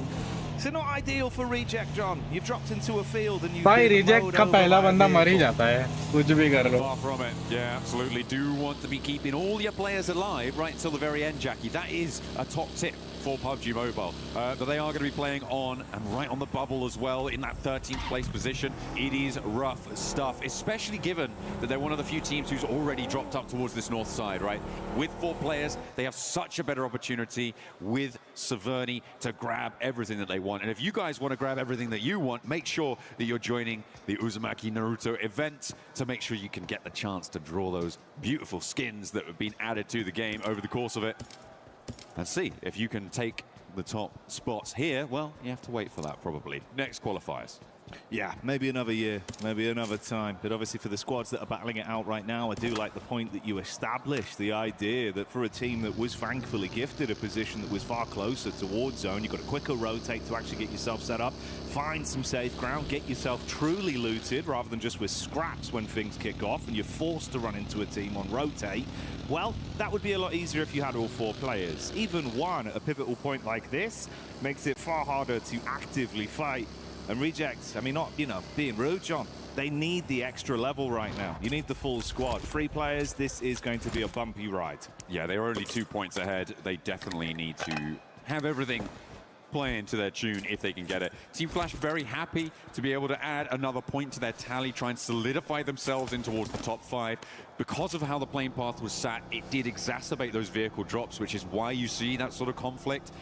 So not ideal for reject, John. You've dropped into a field and you भाई reject का पहला बंदा मर ही जाता है कुछ भी कर लो. Far from it. Yeah, absolutely. Do want to be keeping all your players alive right until the very end, Jackie. That is a top tip for PUBG Mobile. But they are going to be playing on and right on the bubble as well in that 13th place position. It is rough stuff, especially given that they're one of the few teams who's already dropped up towards this north side, right? With 4 players, they have such a better opportunity with Severny to grab everything that they want. And if you guys want to grab everything that you want, make sure that you're joining the Uzumaki Naruto event to make sure you can get the chance to draw those beautiful skins that have been added to the game over the course of it. And see if you can take the top spots here. Well, you have to wait for that probably. Next qualifiers. Yeah, maybe another year, maybe another time. But obviously for the squads that are battling it out right now, I do like the point that you established, the idea that for a team that was thankfully gifted a position that was far closer towards zone, you've got a quicker rotate to actually get yourself set up, find some safe ground, get yourself truly looted rather than just with scraps when things kick off and you're forced to run into a team on rotate. Well, that would be a lot easier if you had all 4 players. Even one at a pivotal point like this makes it far harder to actively fight. And rejects, I mean, not, you know, being rude, John. They need the extra level right now. You need the full squad. 3 players, this is going to be a bumpy ride. Yeah, they are only 2 points ahead. They definitely need to have everything playing to their tune if they can get it. Team Flash very happy to be able to add another point to their tally, try and solidify themselves in towards the top 5. Because of how the plane path was sat, it did exacerbate those vehicle drops, which is why you see that sort of conflict.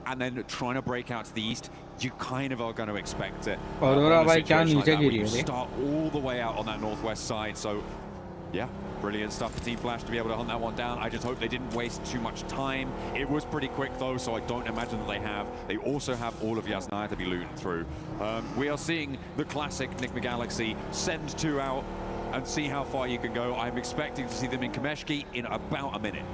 And then trying to break out to the east, you kind of are going to expect it. Aurora भाई क्या नीचे गिरी You है? start all the way out on that northwest side, so yeah, brilliant stuff for Team Flash to be able to hunt that one down. I just hope they didn't waste too much time. It was pretty quick though, so I don't imagine that they have. They also have all of Yasnaya to be looting through. We are seeing the classic Nigma Galaxy send 2 out and see how far you can go. I'm expecting to see them in Kameshki in about a minute.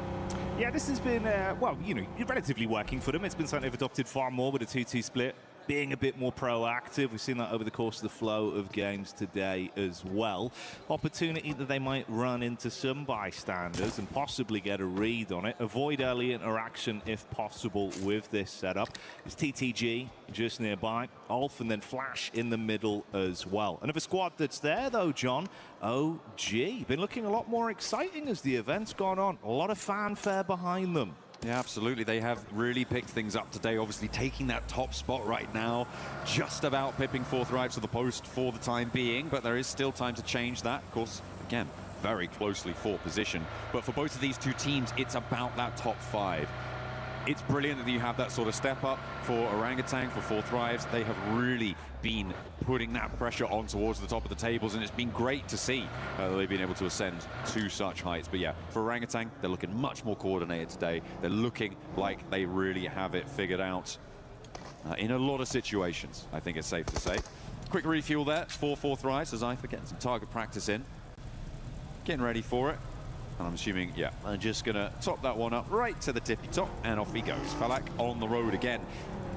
Yeah, this has been, well, you know, relatively working for them. It's been something they've adopted far more with a 2-2 split, being a bit more proactive. We've seen that over the course of the flow of games today as well. Opportunity that they might run into some bystanders and possibly get a read on it. Avoid early interaction if possible with this setup. It's TTG just nearby. Ulf and then Flash in the middle as well. Another squad that's there though, John. OG. Been looking a lot more exciting as the event's gone on. A lot of fanfare behind them. Yeah, absolutely. They have really picked things up today, obviously taking that top spot right now, just about pipping Forthright to the post for the time being, but there is still time to change that. Of course, again, very closely for position. But for both of these 2 teams, it's about that top 5. it's brilliant that you have that sort of step up for Orangutan, for Four Thrives. They have really been putting that pressure on towards the top of the tables, and it's been great to see that they've been able to ascend to such heights. But yeah, for Orangutan, they're looking much more coordinated today. They're looking like they really have it figured out in a lot of situations, I think it's safe to say. Quick refuel there for Four Thrives as I forget some target practice in. Getting ready for it. And I'm assuming, yeah, I'm just going to top that one up right to the tippy top, and off he goes. Falak on the road again.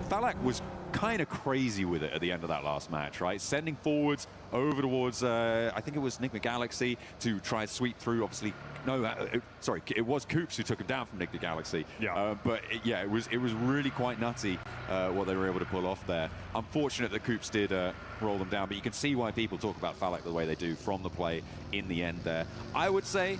Falak was kind of crazy with it at the end of that last match, right? Sending forwards over towards, I think it was Enigma Galaxy to try and sweep through. Obviously, no, sorry, it was Coops who took him down from Enigma Galaxy. Yeah. But yeah, it was really quite nutty what they were able to pull off there. Unfortunate that Coops did roll them down, but you can see why people talk about Falak the way they do from the play in the end there. I would say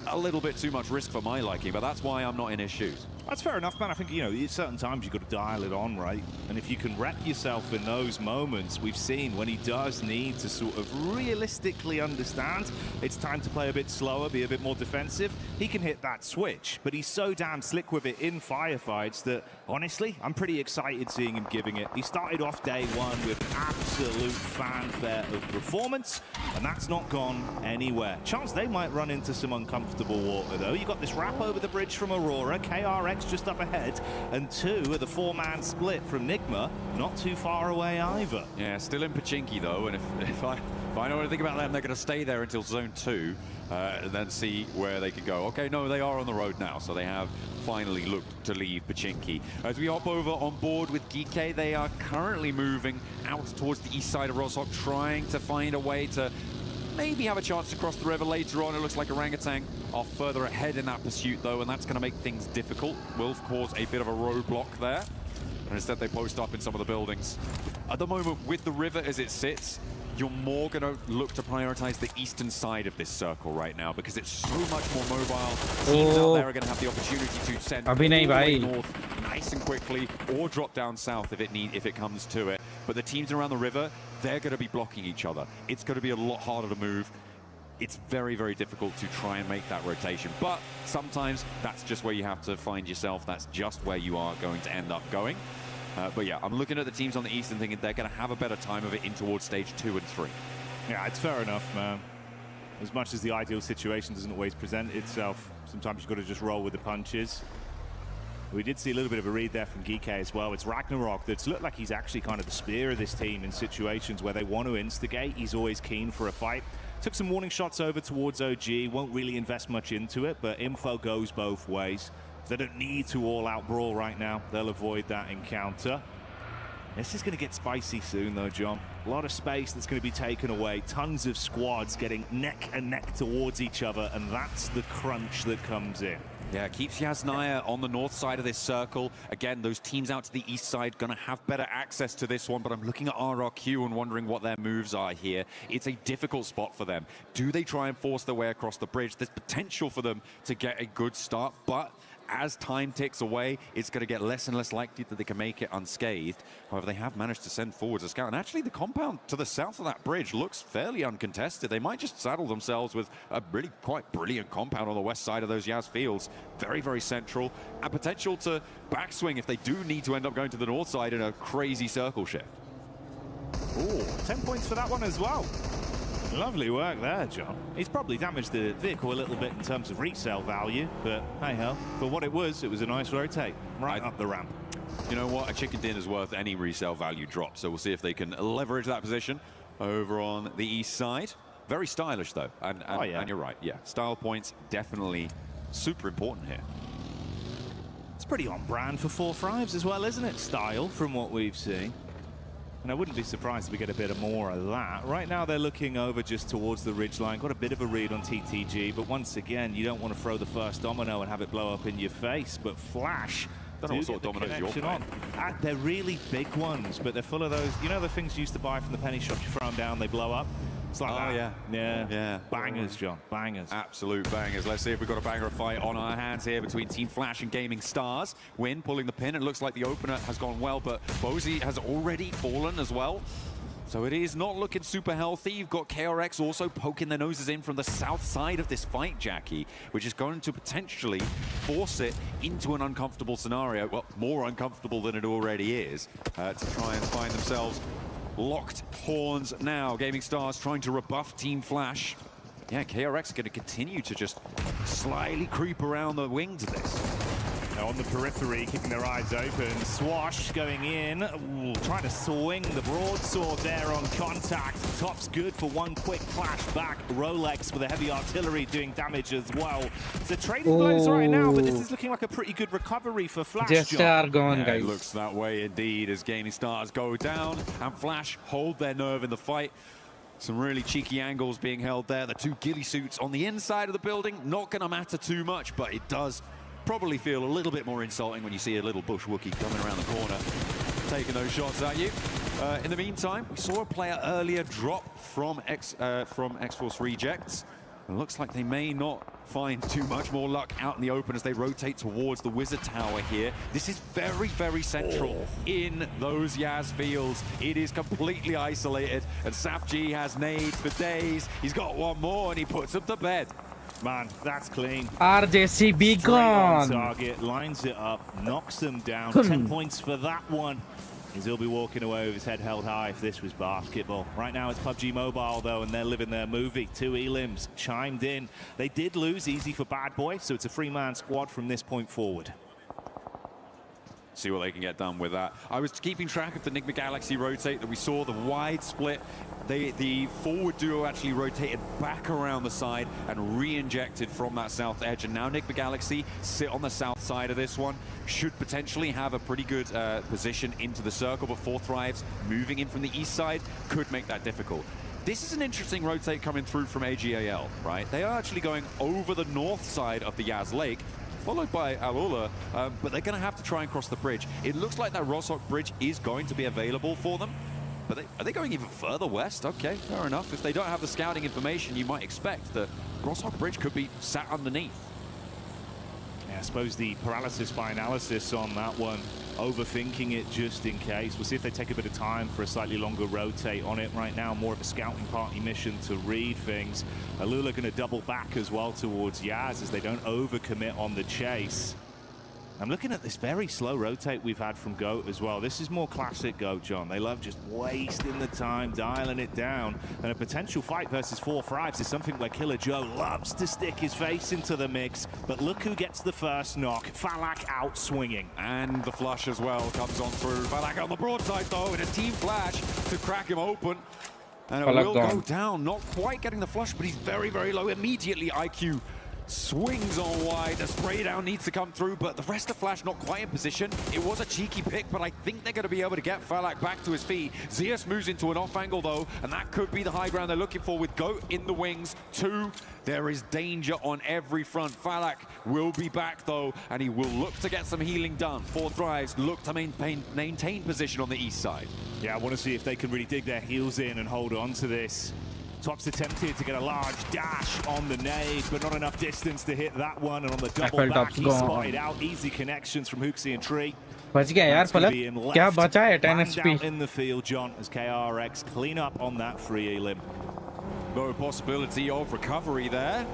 a little bit too much risk for my liking, but that's why I'm not in his shoes. That's fair enough, man. I think, you know, at certain times you've got to dial it on, right? And if you can rep yourself in those moments, we've seen when he does need to sort of realistically understand it's time to play a bit slower, be a bit more defensive, he can hit that switch. But he's so damn slick with it in firefights that, honestly, I'm pretty excited seeing him giving it. He started off day one with absolute fanfare of performance, and that's not gone anywhere. Chance they might run into some uncomfortable water, though. You got this wrap over the bridge from Aurora, KRX just up ahead, and two of the four-man split from Nigma, not too far away either. Yeah, still in Pachinki though, and if I know anything about them, they're going to stay there until Zone 2, and then see where they can go. Okay, no, they are on the road now, so they have finally looked to leave Pachinki. As we hop over on board with Geeke, they are currently moving out towards the east side of Roshok, trying to find a way to maybe have a chance to cross the river later on. It looks like Orangutan are further ahead in that pursuit, though, and that's going to make things difficult. Will cause a bit of a roadblock there. And instead, they post up in some of the buildings. At the moment, with the river as it sits, you're more going to look to prioritize the eastern side of this circle right now because it's so much more mobile. Teams out there are going to have the opportunity to send all the way north nice and quickly, or drop down south if it comes to it. But the teams around the river, they're going to be blocking each other. It's going to be a lot harder to move. It's very, very difficult to try and make that rotation. But sometimes that's just where you have to find yourself. That's just where you are going to end up going. But yeah, I'm looking at the teams on the east and thinking they're going to have a better time of it in towards stage 2 and 3. Yeah, it's fair enough, man. As much as the ideal situation doesn't always present itself, sometimes you've got to just roll with the punches. We did see a little bit of a read there from Geeke as well. It's Ragnarok that's looked like he's actually kind of the spear of this team in situations where they want to instigate. He's always keen for a fight. Took some warning shots over towards OG. Won't really invest much into it, but info goes both ways. They don't need to all-out brawl right now. They'll avoid that encounter. This is going to get spicy soon, though, John. A lot of space that's going to be taken away. Tons of squads getting neck and neck towards each other, and that's the crunch that comes in. Yeah, keeps Yasnaya on the north side of this circle. Again, those teams out to the east side going to have better access to this one, but I'm looking at RRQ and wondering what their moves are here. It's a difficult spot for them. Do they try and force their way across the bridge? There's potential for them to get a good start, but as time ticks away, it's going to get less and less likely that they can make it unscathed. However, they have managed to send forwards a scout. And actually, the compound to the south of that bridge looks fairly uncontested. They might just saddle themselves with a really quite brilliant compound on the west side of those Yaz fields. Very, very central. And potential to backswing if they do need to end up going to the north side in a crazy circle shift. Ooh, 10 points for that one as well. Lovely work there, John. He's probably damaged the vehicle a little bit in terms of resale value, but hey-ho, for what it was a nice rotate right up the ramp. You know what? A chicken dinner's worth any resale value drop, so we'll see if they can leverage that position over on the east side. Very stylish, though, and you're right. Yeah, style points definitely super important here. It's pretty on brand for Four Thrives as well, isn't it? Style, from what we've seen. And I wouldn't be surprised if we get a bit more of that. Right now, they're looking over just towards the ridgeline. Got a bit of a read on TTG, but once again, you don't want to throw the first domino and have it blow up in your face. But Flash, don't know what sort of dominoes you're playing. They're really big ones, but they're full of those. You know the things you used to buy from the penny shop? You throw them down, they blow up. It's like that. Yeah. Bangers, John. Bangers. Absolute bangers. Let's see if we've got a banger of fight on our hands here between Team Flash and Gaming Stars. Win pulling the pin. It looks like the opener has gone well, but Bozy has already fallen as well. So it is not looking super healthy. You've got KRX also poking their noses in from the south side of this fight, Jackie, which is going to potentially force it into an uncomfortable scenario. Well, more uncomfortable than it already is, to try and find themselves locked horns now. Gaming Stars trying to rebuff Team Flash. Yeah, KRX are going to continue to just slightly creep around the wings of this. On the periphery, keeping their eyes open. Swash going in. Ooh, trying to swing the broadsword there on contact. Top's good for one quick flash back. Rolex with the heavy artillery doing damage as well. So trading blows right now, but this is looking like a pretty good recovery for Flash. Just are gone, guys. It looks that way indeed as Gaming Stars go down and Flash hold their nerve in the fight. Some really cheeky angles being held there. The two ghillie suits on the inside of the building, not going to matter too much, but it does probably feel a little bit more insulting when you see a little bush Wookiee coming around the corner, taking those shots at you. In the meantime, we saw a player earlier drop from X-Force Rejects. It looks like they may not find too much more luck out in the open as they rotate towards the Wizard Tower here. This is very, very central in those Yaz fields. It is completely isolated, and SafG has nades for days. He's got one more, and he puts them to bed. Man, that's clean. RJC be gone. Target, lines it up, knocks them down. 10 points for that one. As he'll be walking away with his head held high if this was basketball. Right now it's PUBG Mobile though, and they're living their movie. Two elims chimed in. They did lose easy for Bad Boy, so it's a three-man squad from this point forward. See what they can get done with that. I was keeping track of the Enigma Galaxy rotate that we saw, the wide split. The forward duo actually rotated back around the side and re-injected from that south edge. And now Enigma Galaxy sit on the south side of this one. Should potentially have a pretty good position into the circle, but Four Thrives moving in from the east side could make that difficult. This is an interesting rotate coming through from AGAL, right? They are actually going over the north side of the Yaz Lake, followed by Alula, but they're going to have to try and cross the bridge. It looks like that Roshok bridge is going to be available for them, but are they going even further west? Okay, fair enough. If they don't have the scouting information, you might expect that Roshok bridge could be sat underneath. Yeah, I suppose the paralysis by analysis on that one, overthinking it just in case. We'll see if they take a bit of time for a slightly longer rotate on it. Right now, more of a scouting party mission to read things. Alula going to double back as well towards Yaz as they don't overcommit on the chase. I'm looking at this very slow rotate we've had from GOAT as well. This is more classic GOAT, John. They love just wasting the time, dialing it down. And a potential fight versus Four Thrives is something where Killer Joe loves to stick his face into the mix. But look who gets the first knock. Falak out swinging. And the flush as well comes on through. Falak on the broadside though, and a Team Flash to crack him open. And it will go down, not quite getting the flush, but he's very, very low. Immediately IQ swings on wide. The spray down needs to come through, but the rest of Flash not quite in position. It was a cheeky pick, but I think they're going to be able to get Falak back to his feet. Zeus moves into an off angle though, and that could be the high ground they're looking for with GOAT in the wings. Two, there is danger on every front. Falak will be back though, and he will look to get some healing done. Four Thrives look to maintain position on the east side. Yeah, I want to see if they can really dig their heels in and hold on to this. Top's attempted to get a large dash on the nade, but not enough distance to hit that one. And on the double back, he spotted out easy connections from Hooksy and Tree. बच गया यार पलक क्या बचा है 10 HP in the field, John, as KRX clean up on that free elim. No possibility of recovery there.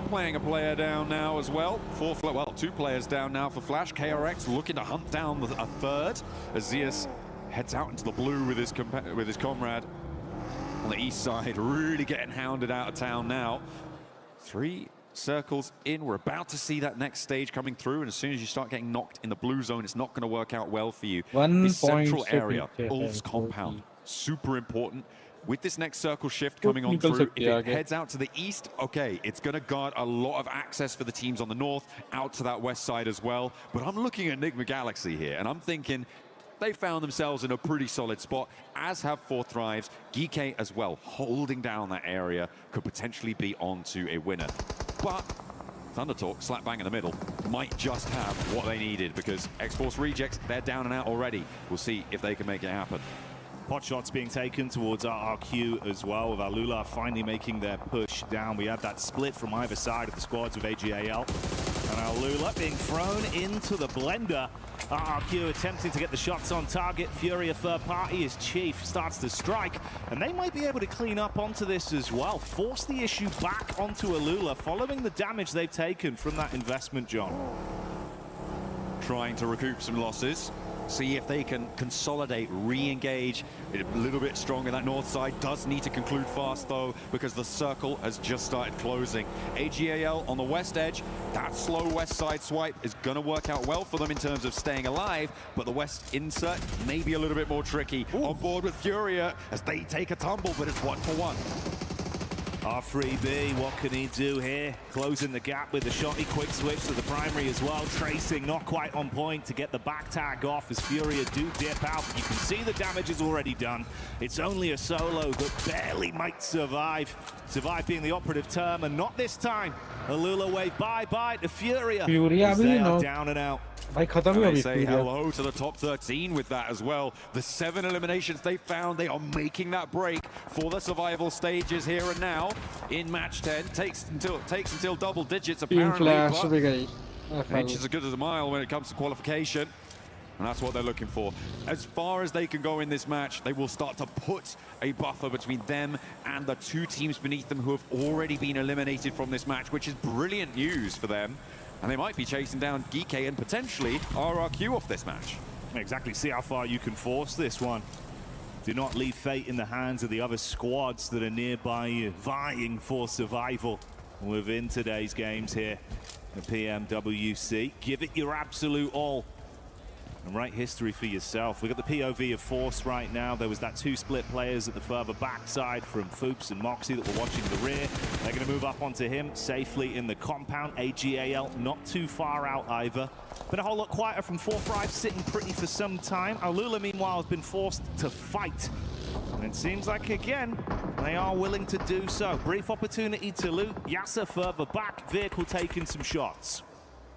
Playing a player down now as well. Two players down now for Flash. KRX looking to hunt down a third as Zeus heads out into the blue with his comrade on the east side, really getting hounded out of town now. 3 circles in. We're about to see that next stage coming through, and as soon as you start getting knocked in the blue zone, it's not going to work out well for you. This central area, Ulf's compound, super important. With this next circle shift coming on through, if it heads out to the east, okay, it's going to guard a lot of access for the teams on the north, out to that west side as well. But I'm looking at Enigma Galaxy here, and I'm thinking, they found themselves in a pretty solid spot, as have Four Thrives. Geek as well, holding down that area, could potentially be on to a winner. But Thundertalk, slap bang in the middle, might just have what they needed, because X-Force Rejects, they're down and out already. We'll see if they can make it happen. Pot shots being taken towards RRQ as well, with Alula finally making their push down. We had that split from either side of the squads with AGAL. And now Lula being thrown into the blender. RRQ attempting to get the shots on target. Furia third party as Chief starts to strike. And they might be able to clean up onto this as well. Force the issue back onto Alula following the damage they've taken from that investment, John. Trying to recoup some losses. See if they can consolidate, re-engage a little bit stronger. That north side does need to conclude fast though, because the circle has just started closing. AGAL on the west edge, that slow west side swipe is going to work out well for them in terms of staying alive, but the west insert may be a little bit more tricky. Ooh. On board with Furia as they take a tumble, but it's 1-for-1. R3B, what can he do here? Closing the gap with the shotty, quick switch to the primary as well. Tracing not quite on point to get the back tag off as Furia do dip out. You can see the damage is already done. It's only a solo that barely might survive. Survive being the operative term, and not this time. Alula wave bye-bye to Furia. Furia they are down and out. They say hello to the top 13 with that as well. The 7 eliminations they found, they are making that break for the survival stages here and now. In match 10, takes until double digits apparently, but inches are good as a mile when it comes to qualification. And that's what they're looking for. As far as they can go in this match, they will start to put a buffer between them and the 2 teams beneath them who have already been eliminated from this match, which is brilliant news for them. And they might be chasing down Geeke and potentially RRQ off this match. Exactly, see how far you can force this one. Do not leave fate in the hands of the other squads that are nearby you, vying for survival within today's games here at PMWC. Give it your absolute all and write history for yourself. We've got the POV of Force right now. There was that 2 split players at the further backside from Foops and Moxie that were watching the rear. They're going to move up onto him safely in the compound. AGAL not too far out either. Been a whole lot quieter from 4-5, sitting pretty for some time. Alula, meanwhile, has been forced to fight. And it seems like, again, they are willing to do so. Brief opportunity to loot. Yasser further back, vehicle taking some shots.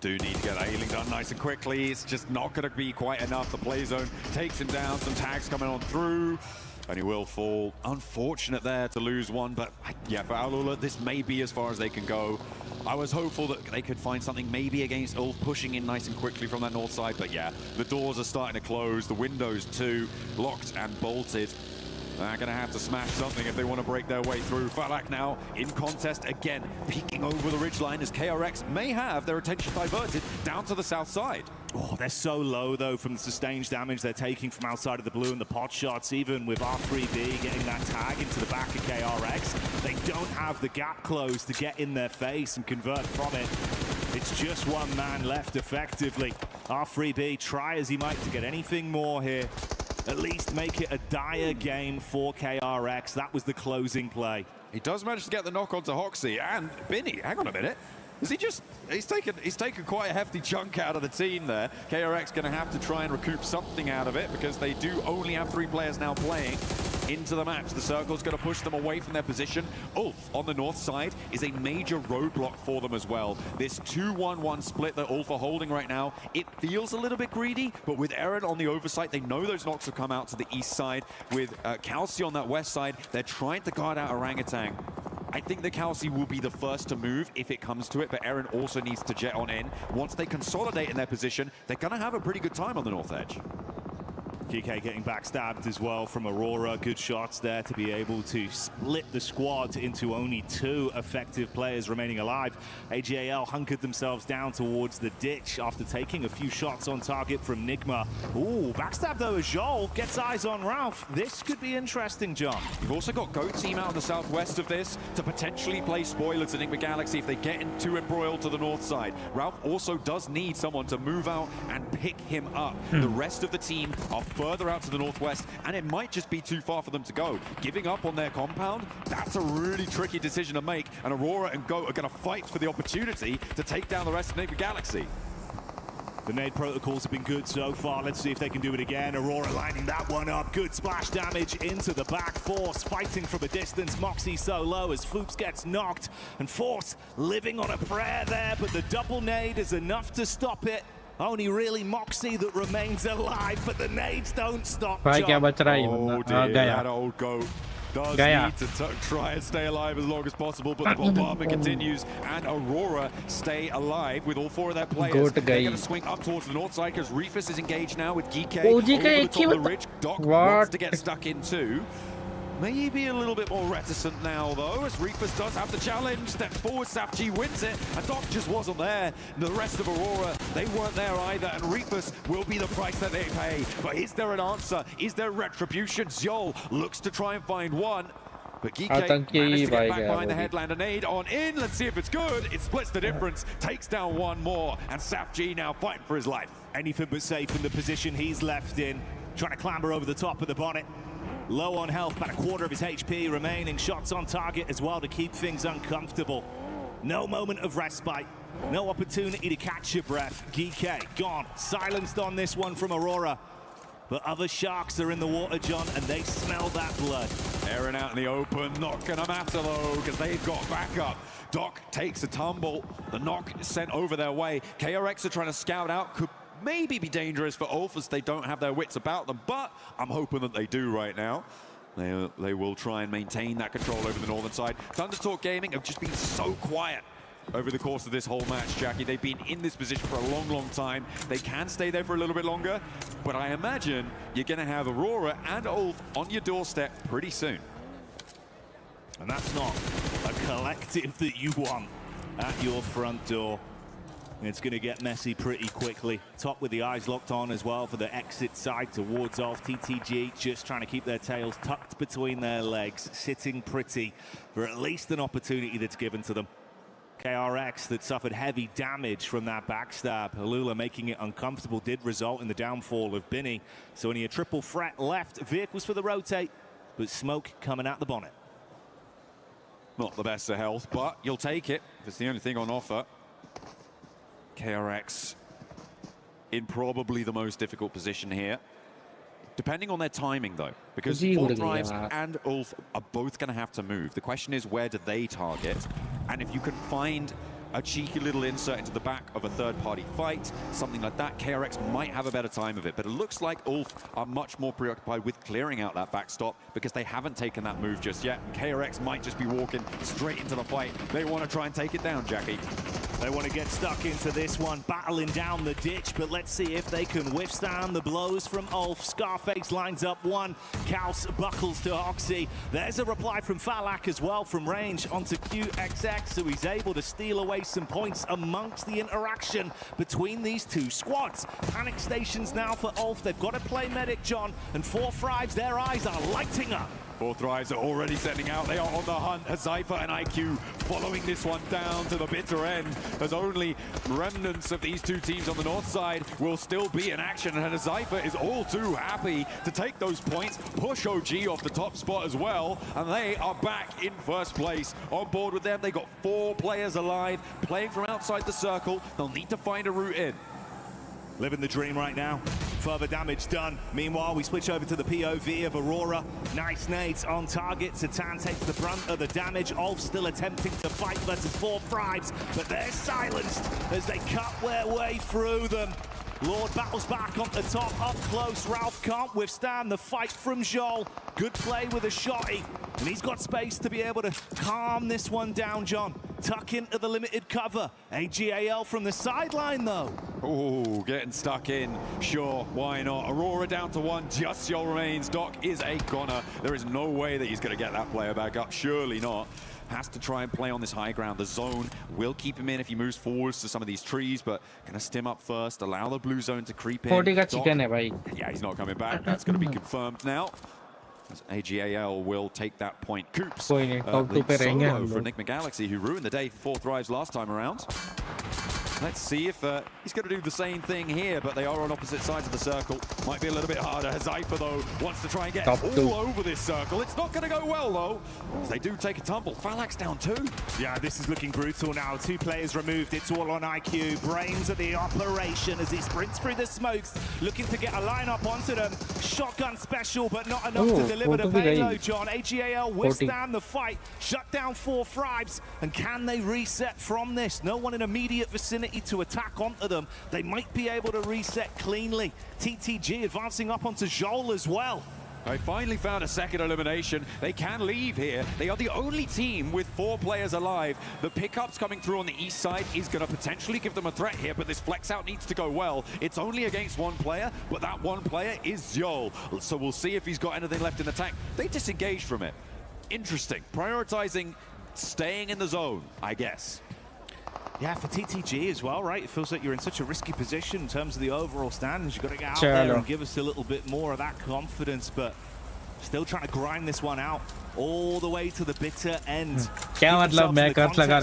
Do need to get that healing done nice and quickly. It's just not going to be quite enough. The play zone takes him down. Some tags coming on through. And he will fall. Unfortunate there to lose one. But yeah, for Alula, this may be as far as they can go. I was hopeful that they could find something maybe against Ulf pushing in nice and quickly from that north side. But yeah, the doors are starting to close. The windows too, locked and bolted. They're going to have to smash something if they want to break their way through. Falak now in contest again, peeking over the ridgeline as KRX may have their attention diverted down to the south side. Oh, they're so low, though, from the sustained damage they're taking from outside of the blue and the pot shots, even with R3B getting that tag into the back of KRX. They don't have the gap closed to get in their face and convert from it. It's just one man left, effectively. R3B, try as he might to get anything more here. At least make it a dire game for KRX. That was the closing play. He does manage to get the knock onto Hoxie, and Binny, hang on a minute. Is he just, he's taken quite a hefty chunk out of the team there. KRX going to have to try and recoup something out of it because they do only have 3 players now playing into the match. The circle's going to push them away from their position. Ulf on the north side is a major roadblock for them as well. This 2-1-1 split that Ulf are holding right now, it feels a little bit greedy, but with Eren on the oversight, they know those knocks have come out to the east side. With Kalsi on that west side, they're trying to guard out Orangutan. I think the Kalsi will be the first to move if it comes to it, but Eren also needs to jet on in. Once they consolidate in their position, they're going to have a pretty good time on the north edge. GK getting backstabbed as well from Aurora. Good shots there to be able to split the squad into only 2 effective players remaining alive. AGAL hunkered themselves down towards the ditch after taking a few shots on target from Nigma. Ooh, backstab though as Joel gets eyes on Ralph. This could be interesting, John. You've also got Goat Team out in the southwest of this to potentially play spoiler to Nigma Galaxy if they get into embroiled to the north side. Ralph also does need someone to move out and pick him up. The rest of the team are further out to the northwest, and it might just be too far for them to go. Giving up on their compound, that's a really tricky decision to make, and Aurora and Goat are going to fight for the opportunity to take down the rest of Nigma Galaxy. The nade protocols have been good so far. Let's see if they can do it again. Aurora lining that one up. Good splash damage into the back. Force fighting from a distance. Moxie so low as Foops gets knocked, and Force living on a prayer there, but the double nade is enough to stop it. Only really Moxie that remains alive, but the nades don't stop. Oh dear, that old Goat. does need to try and stay alive as long as possible, but the bombardment continues, and Aurora stay alive with all 4 of their players. They're going to swing up towards the north side because Reefus is engaged now with GK over the top of the ridge. Doc wants to get stuck in too. Maybe a little bit more reticent now, though, as Reefus does have the challenge. Steps forward, SafG wins it, and Doc just wasn't there. The rest of Aurora, they weren't there either, and Reefus will be the price that they pay. But is there an answer? Is there retribution? Zol looks to try and find one, but Geeke managed to get back behind the headland. A nade on in. Let's see if it's good. It splits the difference, takes down one more, and SafG now fighting for his life. Anything but safe in the position he's left in, trying to clamber over the top of the bonnet. Low on health, about a quarter of his HP remaining. Shots on target as well to keep things uncomfortable. No moment of respite. No opportunity to catch your breath. Geeke gone. Silenced on this one from Aurora. But other sharks are in the water, John, and they smell that blood. Airing out in the open, not gonna matter though, because they've got backup. Doc takes a tumble. The knock is sent over their way. KRX are trying to scout out. Could maybe be dangerous for Ulf as they don't have their wits about them, but I'm hoping that they do right now. They will try and maintain that control over the northern side. Thundertalk Gaming have just been so quiet over the course of this whole match, Jackie. They've been in this position for a long, long time. They can stay there for a little bit longer, but I imagine you're going to have Aurora and Ulf on your doorstep pretty soon. And that's not a collective that you want at your front door. It's going to get messy pretty quickly. Top with the eyes locked on as well for the exit side towards Ulf. TTG just trying to keep their tails tucked between their legs, sitting pretty for at least an opportunity that's given to them. KRX that suffered heavy damage from that backstab. Alula making it uncomfortable did result in the downfall of Binny. So only a triple threat left. Vehicles for the rotate, but smoke coming out the bonnet. Not the best of health, but you'll take it if it's the only thing on offer. KRX in probably the most difficult position here. Depending on their timing, though, because Four Thrives and Ulf are both going to have to move. The question is, where do they target? And if you can find a cheeky little insert into the back of a third-party fight, something like that, KRX might have a better time of it. But it looks like Ulf are much more preoccupied with clearing out that backstop because they haven't taken that move just yet. And KRX might just be walking straight into the fight. They want to try and take it down, Jackie. They want to get stuck into this one, battling down the ditch, but let's see if they can withstand the blows from Ulf. Scarface lines up one, Kaus buckles to Oxy. There's a reply from Falak as well from range onto QXX, so he's able to steal away some points amongst the interaction between these two squads. Panic stations now for Ulf. They've got to play medic, John, and Four Thrives, their eyes are lighting up. Four Thrives are already setting out. They are on the hunt. Zypher and IQ following this one down to the bitter end, as only remnants of these two teams on the north side will still be in action. And Zypher is all too happy to take those points, push OG off the top spot as well, and they are back in first place. On board with them, they got 4 players alive, playing from outside the circle. They'll need to find a route in. Living the dream right now. Further damage done. Meanwhile, we switch over to the POV of Aurora. Nice nades on target. Satan takes the brunt of the damage. Ulf still attempting to fight versus Four Thrives, but they're silenced as they cut their way through them. Lord battles back on the top, up close. Ralph can't withstand the fight from Joel. Good play with a shotty, and he's got space to be able to calm this one down, John. Tuck into the limited cover. AGAL from the sideline, though. Oh, getting stuck in. Sure, why not? Aurora down to 1, just Joel remains. Doc is a goner. There is no way that he's going to get that player back up. Surely not. Has to try and play on this high ground. The zone will keep him in if he moves forwards to some of these trees, but going to stim up first, allow the blue zone to creep in. Yeah, he's not coming back. That's going to be confirmed now. As AGAL will take that point. Coops solo for Enigma Galaxy, who ruined the day for Four Thrives last time around. Let's see if he's going to do the same thing here, but they are on opposite sides of the circle. Might be a little bit harder. Zypher, though, wants to try and get all over this circle. It's not going to go well, though, as they do take a tumble. Falak's down 2. Yeah, this is looking brutal now. 2 players removed. It's all on IQ. Brains at the operation as he sprints through the smokes, looking to get a lineup onto them. Shotgun special, but not enough to deliver the payload, John. AGAL withstand the fight, shut down Four Thrives, and can they reset from this? No one in immediate vicinity to attack onto them. They might be able to reset cleanly. TTG advancing up onto Joel as well. I finally found a second elimination. They can leave here. They are the only team with 4 players alive. The pickups coming through on the east side is going to potentially give them a threat here, but this flex out needs to go well. It's only against 1 player, but that 1 player is Zol. So we'll see if he's got anything left in the tank. They disengaged from it. Interesting. Prioritizing staying in the zone, I guess. Yeah, for TTG as well, right? It feels like you're in such a risky position in terms of the overall standings. You've got to get out there and give us a little bit more of that confidence, but still trying to grind this one out all the way to the bitter end. क्या मतलब मैं कर लगा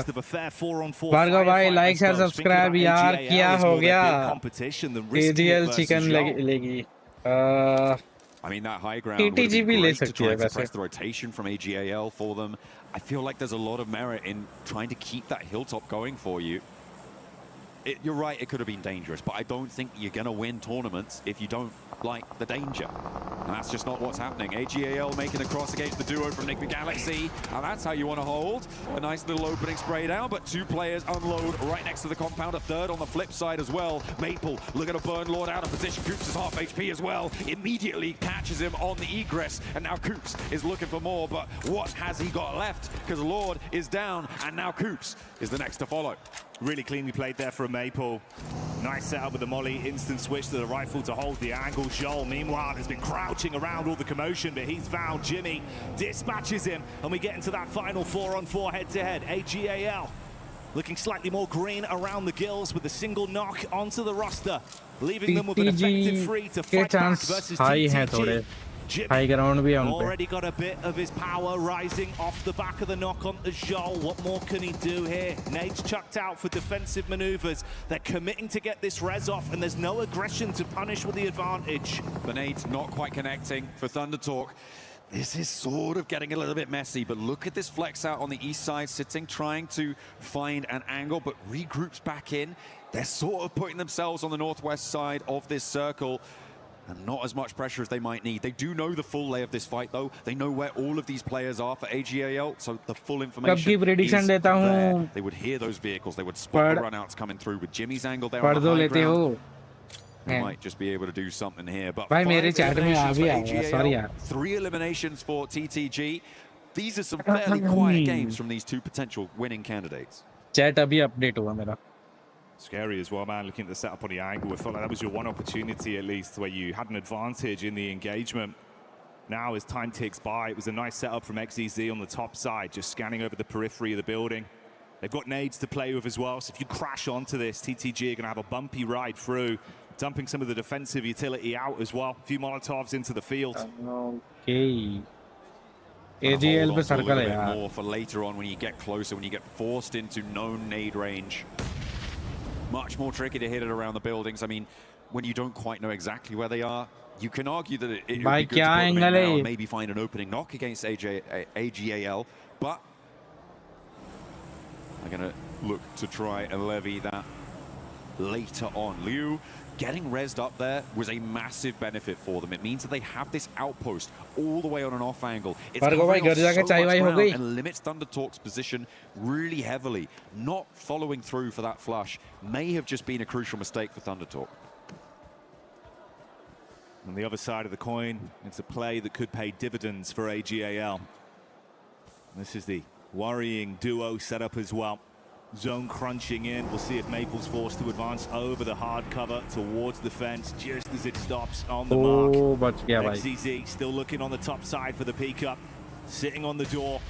भार्गव भाई like share subscribe यार क्या हो गया AGL चिकन लेगी I mean, that high ground would be great to try to press the rotation from AGAL for them. I feel like there's a lot of merit in trying to keep that hilltop going for you. You're right, it could have been dangerous, but I don't think you're going to win tournaments if you don't like the danger. And that's just not what's happening. AGAL making the cross against the duo from Enigma Galaxy, and that's how you want to hold. A nice little opening spray down, but 2 players unload right next to the compound. A third on the flip side as well. Maple looking to burn Lord out of position. Coops is half HP as well. Immediately catches him on the egress, and now Coops is looking for more, but what has he got left? Because Lord is down, and now Coops is the next to follow. Really cleanly played there from Maple. Nice setup with the molly, instant switch to the rifle to hold the angle. Joel, meanwhile, has been crouching around all the commotion, but he's found Jimmy, dispatches him, and we get into that final 4-on-4 head-to-head. AGAL looking slightly more green around the gills with a single knock onto the roster, leaving them with an effective 3 to fight back versus TTG. High ground भी है उन पे. Already got a bit of his power rising off the back of the knock onto Joel. What more can he do here? Nades chucked out for defensive maneuvers. They're committing to get this res off, and there's no aggression to punish with the advantage. The nades not quite connecting for Thunder Talk. This is sort of getting a little bit messy, but look at this flex out on the east side, sitting, trying to find an angle, but regroups back in. They're sort of putting themselves on the northwest side of this circle. And not as much pressure as they might need. They do know the full lay of this fight, though. They know where all of these players are for AGAL, so the full information is there. They would hear those vehicles. They would spot the runouts coming through with Jimmy's angle there on the high ground. They might just be able to do something here. But 5 eliminations for AGAL, 3 eliminations for TTG. These are some fairly quiet games from these 2 potential winning candidates. Chat abhi update hua mera. Scary as well, man, looking at the setup on the angle. It felt like that was your one opportunity, at least, where you had an advantage in the engagement. Now, as time ticks by, it was a nice setup from XEZ on the top side, just scanning over the periphery of the building. They've got nades to play with as well, so if you crash onto this, TTG are going to have a bumpy ride through, dumping some of the defensive utility out as well. A few Molotovs into the field. Okay. AGL पे circle है यार. More for later on when you get closer, when you get forced into known nade range. Much more tricky to hit it around the buildings. I mean, when you don't quite know exactly where they are, you can argue that it would be good to put them in now and maybe find an opening knock against AGAL, but they're going to look to try and levy that later on. Liu getting rezzed up there was a massive benefit for them. It means that they have this outpost all the way on an off angle. It's covering off so much ground and limits Thunder Talk's position really heavily. Not following through for that flush may have just been a crucial mistake for Thunder Talk. On the other side of the coin, it's a play that could pay dividends for AGAL. This is the worrying duo setup as well. Zone crunching in. We'll see if Maple's forced to advance over the hard cover towards the fence just as it stops on the mark. But yeah, XCZ still looking on the top side for the peek up, sitting on the door.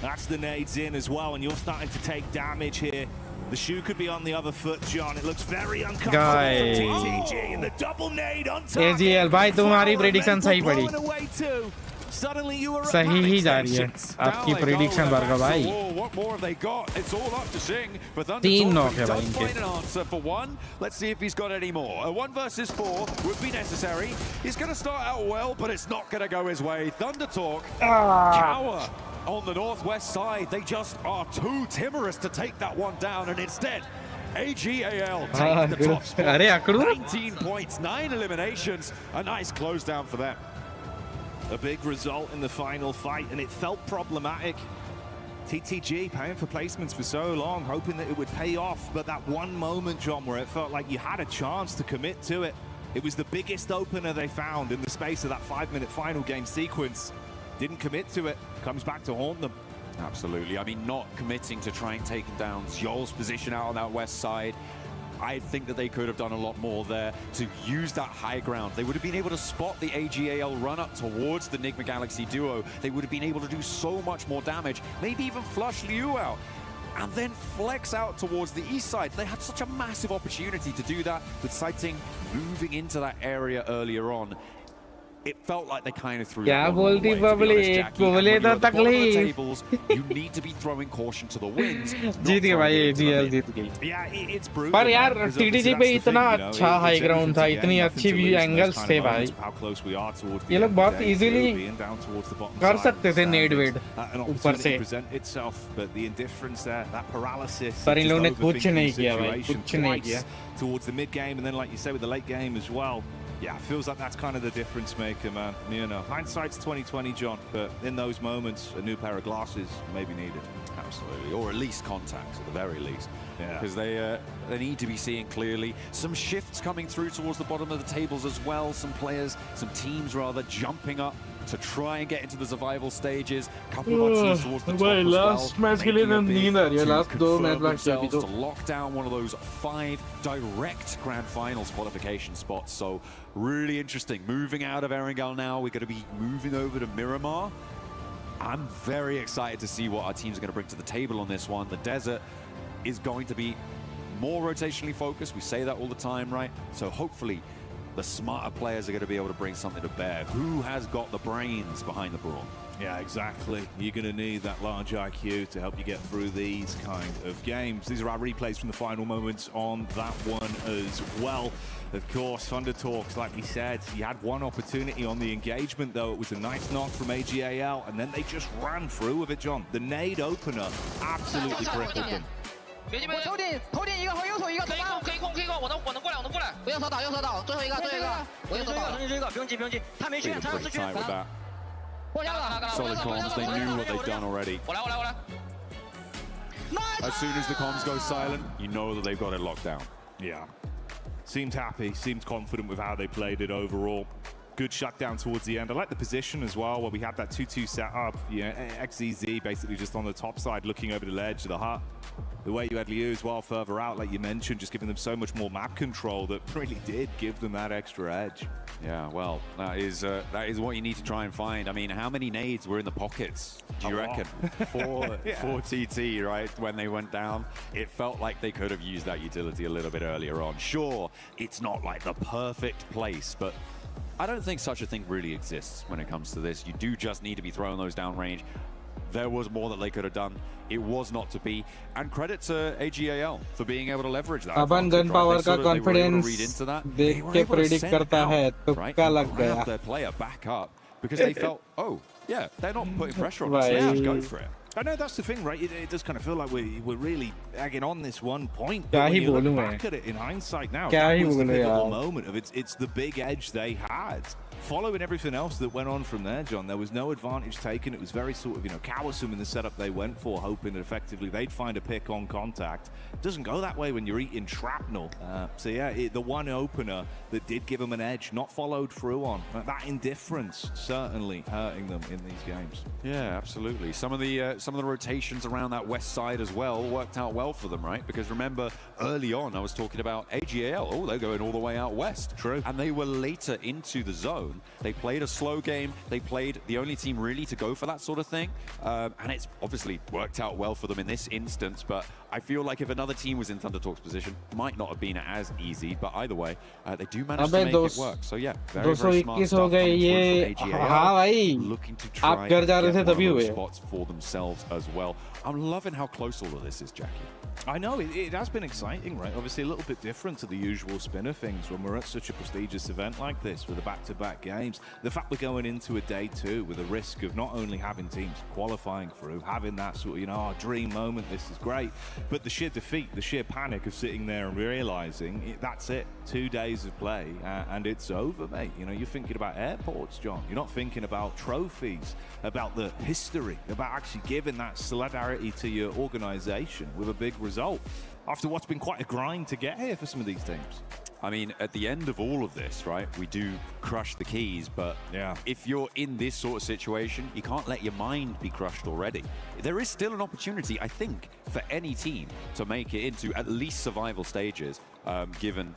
That's the nades in as well, and you're starting to take damage here. The shoe could be on the other foot, John. It looks very uncomfortable for TTG, and the double nade on target. AGL भाई तुम्हारी prediction सही पड़ी. Suddenly you were सही ही जा रही है आपकी prediction Bhargava भाई. What more have they got? It's all up to Singh for Thunder 3 knock Talk. है भाई Does इनके. find an answer for 1. Let's see if he's got any more. A 1 versus 4 would be necessary. He's going to start out well, but it's not going to go his way. Thunder Talk cower on the northwest side. They just are too timorous to take that one down, and instead AGAL take the top spot. 19 points, 9 eliminations. A nice close down for them. A big result in the final fight, and it felt problematic. TTG paying for placements for so long, hoping that it would pay off, but that one moment, John, where it felt like you had a chance to commit to it, It was the biggest opener they found in the space of that 5-minute final game sequence. Didn't commit to it. Comes back to haunt them. Absolutely. I mean, not committing to try and take down Zhol's position out on that west side. I think that they could have done a lot more there to use that high ground. They would have been able to spot the AGAL run up towards the Nigma Galaxy duo. They would have been able to do so much more damage, maybe even flush Liu out, and then flex out towards the east side. They had such a massive opportunity to do that with Sighting moving into that area earlier on. It felt like they kind of threw that one away, to be honest, Jackie. And when you're at the bottom of the tables, you need to be throwing caution to the winds. जीत गए भाई AGL जीत गई. पर यार TDG पे इतना अच्छा high ground था, इतनी अच्छी व्यू एंगल्स थे भाई. ये लोग बहुत इजीली कर सकते थे नेड वेड ऊपर से. पर इन लोगों ने कुछ नहीं किया भाई, कुछ नहीं किया. Towards the mid game, and then like you say with the late game as well. Yeah, feels like that's kind of the difference maker, man. You know, hindsight's 20/20, John, but in those moments, a new pair of glasses may be needed. Absolutely, or at least contacts at the very least. Yeah. Because they need to be seeing clearly. Some shifts coming through towards the bottom of the tables as well. Some players, some teams rather, jumping up to try and get into the survival stages. Couple of our teams towards the top as well. Last match के लिए नींद आ रही है. Last दो match बाकी अभी तो. To lock down one of those 5 direct grand finals qualification spots. So really interesting. Moving out of Erangel now, we're going to be moving over to Miramar. I'm very excited to see what our teams are going to bring to the table on this one. The desert is going to be more rotationally focused. We say that all the time, right? So hopefully the smarter players are going to be able to bring something to bear. Who has got the brains behind the brawn? Yeah, exactly. You're going to need that large IQ to help you get through these kind of games. These are our replays from the final moments on that one as well. Of course, Thunder Talks, like we said, he had one opportunity on the engagement, though. It was a nice knock from AGAL, and then they just ran through with it, John. The nade opener absolutely crippled them. 我头顶一个和右手一个，可以控，我能过来。不要扫倒，最后一个，我右手倒，重新追一个，不用急，他没去，他要失去。过来了。 Solid comms, they knew what they'd done already. 我来。 As soon as the comms go silent, you know that they've got it locked down. Yeah. Seemed happy, seemed confident with how they played it overall. Good shutdown towards the end. I like the position as well, where we had that 2-2 setup. Yeah, XZZ basically just on the top side, looking over the ledge of the hut. The way you had Liu as well further out, like you mentioned, just giving them so much more map control that really did give them that extra edge. Yeah, well, that is what you need to try and find. I mean, how many nades were in the pockets, do you reckon? Four TT, right, when they went down. It felt like they could have used that utility a little bit earlier on. Sure, it's not like the perfect place, but I don't think such a thing really exists when it comes to this. You do just need to be throwing those downrange. There was more that they could have done. It was not to be. And credit to AGAL for being able to leverage that. Upon gun power का confidence देख के predict करता है तो क्या लग गया? Have their player back up because they felt, oh yeah, they're not putting pressure on us. Let's just go for it. I know that's the thing, right? It does kind of feel like we're really egging on this one point. But when you look back at it in hindsight now, that was the pivotal moment of it's the big edge they had. Following everything else that went on from there, John, there was no advantage taken. It was very sort of, cowsome in the setup they went for, hoping that effectively they'd find a pick on contact. It doesn't go that way when you're eating shrapnel. So yeah, the one opener that did give them an edge, not followed through on. That indifference certainly hurting them in these games. Yeah, absolutely. Some of the rotations around that west side as well worked out well for them, right? Because remember, early on, I was talking about AGAL. Oh, they're going all the way out west. True. And they were later into the zone. They played a slow game. They played the only team really to go for that sort of thing. And it's obviously worked out well for them in this instance. But I feel like if another team was in Thunder Talk's position, might not have been as easy. But either way, they do manage to make it work. So yeah, very, very smart stuff coming from AGAL. Looking to try and get one of those spots for themselves as well. I'm loving how close all of this is, Jackie. I know, it has been exciting, right? Obviously a little bit different to the usual spin of things when we're at such a prestigious event like this with the back-to-back games. The fact we're going into a day two with a risk of not only having teams qualifying through, having that sort of, our dream moment, this is great, but the sheer defeat, the sheer panic of sitting there and realizing that's it. 2 days of play and it's over, mate. You're thinking about airports, John. You're not thinking about trophies, about the history, about actually giving that solidarity to your organization with a big result after what's been quite a grind to get here for some of these teams. I mean, at the end of all of this, right, we do crush the keys, but if you're in this sort of situation, you can't let your mind be crushed already. There is still an opportunity, I think, for any team to make it into at least survival stages, given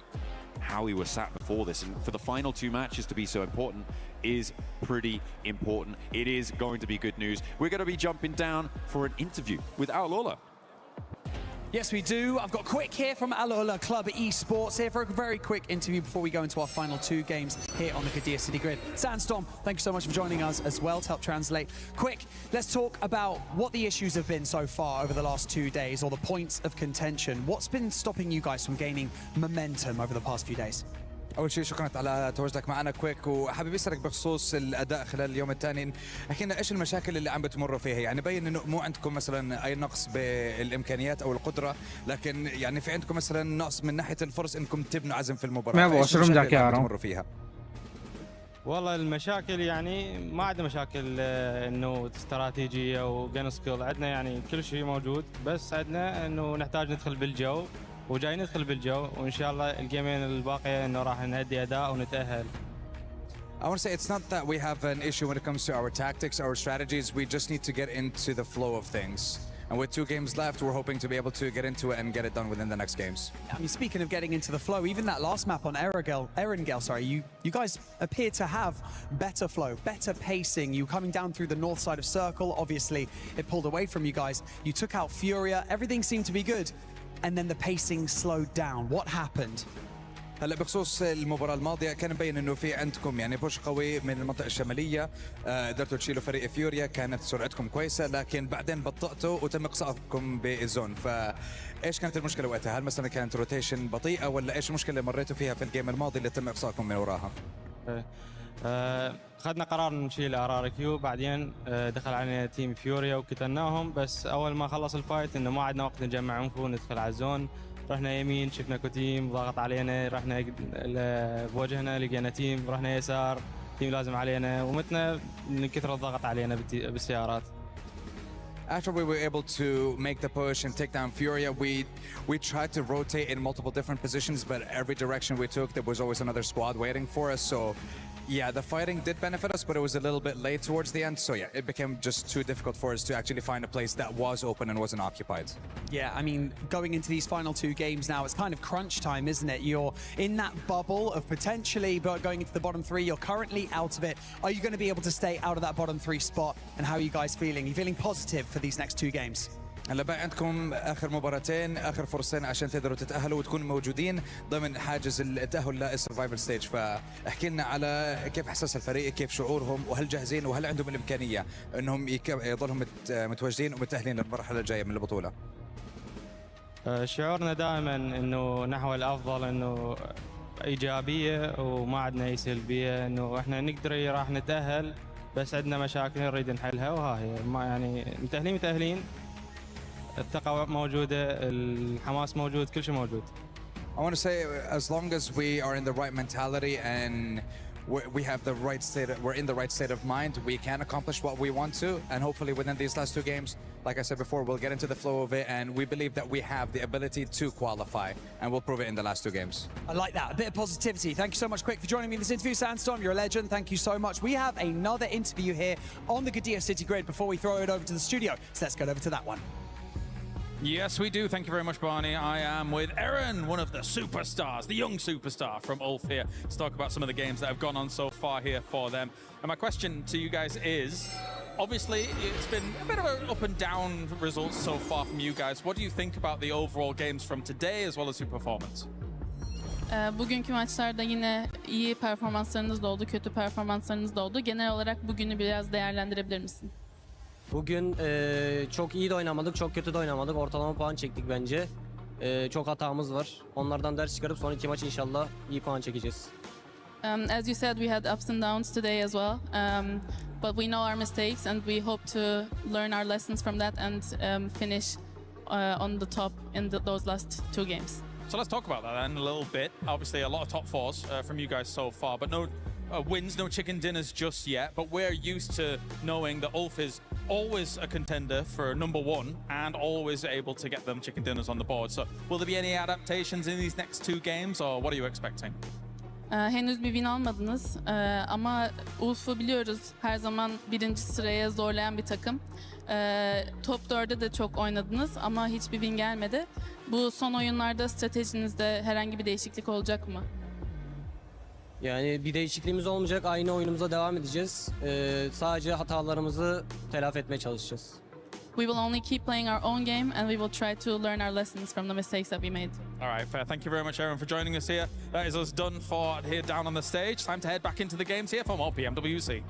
how we were sat before this. And for the final 2 matches to be so important is pretty important. It is going to be good news. We're going to be jumping down for an interview with Al-Ola. Yes, we do. I've got Quick here from Al-Ola Club Esports here for a very quick interview before we go into our final 2 games here on the Qiddiya City Grid. Sandstorm, thank you so much for joining us as well to help translate. Quick, let's talk about what the issues have been so far over the last 2 days, or the points of contention. What's been stopping you guys from gaining momentum over the past few days? اول شيء شكرا على تواجدك معنا كويك، وحابب اسالك بخصوص الاداء خلال اليوم الثاني. احكي لنا ايش المشاكل اللي عم بتمروا فيها؟ يعني بين انه مو عندكم مثلا اي نقص بالامكانيات او القدره، لكن يعني في عندكم مثلا نقص من ناحيه الفرص انكم تبنوا عزم في المباراه. ايش المشاكل اللي عم بتمروا فيها؟ والله المشاكل يعني ما عندنا مشاكل انه استراتيجيه وجن سكيل، عندنا يعني كل شيء موجود، بس عندنا انه نحتاج ندخل بالجو، وجاي ندخل بالجو، وان شاء الله الجيمين الباقيه انه راح نهدي اداء ونتاهل. I want to say it's not that we have an issue when it comes to our tactics, our strategies. We just need to get into the flow of things. And with 2 games left, we're hoping to be able to get into it and get it done within the next games. I mean, speaking of getting into the flow, even that last map on Erangel, sorry, you guys appear to have better flow, better pacing. You coming down through the north side of Circle, obviously it pulled away from you guys. You took out Furia, everything seemed to be good. And then the pacing slowed down. What happened? هلا بخصوص المباراه الماضيه كان مبين انه في عندكم يعني بوش قوي من المنطقه الشماليه، قدرتوا تشيلوا فريق فيوريا، كانت سرعتكم كويسه، لكن بعدين بطأتوا وتم اقصائكم بالزون. فايش كانت المشكله وقتها؟ هل مثلا كانت روتيشن بطيئه، ولا ايش المشكله اللي مريتوا فيها في الجيم الماضي اللي تم اقصائكم من وراها؟ اخذنا قرار نشيل ار كيو، بعدين دخل علينا تيم فيوريا وقتلناهم، بس اول ما خلص الفايت انه ما عندنا وقت نجمع انفو ندخل على الزون. رحنا يمين شفنا كوتيم ضغط علينا، رحنا بوجهنا لقينا تيم، رحنا يسار تيم لازم علينا، ومتنا من كثر الضغط علينا بالسيارات. After we were able to make the push and take down Furia, we tried to rotate in multiple different positions, but every direction we took, there was always another squad waiting for us. So yeah, the fighting did benefit us, but it was a little bit late towards the end. So yeah, it became just too difficult for us to actually find a place that was open and wasn't occupied. Yeah, I mean, going into these final 2 games now, it's kind of crunch time, isn't it? You're in that bubble of potentially going into the bottom 3. You're currently out of it. Are you going to be able to stay out of that bottom 3 spot? And how are you guys feeling? Are you feeling positive for these next 2 games? هلا بقى عندكم اخر مباراتين، اخر فرصتين عشان تقدروا تتاهلوا وتكونوا موجودين ضمن حاجز التاهل للسرفايفل ستيج. فاحكي لنا على كيف احساس الفريق، كيف شعورهم، وهل جاهزين، وهل عندهم الامكانيه انهم يضلهم متواجدين ومتاهلين للمرحله الجايه من البطوله؟ شعورنا دائما انه نحو الافضل، انه ايجابيه وما عندنا اي سلبيه، انه احنا نقدر راح نتاهل، بس عندنا مشاكل نريد نحلها، وها هي ما يعني متاهلين الثقة موجودة، الحماس موجود، كل شيء موجود. I want to say as long as we are in the right mentality and we have the right state, we're in the right state of mind, we can accomplish what we want to, and hopefully within these last 2 games, like I said before, we'll get into the flow of it, and we believe that we have the ability to qualify, and we'll prove it in the last 2 games. I like that, a bit of positivity. Thank you so much, Quick, for joining me in this interview. Sandstorm, you're a legend. Thank you so much. We have another interview here on the Qiddiya City Grid before we throw it over to the studio, so let's go over to that one. Yes, we do. Thank you very much, Barney. I am with Aaron, one of the superstars, the young superstar from Ulf here, to talk about some of the games that have gone on so far here for them. And my question to you guys is, obviously, it's been a bit of an up and down results so far from you guys. What do you think about the overall games from today as well as your performance? Bugünkü maçlarda yine iyi performanslarınız da oldu, kötü performanslarınız da oldu. Genel olarak bugünü biraz değerlendirebilir misin? Bugün çok iyi de oynamadık, çok kötü de oynamadık. Ortalama puan çektik bence. Çok hatamız var. Onlardan ders çıkarıp son 2 maç inşallah iyi puan çekeceğiz. As you said, we had ups and downs today as well. But we know our mistakes and we hope to learn our lessons from that and finish on the top in those last 2 games. So let's talk about that then a little bit. Obviously, a lot of top 4s from you guys so far, but no wins, no chicken dinners just yet, but we're used to knowing that Ulf is always a contender for #1 and always able to get them chicken dinners on the board. So will there be any adaptations in these next 2 games, or what are you expecting? Henüz bir win almadınız ama Ulf'u biliyoruz, her zaman birinci sıraya zorlayan bir takım. Top 4'de de çok oynadınız ama hiçbir win gelmedi. Bu son oyunlarda stratejinizde herhangi bir değişiklik olacak mı? Yani bir değişikliğimiz olmayacak. Aynı oyunumuza devam edeceğiz. Sadece hatalarımızı telafi etmeye çalışacağız. We will only keep playing our own game and we will try to learn our lessons from the mistakes that we made. All right, fair. Thank you very much, Aaron, for joining us here. That is us done for here down on the stage. Time to head back into the games here for more PMWC.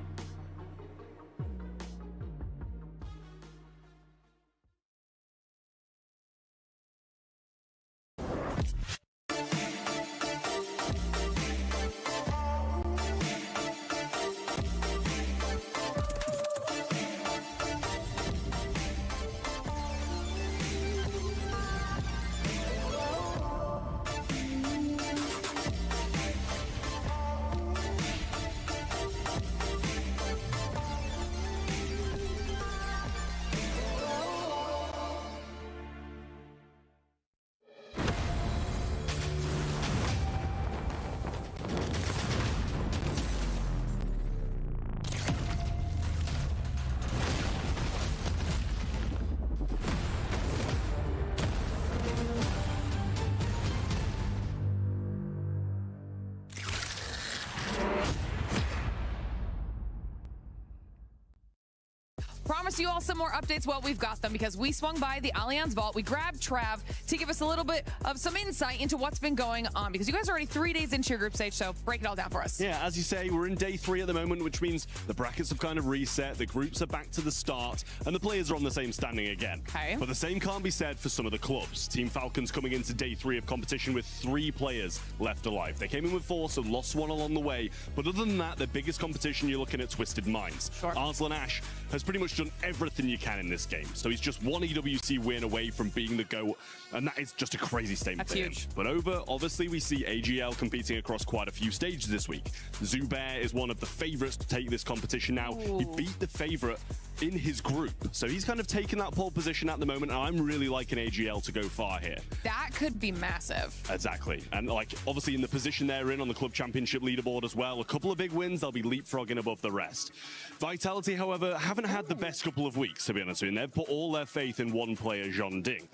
Promise you all some more updates while we've got them, because we swung by the Allianz Vault. We grabbed Trav to give us a little bit of some insight into what's been going on, because you guys are already 3 days into your group stage, so break it all down for us. Yeah, as you say, we're in day 3 at the moment, which means the brackets have kind of reset, the groups are back to the start, and the players are on the same standing again. Okay. But the same can't be said for some of the clubs. Team Falcons coming into day 3 of competition with 3 players left alive. They came in with 4, so lost 1 along the way. But other than that, the biggest competition, you're looking at Twisted Minds. Sure. Arslan Ash has pretty much done everything you can in this game. So he's just 1 EWC win away from being the GOAT, and that is just a crazy statement for him. But over, obviously, we see AGL competing across quite a few stages this week. Zubair is one of the favorites to take this competition now. He beat the favorite in his group, so he's kind of taken that pole position at the moment, and I'm really liking AGL to go far here. That could be massive. Exactly, and like obviously in the position they're in on the club championship leaderboard as well, a couple of big wins, they'll be leapfrogging above the rest. Vitality, however, haven't had the best couple of weeks, to be honest with you, and they've put all their faith in one player, Jean Ding.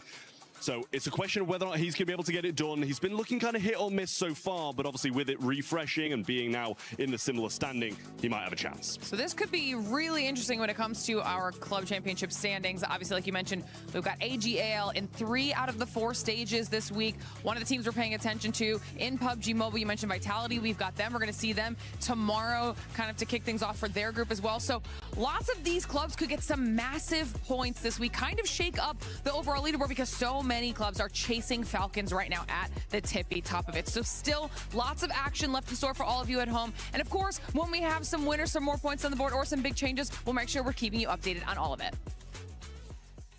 So it's a question of whether or not he's going to be able to get it done. He's been looking kind of hit or miss so far, but obviously with it refreshing and being now in the similar standing, he might have a chance. So this could be really interesting when it comes to our club championship standings. Obviously, like you mentioned, we've got AGAL in 3 out of the 4 stages this week. One of the teams we're paying attention to in PUBG Mobile, you mentioned Vitality. We've got them. We're going to see them tomorrow kind of to kick things off for their group as well. So lots of these clubs could get some massive points this week, kind of shake up the overall leaderboard, because so many clubs are chasing Falcons right now at the tippy top of it. So still lots of action left in store for all of you at home. And of course, when we have some winners, some more points on the board, or some big changes, we'll make sure we're keeping you updated on all of it.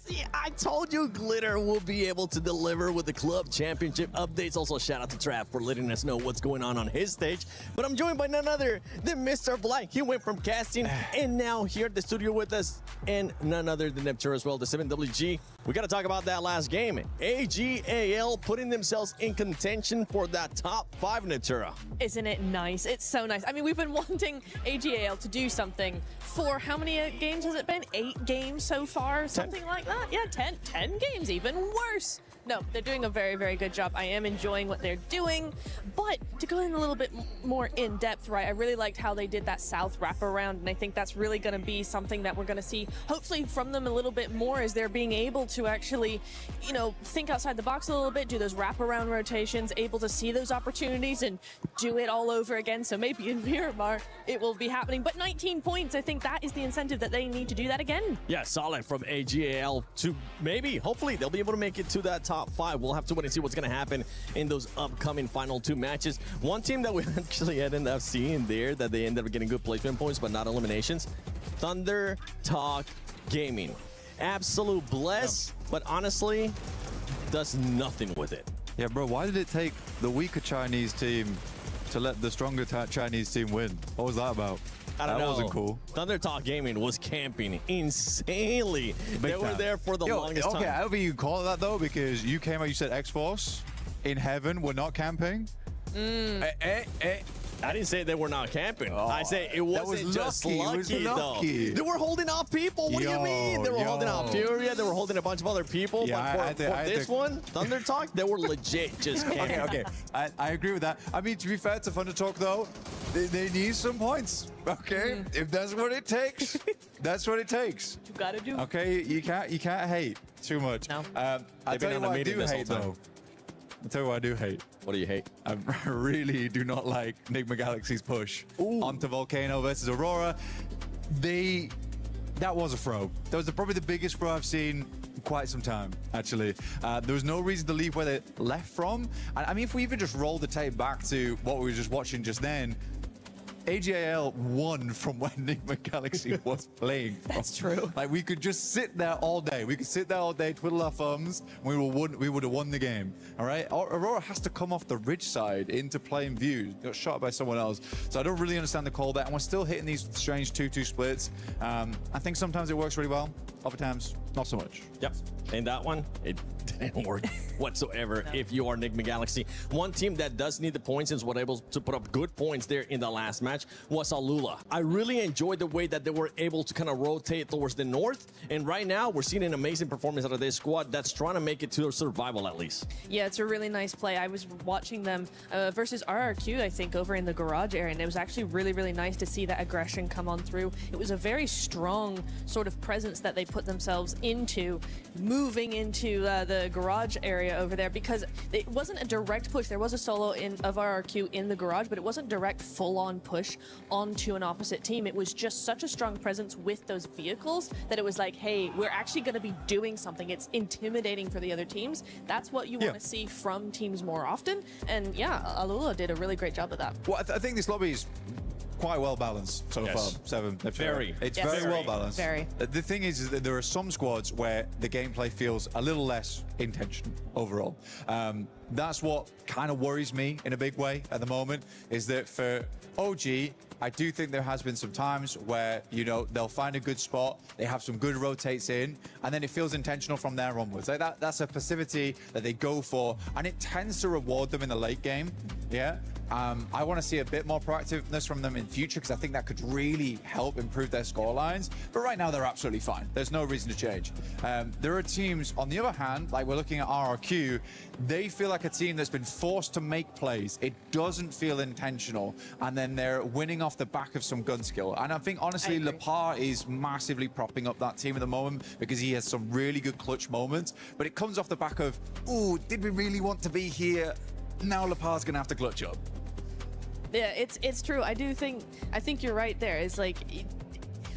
See, I told you Glitter will be able to deliver with the club championship updates. Also, shout out to Trav for letting us know what's going on his stage. But I'm joined by none other than Mr. Blank. He went from casting and now here at the studio with us, and none other than Neptune as well, the 7WG. We got to talk about that last game. AGAL putting themselves in contention for that top 5 Natura. Isn't it nice? It's so nice. I mean, we've been wanting AGAL to do something for how many games has it been? 8 games so far? Something like that? Yeah, 10 games, even worse. No, they're doing a very, very good job. I am enjoying what they're doing. But to go in a little bit more in depth, right, I really liked how they did that South wraparound, and I think that's really going to be something that we're going to see, hopefully, from them a little bit more, as they're being able to actually, you know, think outside the box a little bit, do those wraparound rotations, able to see those opportunities and do it all over again. So maybe in Miramar, it will be happening. But 19 points, I think that is the incentive that they need to do that again. Yeah, solid from AGAL to maybe, hopefully, they'll be able to make it to that top 5. We'll have to wait and see what's going to happen in those upcoming final 2 matches. One team that we actually ended up seeing there that they ended up getting good placement points but not eliminations, Thunder Talk Gaming. Absolute bless, but honestly, does nothing with it. Yeah, bro, why did it take the weaker Chinese team to let the stronger Chinese team win. What was that about? I don't know. That wasn't cool. Thunder Talk Gaming was camping insanely. They were there for the longest time. Okay, however you call it that though, because you came out, you said X-Force in heaven were not camping. I didn't say they were not camping. I say it wasn't just lucky, though. They were holding off people. What do you mean? They were holding out Furia. They were holding a bunch of other people. Yeah, but for this one, Thunder Talk, they were legit just camping. Okay. I agree with that. I mean, to be fair to Thunder Talk, though, they need some points. Okay, if that's what it takes, that's what it takes. You gotta do. Okay, you can't hate too much. No. I tell you what I do hate though. I'll tell you what I do hate. What do you hate? I really do not like Enigma Galaxy's push onto Volcano versus Aurora. That was a throw. That was probably the biggest throw I've seen in quite some time, actually. There was no reason to leave where they left from. I mean, if we even just roll the tape back to what we were just watching just then, AGAL won from when Enigma Galaxy was playing from. That's true. Like, we could just sit there all day. We could sit there all day, twiddle our thumbs, and we would have won the game. All right? Aurora has to come off the ridge side into playing views. Got shot by someone else. So I don't really understand the call there. And we're still hitting these strange 2-2 splits. I think sometimes it works really well. Other times, not so much. Yep. In that one, it didn't work whatsoever if you are Enigma Galaxy. One team that does need the points and was able to put up good points there in the last match was Alula. I really enjoyed the way that they were able to kind of rotate towards the north. And right now, we're seeing an amazing performance out of this squad that's trying to make it to survival at least. Yeah, it's a really nice play. I was watching them versus RRQ, I think, over in the garage area, and it was actually really, really nice to see that aggression come on through. It was a very strong sort of presence that they put themselves into, moving into the garage area over there, because it wasn't a direct push. There was a solo of RRQ in the garage, but it wasn't direct full-on push onto an opposite team. It was just such a strong presence with those vehicles that it was like, hey, we're actually going to be doing something. It's intimidating for the other teams. That's what you want to see from teams more often. And yeah, Alula did a really great job of that. Well, I think this lobby is quite well balanced so far. Seven. Very. It's very well balanced. Very. The thing is that there are some squads where the gameplay feels a little less intentional overall. That's what kind of worries me in a big way at the moment, is that for OG, I do think there has been some times where, you know, they'll find a good spot, they have some good rotates in, and then it feels intentional from there onwards. Like that's a passivity that they go for, and it tends to reward them in the late game. Yeah. I want to see a bit more proactiveness from them in future, because I think that could really help improve their score lines. But right now, they're absolutely fine. There's no reason to change. There are teams, on the other hand, like we're looking at RRQ, they feel like a team that's been forced to make plays. It doesn't feel intentional, and then they're winning off the back of some gun skill. And I think, honestly, Lepar is massively propping up that team at the moment, because he has some really good clutch moments. But it comes off the back of, ooh, did we really want to be here? Now Lepar's going to have to clutch up. Yeah, it's true. I think you're right there. It's like,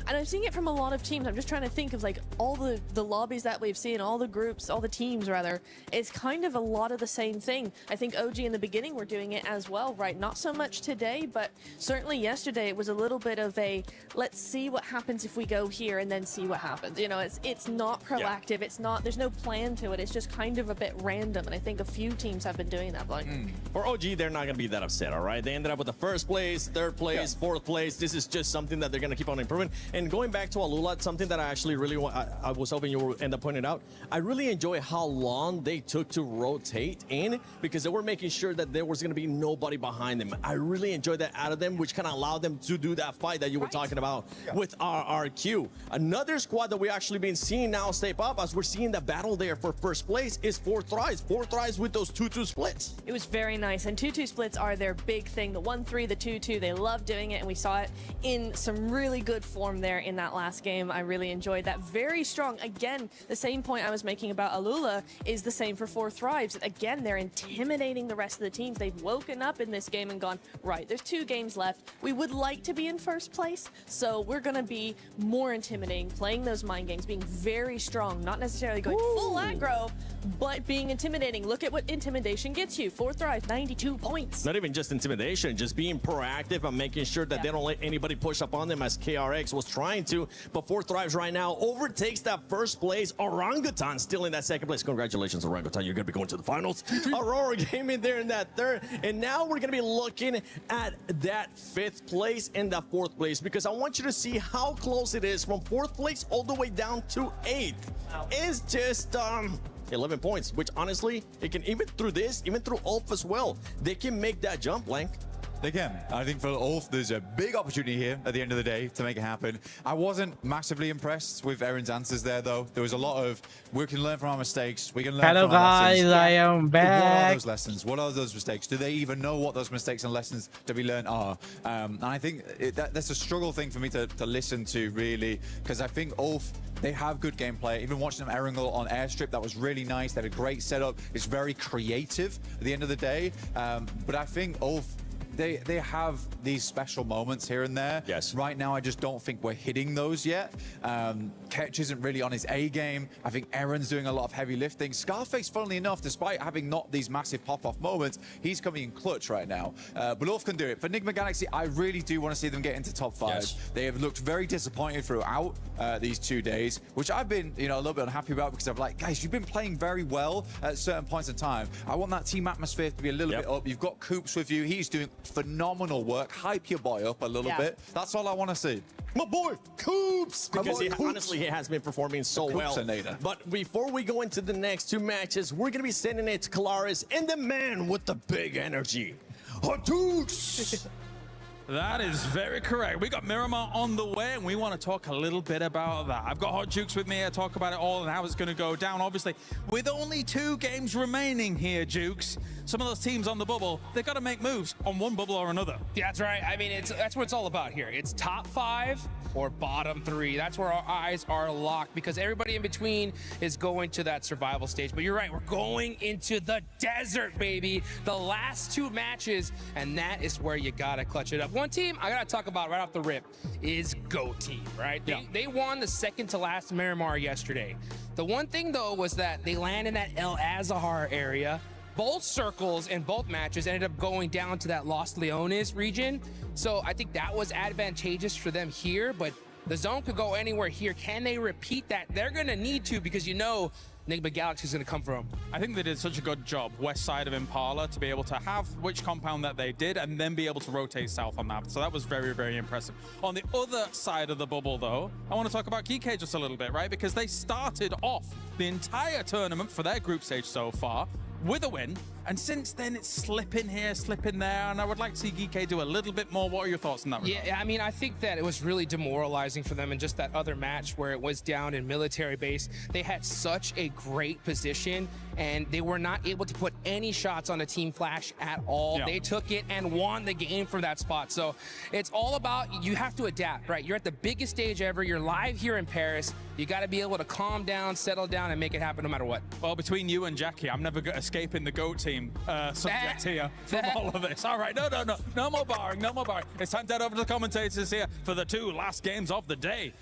and I'm seeing it from a lot of teams. I'm just trying to think of like all the lobbies that we've seen, all the groups, all the teams rather. It's kind of a lot of the same thing. I think OG in the beginning were doing it as well, right? Not so much today, but certainly yesterday it was a little bit of a, let's see what happens if we go here and then see what happens. You know, it's not proactive. Yeah. It's not, there's no plan to it. It's just kind of a bit random. And I think a few teams have been doing that. Like, For OG, they're not going to be that upset, all right? They ended up with the first place, third place, fourth place. This is just something that they're going to keep on improving. And going back to Alula, something that I actually really want, I was hoping you would end up pointing out. I really enjoy how long they took to rotate in, because they were making sure that there was going to be nobody behind them. I really enjoyed that out of them, which kind of allowed them to do that fight that you were talking about with RRQ. Another squad that we actually been seeing now step up, as we're seeing the battle there for first place, is 4Thrives. 4Thrives with those 2-2 splits. It was very nice, and 2-2 splits are their big thing. The 1-3, the 2-2, they love doing it, and we saw it in some really good form there in that last game. I really enjoyed that. Very strong. Again, the same point I was making about Alula is the same for 4Thrives. Again, they're intimidating the rest of the teams. They've woken up in this game and gone, right, there's 2 games left. We would like to be in first place, so we're going to be more intimidating, playing those mind games, being very strong, not necessarily going full aggro, but being intimidating. Look at what intimidation gets you. 4Thrives, 92 points. Not even just intimidation, just being proactive and making sure that they don't let anybody push up on them, as KRX was trying trying to, but 4 Thrives right now overtakes that first place. Orangutan still in that second place. Congratulations, Orangutan. You're going to be going to the finals. Aurora Gaming there in that third. And now we're going to be looking at that 5th place and that 4th place, because I want you to see how close it is from 4th place all the way down to 8th. It's just 11 points, which honestly, it can, even through this, even through Ulf as well, they can make that jump, Blank. They can. I think for Ulf, there's a big opportunity here at the end of the day to make it happen. I wasn't massively impressed with Aaron's answers there, though. There was a lot of, we can learn from our mistakes. We can learn Hello from our guys, lessons. I am What are back. those lessons? What are those mistakes? Do they even know what those mistakes and lessons to be learned are? And I think that's a struggle thing for me to listen to, really, because I think Ulf, they have good gameplay. Even watching them Erangel on Airstrip, that was really nice. They had a great setup. It's very creative at the end of the day. But I think Ulf, they have these special moments here and there. Yes. Right now, I just don't think we're hitting those yet. Ketch isn't really on his A game. I think Aaron's doing a lot of heavy lifting. Scarface, funnily enough, despite having not these massive pop-off moments, he's coming in clutch right now. But Ulf can do it. For Enigma Galaxy, I really do want to see them get into top 5. Yes. They have looked very disappointed throughout these 2 days, which I've been, a little bit unhappy about, because I'm like, guys, you've been playing very well at certain points in time. I want that team atmosphere to be a little bit up. You've got Coops with you. He's doing phenomenal work. Hype your boy up a little bit. That's all I want to see. My boy, Coops! Because honestly, he has been performing so well. But before we go into the next 2 matches, we're going to be sending it to Kalaris and the man with the big energy, Hadouks! That is very correct. We got Miramar on the way, and we want to talk a little bit about that. I've got Hot Jukes with me to talk about it all and how it's going to go down. Obviously, with only 2 games remaining here, Jukes, some of those teams on the bubble, they've got to make moves on one bubble or another. Yeah, that's right. I mean, that's what it's all about here. It's top 5 or bottom 3. That's where our eyes are locked, because everybody in between is going to that survival stage. But you're right, we're going into the desert, baby. The last 2 matches, and that is where you got to clutch it up. One team I got to talk about right off the rip is Go Team, right? They won the second to last Miramar yesterday. The one thing, though, was that they landed in that El Azahar area. Both circles in both matches ended up going down to that Los Leones region. So I think that was advantageous for them here, but the zone could go anywhere here. Can they repeat that? They're going to need to, because Enigma Galaxy is going to come from. I think they did such a good job, west side of Impala, to be able to have which compound that they did and then be able to rotate south on that. So that was very, very impressive. On the other side of the bubble, though, I want to talk about Kike just a little bit, right? Because they started off the entire tournament for their group stage so far with a win, and since then it's slipping here, slipping there, and I would like to see Geek do a little bit more. What are your thoughts on that? Yeah, I mean, I think that it was really demoralizing for them in just that other match where it was down in military base. They had such a great position, and they were not able to put any shots on a team flash at all. Yeah. They took it and won the game from that spot. So it's all about, you have to adapt, right? You're at the biggest stage ever. You're live here in Paris. You got to be able to calm down, settle down, and make it happen no matter what. Well, between you and Jackie, I'm never escaping the GOAT team subject here from all of this. All right, no more barring, no more barring. It's time to head over to the commentators here for the 2 last games of the day.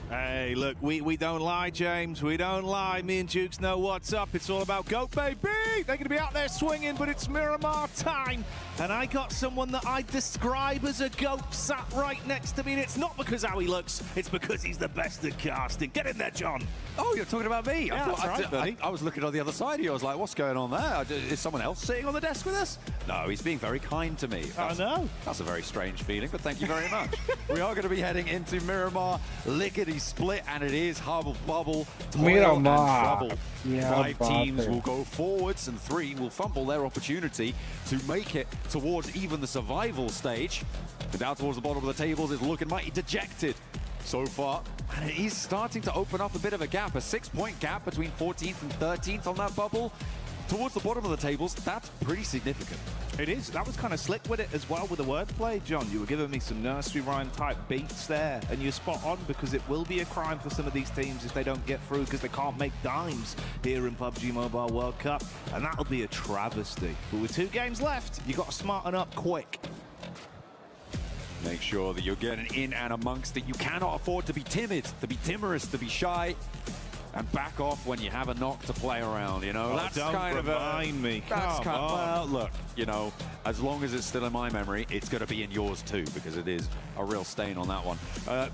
Hey, look, we don't lie, James. We don't lie. Me and Jukes know what's up. It's all about GOAT, baby. They're going to be out there swinging, but it's Miramar time. And I got someone that I describe as a GOAT sat right next to me. And it's not because how he looks. It's because he's the best at casting. Get in there, John. Oh, you're talking about me? Yeah, that's right, buddy. I was looking on the other side of you. I was like, what's going on there? Is someone else sitting on the desk with us? No, he's being very kind to me. I know. That's a very strange feeling, but thank you very much. We are going to be heading into Miramar, lickety split, and it is Hubble Bubble, Toil and Trouble. Yeah, 5 teams will go forwards and 3 will fumble their opportunity to make it towards even the survival stage. And down towards the bottom of the tables is looking mighty dejected so far. And it is starting to open up a bit of a gap, a 6-point gap between 14th and 13th on that bubble. Towards the bottom of the tables, that's pretty significant. It is. That was kind of slick with it as well with the wordplay, John. You were giving me some nursery rhyme type beats there, and you're spot on, because it will be a crime for some of these teams if they don't get through, because they can't make dimes here in PUBG Mobile World Cup, and that'll be a travesty. But with 2 games left, you got to smarten up quick. Make sure that you're getting in and amongst it. You cannot afford to be timid, to be timorous, to be shy. and back off when you have a knock to play around, you know? Oh, that's don't kind of remind me. That's Come kind of, on. well, look, you know, as long as it's still in my memory, it's going to be in yours too, because it is a real stain on that one.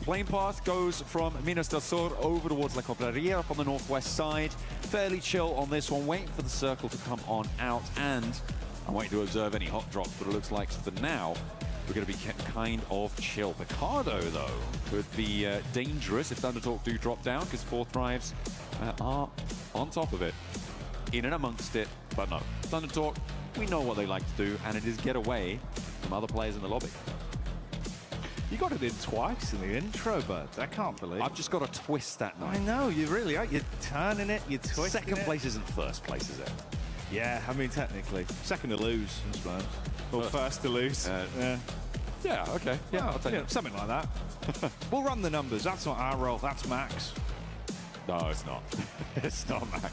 Plane path goes from Minas del Sur over towards La Cobraria up on the northwest side. Fairly chill on this one, waiting for the circle to come on out, and I'm waiting to observe any hot drops, but it looks like for now, we're going to be kind of chill. Picardo, though, could be dangerous if Thundertalk do drop down, because 4 Thrives are on top of it, in and amongst it. But no, Thundertalk, we know what they like to do, and it is get away from other players in the lobby. You got it in twice in the intro, but I can't believe I've just got to twist that knife. I know, you really are. You're turning it, you're twisting Second it. place isn't first place, is it? Yeah, I mean, technically. Second to lose, I suppose. Or first to lose. Yeah. Yeah, okay. Yeah, Well, I'll take it. something like that. We'll run the numbers. That's not our role. That's Max. No, it's not. It's not Max.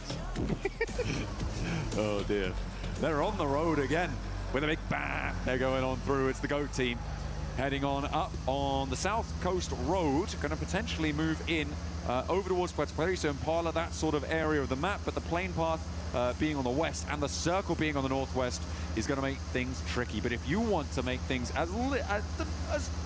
Oh, dear. They're on the road again with a big bang. They're going on through. It's the GOAT team heading on up on the South Coast Road. Going to potentially move in over towards Puerto Paris, so Impala, that sort of area of the map. But the plane path being on the west and the circle being on the northwest is going to make things tricky. But if you want to make things as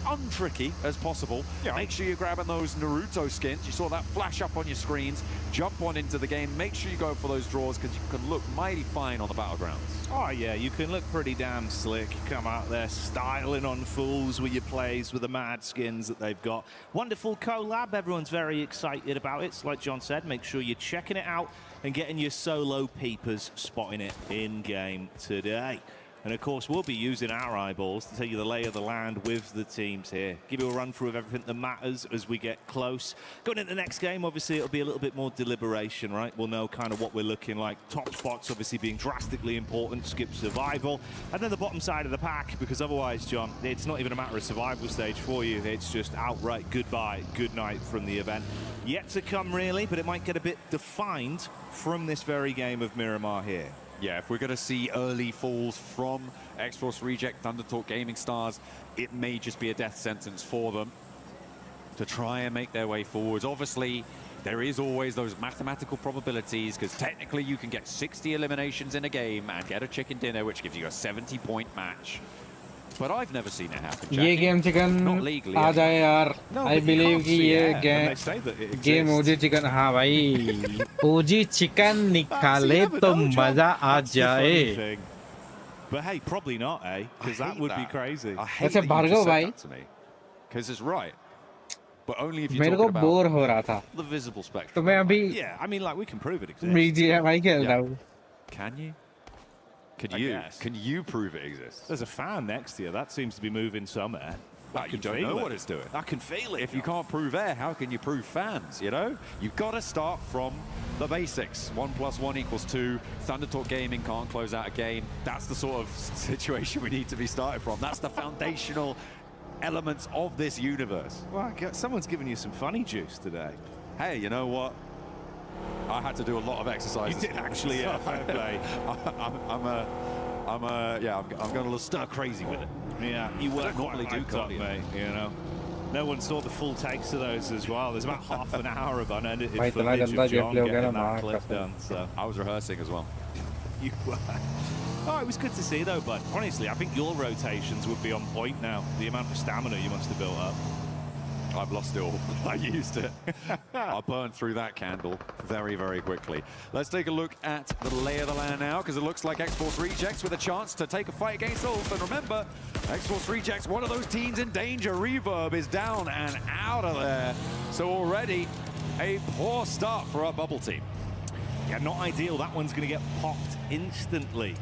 untricky as possible, make sure you're grabbing those Naruto skins. You saw that flash up on your screens. Jump on into the game. Make sure you go for those draws, because you can look mighty fine on the battlegrounds. Oh, yeah, you can look pretty damn slick. Come out there styling on fools with your plays, with the mad skins that they've got. Wonderful collab. Everyone's very excited about it. So like John said, make sure you're checking it out and getting your solo peepers, spotting it in-game today. And of course, we'll be using our eyeballs to tell you the lay of the land with the teams here. Give you a run through of everything that matters as we get close. Going into the next game, obviously, it'll be a little bit more deliberation, right? We'll know kind of what we're looking like. Top spots, obviously, being drastically important. Skip survival. And then the bottom side of the pack, because otherwise, John, it's not even a matter of survival stage for you. It's just outright goodbye, good night from the event. Yet to come, really, but it might get a bit defined from this very game of Miramar here. Yeah, if we're going to see early falls from X-Force Reject, Thundertalk Gaming Stars, it may just be a death sentence for them to try and make their way forwards. Obviously, there is always those mathematical probabilities, because technically you can get 60 eliminations in a game and get a chicken dinner, which gives you a 70-point match. But I've never seen it happen, Jackie. ये game chicken आ जाए यार. I believe कि ये game OG chicken, हाँ भाई, OG chicken निकाले तो मजा आ जाए. But hey, probably not, eh? Because that would be crazy. I hate that you just said that to me, because it's right. But only if you're मेरे को talking bore about हो रहा था. the visible spectrum. तो मैं अभी Yeah, I mean, like, we can prove it exists. BGMI खेल रहा हूँ. Can you? Can you prove it exists? There's a fan next to you. That seems to be moving somewhere. Well, you don't know what it's doing. I can feel it. If you can't prove air, how can you prove fans, you know? You've got to start from the basics. 1 + 1 = 2. Thundertalk Gaming can't close out a game. That's the sort of situation we need to be starting from. That's the foundational elements of this universe. Well, someone's giving you some funny juice today. Hey, you know what? I had to do a lot of exercises. You did actually, yeah. Fair play. I'm going a little stir crazy with it. Yeah, you work normally do cardio, mate. You know, no one saw the full takes of those as well. There's about half an hour of unedited भाई इतना footage गंदा of John gameplay हो गया getting ना, that मार clip कसम. done. So I was rehearsing as well. you were. Oh, it was good to see though, bud. Honestly, I think your rotations would be on point now. The amount of stamina you must have built up. I've lost it all. I used it. I burned through that candle very, very quickly. Let's take a look at the lay of the land now, because it looks like X-Force Rejects with a chance to take a fight against Ulf. And remember, X-Force Rejects, one of those teams in danger. Reverb is down and out of there. So already a poor start for our bubble team. Yeah, not ideal. That one's going to get popped instantly.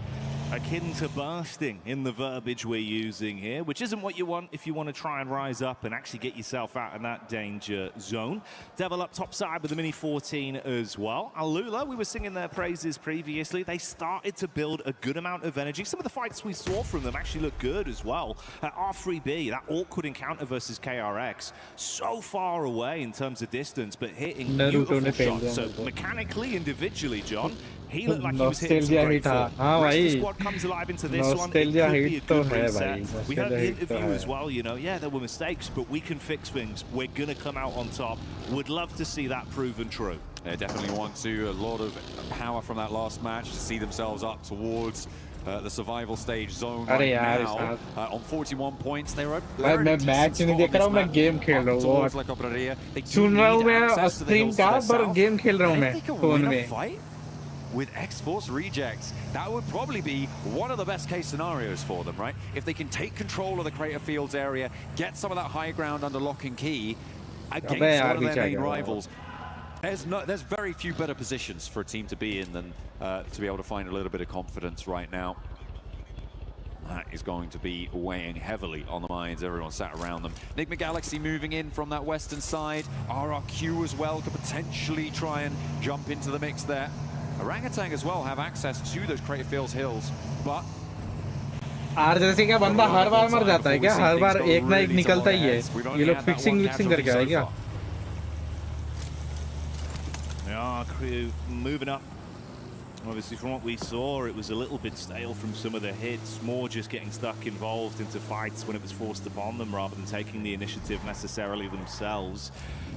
Akin to bursting in the verbiage we're using here, which isn't what you want if you want to try and rise up and actually get yourself out in that danger zone. Devil up top side with the Mini 14 as well. Alula, we were singing their praises previously. They started to build a good amount of energy. Some of the fights we saw from them actually look good as well. R3B, that awkward encounter versus KRX, so far away in terms of distance, but hitting beautiful shots. So mechanically, individually, John, he looked like he was hitting some great form. Rest of the squad comes alive into this one. It could be a good reset. We heard the interview as well, you know, yeah, there were mistakes, but we can fix things. We're going to come out on top. Would love to see that proven true. They definitely want to. A lot of power from that last match to see themselves up towards the survival stage zone right now. On 41 points, they're a match नहीं देख रहा हूँ मैं game खेल रहा हूँ सुन रहा हूँ मैं stream का पर game खेल रहा हूँ मैं phone में with X-Force rejects, that would probably be one of the best case scenarios for them, right? If they can take control of the Crater Fields area, get some of that high ground under lock and key against one of their main rivals. There's very few better positions for a team to be in than to be able to find a little bit of confidence right now. That is going to be weighing heavily on the minds. Everyone sat around them. Enigma Galaxy moving in from that western side. RRQ as well could potentially try and jump into the mix there. Orangutan as well have access to those Crater Fields hills, but RJC का बंदा हर बार मर जाता है क्या? हर बार एक ना एक निकलता ही है. ये लोग fixing करके आए क्या? Yeah, crew moving up. Obviously, from what we saw, it was a little bit stale from some of the hits. More just getting stuck involved into fights when it was forced upon them rather than taking the initiative necessarily themselves.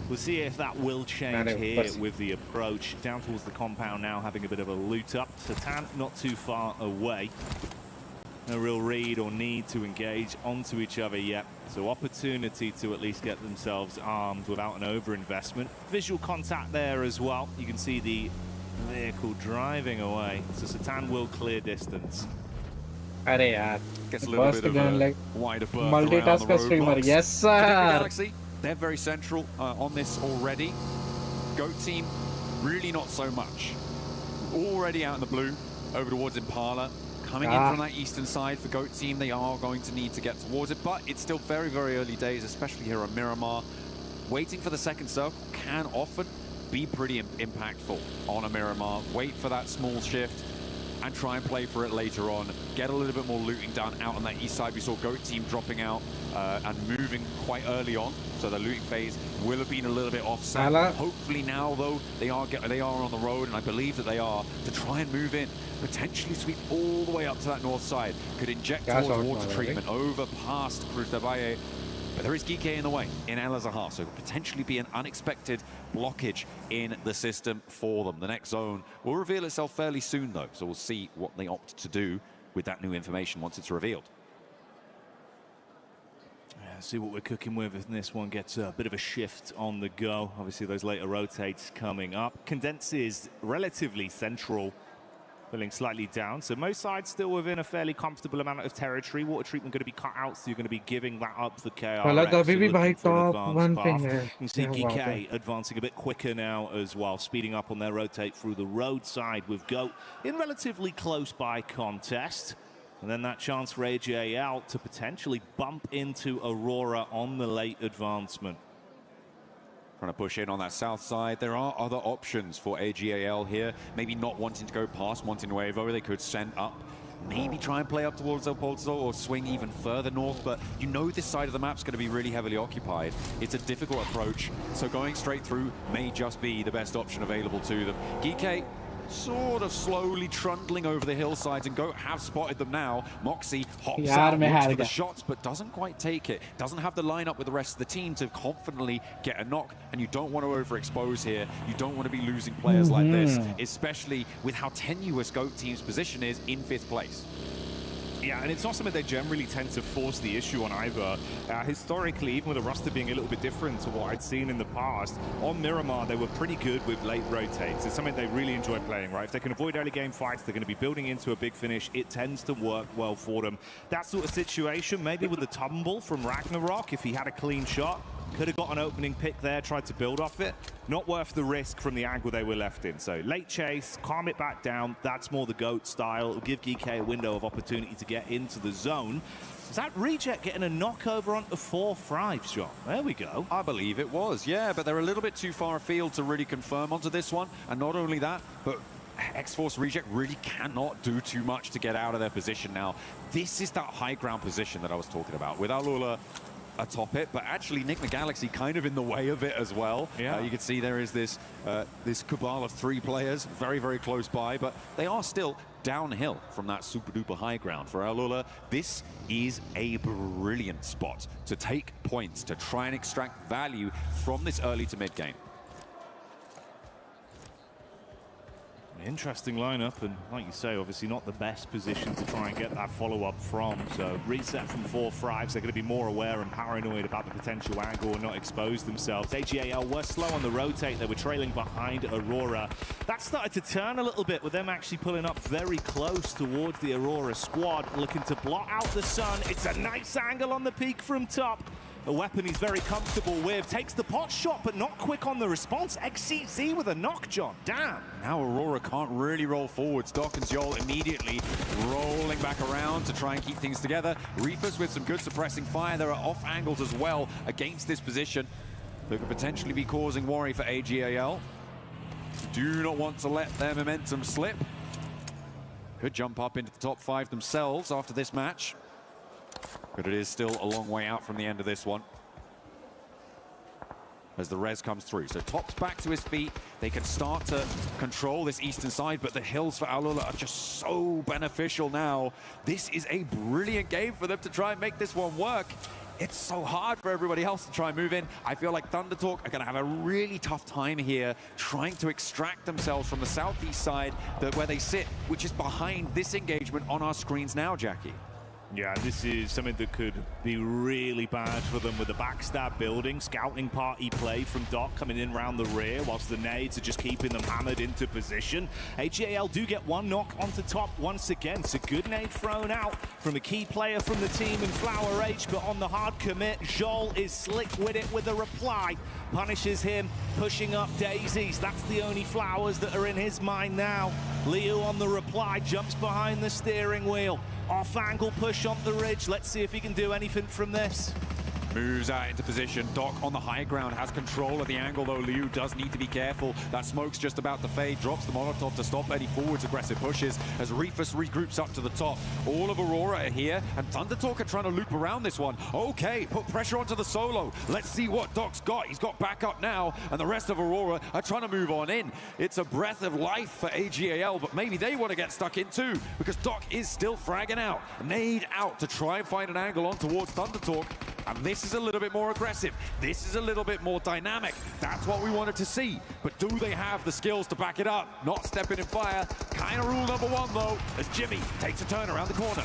We'll see if that will change here with the approach. Down towards the compound now, having a bit of a loot up. Satan not too far away. No real read or need to engage onto each other yet. So opportunity to at least get themselves armed without an over-investment. Visual contact there as well. You can see the vehicle driving away. So Satan will clear distance. अरे यार. Gets a little bit of a wider berth multitask का streamer. Yes sir. Galaxy, they're very central on this already. Goat team, really not so much. Already out in the blue, over towards Impala. Coming in from that eastern side for Goat team, they are going to need to get towards it, but it's still very, very early days, especially here on Miramar. Waiting for the second circle can often be pretty impactful on a Miramar. Wait for that small shift and try and play for it later on. Get a little bit more looting done out on that east side. We saw Goat team dropping out and moving quite early on, so the looting phase will have been a little bit offset. Hopefully now, though, they are on the road, and I believe that they are, to try and move in, potentially sweep all the way up to that north side. Could inject towards water treatment over past Cruz de Valle. But there is Geeke in the way in El Azahar, so it could potentially be an unexpected blockage in the system for them. The next zone will reveal itself fairly soon, though, so we'll see what they opt to do with that new information once it's revealed. Yeah, see what we're cooking with if this one gets a bit of a shift on the go. Obviously, those later rotates coming up. Condense is relatively central, filling slightly down, so most sides still within a fairly comfortable amount of territory. Water treatment going to be cut out, so you're going to be giving that up the KRX. You can see Geeke advancing a bit quicker now as well, speeding up on their rotate through the roadside with Goat in relatively close by contest. And then that chance for AJL to potentially bump into Aurora on the late advancement. Trying to push in on that south side. There are other options for AGAL here. Maybe not wanting to go past Montenuevo. They could send up, maybe try and play up towards El Pozo or swing even further north. But you know this side of the map's going to be really heavily occupied. It's a difficult approach. So going straight through may just be the best option available to them. Geeke sort of slowly trundling over the hillsides, and Goat have spotted them now. Moxie hops out, looks for the shots, but doesn't quite take it. Doesn't have the lineup with the rest of the team to confidently get a knock, and you don't want to overexpose here. You don't want to be losing players like this, especially with how tenuous Goat team's position is in 5th place. Yeah, and it's not something they generally tend to force the issue on either. Historically, even with the roster being a little bit different to what I'd seen in the past, on Miramar, they were pretty good with late rotates. It's something they really enjoy playing, right? If they can avoid early game fights, they're going to be building into a big finish. It tends to work well for them. That sort of situation, maybe with the tumble from Ragnarok, if he had a clean shot, could have got an opening pick there, tried to build off it. Not worth the risk from the angle they were left in. So late chase, calm it back down. That's more the Goat style. It'll give Geeke a window of opportunity to get into the zone. Is that Reject getting a knock over onto 4-5, John? There we go. I believe it was, yeah, but they're a little bit too far afield to really confirm onto this one. And not only that, but X-Force Reject really cannot do too much to get out of their position now. This is that high ground position that I was talking about, with Alula atop it, but actually Enigma Galaxy kind of in the way of it as well. Yeah. You can see there is this this cabal of 3 players very, very close by, but they are still downhill from that super duper high ground. For Alula, this is a brilliant spot to take points, to try and extract value from this early to mid game. Interesting lineup, and like you say, obviously not the best position to try and get that follow-up from. So reset from 4-5s. They're going to be more aware and paranoid about the potential angle and not expose themselves. AGAL were slow on the rotate. They were trailing behind Aurora. That started to turn a little bit with them actually pulling up very close towards the Aurora squad, looking to blot out the sun. It's a nice angle on the peak from top. A weapon he's very comfortable with. Takes the pot shot, but not quick on the response. XCZ with a knock, John. Damn. Now Aurora can't really roll forwards. Doc and Joel immediately rolling back around to try and keep things together. Reapers with some good suppressing fire. There are off angles as well against this position that could potentially be causing worry for AGAL. Do not want to let their momentum slip. Could jump up into the top 5 themselves after this match. But it is still a long way out from the end of this one as the res comes through. So Top's back to his feet. They can start to control this eastern side, but the hills for Alula are just so beneficial now. This is a brilliant game for them to try and make this one work. It's so hard for everybody else to try and move in. I feel like Thundertalk are going to have a really tough time here trying to extract themselves from the southeast side where they sit, which is behind this engagement on our screens now, Jackie. Yeah, this is something that could be really bad for them with the backstab building. Scouting party play from Doc coming in around the rear, whilst the nades are just keeping them hammered into position. AGAL do get one knock onto top once again. It's a good nade thrown out from a key player from the team in Flower H, but on the hard commit, Joel is slick with it with a reply. Punishes him, pushing up daisies. That's the only flowers that are in his mind now. Leo on the reply, jumps behind the steering wheel. Off angle push on the ridge. Let's see if he can do anything from this. Moves out into position. Doc on the high ground has control of the angle, though Liu does need to be careful. That smoke's just about to fade. Drops the Molotov to stop any forwards aggressive pushes as Reefus regroups up to the top. All of Aurora are here, and Thundertalk are trying to loop around this one. Okay, put pressure onto the solo. Let's see what Doc's got. He's got backup now, and the rest of Aurora are trying to move on in. It's a breath of life for AGAL, but maybe they want to get stuck in too, because Doc is still fragging out. Nade out to try and find an angle on towards Thundertalk. And this is a little bit more aggressive. This is a little bit more dynamic. That's what we wanted to see. But do they have the skills to back it up? Not stepping in fire. Kind of rule number one, though, as Jimmy takes a turn around the corner.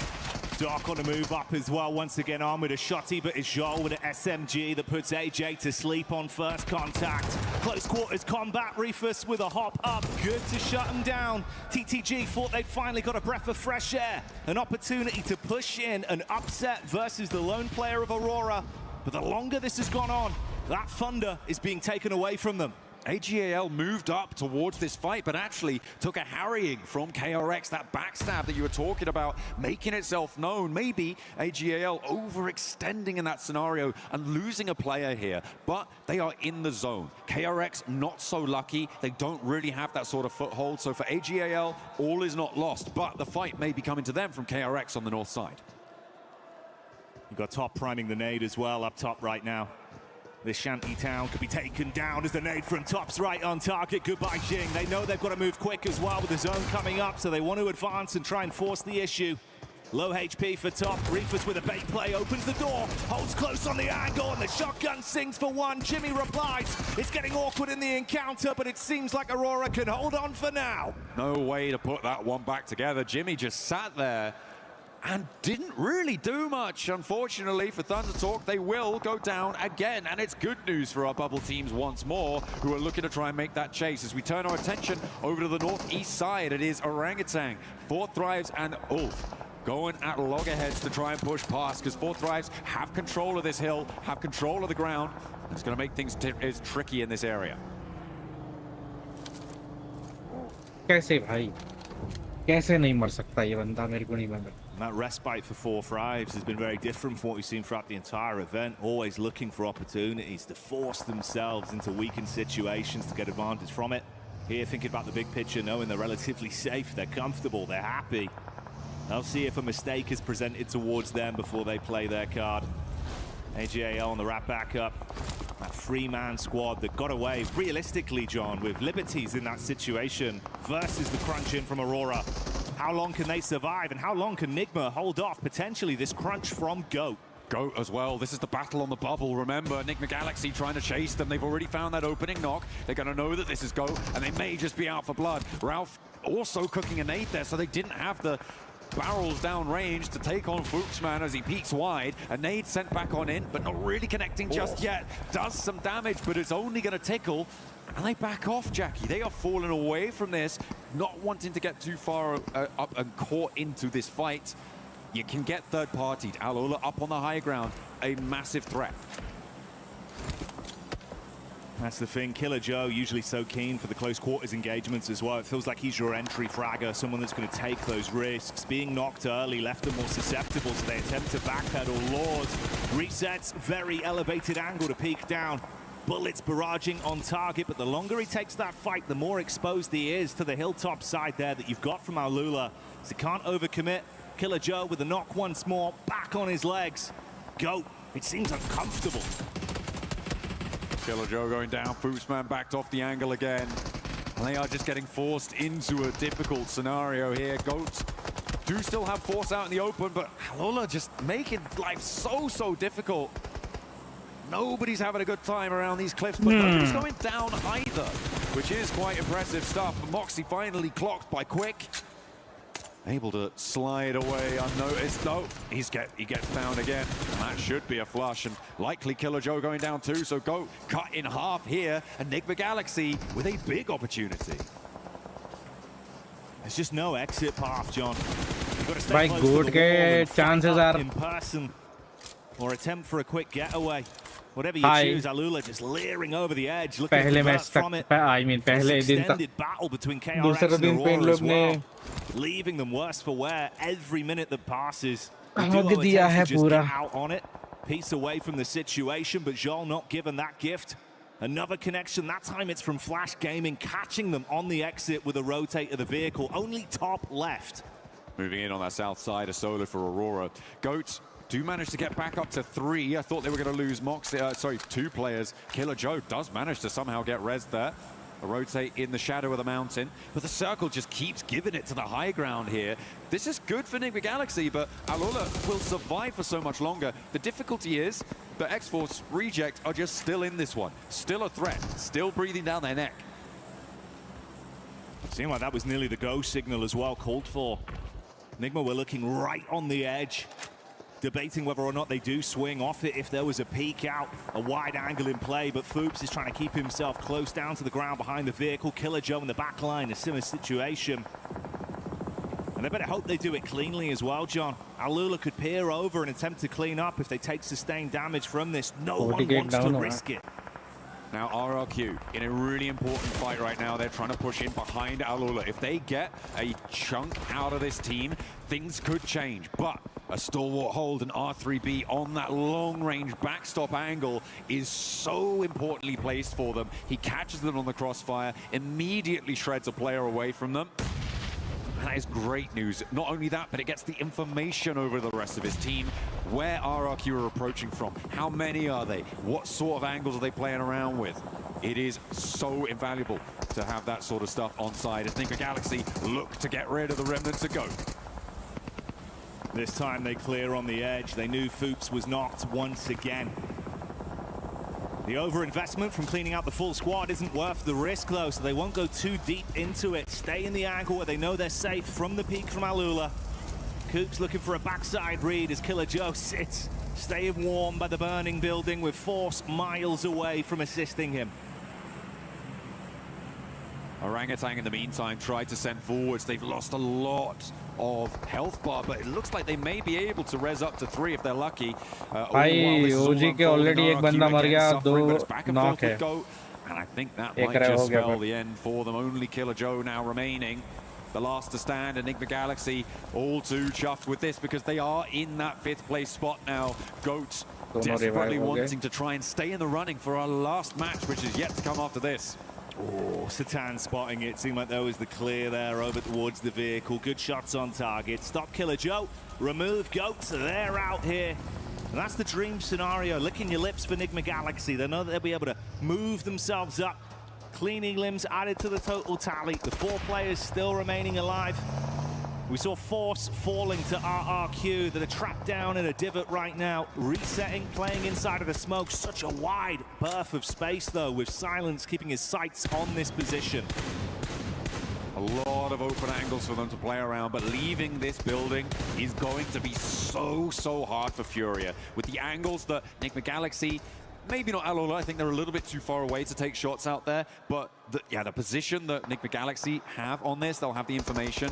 Doc on the move up as well. Once again, armed with a shotty, but it's Joel with an SMG that puts AJ to sleep on first contact. Close quarters combat. Reefus with a hop up. Good to shut him down. TTG thought they'd finally got a breath of fresh air. An opportunity to push in an upset versus the lone player of Aurora. But the longer this has gone on, that thunder is being taken away from them. AGAL moved up towards this fight, but actually took a harrying from KRX. That backstab that you were talking about, making itself known. Maybe AGAL overextending in that scenario and losing a player here, but they are in the zone. KRX not so lucky. They don't really have that sort of foothold. So for AGAL, all is not lost, but the fight may be coming to them from KRX on the north side. You've got Top priming the nade as well up top right now. This shanty town could be taken down as the nade from Top's right on target. Goodbye, Jing. They know they've got to move quick as well with the zone coming up, so they want to advance and try and force the issue. Low HP for Top. Reefus with a bait play, opens the door, holds close on the angle, and the shotgun sings for one. Jimmy replies. It's getting awkward in the encounter, but it seems like Aurora can hold on for now. No way to put that one back together. Jimmy just sat there and didn't really do much, unfortunately, for Thundertalk. They will go down again, and it's good news for our bubble teams once more, who are looking to try and make that chase. As we turn our attention over to the northeast side, it is Orangutan, Four Thrives, and Ulf going at loggerheads to try and push past, because Four Thrives have control of this hill, have control of the ground. It's going to make things tricky in this area. कैसे भाई? कैसे नहीं मर सकता ये बंदा? मेरे को नहीं बंदा. That respite for Four Thrives has been very different from what we've seen throughout the entire event. Always looking for opportunities to force themselves into weakened situations to get advantage from it. Here, thinking about the big picture, knowing they're relatively safe, they're comfortable, they're happy. They'll see if a mistake is presented towards them before they play their card. AGAL on the wrap back up. That three-man squad that got away, realistically, John, with liberties in that situation versus the crunch in from Aurora. How long can they survive, and how long can Nigma hold off potentially this crunch from GOAT? GOAT as well. This is the battle on the bubble. Remember, Nigma Galaxy trying to chase them. They've already found that opening knock. They're going to know that this is GOAT, and they may just be out for blood. Ralph also cooking a nade there, so they didn't have the barrels down range to take on Fuchsman as he peeks wide. A nade sent back on in, but not really connecting just yet. Does some damage, but it's only going to tickle. And they back off, Jackie. They are falling away from this, not wanting to get too far up and caught into this fight. You can get third-partied. alula up on the high ground, a massive threat. That's the thing. Killer Joe, usually so keen for the close quarters engagements as well. It feels like he's your entry fragger, someone that's going to take those risks. Being knocked early left them more susceptible, so they attempt to backpedal. Lords resets, very elevated angle to peek down. Bullets barraging on target, but the longer he takes that fight, the more exposed he is to the hilltop side there that you've got from alula. So can't overcommit. Killer Joe with a knock once more, back on his legs. Goat, it seems uncomfortable. Killer Joe going down, Fuchsman backed off the angle again. And they are just getting forced into a difficult scenario here. Goats do still have force out in the open, but alula just making life so difficult. Nobody's having a good time around these cliffs, but nobody's going down either, which is quite impressive stuff. But Moxie finally clocked by Quick. Able to slide away unnoticed. No, he gets found again. And that should be a flush, and likely Killer Joe going down too. So Go cut in half here. Enigma Galaxy with a big opportunity. There's just no exit path, John. You've got to stay By close good to the wall and chances fight up are in person, or attempt for a quick getaway. Whatever you choose, alula just leering over the edge, looking to convert from it. पहले दिन extended battle between KRX and Aurora as well, leaving them worse for wear every minute that passes. Duo attempts to just get out on it, piece away from the situation, but Joel not given that gift. Another connection, that time it's from Flash Gaming, catching them on the exit with a rotate of the vehicle, only top left. Moving in on that south side, a solo for Aurora. Goats do manage to get back up to 3. I thought they were going to lose Mox, 2 players. Killer Joe does manage to somehow get res there. A rotate in the shadow of the mountain, but the circle just keeps giving it to the high ground here. This is good for Enigma Galaxy, but alula will survive for so much longer. The difficulty is that X-Force Reject are just still in this one. Still a threat, still breathing down their neck. Seemed like that was nearly the go signal as well, called for. Enigma were looking right on the edge, debating whether or not they do swing off it if there was a peek out, a wide angle in play, but Fuchs is trying to keep himself close down to the ground behind the vehicle. Killer Joe in the back line, a similar situation. And they better hope they do it cleanly as well, John. alula could peer over and attempt to clean up if they take sustained damage from this. No one wants to risk it. Now RRQ in a really important fight right now. They're trying to push in behind alula. If they get a chunk out of this team, things could change. But a stalwart hold and R3B on that long-range backstop angle is so importantly placed for them. He catches them on the crossfire, immediately shreds a player away from them. That is great news. Not only that, but it gets the information over the rest of his team. Where RRQ are approaching from, how many are they, what sort of angles are they playing around with. It is so invaluable to have that sort of stuff on side as Enigma Galaxy look to get rid of the remnants of Go. This time they clear on the edge. They knew Fuchs was knocked once again. The overinvestment from cleaning out the full squad isn't worth the risk, though, so they won't go too deep into it. Stay in the angle where they know they're safe from the peak from alula. Coops looking for a backside read as Killer Joe sits, staying warm by the burning building with Force miles away from assisting him. Orangutan in the meantime tried to send forwards. They've lost a lot of health bar, but it looks like they may be able to res up to 3 if they're lucky. भाई OG के already एक बंदा मर गया, 2 knock है. And I think that might just spell the end for them. Only Killer Joe now remaining. The last to stand, Enigma Galaxy all too chuffed with this because they are in that 5th place spot now. Goats desperately wanting to try and stay in the running for our last match, which is yet to come after this. Oh, Satan spotting it. Seemed like there was the clear there over towards the vehicle. Good shots on target. Stop Killer Joe. Remove Goats. They're out here. And that's the dream scenario. Licking your lips for Enigma Galaxy. They know that they'll be able to move themselves up. Cleaning limbs added to the total tally. The 4 players still remaining alive. We saw Force falling to RRQ that are trapped down in a divot right now. Resetting, playing inside of the smoke. Such a wide berth of space, though, with Silence keeping his sights on this position. A lot of open angles for them to play around, but leaving this building is going to be so hard for Furia. With the angles that Enigmagalaxy, maybe not Alola, I think they're a little bit too far away to take shots out there, but the position that Enigmagalaxy have on this, they'll have the information.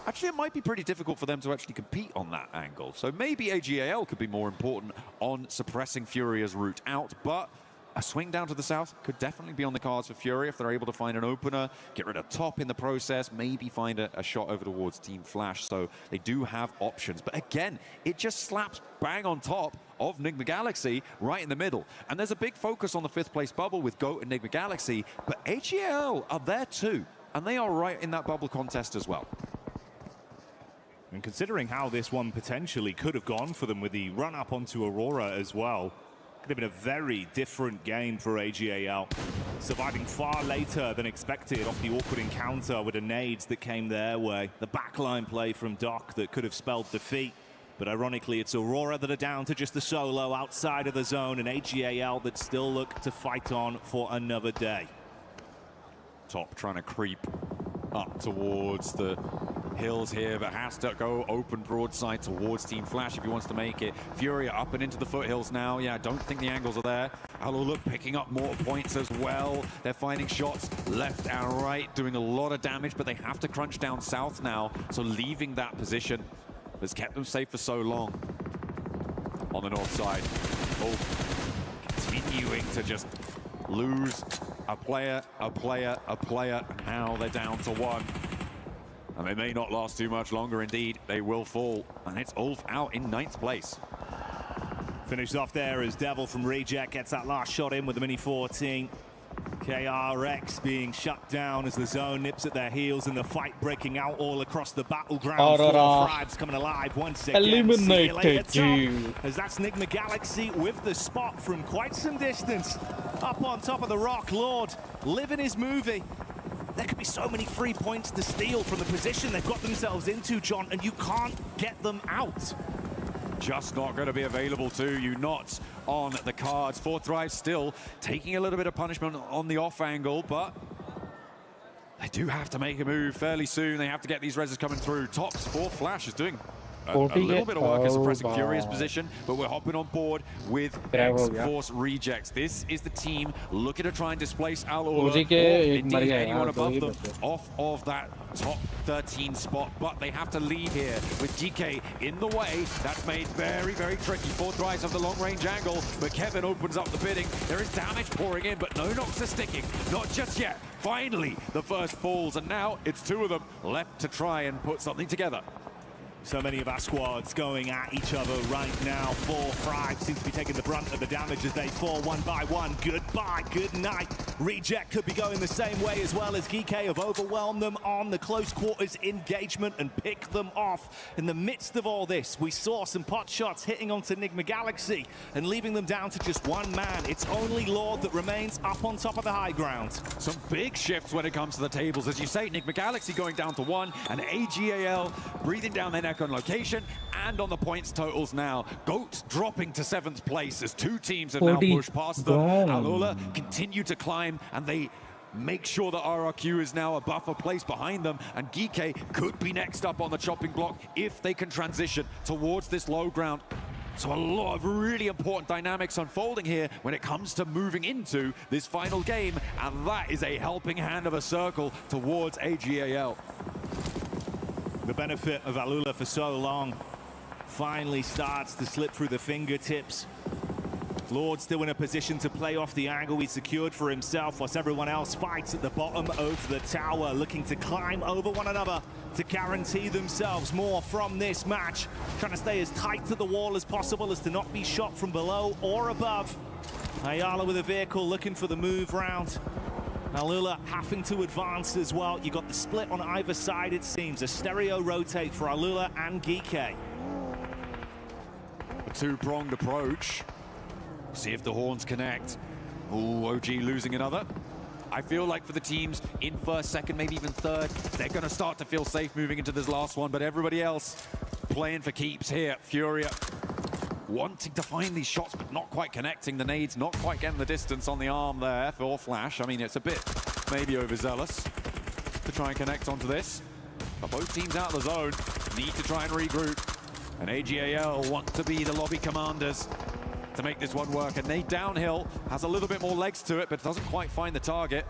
Actually, it might be pretty difficult for them to actually compete on that angle. So maybe AGAL could be more important on suppressing Furia's route out, but a swing down to the south could definitely be on the cards for Furia if they're able to find an opener, get rid of top in the process, maybe find a shot over towards Team Flash. So they do have options. But again, it just slaps bang on top of Enigmagalaxy right in the middle. And there's a big focus on the 5th place bubble with GOAT and Enigmagalaxy, but AGAL are there too. And they are right in that bubble contest as well. And considering how this one potentially could have gone for them with the run-up onto Aurora as well, could have been a very different game for AGAL. Surviving far later than expected off the awkward encounter with the nades that came their way. The backline play from Doc that could have spelled defeat. But ironically, it's Aurora that are down to just the solo outside of the zone, and AGAL that still look to fight on for another day. Top trying to creep up towards the hills here, but has to go open broadside towards Team Flash if he wants to make it. Furia up and into the foothills now. Yeah, I don't think the angles are there. Alola picking up more points as well. They're finding shots left and right, doing a lot of damage, but they have to crunch down south now. So leaving that position has kept them safe for so long. On the north side, continuing to just lose a player. Now they're down to 1. And they may not last too much longer. Indeed, they will fall. And it's Ulf out in 9th place. Finished off there as Devil from Reject gets that last shot in with the Mini 14. KRX being shut down as the zone nips at their heels and the fight breaking out all across the battleground. Four Tribes coming alive once again. Eliminated you. As that's Enigmagalaxy with the spot from quite some distance. Up on top of the rock, Lord living his movie. There could be so many free points to steal from the position they've got themselves into, John, and you can't get them out. Just not going to be available to you, not on the cards. 4th Drive still taking a little bit of punishment on the off angle, but they do have to make a move fairly soon. They have to get these reses coming through. Tops 4 Flash is doing a little bit of work at suppressing Furia's position, but we're hopping on board with X-Force Rejects. This is the team looking to try and displace Alola or indeed anyone above them off of that top 13 spot, but they have to lead here with DK in the way. That's made very tricky. 4th Drives have the long-range angle, but Kevin opens up the bidding. There is damage pouring in, but no knocks are sticking. Not just yet. Finally, the first falls, and now it's 2 of them left to try and put something together. So many of our squads going at each other right now. 4 Thrive seems to be taking the brunt of the damage as they fall one by one. Goodbye, good night. Reject could be going the same way as well as Geeky have overwhelmed them on the close quarters engagement and picked them off. In the midst of all this, we saw some pot shots hitting onto Enigmagalaxy and leaving them down to just 1 man. It's only Lord that remains up on top of the high ground. Some big shifts when it comes to the tables. As you say, Enigmagalaxy going down to 1 and AGAL breathing down their neck on location and on the points totals now. GOAT dropping to 7th place as 2 teams have now pushed past them. Alola continue to climb and they make sure that RRQ is now a buffer place behind them, and Geeky could be next up on the chopping block if they can transition towards this low ground. So a lot of really important dynamics unfolding here when it comes to moving into this final game, and that is a helping hand of a circle towards AGAL. The benefit of Alola for so long finally starts to slip through the fingertips. Lord still in a position to play off the angle he secured for himself, whilst everyone else fights at the bottom of the tower, looking to climb over one another to guarantee themselves more from this match. Trying to stay as tight to the wall as possible as to not be shot from below or above. Ayala with a vehicle looking for the move round. Alola having to advance as well. You got the split on either side, it seems. A stereo rotate for Alola and Geeky. A 2-pronged approach. See if the horns connect. Ooh, OG losing another. I feel like for the teams in 1st, 2nd, maybe even 3rd, they're going to start to feel safe moving into this last one, but everybody else playing for keeps here. Furia wanting to find these shots, but not quite connecting. The nades not quite getting the distance on the arm there for Flash. I mean, it's a bit maybe overzealous. The try and connect onto this. But both teams out of the zone need to try and regroup. And AGAL want to be the lobby commanders to make this one work. And Nade downhill has a little bit more legs to it, but doesn't quite find the target.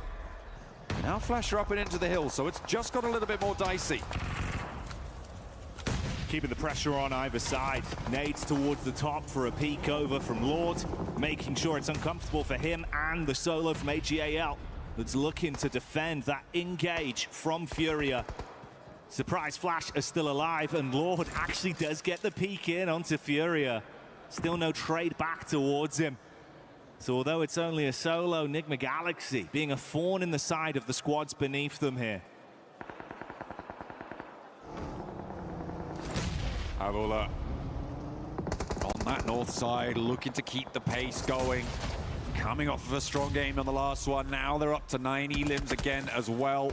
Now Flasher up and into the hill, so it's just got a little bit more dicey. Keeping the pressure on either side. Nades towards the top for a peek over from Lord, making sure it's uncomfortable for him and the solo from AGAL that's looking to defend that engage from Furia. Surprise Flash is still alive, and Lord actually does get the peek in onto Furia. Still no trade back towards him. So although it's only a solo, Enigma Galaxy being a thorn in the side of the squads beneath them here. Alula on that north side, looking to keep the pace going. Coming off of a strong game on the last one. Now they're up to 9 elims again as well.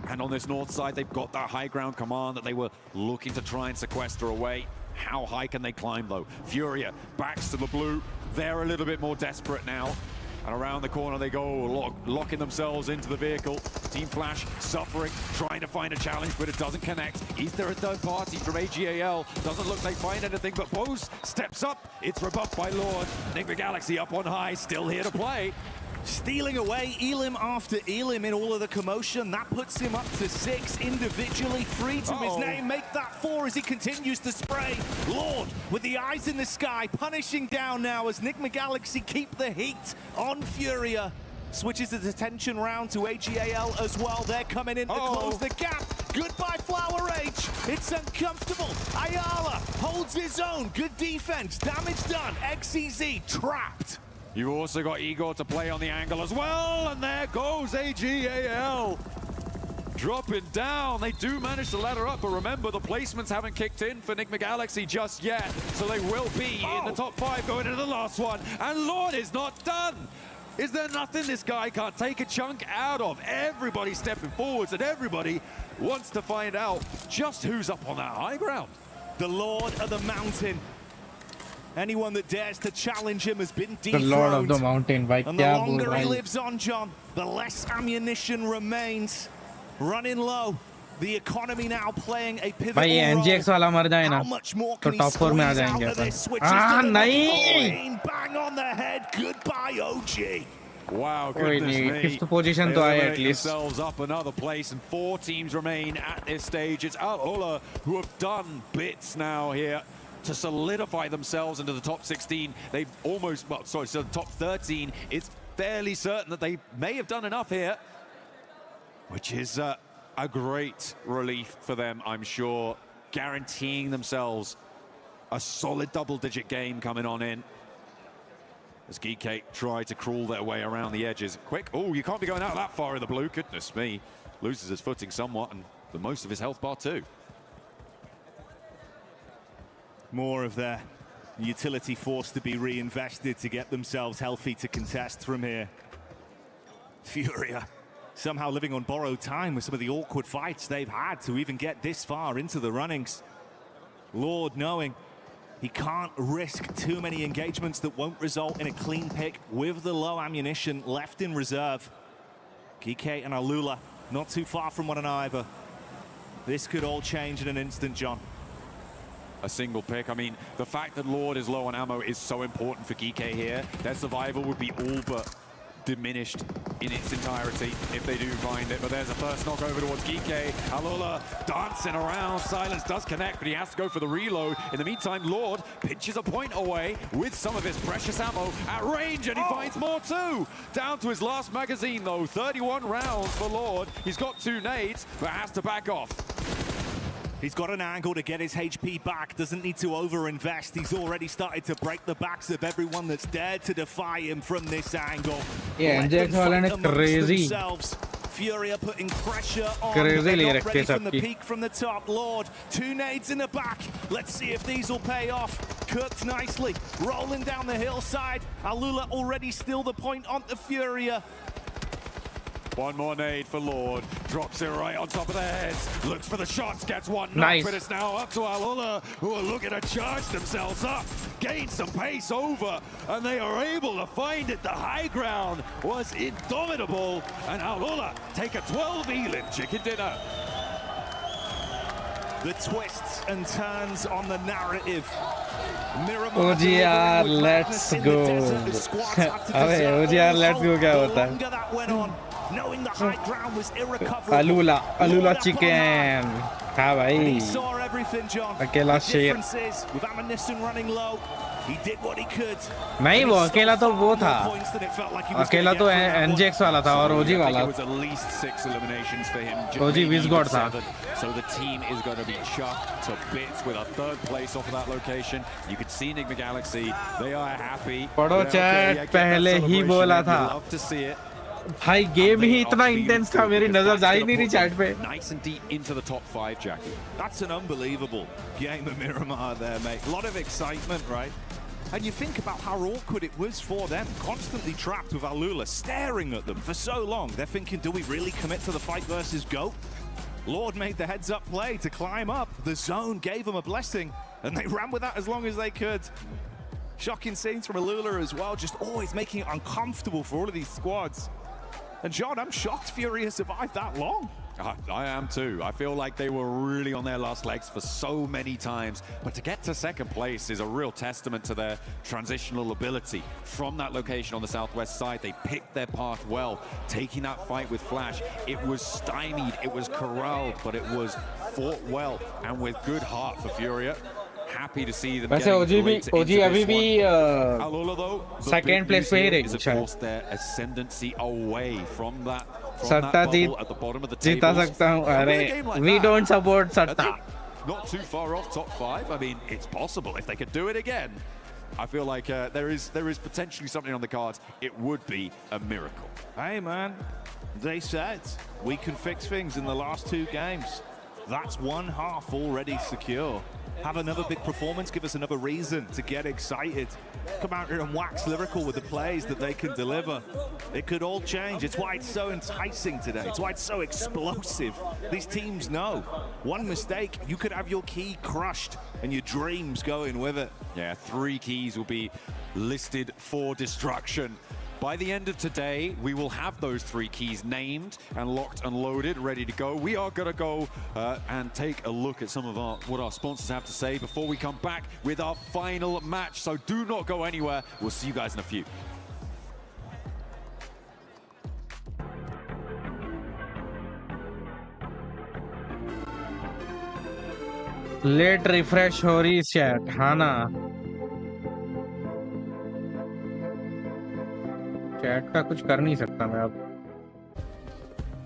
And on this north side, they've got that high ground command that they were looking to try and sequester away. How high can they climb, though? Furia backs to the blue. They're a little bit more desperate now. And around the corner they go, locking themselves into the vehicle. Team Flash suffering, trying to find a challenge, but it doesn't connect. Is there a third party from AGAL? Doesn't look like they find anything, but Bose steps up. It's rebuffed by Lord. Enigma Galaxy up on high, still here to play. Stealing away elim after elim in all of the commotion. That puts him up to 6 individually. 3 to his name. Make that 4 as he continues to spray. Lord with the eyes in the sky, punishing down now as Enigma Galaxy keep the heat on Furia. Switches the detention round to AGAL as well. They're coming in to close the gap. Goodbye, Flower Age. It's uncomfortable. Ayala holds his own. Good defense. Damage done. XCZ trapped. You've also got Igor to play on the angle as well, and there goes AGAL. Dropping down, they do manage to ladder up, but remember the placements haven't kicked in for Enigma Galaxy just yet, so they will be in the top 5 going into the last one, and Lord is not done. Is there nothing this guy can't take a chunk out of? Everybody stepping forwards, and everybody wants to find out just who's up on that high ground. The Lord of the Mountain. Anyone that dares to challenge him has been dethroned. The Lord of the Mountain. And the longer he lives on, John, the less ammunition remains. Running low. The economy now playing a pivotal NGX वाला मर जाए ना तो top 4 में आ जाएंगे अपन नहीं bang on the head. Goodbye, OG. Wow, goodness me. 5th position to at least. Themselves up another place, and 4 teams remain at this stage. It's Al-Ola who have done bits now here to solidify themselves into the top 16. They've almost, well, sorry, so the top 13. It's fairly certain that they may have done enough here, which is a great relief for them, I'm sure, guaranteeing themselves a solid double-digit game coming on in. As Geekcake try to crawl their way around the edges. Quick, oh, you can't be going out that far in the blue. Goodness me. Loses his footing somewhat, and the most of his health bar too. More of their utility force to be reinvested to get themselves healthy to contest from here. Furia somehow living on borrowed time with some of the awkward fights they've had to even get this far into the runnings. Lord knowing he can't risk too many engagements that won't result in a clean pick with the low ammunition left in reserve. Kike and Alula not too far from one another. This could all change in an instant, John. A single pick. I mean, the fact that Lord is low on ammo is so important for Geekay here. Their survival would be all but diminished in its entirety if they do find it. But there's a first knock over towards Geekay. Alula dancing around. Silence does connect, but he has to go for the reload. In the meantime, Lord pinches a point away with some of his precious ammo at range, and he finds more too. Down to his last magazine, though. 31 rounds for Lord. He's got 2 nades, but has to back off. He's got an angle to get his HP back, doesn't need to over-invest. He's already started to break the backs of everyone that's dared to defy him from this angle. Yeah, NGX is crazy. Themselves. Furia putting pressure on. Crazy not ready from the peak from the top. Lord, 2 nades in the back. Let's see if these will pay off. Cooked nicely, rolling down the hillside. Alula already still the point on the Furia. One more nade for Lord. Drops it right on top of their heads. Looks for the shots. Gets one knock. Nice. But it's now up to Alula, who are looking to charge themselves up. Gain some pace over. And they are able to find it. The high ground was indomitable. And Alula take a 12 Elim chicken dinner. The twists and turns on the narrative. OGR, let's go. अबे OGR, let's go क्या होता है? अलूला chicken. हाँ भाई. अकेला शेर. नहीं वो अकेला तो वो था. अकेला तो NJX वाला था और OG वाला. OG Wisgod था. So the team is going to be chuffed to bits with a third place off of that location. You could see Enigma Galaxy. They are happy. पढ़ो चैट पहले ही बोला था. Love to see it. भाई game ही इतना intense था मेरी नजर जा ही नहीं रही चैट पे. Nice and deep into the top 5, Jackie. That's an unbelievable game of Miramar there, mate. A lot of excitement, right? And you think about how awkward it was for them, constantly trapped with Alula staring at them for so long. They're thinking, do we really commit to the fight versus GOAT? Lord made the heads-up play to climb up. The zone gave them a blessing, and they ran with that as long as they could. Shocking scenes from Alula as well, just always making it uncomfortable for all of these squads. And John, I'm shocked Furia survived that long. I am too. I feel like they were really on their last legs for so many times. But to get to second place is a real testament to their transitional ability. From that location on the southwest side, they picked their path well, taking that fight with Flash. It was stymied, it was corralled, but it was fought well and with good heart for Furia. Happy to see them getting OG अभी भी second place पे ही रहेगी शायद. Their ascendancy away from that सट्टा जीता सकता हूँ. अरे we don't support सट्टा. Not too far off top 5. I mean, it's possible if they could do it again. I feel like there is potentially something on the cards. It would be a miracle. Hey man, they said we can fix things in the last 2 games. That's one half already secure. Have another big performance, give us another reason to get excited. Come out here and wax lyrical with the plays that they can deliver. It could all change. It's why it's so enticing today. It's why it's so explosive. These teams know. One mistake, you could have your key crushed and your dreams going with it. Yeah, 3 keys will be listed for destruction. By the end of today, we will have those 3 keys named and locked and loaded, ready to go. We are going to go and take a look at some of what our sponsors have to say before we come back with our final match. So do not go anywhere. We'll see you guys in a few. Late refresh हो रही chat. हाँ ना chat का कुछ कर नहीं सकता मैं अब.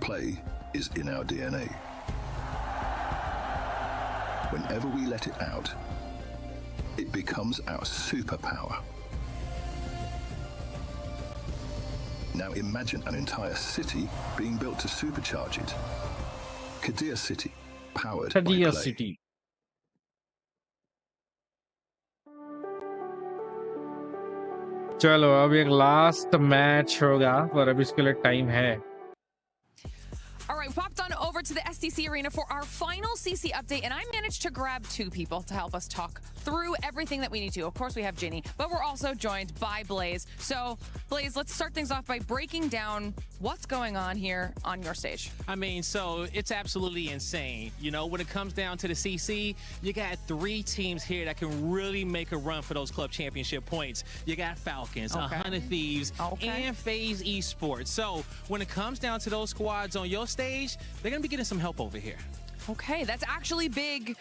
Play is in our DNA. Whenever we let it out, it becomes our superpower. Now imagine an entire city being built to supercharge it. Kadir City, powered by Play. City. चलो अब एक लास्ट मैच होगा पर अब इसके लिए time है. All right, we popped on over to the STC Arena for our final CC update, and I managed to grab 2 people to help us talk through everything that we need to. Of course, we have Ginny, but we're also joined by Blaze. So, Blaze, let's start things off by breaking down what's going on here on your stage. I mean, so it's absolutely insane. You know, when it comes down to the CC, you got 3 teams here that can really make a run for those club championship points. You got Falcons, 100 Thieves, and FaZe Esports. So, when it comes down to those squads on your stage, they're going to be getting some help over here. Okay, that's actually big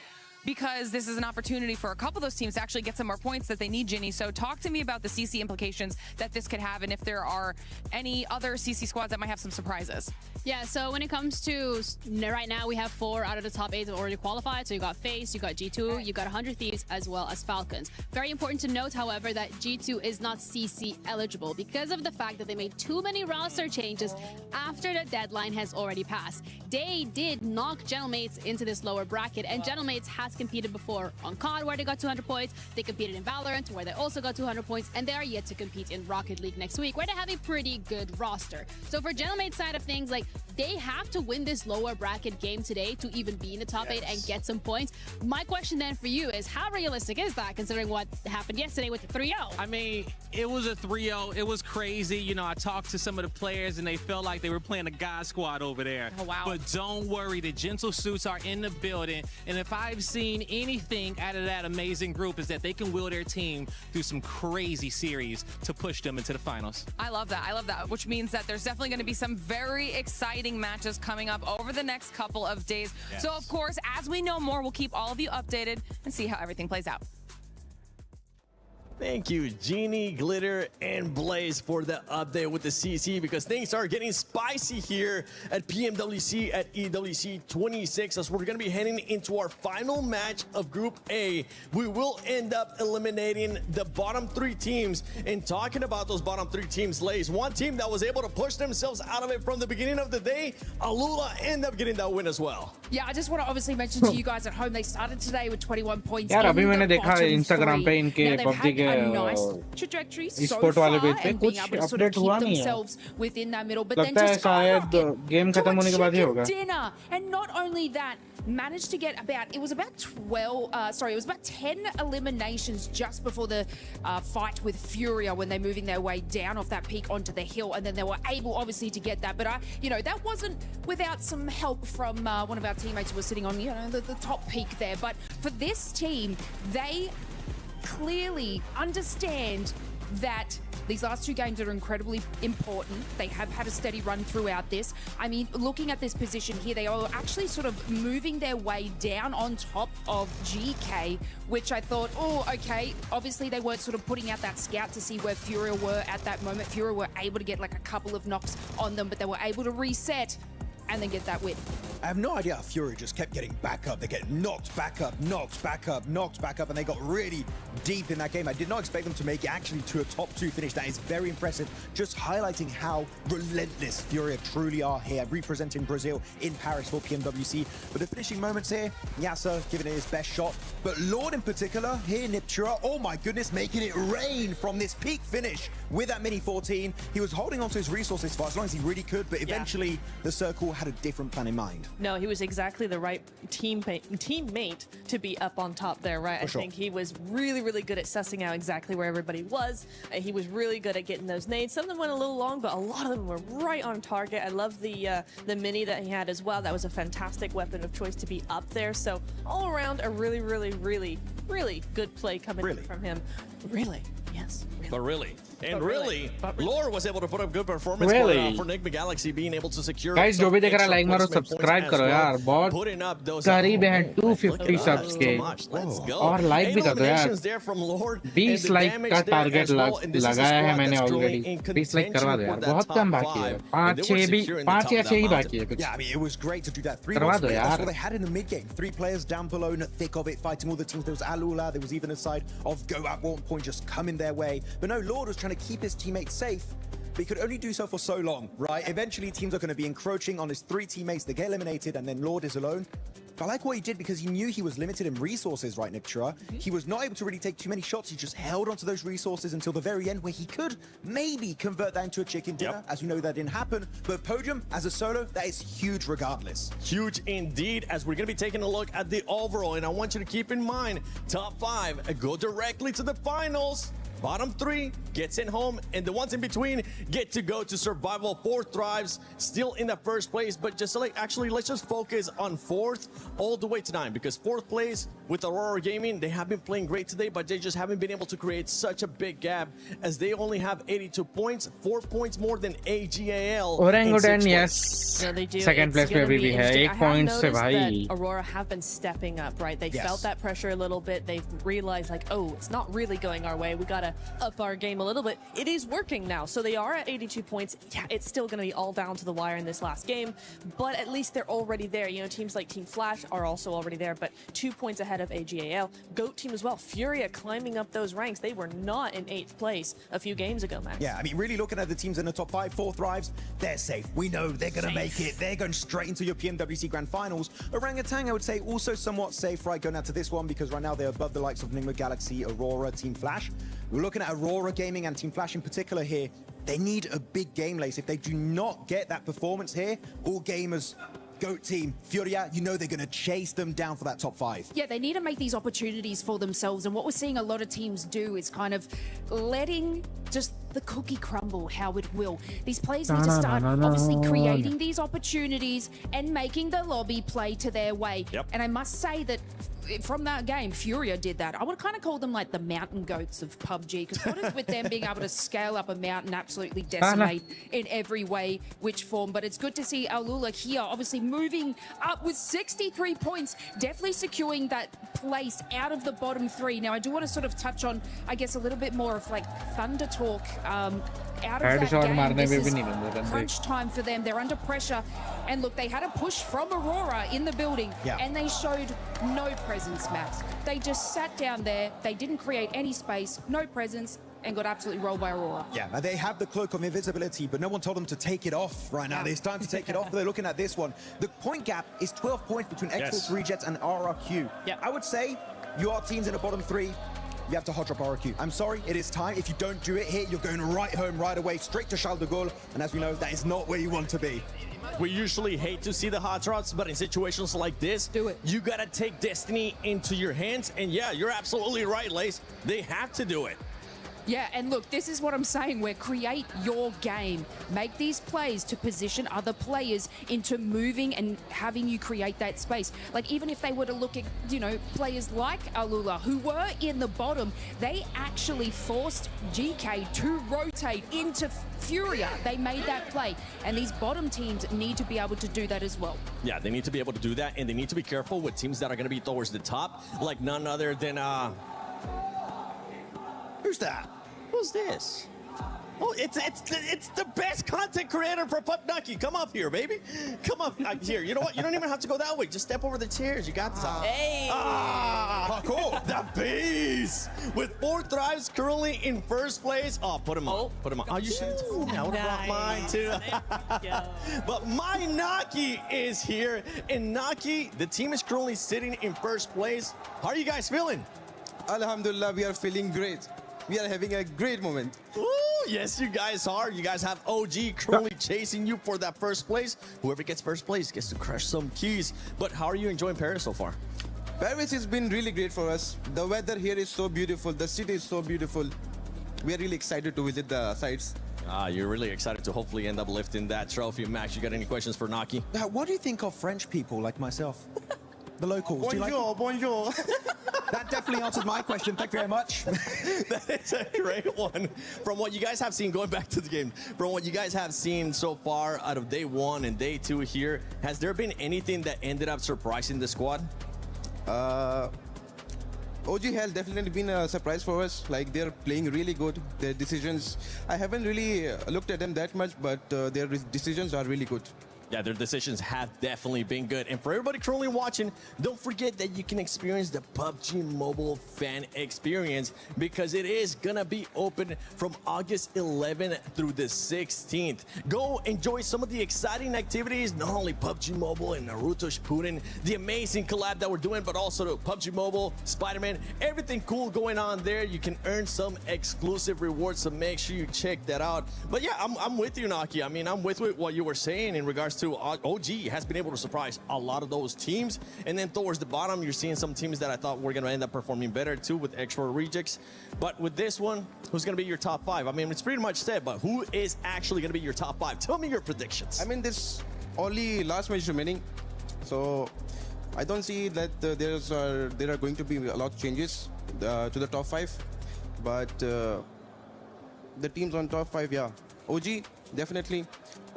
because this is an opportunity for a couple of those teams to actually get some more points that they need, Ginny. So talk to me about the CC implications that this could have and if there are any other CC squads that might have some surprises. Yeah, so when it comes to right now, we have 4 out of the top 8 that already qualified. So you got FaZe, you got G2, you got 100 Thieves, as well as Falcons. Very important to note, however, that G2 is not CC eligible because of the fact that they made too many roster changes after the deadline has already passed. They did knock Gentlemates into this lower bracket, and Gentlemates has has competed before on COD, where they got 200 points. They competed in Valorant, where they also got 200 points. And they are yet to compete in Rocket League next week, where they have a pretty good roster. So for Gentlemate side of things, like, they have to win this lower bracket game today to even be in the top 8 and get some points. My question then for you is, how realistic is that, considering what happened yesterday with the 3-0? I mean, it was a 3-0. It was crazy. You know, I talked to some of the players, and they felt like they were playing a God squad over there. Oh, wow. But don't worry, the Gentle Suits are in the building. And if I've seen anything out of that amazing group, is that they can will their team through some crazy series to push them into the finals. I love that. I love that, which means that there's definitely going to be some very exciting matches coming up over the next couple of days. Yes. So, of course, as we know more, we'll keep all of you updated and see how everything plays out. Thank you, Genie, Glitter, and Blaze for the update with the CC, because things are getting spicy here at PMWC at EWC 26 as we're going to be heading into our final match of Group A. We will end up eliminating the bottom 3 teams. And talking about those bottom 3 teams, Lays, one team that was able to push themselves out of it from the beginning of the day, Alula ended up getting that win as well. Yeah, I just want to obviously mention to you guys at home, they started today with 21 points. यार अभी मैंने देखा Instagram पे इनके PUBG के nice trajectory so Esport far वाले page पे and being कुछ able to sort of update हुआ keep नहीं है themselves within that middle, but then लगता है just शायद गेम खत्म होने के बाद ही होगा dinner. And not only that, managed to get about 10 eliminations just before the fight with Furia when they're moving their way down off that peak onto the hill, and then they were able obviously to get that. But that wasn't without some help from one of our teammates who was sitting on the top peak there. But for this team, they clearly understand that these last 2 games are incredibly important. They have had a steady run throughout this. I mean, looking at this position here, they are actually sort of moving their way down on top of GK, which I thought, oh, okay. Obviously, they weren't sort of putting out that scout to see where Furia were at that moment. Furia were able to get like a couple of knocks on them, but they were able to reset and then get that win. I have no idea how Fury just kept getting back up. They get knocked back up, knocked back up, knocked back up, and they got really deep in that game. I did not expect them to make it actually to a top 2 finish. That is very impressive. Just highlighting how relentless Fury truly are here, representing Brazil in Paris for PMWC. But the finishing moments here, Nyasa giving it his best shot. But Lord in particular, here Niptura, oh my goodness, making it rain from this peak finish with that mini 14. He was holding on to his resources for as long as he really could, but eventually the circle had a different plan in mind. No, he was exactly the right teammate to be up on top there, right? I think he was really, really good at sussing out exactly where everybody was. He was really good at getting those nades. Some of them went a little long, but a lot of them were right on target. I love the mini that he had as well. That was a fantastic weapon of choice to be up there. So all around, a really, really, really, really good play coming in from him. Really, yes. But really. And But really, really. Lore was able to put up good performance Really? for Enigma Galaxy, being able to secure guys जो भी देख रहा है like मारो extra placement subscribe points करो as यार well, बहुत putting up those करीब हैं 250 सब्स के और लाइक भी कर दो यार 20 लाइक का टारगेट लगाया है मैंने ऑलरेडी 20 लाइक करवा दो यार बहुत कम बाकी है 5 या 6 ही बाकी है कुछ Yeah, I mean, it was great to do that. 3 करवा दो That's यार what they had in the mid game. 3 players down below in the thick of it, fighting all the teams. There was Alula, there was even a side of Go at one point just coming their way. But no, Lord was trying to keep his teammates safe. But he could only do so for so long, right? Eventually, teams are going to be encroaching on his 3 teammates. They get eliminated, and then Lord is alone. But I like what he did because he knew he was limited in resources, right, Niptura? He was not able to really take too many shots. He just held onto those resources until the very end, where he could maybe convert that into a chicken dinner. As we know, that didn't happen. But Podium, as a solo, that is huge regardless. Huge indeed, as we're going to be taking a look at the overall. And I want you to keep in mind, top 5 go directly to the finals. Bottom 3 gets in home, and the ones in between get to go to survival. 4th thrives, still in the 1st place, but just like actually let's just focus on 4th all the way to 9, because 4th place with Aurora Gaming, they have been playing great today, but they just haven't been able to create such a big gap as they only have 82 points, 4 points more than AGAL. Orangutan, yes. No, they do. Second place पे भी है 1 point से भाई. Aurora have been stepping up, right? They felt that pressure a little bit. They've realized like, oh, it's not really going our way. We gotta up our game a little bit. It is working now. So they are at 82 points. Yeah, it's still going to be all down to the wire in this last game, but at least they're already there. You know, teams like Team Flash are also already there, but 2 points ahead of AGAL. GOAT team as well. Furia climbing up those ranks. They were not in 8th place a few games ago, Max. Yeah, I mean, really looking at the teams in the top 5, 4 thrives, they're safe. We know they're going to make like it. They're going straight into your PMWC Grand Finals. Orangutan, I would say, also somewhat safe, right, going out to this one, because right now they're above the likes of Nigma Galaxy, Aurora, Team Flash. We're looking at Aurora Gaming and Team Flash in particular here. They need a big game, Lace. If they do not get that performance here, all gamers, GOAT team, Furia, you know they're going to chase them down for that top 5. Yeah, they need to make these opportunities for themselves. And what we're seeing a lot of teams do is kind of letting just the cookie crumble how it will. These players need to start obviously creating these opportunities and making the lobby play to their way. And I must say that from that game, Furia did that. I would kind of call them like the mountain goats of PUBG, because what is with them being able to scale up a mountain, absolutely decimate in every way, which form. But it's good to see Alula here, obviously moving up with 63 points, definitely securing that place out of the bottom 3. Now, I do want to sort of touch on, I guess, a little bit more of like Thunder talk out of that game. This is crunch time for them. They're under pressure. And look, they had a push from Aurora in the building, and they showed no presence, Max. They just sat down there. They didn't create any space, no presence, and got absolutely rolled by Aurora. Yeah, they have the cloak of invisibility, but no one told them to take it off right now. It's time to take it off. They're looking at this one. The point gap is 12 points between Xbox Rejets and RRQ. I would say you are teams in the bottom 3. You have to hot drop RRQ. I'm sorry, it is time. If you don't do it here, you're going right home right away, straight to Charles de Gaulle. And as we know, that is not where you want to be. We usually hate to see the hot drops, but in situations like this, you gotta take destiny into your hands. And yeah, you're absolutely right, Lace. They have to do it. Yeah, and look, this is what I'm saying, where create your game. Make these plays to position other players into moving and having you create that space. Like, even if they were to look at, you know, players like Alula, who were in the bottom, they actually forced GK to rotate into Furia. They made that play. And these bottom teams need to be able to do that as well. Yeah, they need to be able to do that, and they need to be careful with teams that are going to be towards the top, like none other than... Who's that? Who's this? Oh, it's the best content creator for PUBG. Come up here, baby. Come up here. You know what? You don't even have to go that way. Just step over the chairs. You got this. Hey. Cool. The beast with 4 thrives currently in first place. Oh, put him on. Put him on. Oh, you should have told me. I would have brought mine too. But my Naki is here, and Naki, the team is currently sitting in first place. How are you guys feeling? Alhamdulillah, we are feeling great. We are having a great moment. Ooh, yes, you guys are. You guys have OG currently chasing you for that first place. Whoever gets first place gets to crush some keys. But how are you enjoying Paris so far? Paris has been really great for us. The weather here is so beautiful. The city is so beautiful. We are really excited to visit the sites. You're really excited to hopefully end up lifting that trophy. Max, you got any questions for Naki? What do you think of French people like myself? The locals. Bonjour, bonjour. That definitely answers my question. Thank you very much. That is a great one. From what you guys have seen, going back to the game, from what you guys have seen so far out of day 1 and day 2 here, has there been anything that ended up surprising the squad? OG has definitely been a surprise for us. Like, they're playing really good. Their decisions, I haven't really looked at them that much, but their decisions are really good. Yeah, their decisions have definitely been good. And for everybody currently watching, don't forget that you can experience the PUBG Mobile fan experience, because it is gonna be open from August 11th through the 16th. Go enjoy some of the exciting activities, not only PUBG Mobile and Naruto Shippuden, the amazing collab that we're doing, but also the PUBG Mobile, Spider-Man, everything cool going on there. You can earn some exclusive rewards, so make sure you check that out. But yeah, I'm with you, Naki. I mean, I'm with what you were saying in regards to OG has been able to surprise a lot of those teams. And then towards the bottom, you're seeing some teams that I thought were going to end up performing better too, with extra rejects. But with this one, who's going to be your top 5? I mean, it's pretty much said, but who is actually going to be your top 5? Tell me your predictions. I mean, there's only last match remaining, so I don't see that there are going to be a lot of changes to the top 5. But the teams on top 5, yeah. OG, definitely.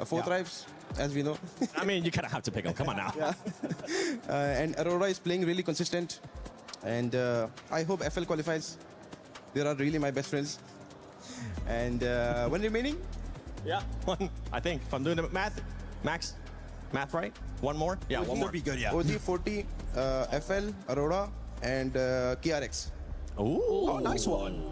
4 thrives, as we know. I mean, you kind of have to pick them. Come on now. And Aurora is playing really consistent. And I hope FL qualifies. They are really my best friends. And one remaining? Yeah, one, I think. If I'm doing the math, Max, math right? One more? Yeah, one more. Would be good, yeah. OG 40, FL, Aurora, and KRX. Ooh. Oh, nice one.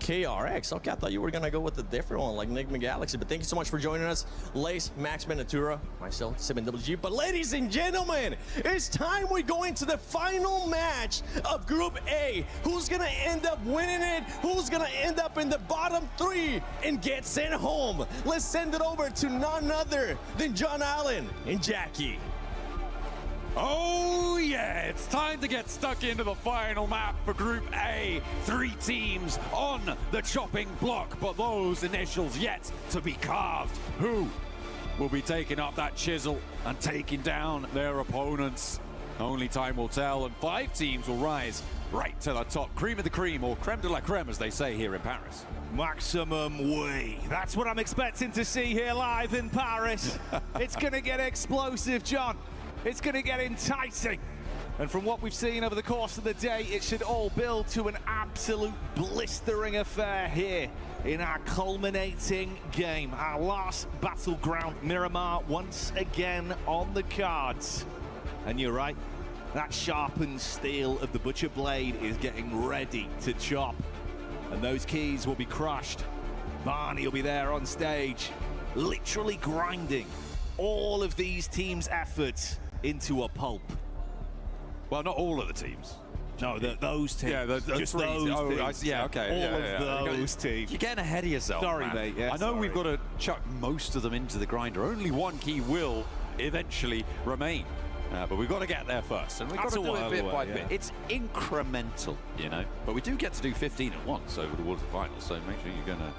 KRX. Okay, I thought you were gonna go with a different one, like Enigma Galaxy. But thank you so much for joining us, Lace, Max Benatura, myself, 7WG. But ladies and gentlemen, it's time we go into the final match of Group A. Who's gonna end up winning it? Who's gonna end up in the bottom 3 and get sent home? Let's send it over to none other than John Allen and Jackie. Oh yeah, it's time to get stuck into the final map for Group A. 3 teams on the chopping block, but those initials yet to be carved. Who will be taking up that chisel and taking down their opponents? Only time will tell, and 5 teams will rise right to the top. Cream of the cream, or creme de la creme, as they say here in Paris. Maximum way. That's what I'm expecting to see here live in Paris. It's going to get explosive, John. It's going to get enticing. And from what we've seen over the course of the day, it should all build to an absolute blistering affair here in our culminating game. Our last battleground, Miramar, once again on the cards. And you're right, that sharpened steel of the Butcher Blade is getting ready to chop. And those keys will be crushed. Barney will be there on stage, literally grinding all of these teams' efforts into a pulp. Well, not all of the teams. No, those teams. Yeah, just three. those teams. Yeah, okay. All of those teams. You're getting ahead of yourself, Sorry, man. mate. Yeah, I know we've got to chuck most of them into the grinder. Only one key will eventually remain. But we've got to get there first, and we've got to do it bit by bit. It's incremental, you know. But we do get to do 15 at once over towards the final, so make sure you're going to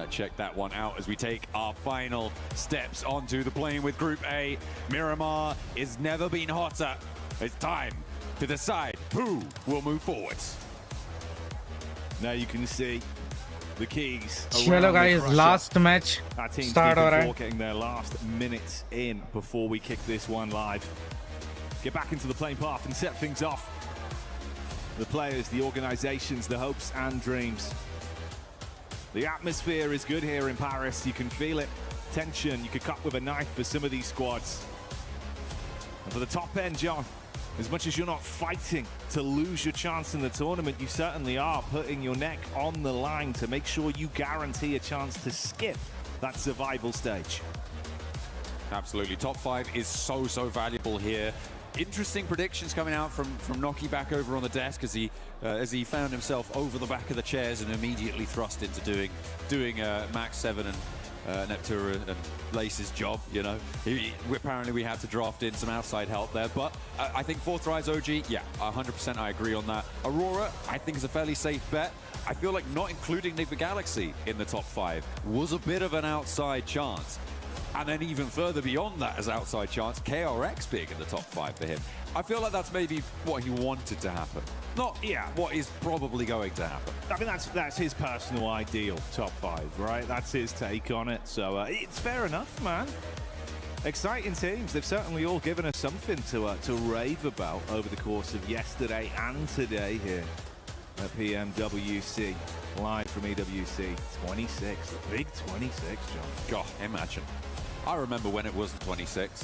check that one out as we take our final steps onto the plane with Group A. Miramar is never been hotter. It's time to decide who will move forwards. Now you can see the keys. Hello guys, last match start हो रहा है. Getting their last minutes in before we kick this one live. Get back into the playing path and set things off. The players, the organizations, the hopes and dreams. The atmosphere is good here in Paris. You can feel it. Tension you could cut with a knife for some of these squads. And for the top end, John, as much as you're not fighting to lose your chance in the tournament, you certainly are putting your neck on the line to make sure you guarantee a chance to skip that survival stage. Absolutely. Top 5 is so valuable here. Interesting predictions coming out from Noki back over on the desk as he found himself over the back of the chairs and immediately thrust into doing Max 7 and Neptura and Lace's job, you know. Apparently we had to draft in some outside help there, but I think 4th Rise OG, yeah, 100% I agree on that. Aurora, I think is a fairly safe bet. I feel like not including Enigma Galaxy in the top 5 was a bit of an outside chance. And then even further beyond that as outside chance, KRX being in the top 5 for him. I feel like that's maybe what he wanted to happen. Not what is probably going to happen. I mean, that's his personal ideal top 5, right? That's his take on it. So it's fair enough, man. Exciting teams. They've certainly all given us something to rave about over the course of yesterday and today here at PMWC. Live from EWC 26. The big 26, John. God, imagine. I remember when it wasn't 26.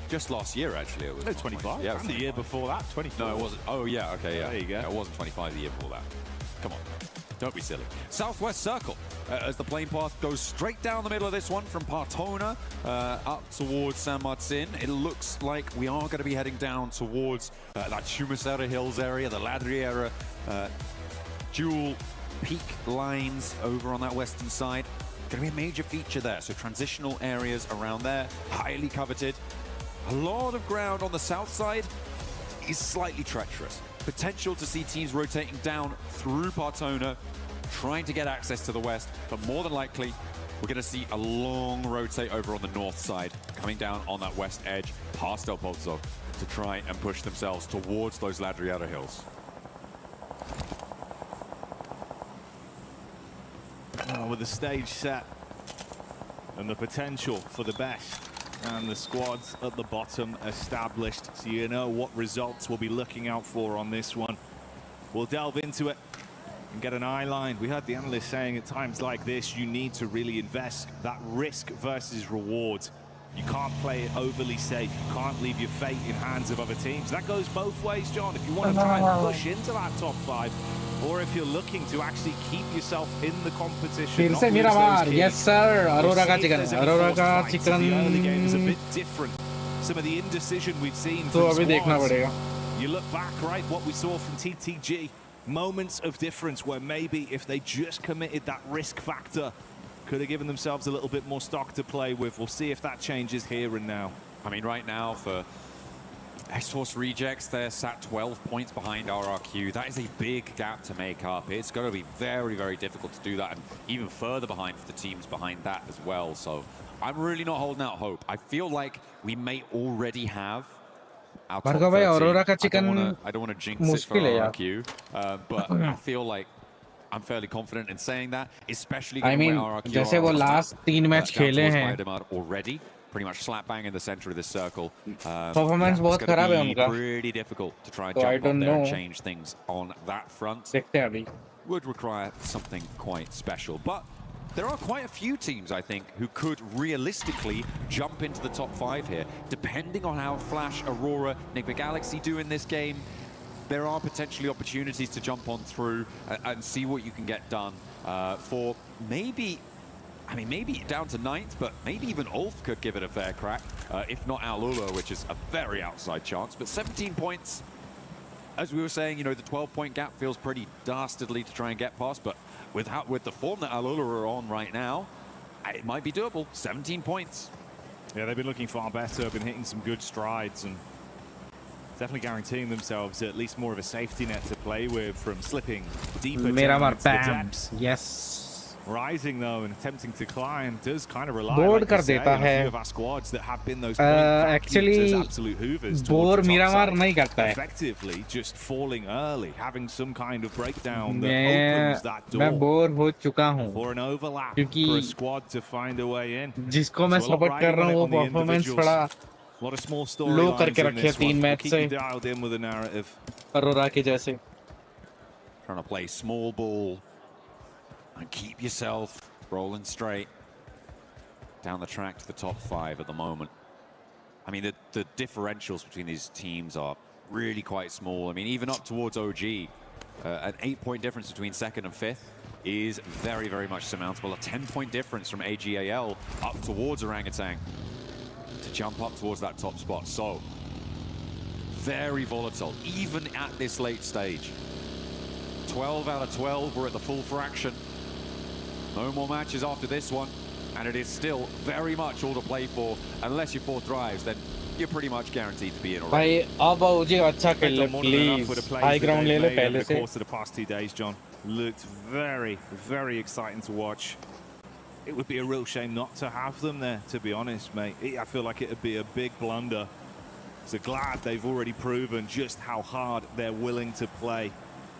Just last year, actually. It was 25. Yeah, and the year before that, 24. No, it wasn't. Oh, yeah, okay, yeah. There you go. Yeah, it wasn't 25 the year before that. Come on. Don't be silly. Southwest Circle, as the plane path goes straight down the middle of this one from Partona up towards San Martin. It looks like we are going to be heading down towards that Chumacera Hills area, the Ladriera dual peak lines over on that western side. Going to be a major feature there, so transitional areas around there, highly coveted. A lot of ground on the south side is slightly treacherous. Potential to see teams rotating down through Partona, trying to get access to the west, but more than likely, we're going to see a long rotate over on the north side, coming down on that west edge, past El Pozo, to try and push themselves towards those Ladriera Hills. With the stage set and the potential for the best and the squads at the bottom established, so you know what results we'll be looking out for on this one. We'll delve into it and get an eye line. We heard the analyst saying at times like this you need to really invest that risk versus reward You can't play it overly safe. You can't leave your fate in hands of other teams. That goes both ways, John. If you want to try and push into that top 5, or if you're looking to actually keep yourself in the competition. फिर से Miramar, yes sir. Aurora का chicken. Aurora का chicken. The early game is a bit different. Some of the indecision we've seen from तो अभी देखना पड़ेगा. You look back, right, what we saw from TTG. Moments of difference where maybe if they just committed that risk factor, could have given themselves a little bit more stock to play with. We'll see if that changes here and now. I mean, right now for Esports Rejects, they're sat 12 points behind RRQ. That is a big gap to make up. It's going to be very, very difficult to do that, and even further behind for the teams behind that as well. So I'm really not holding out hope. I feel like we may already have our top 13. Aurora का chicken I don't want to jinx it for RRQ, but I feel like I'm fairly confident in saying that, especially given where RRQ जैसे वो last 3 match खेले हैं already, pretty much slap bang in the center of this circle. Performance बहुत खराब है उनका. Pretty difficult to try and jump up there and change things on that front. देखते हैं अभी. Would require something quite special, but there are quite a few teams, I think, who could realistically jump into the top 5 here, depending on how Flash, Aurora, Nick Galaxy do in this game. There are potentially opportunities to jump on through and see what you can get done for maybe, I mean, maybe down to 9th, but maybe even Ulf could give it a fair crack, if not Alulo, which is a very outside chance. But 17 points, as we were saying, you know, the 12-point gap feels pretty dastardly to try and get past, but with the form that Alulo are on right now, it might be doable. 17 points. Yeah, they've been looking far better, been hitting some good strides, and definitely guaranteeing themselves at least more of a safety net to play with from slipping deeper down into the depths. Yes. Rising though and attempting to climb does kind of rely Board like कर say, देता on a है. few of our squads that have been those Actually, absolute hoovers bore Miramar नहीं करता है. Effectively just falling early, having some kind of breakdown that opens that door. मैं bore हो चुका हूँ. For an overlap क्योंकि for a squad to find a way in. जिसको मैं support कर रहा हूँ वो performance बड़ा A lot of small storylines low करके रखे हैं 3 मैच से. Keep you dialed in with a narrative. Aurora के जैसे. Trying to play small ball and keep yourself rolling straight down the track to the top 5 at the moment. I mean, the differentials between these teams are really quite small. I mean, even up towards OG, an 8-point difference between 2nd and 5th is very, very much surmountable. A 10-point difference from AGAL up towards Orangutan to jump up towards that top spot. So, very volatile, even at this late stage. 12 out of 12, we're at the full fraction. No more matches after this one, and it is still very much all to play for. Unless you're 4th drives, then you're pretty much guaranteed to be in already. भाई अब मुझे अच्छा खेल ले please. High ground ले ले पहले से. Course of the past 2 days, John, looked very, very exciting to watch. It would be a real shame not to have them there, to be honest, mate. I feel like it would be a big blunder. So glad they've already proven just how hard they're willing to play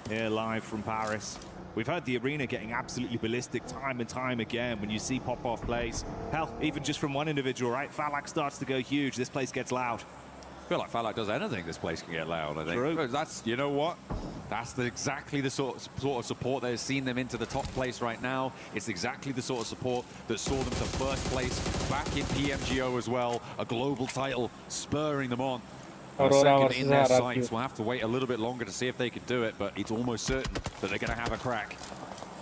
here live from Paris. We've heard the arena getting absolutely ballistic time and time again when you see pop-off plays. Hell, even just from one individual, right? Falak starts to go huge. This place gets loud. I feel like Falak does anything, this place can get loud, I think. True. That's, you know what? That's exactly the sort of support that has seen them into the top place right now. It's exactly the sort of support that saw them to 1st place back in PMGO as well. A global title spurring them on. Second in their sights. We'll have to wait a little bit longer to see if they can do it, but it's almost certain that they're going to have a crack.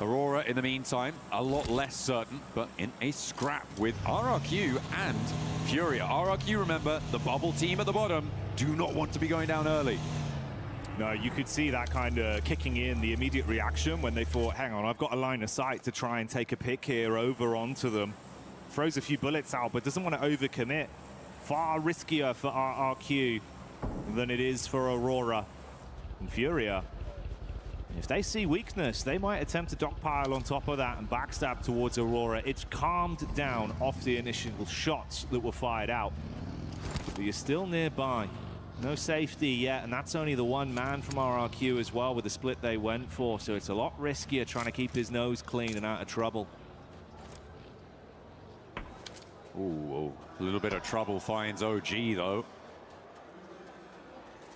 Aurora, in the meantime, a lot less certain, but in a scrap with RRQ and Furia. RRQ, remember, the bubble team at the bottom, do not want to be going down early. No, you could see that kind of kicking in, the immediate reaction when they thought, hang on, I've got a line of sight to try and take a pick here over onto them. Throws a few bullets out, but doesn't want to overcommit. Far riskier for RRQ than it is for Aurora and Furia. If they see weakness, they might attempt to dogpile on top of that and backstab towards Aurora. It's calmed down off the initial shots that were fired out, but you're still nearby. No safety yet, and that's only the one man from RRQ as well with the split they went for, so it's a lot riskier trying to keep his nose clean and out of trouble. Ooh, a little bit of trouble finds OG though.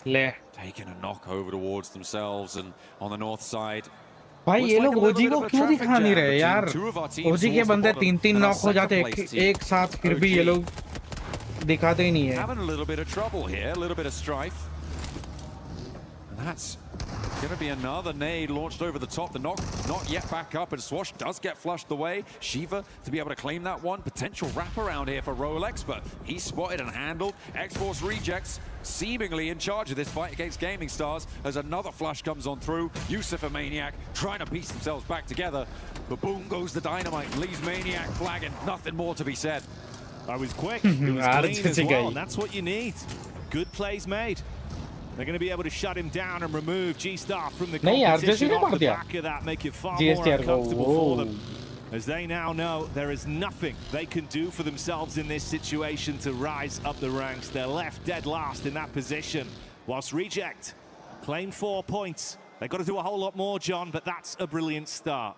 Taking a knock over towards themselves and on the north side. भाई ये लोग ओजी को क्यों दिखा नहीं रहे यार? ओजी के बंदे 3-3 नॉक हो जाते एक साथ, फिर भी ये लोग दिखाते ही नहीं है. Having a little bit of trouble here, a little bit of strife. And that's going to be another nade launched over the top. The knock not yet back up, and Swash does get flushed away. Shiva to be able to claim that one. Potential wraparound here for Rolex, but he's spotted and handled. X-Force Rejects seemingly in charge of this fight against Gaming Stars as another flush comes on through. Yusuf and Maniac trying to piece themselves back together, but boom goes the dynamite. Leaves Maniac flagging. Nothing more to be said. That was quick. It was clean as well, and that's what you need. Good plays made. They're going to be able to shut him down and remove G-Star from the competition off the back of that, make it far more uncomfortable for them. As they now know there is nothing they can do for themselves in this situation to rise up the ranks. They're left dead last in that position. Whilst Reject claim 4 points. They've got to do a whole lot more, John, but that's a brilliant start.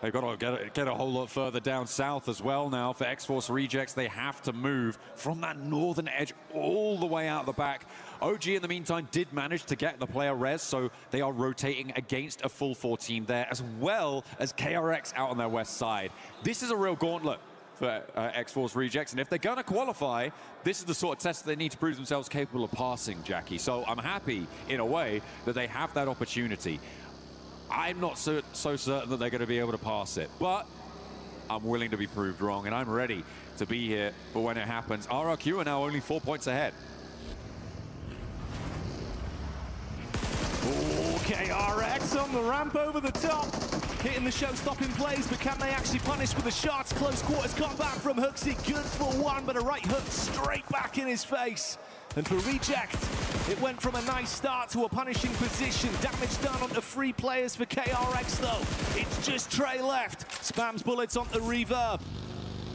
They've got to get a whole lot further down south as well now. For X-Force Rejects, they have to move from that northern edge all the way out the back. OG, in the meantime, did manage to get the player res, so they are rotating against a full 4 team there, as well as KRX out on their west side. This is a real gauntlet for X-Force Rejects, and if they're going to qualify, this is the sort of test that they need to prove themselves capable of passing, Jackie. So I'm happy, in a way, that they have that opportunity. I'm not so certain that they're going to be able to pass it, but I'm willing to be proved wrong, and I'm ready to be here for when it happens. RRQ are now only 4 points ahead. Oh, KRX on the ramp over the top. Hitting the show-stopping plays, but can they actually punish with the shots? Close quarters combat from Hooksy. Good for one, but a right hook straight back in his face. And for Reject, it went from a nice start to a punishing position. Damage done onto 3 players for KRX, though. It's just Trey left. Spams bullets onto Reverb.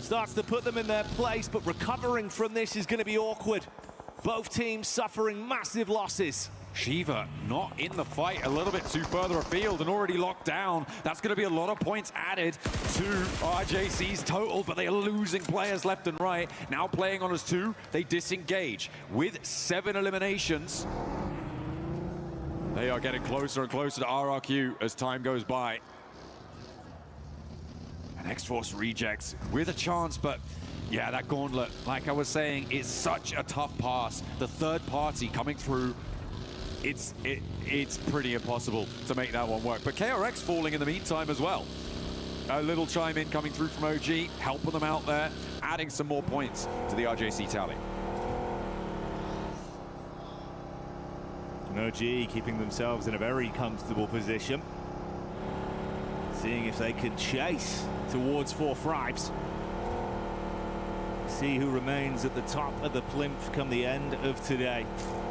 Starts to put them in their place, but recovering from this is going to be awkward. Both teams suffering massive losses. Shiva not in the fight, a little bit too further afield and already locked down. That's going to be a lot of points added to RJC's total, but they are losing players left and right. Now playing on as 2, they disengage with 7 eliminations. They are getting closer and closer to RRQ as time goes by. And X-Force Rejects with a chance, but yeah, that gauntlet, like I was saying, is such a tough pass. The third party coming through, it's pretty impossible to make that one work. But KRX falling in the meantime as well. A little chime in coming through from OG, helping them out there, adding some more points to the RJC tally. And OG keeping themselves in a very comfortable position. Seeing if they can chase towards 4 thrives. See who remains at the top of the plinth come the end of today.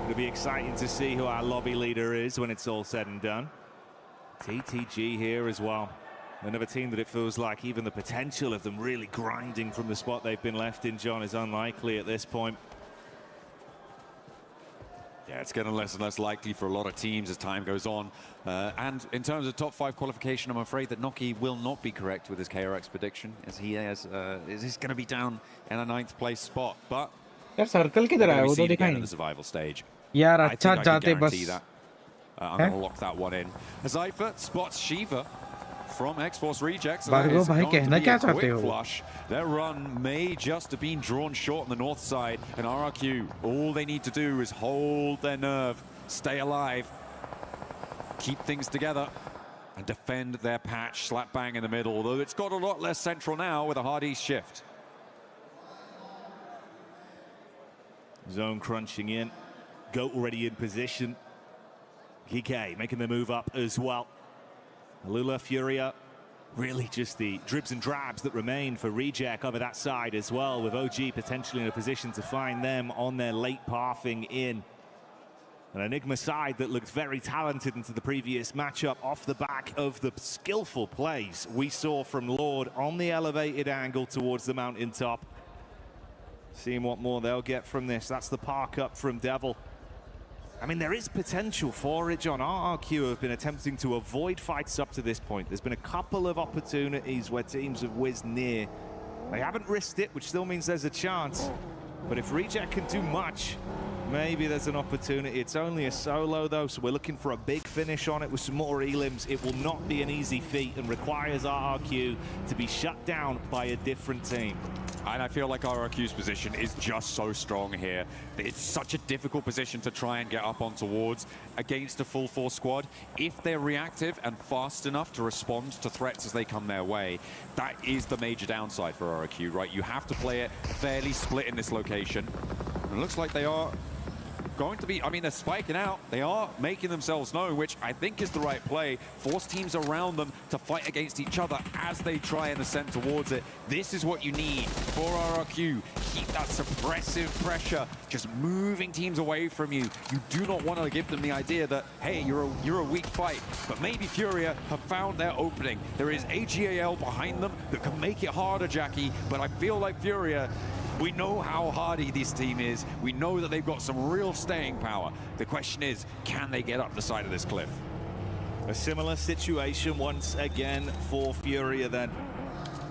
It'll be exciting to see who our lobby leader is when it's all said and done. TTG here as well. Another team that it feels like even the potential of them really grinding from the spot they've been left in, John, is unlikely at this point. Yeah, it's getting less and less likely for a lot of teams as time goes on. And in terms of top 5 qualification, I'm afraid that Noki will not be correct with his KRX prediction, as he is going to be down in a 9th place spot. But यार circle किधर है वो तो दिखा in the survival stage. यार अच्छा जाते बस I'm going to lock that one in. Zypher spots Shiva from X-Force Rejects. Bhargava भाई कहना क्या चाहते हो? Flush. Their run may just have been drawn short on the north side, and RRQ, all they need to do is hold their nerve, stay alive, keep things together, and defend their patch slap bang in the middle, although it's got a lot less central now with a hard east shift. Zone crunching in. Goat already in position. Gike making the move up as well. Alula, Furia, really just the dribs and drabs that remain for Reject over that side as well, with OG potentially in a position to find them on their late pathing in. An Enigma side that looked very talented into the previous matchup off the back of the skillful plays we saw from Lord on the elevated angle towards the mountaintop. Seeing what more they'll get from this. That's the park up from Devil. I mean, there is potential for it, John. RRQ have been attempting to avoid fights up to this point. There's been a couple of opportunities where teams have whizzed near. They haven't risked it, which still means there's a chance. But if Reject can do much, Maybe there's an opportunity. It's only a solo, though, so we're looking for a big finish on it with some more elims. It will not be an easy feat and requires RRQ to be shut down by a different team. And I feel like RRQ's position is just so strong here. It's such a difficult position to try and get up on towards against a full force squad. If they're reactive and fast enough to respond to threats as they come their way, that is the major downside for RRQ, right? You have to play it fairly split in this location. And it looks like they are going to be, I mean, they're spiking out. They are making themselves known, which I think is the right play. Force teams around them to fight against each other as they try and ascend towards it. This is what you need for RRQ. Keep that suppressive pressure, just moving teams away from you. You do not want to give them the idea that, hey, you're a weak fight. But maybe Furia have found their opening. There is AGAL behind them that can make it harder, Jackie. But I feel like Furia, we know how hardy this team is. We know that they've got some real staying power. The question is, can they get up the side of this cliff? A similar situation once again for Furia then.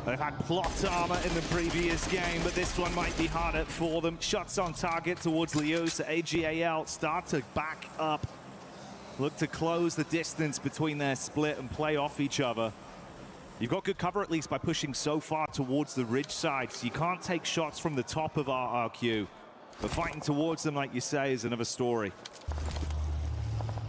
They've had plot armor in the previous game, but this one might be harder for them. Shots on target towards Leos. AGAL start to back up. Look to close the distance between their split and play off each other. You've got good cover at least by pushing so far towards the ridge side, so you can't take shots from the top of RRQ. But fighting towards them, like you say, is another story.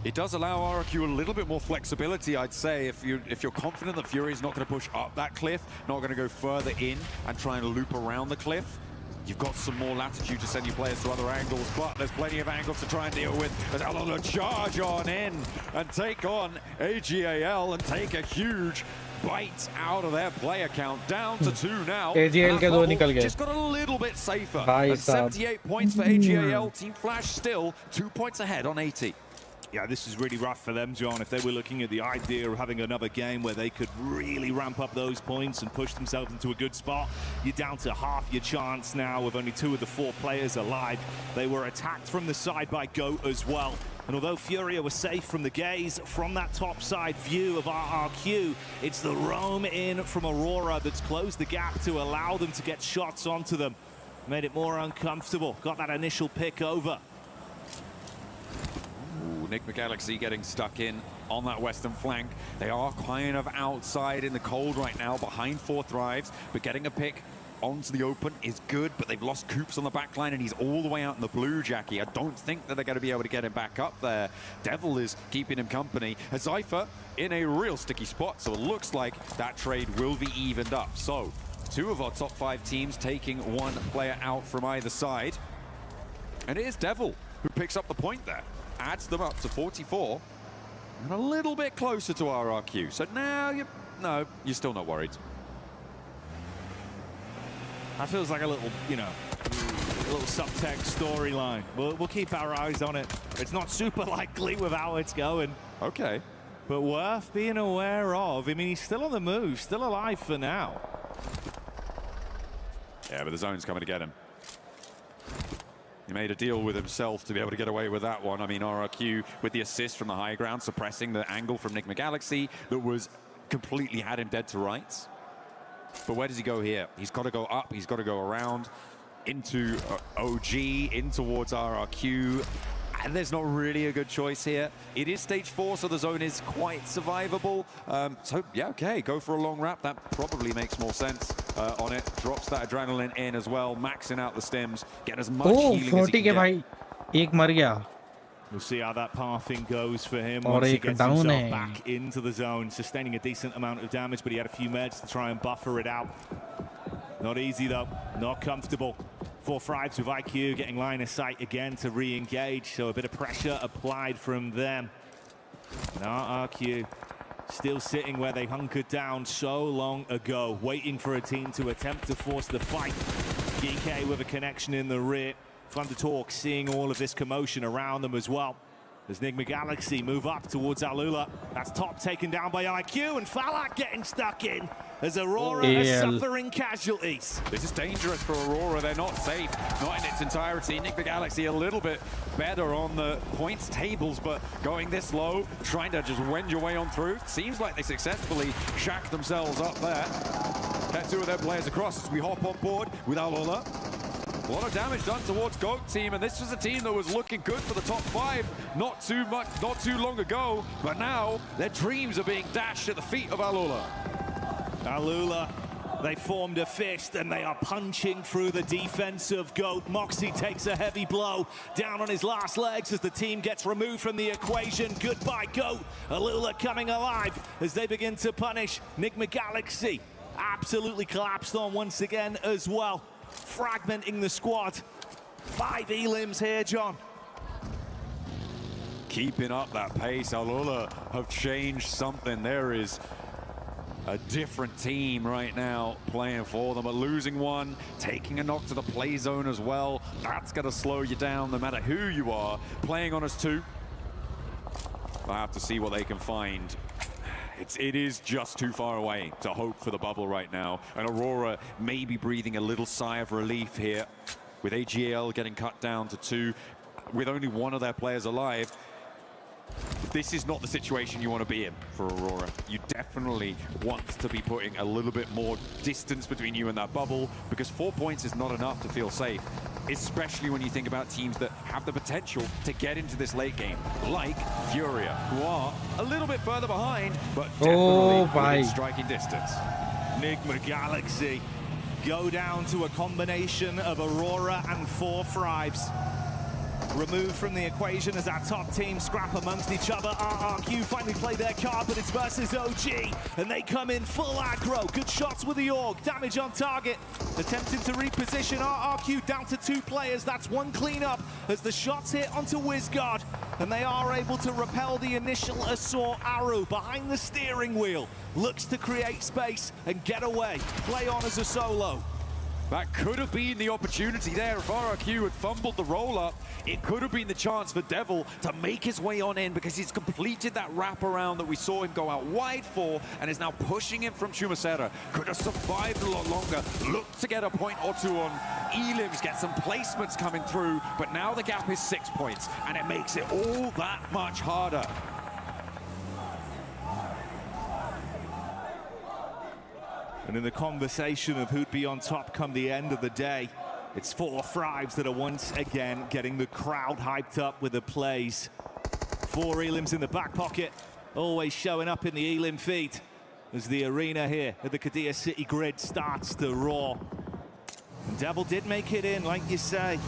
It does allow RRQ a little bit more flexibility, I'd say, if you're confident that Fury is not going to push up that cliff, not going to go further in and try and loop around the cliff. You've got some more latitude to send your players to other angles, but there's plenty of angles to try and deal with. As Alolo charge on in and take on AGAL and take a huge bite out of their player count, down to 2 now. AGAL के दो निकल गए. Just got a little bit safer. Bhai 78 points for AGAL. Team Flash still 2 points ahead on 80. Yeah, this is really rough for them, John. If they were looking at the idea of having another game where they could really ramp up those points and push themselves into a good spot, you're down to half your chance now with only 2 of the 4 players alive. They were attacked from the side by GOAT as well. And although Furia was safe from the gaze from that top side view of RRQ, it's the roam in from Aurora that's closed the gap to allow them to get shots onto them. Made it more uncomfortable. Got that initial pick over. NickMcGalaxy getting stuck in on that western flank. They are kind of outside in the cold right now, behind 4 Thrives, but getting a pick onto the open is good, but they've lost Coops on the back line, and he's all the way out in the blue, Jackie. I don't think that they're going to be able to get him back up there. Devil is keeping him company. Zypher in a real sticky spot, so it looks like that trade will be evened up. So 2 of our top 5 teams taking 1 player out from either side. And it is Devil who picks up the point there. Adds them up to 44 and a little bit closer to RRQ. So now you're still not worried. That feels like a little, you know, a little subtext storyline. We'll keep our eyes on it. It's not super likely with how it's going. Okay. But worth being aware of. I mean, he's still on the move, still alive for now. Yeah, but the zone's coming to get him. He made a deal with himself to be able to get away with that one. I mean, RRQ with the assist from the high ground, suppressing the angle from NickMcGalaxy that was completely had him dead to rights. But where does he go here? He's got to go up, he's got to go around into OG, in towards RRQ. And there's not really a good choice here. It is stage 4, so the zone is quite survivable. So, yeah, okay, go for a long wrap. That probably makes more sense on it. Drops that adrenaline in as well, maxing out the stims, get as much healing as he can get. भाई एक मर गया. We'll see how that pathing goes for him once he gets himself back into the zone, sustaining a decent amount of damage, but he had a few meds to try and buffer it out. Not easy, though. Not comfortable. 4 Thrives with IQ getting line of sight again to re-engage, so a bit of pressure applied from them. And RRQ still sitting where they hunkered down so long ago, waiting for a team to attempt to force the fight. GK with a connection in the rear. Thundertalk seeing all of this commotion around them as well. As NickMcGalaxy move up towards Alula. That's top taken down by IQ, and Falak getting stuck in as Aurora is suffering casualties. This is dangerous for Aurora. They're not safe, not in its entirety. NickMcGalaxy a little bit better on the points tables, but going this low, trying to just wend your way on through. Seems like they successfully shack themselves up there. Get 2 of their players across as we hop on board with Alula. A lot of damage done towards GOAT team, and this was a team that was looking good for the top 5 not too long ago, but now their dreams are being dashed at the feet of Alula. Alula, they formed a fist and they are punching through the defense of GOAT. Moxie takes a heavy blow down on his last legs as the team gets removed from the equation. Goodbye, GOAT. Alula coming alive as they begin to punish Nigma Galaxy. Absolutely collapsed on once again as well, fragmenting the squad. 5 elims here, John. Keeping up that pace, Alula have changed something. There is a different team right now playing for them, but losing one, taking a knock to the play zone as well, that's going to slow you down no matter who you are. Playing on us too. I have to see what they can find. It is just too far away to hope for the bubble right now, and Aurora may be breathing a little sigh of relief here with AGL getting cut down to 2 with only one of their players alive. This is not the situation you want to be in for Aurora. You definitely want to be putting a little bit more distance between you and that bubble, because 4 points is not enough to feel safe, especially when you think about teams that have the potential to get into this late game, like Furia, who are a little bit further behind, but definitely within striking distance. Nigma Galaxy go down to a combination of Aurora and 4 Thrives. Removed from the equation as our top team scrap amongst each other. RRQ finally play their card, but it's versus OG, and they come in full aggro. Good shots with the AUG, damage on target. Attempting to reposition RRQ down to 2 players. That's 1 cleanup as the shots hit onto Wizguard, and they are able to repel the initial assault. Aru behind the steering wheel looks to create space and get away. Play on as a solo. That could have been the opportunity there. If RRQ had fumbled the roll-up, it could have been the chance for Devil to make his way on in, because he's completed that wraparound that we saw him go out wide for and is now pushing him from Chumacera. Could have survived a lot longer. Looked to get a point or 2 on elims, get some placements coming through, but now the gap is 6 points, and it makes it all that much harder. And in the conversation of who'd be on top come the end of the day, it's 4 Thrives that are once again getting the crowd hyped up with the plays. 4 elims in the back pocket, always showing up in the elim feed as the arena here at the Qiddiya City grid starts to roar. And Devil did make it in, like you say.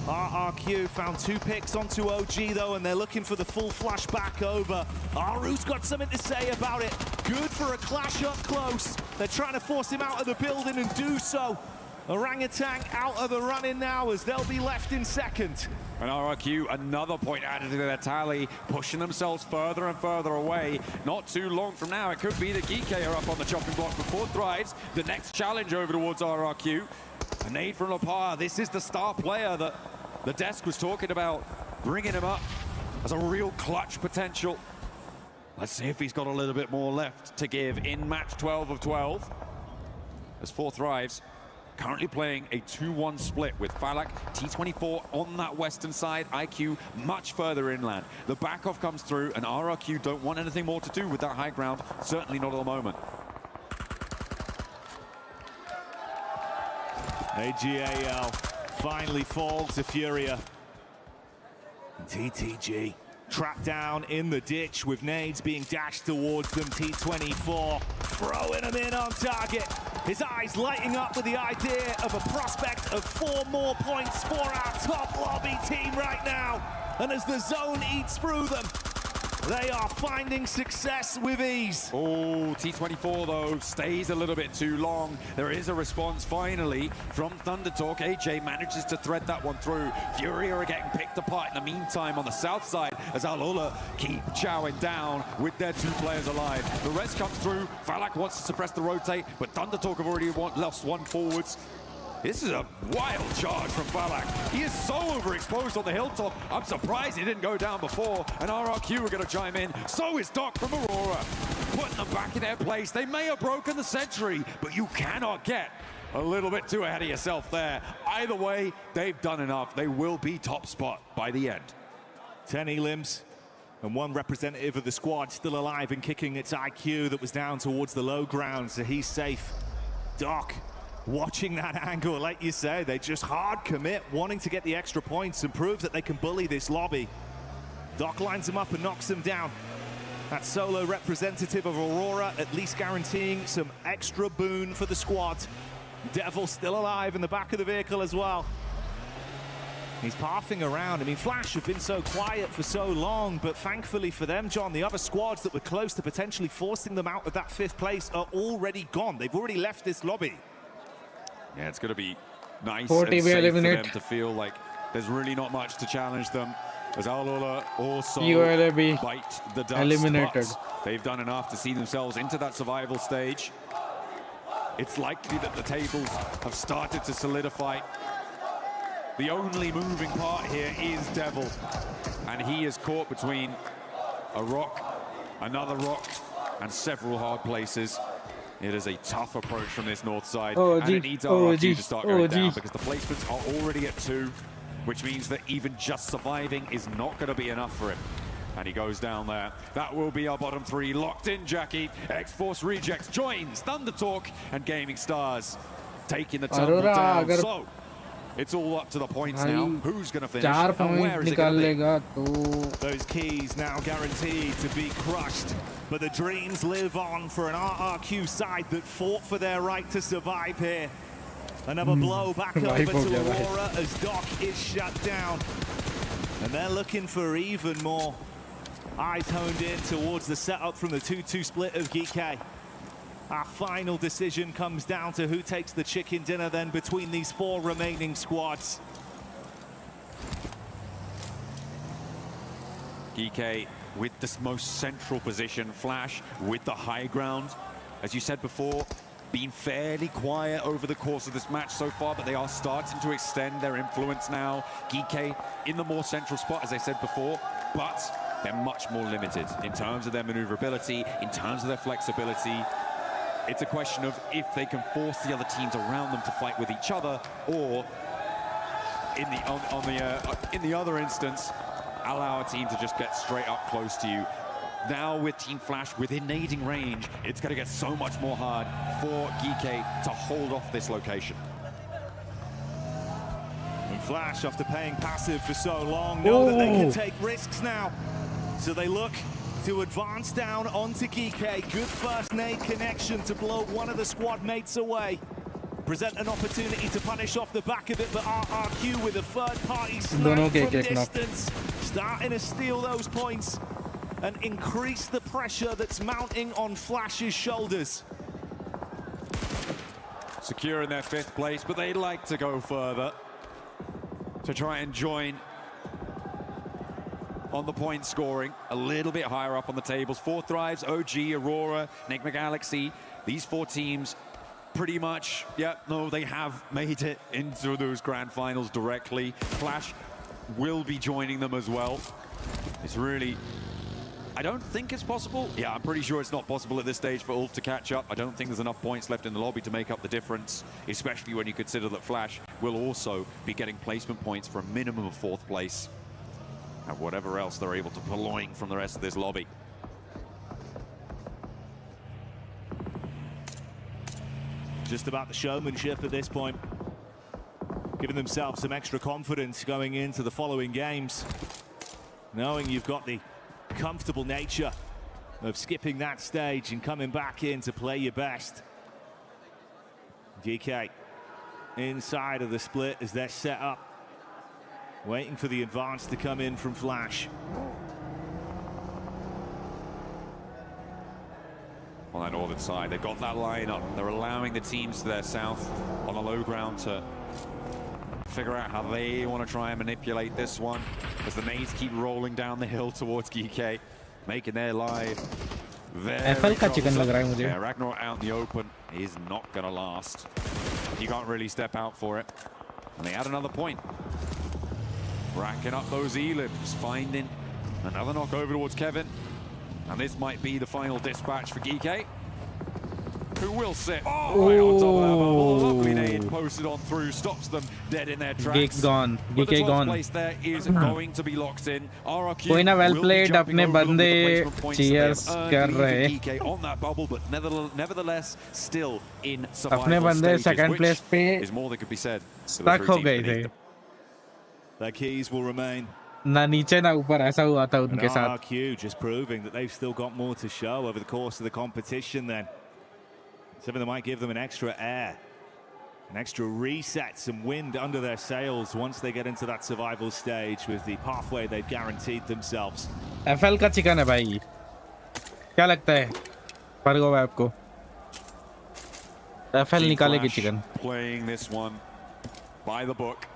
RRQ found 2 picks onto OG though, and they're looking for the full flash back over. Aru's got something to say about it. Good for a clash up close. They're trying to force him out of the building and do so. Orangutan out of the running now as they'll be left in second. And RRQ, another point added to their tally, pushing themselves further and further away. Not too long from now, it could be the Geekay are up on the chopping block for 4 Thrives. The next challenge over towards RRQ. A nade from Lapar. This is the star player that the desk was talking about, bringing him up as a real clutch potential. Let's see if he's got a little bit more left to give in match 12 of 12. As 4 Thrives currently playing a 2-1 split with Falak, T24 on that western side, IQ much further inland. The back off comes through, and RRQ don't want anything more to do with that high ground, certainly not at the moment. AGAL finally falls to Furia. And TTG trapped down in the ditch with nades being dashed towards them. T24 throwing them in on target. His eyes lighting up with the idea of a prospect of 4 more points for our top lobby team right now. And as the zone eats through them, they are finding success with ease. Oh, T24 though stays a little bit too long. There is a response finally from Thunder Talk. AJ manages to thread that one through. Fury are getting picked apart in the meantime on the south side as Alula keep chowing down with their 2 players alive. The rest comes through. Falak wants to suppress the rotate, but Thunder Talk have already lost 1 forwards. This is a wild charge from Falak. He is so overexposed on the hilltop. I'm surprised he didn't go down before. And RRQ are going to chime in. So is Doc from Aurora. Putting them back in their place. They may have broken the sentry, but you cannot get a little bit too ahead of yourself there. Either way, they've done enough. They will be top spot by the end. 10 elims and 1 representative of the squad still alive and kicking its IQ that was down towards the low ground, so he's safe. Doc watching that angle, like you say, they just hard commit, wanting to get the extra points and prove that they can bully this lobby. Doc lines him up and knocks him down. That solo representative of Aurora, at least guaranteeing some extra boon for the squad. Devil still alive in the back of the vehicle as well. He's pathing around. I mean, Flash have been so quiet for so long, but thankfully for them, John, the other squads that were close to potentially forcing them out of that 5th place are already gone. They've already left this lobby. Yeah, it's going to be nice and safe eliminate for them to feel like there's really not much to challenge them. As Alola also bite the dust, eliminated. They've done enough to see themselves into that survival stage. It's likely that the tables have started to solidify. The only moving part here is Devil, and he is caught between a rock, another rock, and several hard places. It is a tough approach from this north side, and it needs RRQ to start going down because the placements are already at 2, which means that even just surviving is not going to be enough for him. And he goes down there. That will be our bottom 3. Locked in, Jackie. X-Force Rejects joins Thunder Talk and Gaming Stars taking the tumble down. So it's all up to the points now. Who's going to finish and where is it going to be? Those keys now guaranteed to be crushed, but the dreams live on for an RRQ side that fought for their right to survive here. Another blow back over to Aurora as Doc is shut down. And they're looking for even more. Eyes honed in towards the setup from the 2-2 split of GK. Our final decision comes down to who takes the chicken dinner then between these 4 remaining squads. GK with this most central position, Flash with the high ground. As you said before, been fairly quiet over the course of this match so far, but they are starting to extend their influence now. GK in the more central spot, as I said before, but they're much more limited in terms of their maneuverability, in terms of their flexibility. It's a question of if they can force the other teams around them to fight with each other, or in the other instance, allow a team to just get straight up close to you. Now with Team Flash within nading range, it's going to get so much more hard for GK to hold off this location. And Flash, after paying passive for so long, know that they can take risks now. So they look to advance down onto GK. Good first nade connection to blow one of the squad mates away. Present an opportunity to punish off the back of it, but RRQ with a third-party snipe from distance, starting to steal those points and increase the pressure that's mounting on Flash's shoulders. Secure in their 5th place, but they'd like to go further to try and join on the point scoring a little bit higher up on the tables. 4 Thrives, OG, Aurora, Enigma Galaxy, these 4 teams pretty much, they have made it into those grand finals directly. Flash will be joining them as well. It's really, I don't think it's possible. Yeah, I'm pretty sure it's not possible at this stage for Ulf to catch up. I don't think there's enough points left in the lobby to make up the difference, especially when you consider that Flash will also be getting placement points for a minimum of 4th place. And whatever else they're able to purloin from the rest of this lobby. Just about the showmanship at this point. Giving themselves some extra confidence going into the following games. Knowing you've got the comfortable nature of skipping that stage and coming back in to play your best. GK inside of the split as they're set up. Waiting for the advance to come in from Flash. On that northern side, they've got that line up. They're allowing the teams to their south on the low ground to figure out how they want to try and manipulate this one as the nades keep rolling down the hill towards GK, making their life very troublesome. Yeah, Ragnar out in the open is not going to last. You can't really step out for it. And they add another point. Racking up those elims, finding another knock over towards Kevin. And this might be the final dispatch for GK. who will sit right on top of that bubble. A lovely nade posted on through, stops them dead in their tracks. Geek gone. But the Geek 12th gone. place there is going to be locked in. RRQ कोई ना well will be played. jumping अपने over them with the बंदे placement points that they cheers have कर earned, रहे leaving EK on that bubble, but nevertheless still in survival अपने बंदे stages, second which place पे is more than could be said. stuck हो गए थे. Their keys will remain. ना नीचे ना ऊपर ऐसा हुआ था And उनके साथ. RRQ just proving that they've still got more to show over the course of the competition then. Something that might give them an extra air, an extra reset, some wind under their sails once they get into that survival stage with the pathway they've guaranteed themselves. FL का chicken है भाई. क्या लगता है? परगो web को. FL निकालेगी chicken. Playing this one by the book.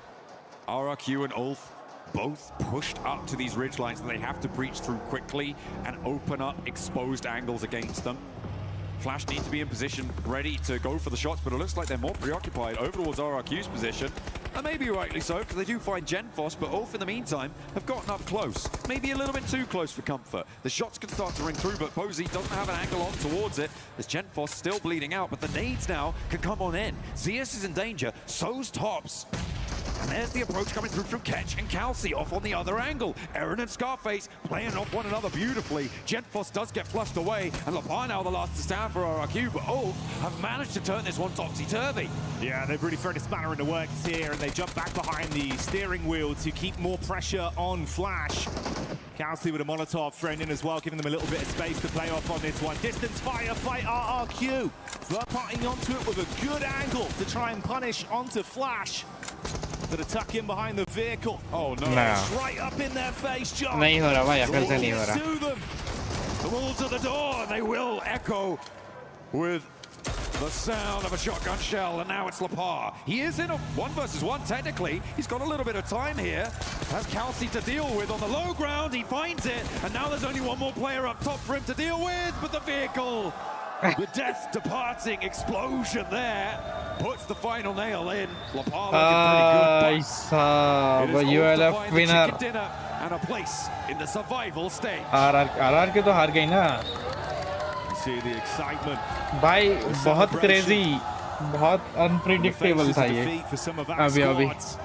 RRQ and Ulf both pushed up to these ridge lines that they have to breach through quickly and open up exposed angles against them. Flash need to be in position, ready to go for the shots, but it looks like they're more preoccupied over towards RRQ's position. And maybe rightly so, because they do find Genfos, but Ulf in the meantime have gotten up close. Maybe a little bit too close for comfort. The shots can start to ring through, but Posey doesn't have an angle on towards it. As Genfos still bleeding out, but the nades now can come on in. Zeus is in danger, so's Tops. And there's the approach coming through from Ketch and Calci off on the other angle. Aaron and Scarface playing off one another beautifully. Genfos does get flushed away, and Lapar now the last to stand for RRQ, but Ulf have managed to turn this one topsy-turvy. Yeah, they've really thrown a spanner in the works here, and they jump back behind the steering wheel to keep more pressure on Flash. Calci with a Molotov thrown in as well, giving them a little bit of space to play off on this one. Distance firefight RRQ. Third-parting onto it with a good angle to try and punish onto Flash. But a tuck in behind the vehicle. Oh no. It's right up in their face, John. नहीं हो रहा भाई, FL से नहीं हो रहा. To them. The walls of the door, and they will echo with the sound of a shotgun shell, and now it's Lapar. He is in a 1 versus 1 technically. He's got a little bit of time here. Has Calci to deal with on the low ground. He finds it, and now there's only one more player up top for him to deal with, but the vehicle, the death departing explosion there, puts the final nail in. Lapar looking pretty good, but it is ULF to find winner. the chicken dinner and a place in the survival stage. RR के तो हार गई ना. You see the excitement. भाई बहुत crazy, बहुत unpredictable था ये. अभी.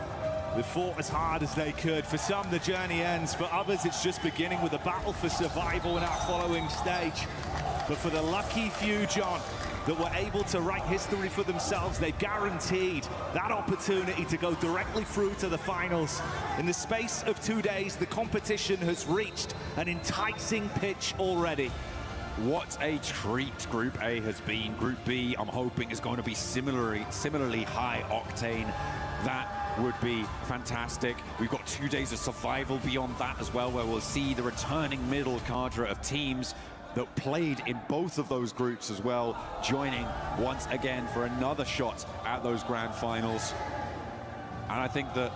They fought as hard as they could. For some, the journey ends. For others, it's just beginning with a battle for survival in our following stage. But for the lucky few, John, that were able to write history for themselves, they've guaranteed that opportunity to go directly through to the finals. In the space of 2 days, the competition has reached an enticing pitch already. What a treat Group A has been. Group B, I'm hoping, is going to be similarly high octane. That would be fantastic. We've got 2 days of survival beyond that as well, where we'll see the returning middle cadre of teams that played in both of those groups as well, joining once again for another shot at those grand finals. And I think that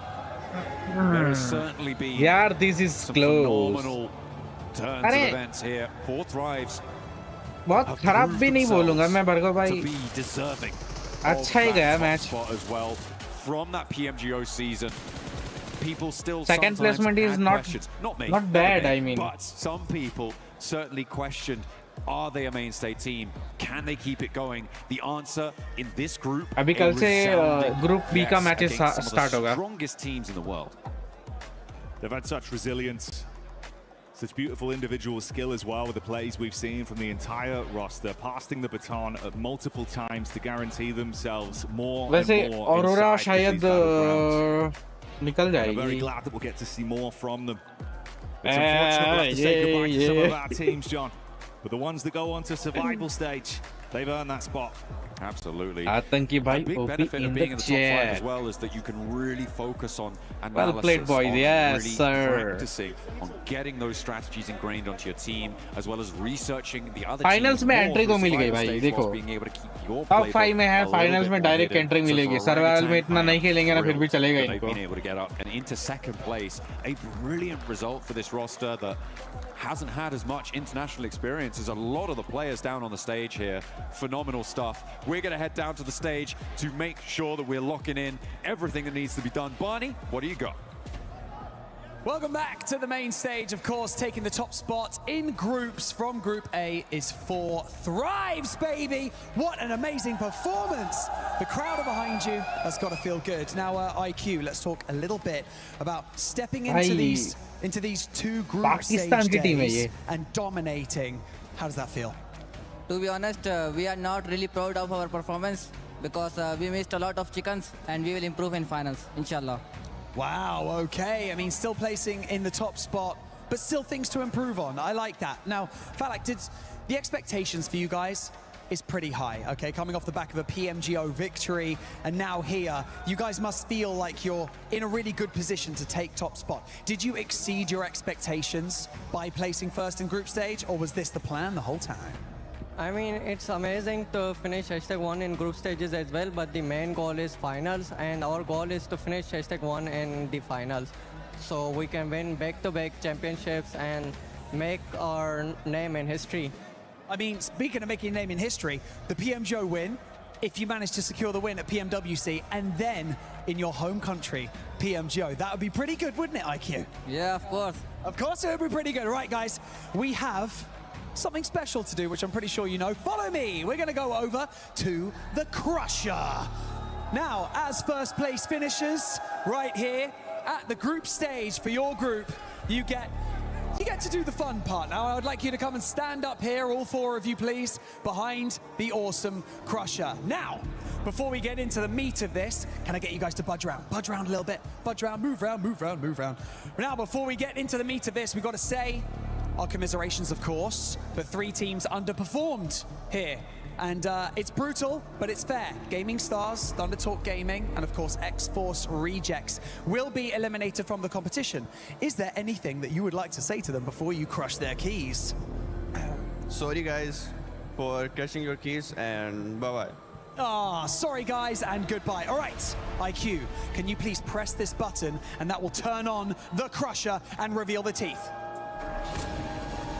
there has certainly been this is some close. phenomenal turns of events here for Thrives. बहुत खराब भी नहीं बोलूँगा मैं बरगो भाई. To be deserving अच्छा ही गया match. as well from that PMGO season. People still second placement is not bad. I mean, but some people certainly questioned, are they a mainstay team? Can they keep it going? The answer in this group, अभी कल से Group B का matches start होगा. Strongest teams in the world. They've had such resilience, such beautiful individual skill as well with the plays we've seen from the entire roster, passing the baton at multiple times to guarantee themselves more वैसे and more Aurora inside शायद these battlegrounds. निकल I'm very जाएगी. glad that we'll get to see more from them. It's unfortunate we'll have to say goodbye to some of our teams, John. But the ones that go on to survival stage, they've earned that spot. Absolutely. Atanki bhai, a big OP benefit in of being the in the top 5 chat. as well is that you can really focus on analysis, Well played, boys. on Yes, really sir. practicing on getting those strategies ingrained onto your team, as well as researching the other Finals teams में more entry through तो मिल गई survival भाई, stage देखो. whilst being able to keep your Top playbook 5 में है, a little finals bit में more direct hidden. entry So मिलेगी. for Survival में Orangutan, इतना नहीं खेलेंगे ना, फिर भी चलेगा they've इनको. been able to get up and into second place. A brilliant result for this roster that hasn't had as much international experience as a lot of the players down on the stage here. Phenomenal stuff. We're going to head down to the stage to make sure that we're locking in everything that needs to be done. Barney, what do you got? Welcome back to the main stage. Of course, taking the top spot in groups from Group A is 4 Thrives, baby. What an amazing performance. The crowd are behind you. That's got to feel good. Now, IQ, let's talk a little bit about stepping into these two group stage days and dominating. How does that feel? To be honest, we are not really proud of our performance because we missed a lot of chickens and we will improve in finals, inshallah. Wow, okay. I mean, still placing in the top spot, but still things to improve on. I like that. Now, Falak, the expectations for you guys is pretty high, okay? Coming off the back of a PMGO victory, and now here, you guys must feel like you're in a really good position to take top spot. Did you exceed your expectations by placing first in group stage, or was this the plan the whole time? I mean, it's amazing to finish #1 in group stages as well, but the main goal is finals, and our goal is to finish #1 in the finals, so we can win back-to-back championships and make our name in history. I mean, speaking of making a name in history, the PMGO win, if you manage to secure the win at PMWC, and then in your home country, PMGO, that would be pretty good, wouldn't it, IQ? Yeah, of course. Of course it would be pretty good. Right, guys, we have something special to do, which I'm pretty sure you know. Follow me. We're going to go over to the Crusher. Now, as first place finishers, right here at the group stage for your group, you get to do the fun part. Now, I would like you to come and stand up here, all 4 of you, please, behind the awesome Crusher. Now, before we get into the meat of this, can I get you guys to budge around? Budge around a little bit. Budge around, move around, move around, move around. Now, before we get into the meat of this, we've got to say our commiserations, of course, but 3 teams underperformed here. And it's brutal, but it's fair. Gaming Stars, Thunder Talk Gaming, and of course X-Force Rejects will be eliminated from the competition. Is there anything that you would like to say to them before you crush their keys? Sorry guys for crushing your keys, and bye-bye. Ah, sorry guys, and goodbye. All right, IQ, can you please press this button, and that will turn on the Crusher and reveal the teeth.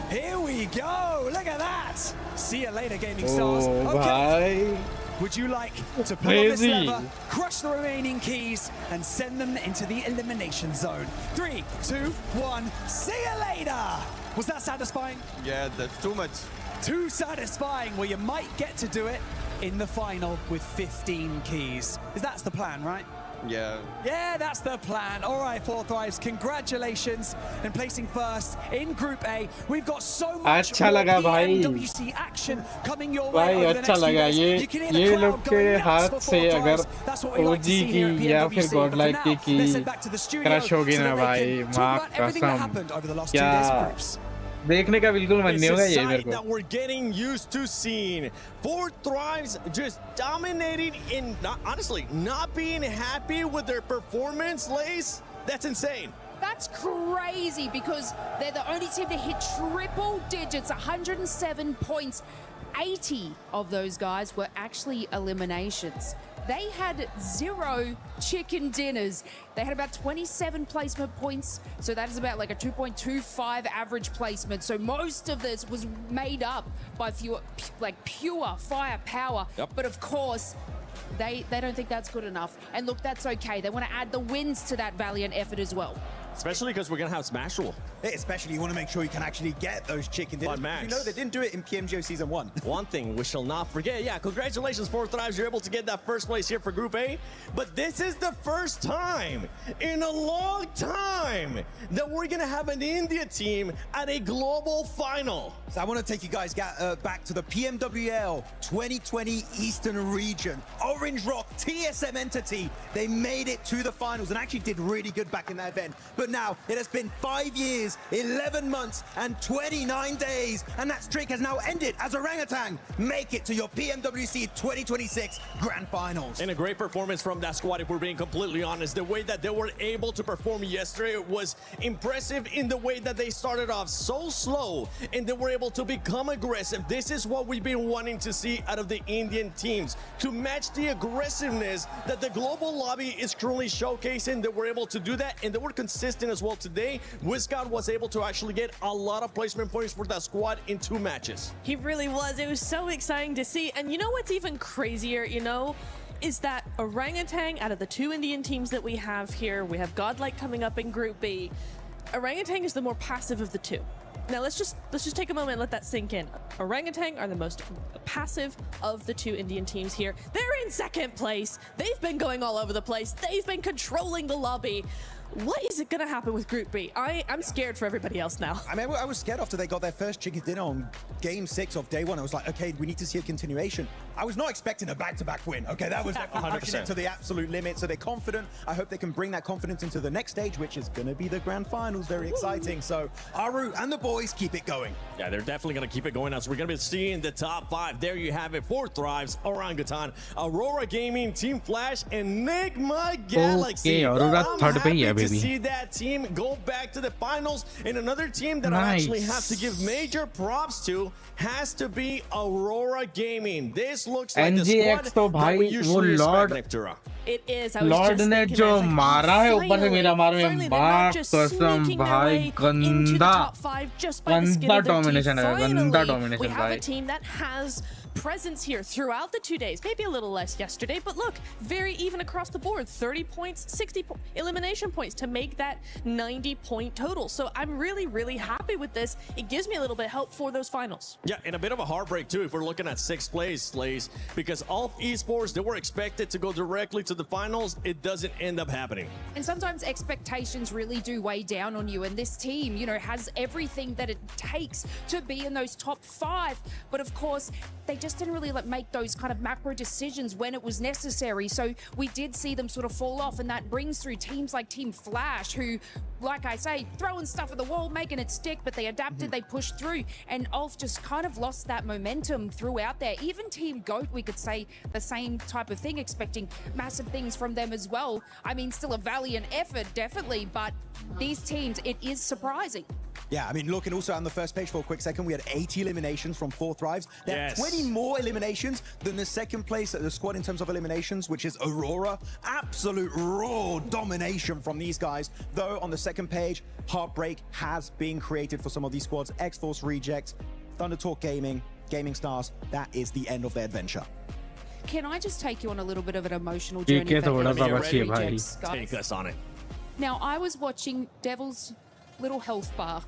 Here we go. Look at that. See you later, Gaming Stars. Okay. Would you like to pull on this lever, crush the remaining keys, and send them into the elimination zone? 3, 2, 1. See you later. Was that satisfying? Yeah, that's too much. Too satisfying. Well, you might get to do it in the final with 15 keys. That's the plan, right? Yeah. Yeah, that's the plan. All right, 4 Thrives, congratulations in placing first in Group A. We've got so much PMWC action coming your way over the next few days. You can hear the crowd going nuts for 4 Thrives. That's what we like to see here at PMWC. But for now, let's head back to the studio so that they can talk about everything that happened over the last 2 days of groups. देखने का बिल्कुल मन नहीं होगा ये मेरे को. That we're getting used to seeing. 4 Thrives just dominating in, honestly, not being happy with their performance, Lace. That's insane. That's crazy because they're the only team to hit triple digits, 107 points. 80 of those guys were actually eliminations. They had 0 chicken dinners. They had about 27 placement points, so that is about like a 2.25 average placement. So most of this was made up by pure firepower. Yep. But of course, they don't think that's good enough. And look, that's okay. They want to add the wins to that valiant effort as well. Especially because we're going to have Smash Rule. Especially you want to make sure you can actually get those chicken dinners. Max. You know they didn't do it in PMGO Season 1. One thing we shall not forget. Yeah, congratulations, 4 Thrives. You're able to get that first place here for Group A. But this is the first time in a long time that we're going to have an India team at a global final. So I want to take you guys back to the PMWL 2020 Eastern Region. Orange Rock, TSM entity, they made it to the finals and actually did really good back in that event. But now it has been 5 years, 11 months, and 29 days, and that streak has now ended as Orangutan make it to your PMWC 2026 Grand Finals. And a great performance from that squad, if we're being completely honest. The way that they were able to perform yesterday was impressive in the way that they started off so slow, and they were able to become aggressive. This is what we've been wanting to see out of the Indian teams, to match the aggressiveness that the global lobby is currently showcasing. They were able to do that, and they were consistent as well today. WizGod was able to actually get a lot of placement points for that squad in 2 matches. He really was. It was so exciting to see. And you know what's even crazier, is that Orangutan, out of the 2 Indian teams that we have here, we have Godlike coming up in Group B. Orangutan is the more passive of the two. Now let's just take a moment and let that sink in. Orangutan are the most passive of the two Indian teams here. They're in second place. They've been going all over the place. They've been controlling the lobby. What is it going to happen with Group B? I'm scared for everybody else now. I mean, I was scared after they got their first chicken dinner on game 6 of day 1. I was like, okay, we need to see a continuation. I was not expecting a back-to-back win. Okay, that was definitely pushing it to the absolute limit. So they're confident. I hope they can bring that confidence into the next stage, which is going to be the grand finals. Very exciting. So Aru and the boys keep it going. Yeah, they're definitely going to keep it going. As we're going to be seeing the top 5. There you have it. 4 Thrives, Orangutan, Aurora Gaming, Team Flash, and Enigma Galaxy. Okay, Aurora third पे ही है to see that team go back to the finals. And another team that I actually have to give major props to has to be Aurora Gaming. This looks like the squad तो that we भाई वो usually Lord expect, Nectara. It is. I was Lord just ने thinking जो that. It's like, मारा है ऊपर से मेरा मार में finally, they're बात not just कसम sneaking their भाई way into the गंदा top 5 just by the skin गंदा of their teeth. डोमिनेशन है गंदा Finally, we domination have a भाई team that has presence here throughout the 2 days. Maybe a little less yesterday, but look, very even across the board. 30 points, 60 elimination points to make that 90-point total. So I'm really, really happy with this. It gives me a little bit of help for those finals. Yeah, and a bit of a heartbreak too if we're looking at 6th place, Slays, because all of esports, they were expected to go directly to the finals. It doesn't end up happening. And sometimes expectations really do weigh down on you. And this team, you know, has everything that it takes to be in those top 5. But of course, they just didn't really make those kind of macro decisions when it was necessary. So we did see them sort of fall off, and that brings through teams like Team Flash, who, like I say, throwing stuff at the wall, making it stick, but they adapted, they pushed through, and Ulf just kind of lost that momentum throughout there. Even Team GOAT, we could say the same type of thing, expecting massive things from them as well. I mean, still a valiant effort, definitely, but these teams, it is surprising. Yeah, I mean, look, and also on the first page for a quick second, we had 80 eliminations from 4 Thrives. They have 20 more eliminations than the second place at the squad in terms of eliminations, which is Aurora. Absolute raw domination from these guys. Though on the second page, heartbreak has been created for some of these squads. X-Force Reject, Thunder Talk Gaming, Gaming Stars. That is the end of their adventure. Can I just take you on a little bit of an emotional journey? Take us on it. Now, I was watching Devil's little health bar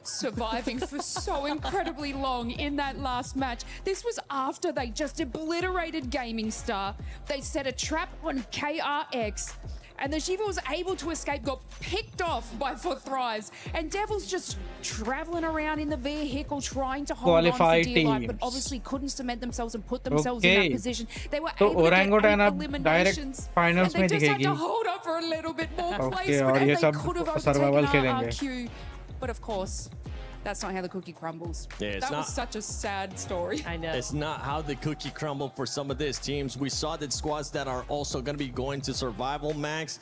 surviving for so incredibly long in that last match. This was after they just obliterated Gaming Star. They set a trap on KRX, and the Shiva was able to escape, got picked off by 4 Thrives, and Devil's just traveling around in the vehicle trying to hold on for dear life, but obviously couldn't cement themselves and put themselves in that position. They were able to get 8 eliminations, and they just had to hold up for a little bit more placement, and they could have overtaken RRQ. But of course, that's not how the cookie crumbles. Yeah, that was such a sad story. I know. It's not how the cookie crumbled for some of these teams. We saw that squads that are also going to be going to survival, Max.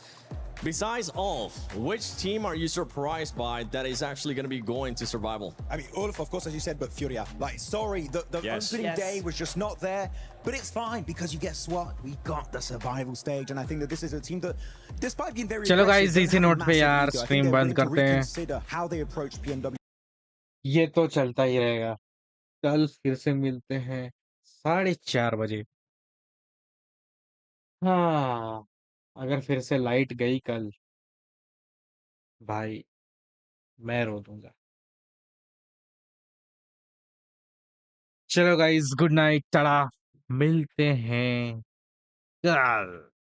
Besides Ulf, which team are you surprised by that is actually going to be going to survival? I mean, Ulf, of course, as you said, but Furia. Like, sorry, the opening day was just not there, but it's fine because you guess what? We got the survival stage, and I think that this is a team that, despite being very चलो guys, इसी note पे यार I think stream they're बंद willing to करते हैं reconsider how they approach PMW. ये तो चलता ही रहेगा कल फिर से मिलते हैं 4:30 बजे हाँ अगर फिर से लाइट गई कल भाई मैं रो दूंगा चलो गाइस गुड नाइट टाटा मिलते हैं कल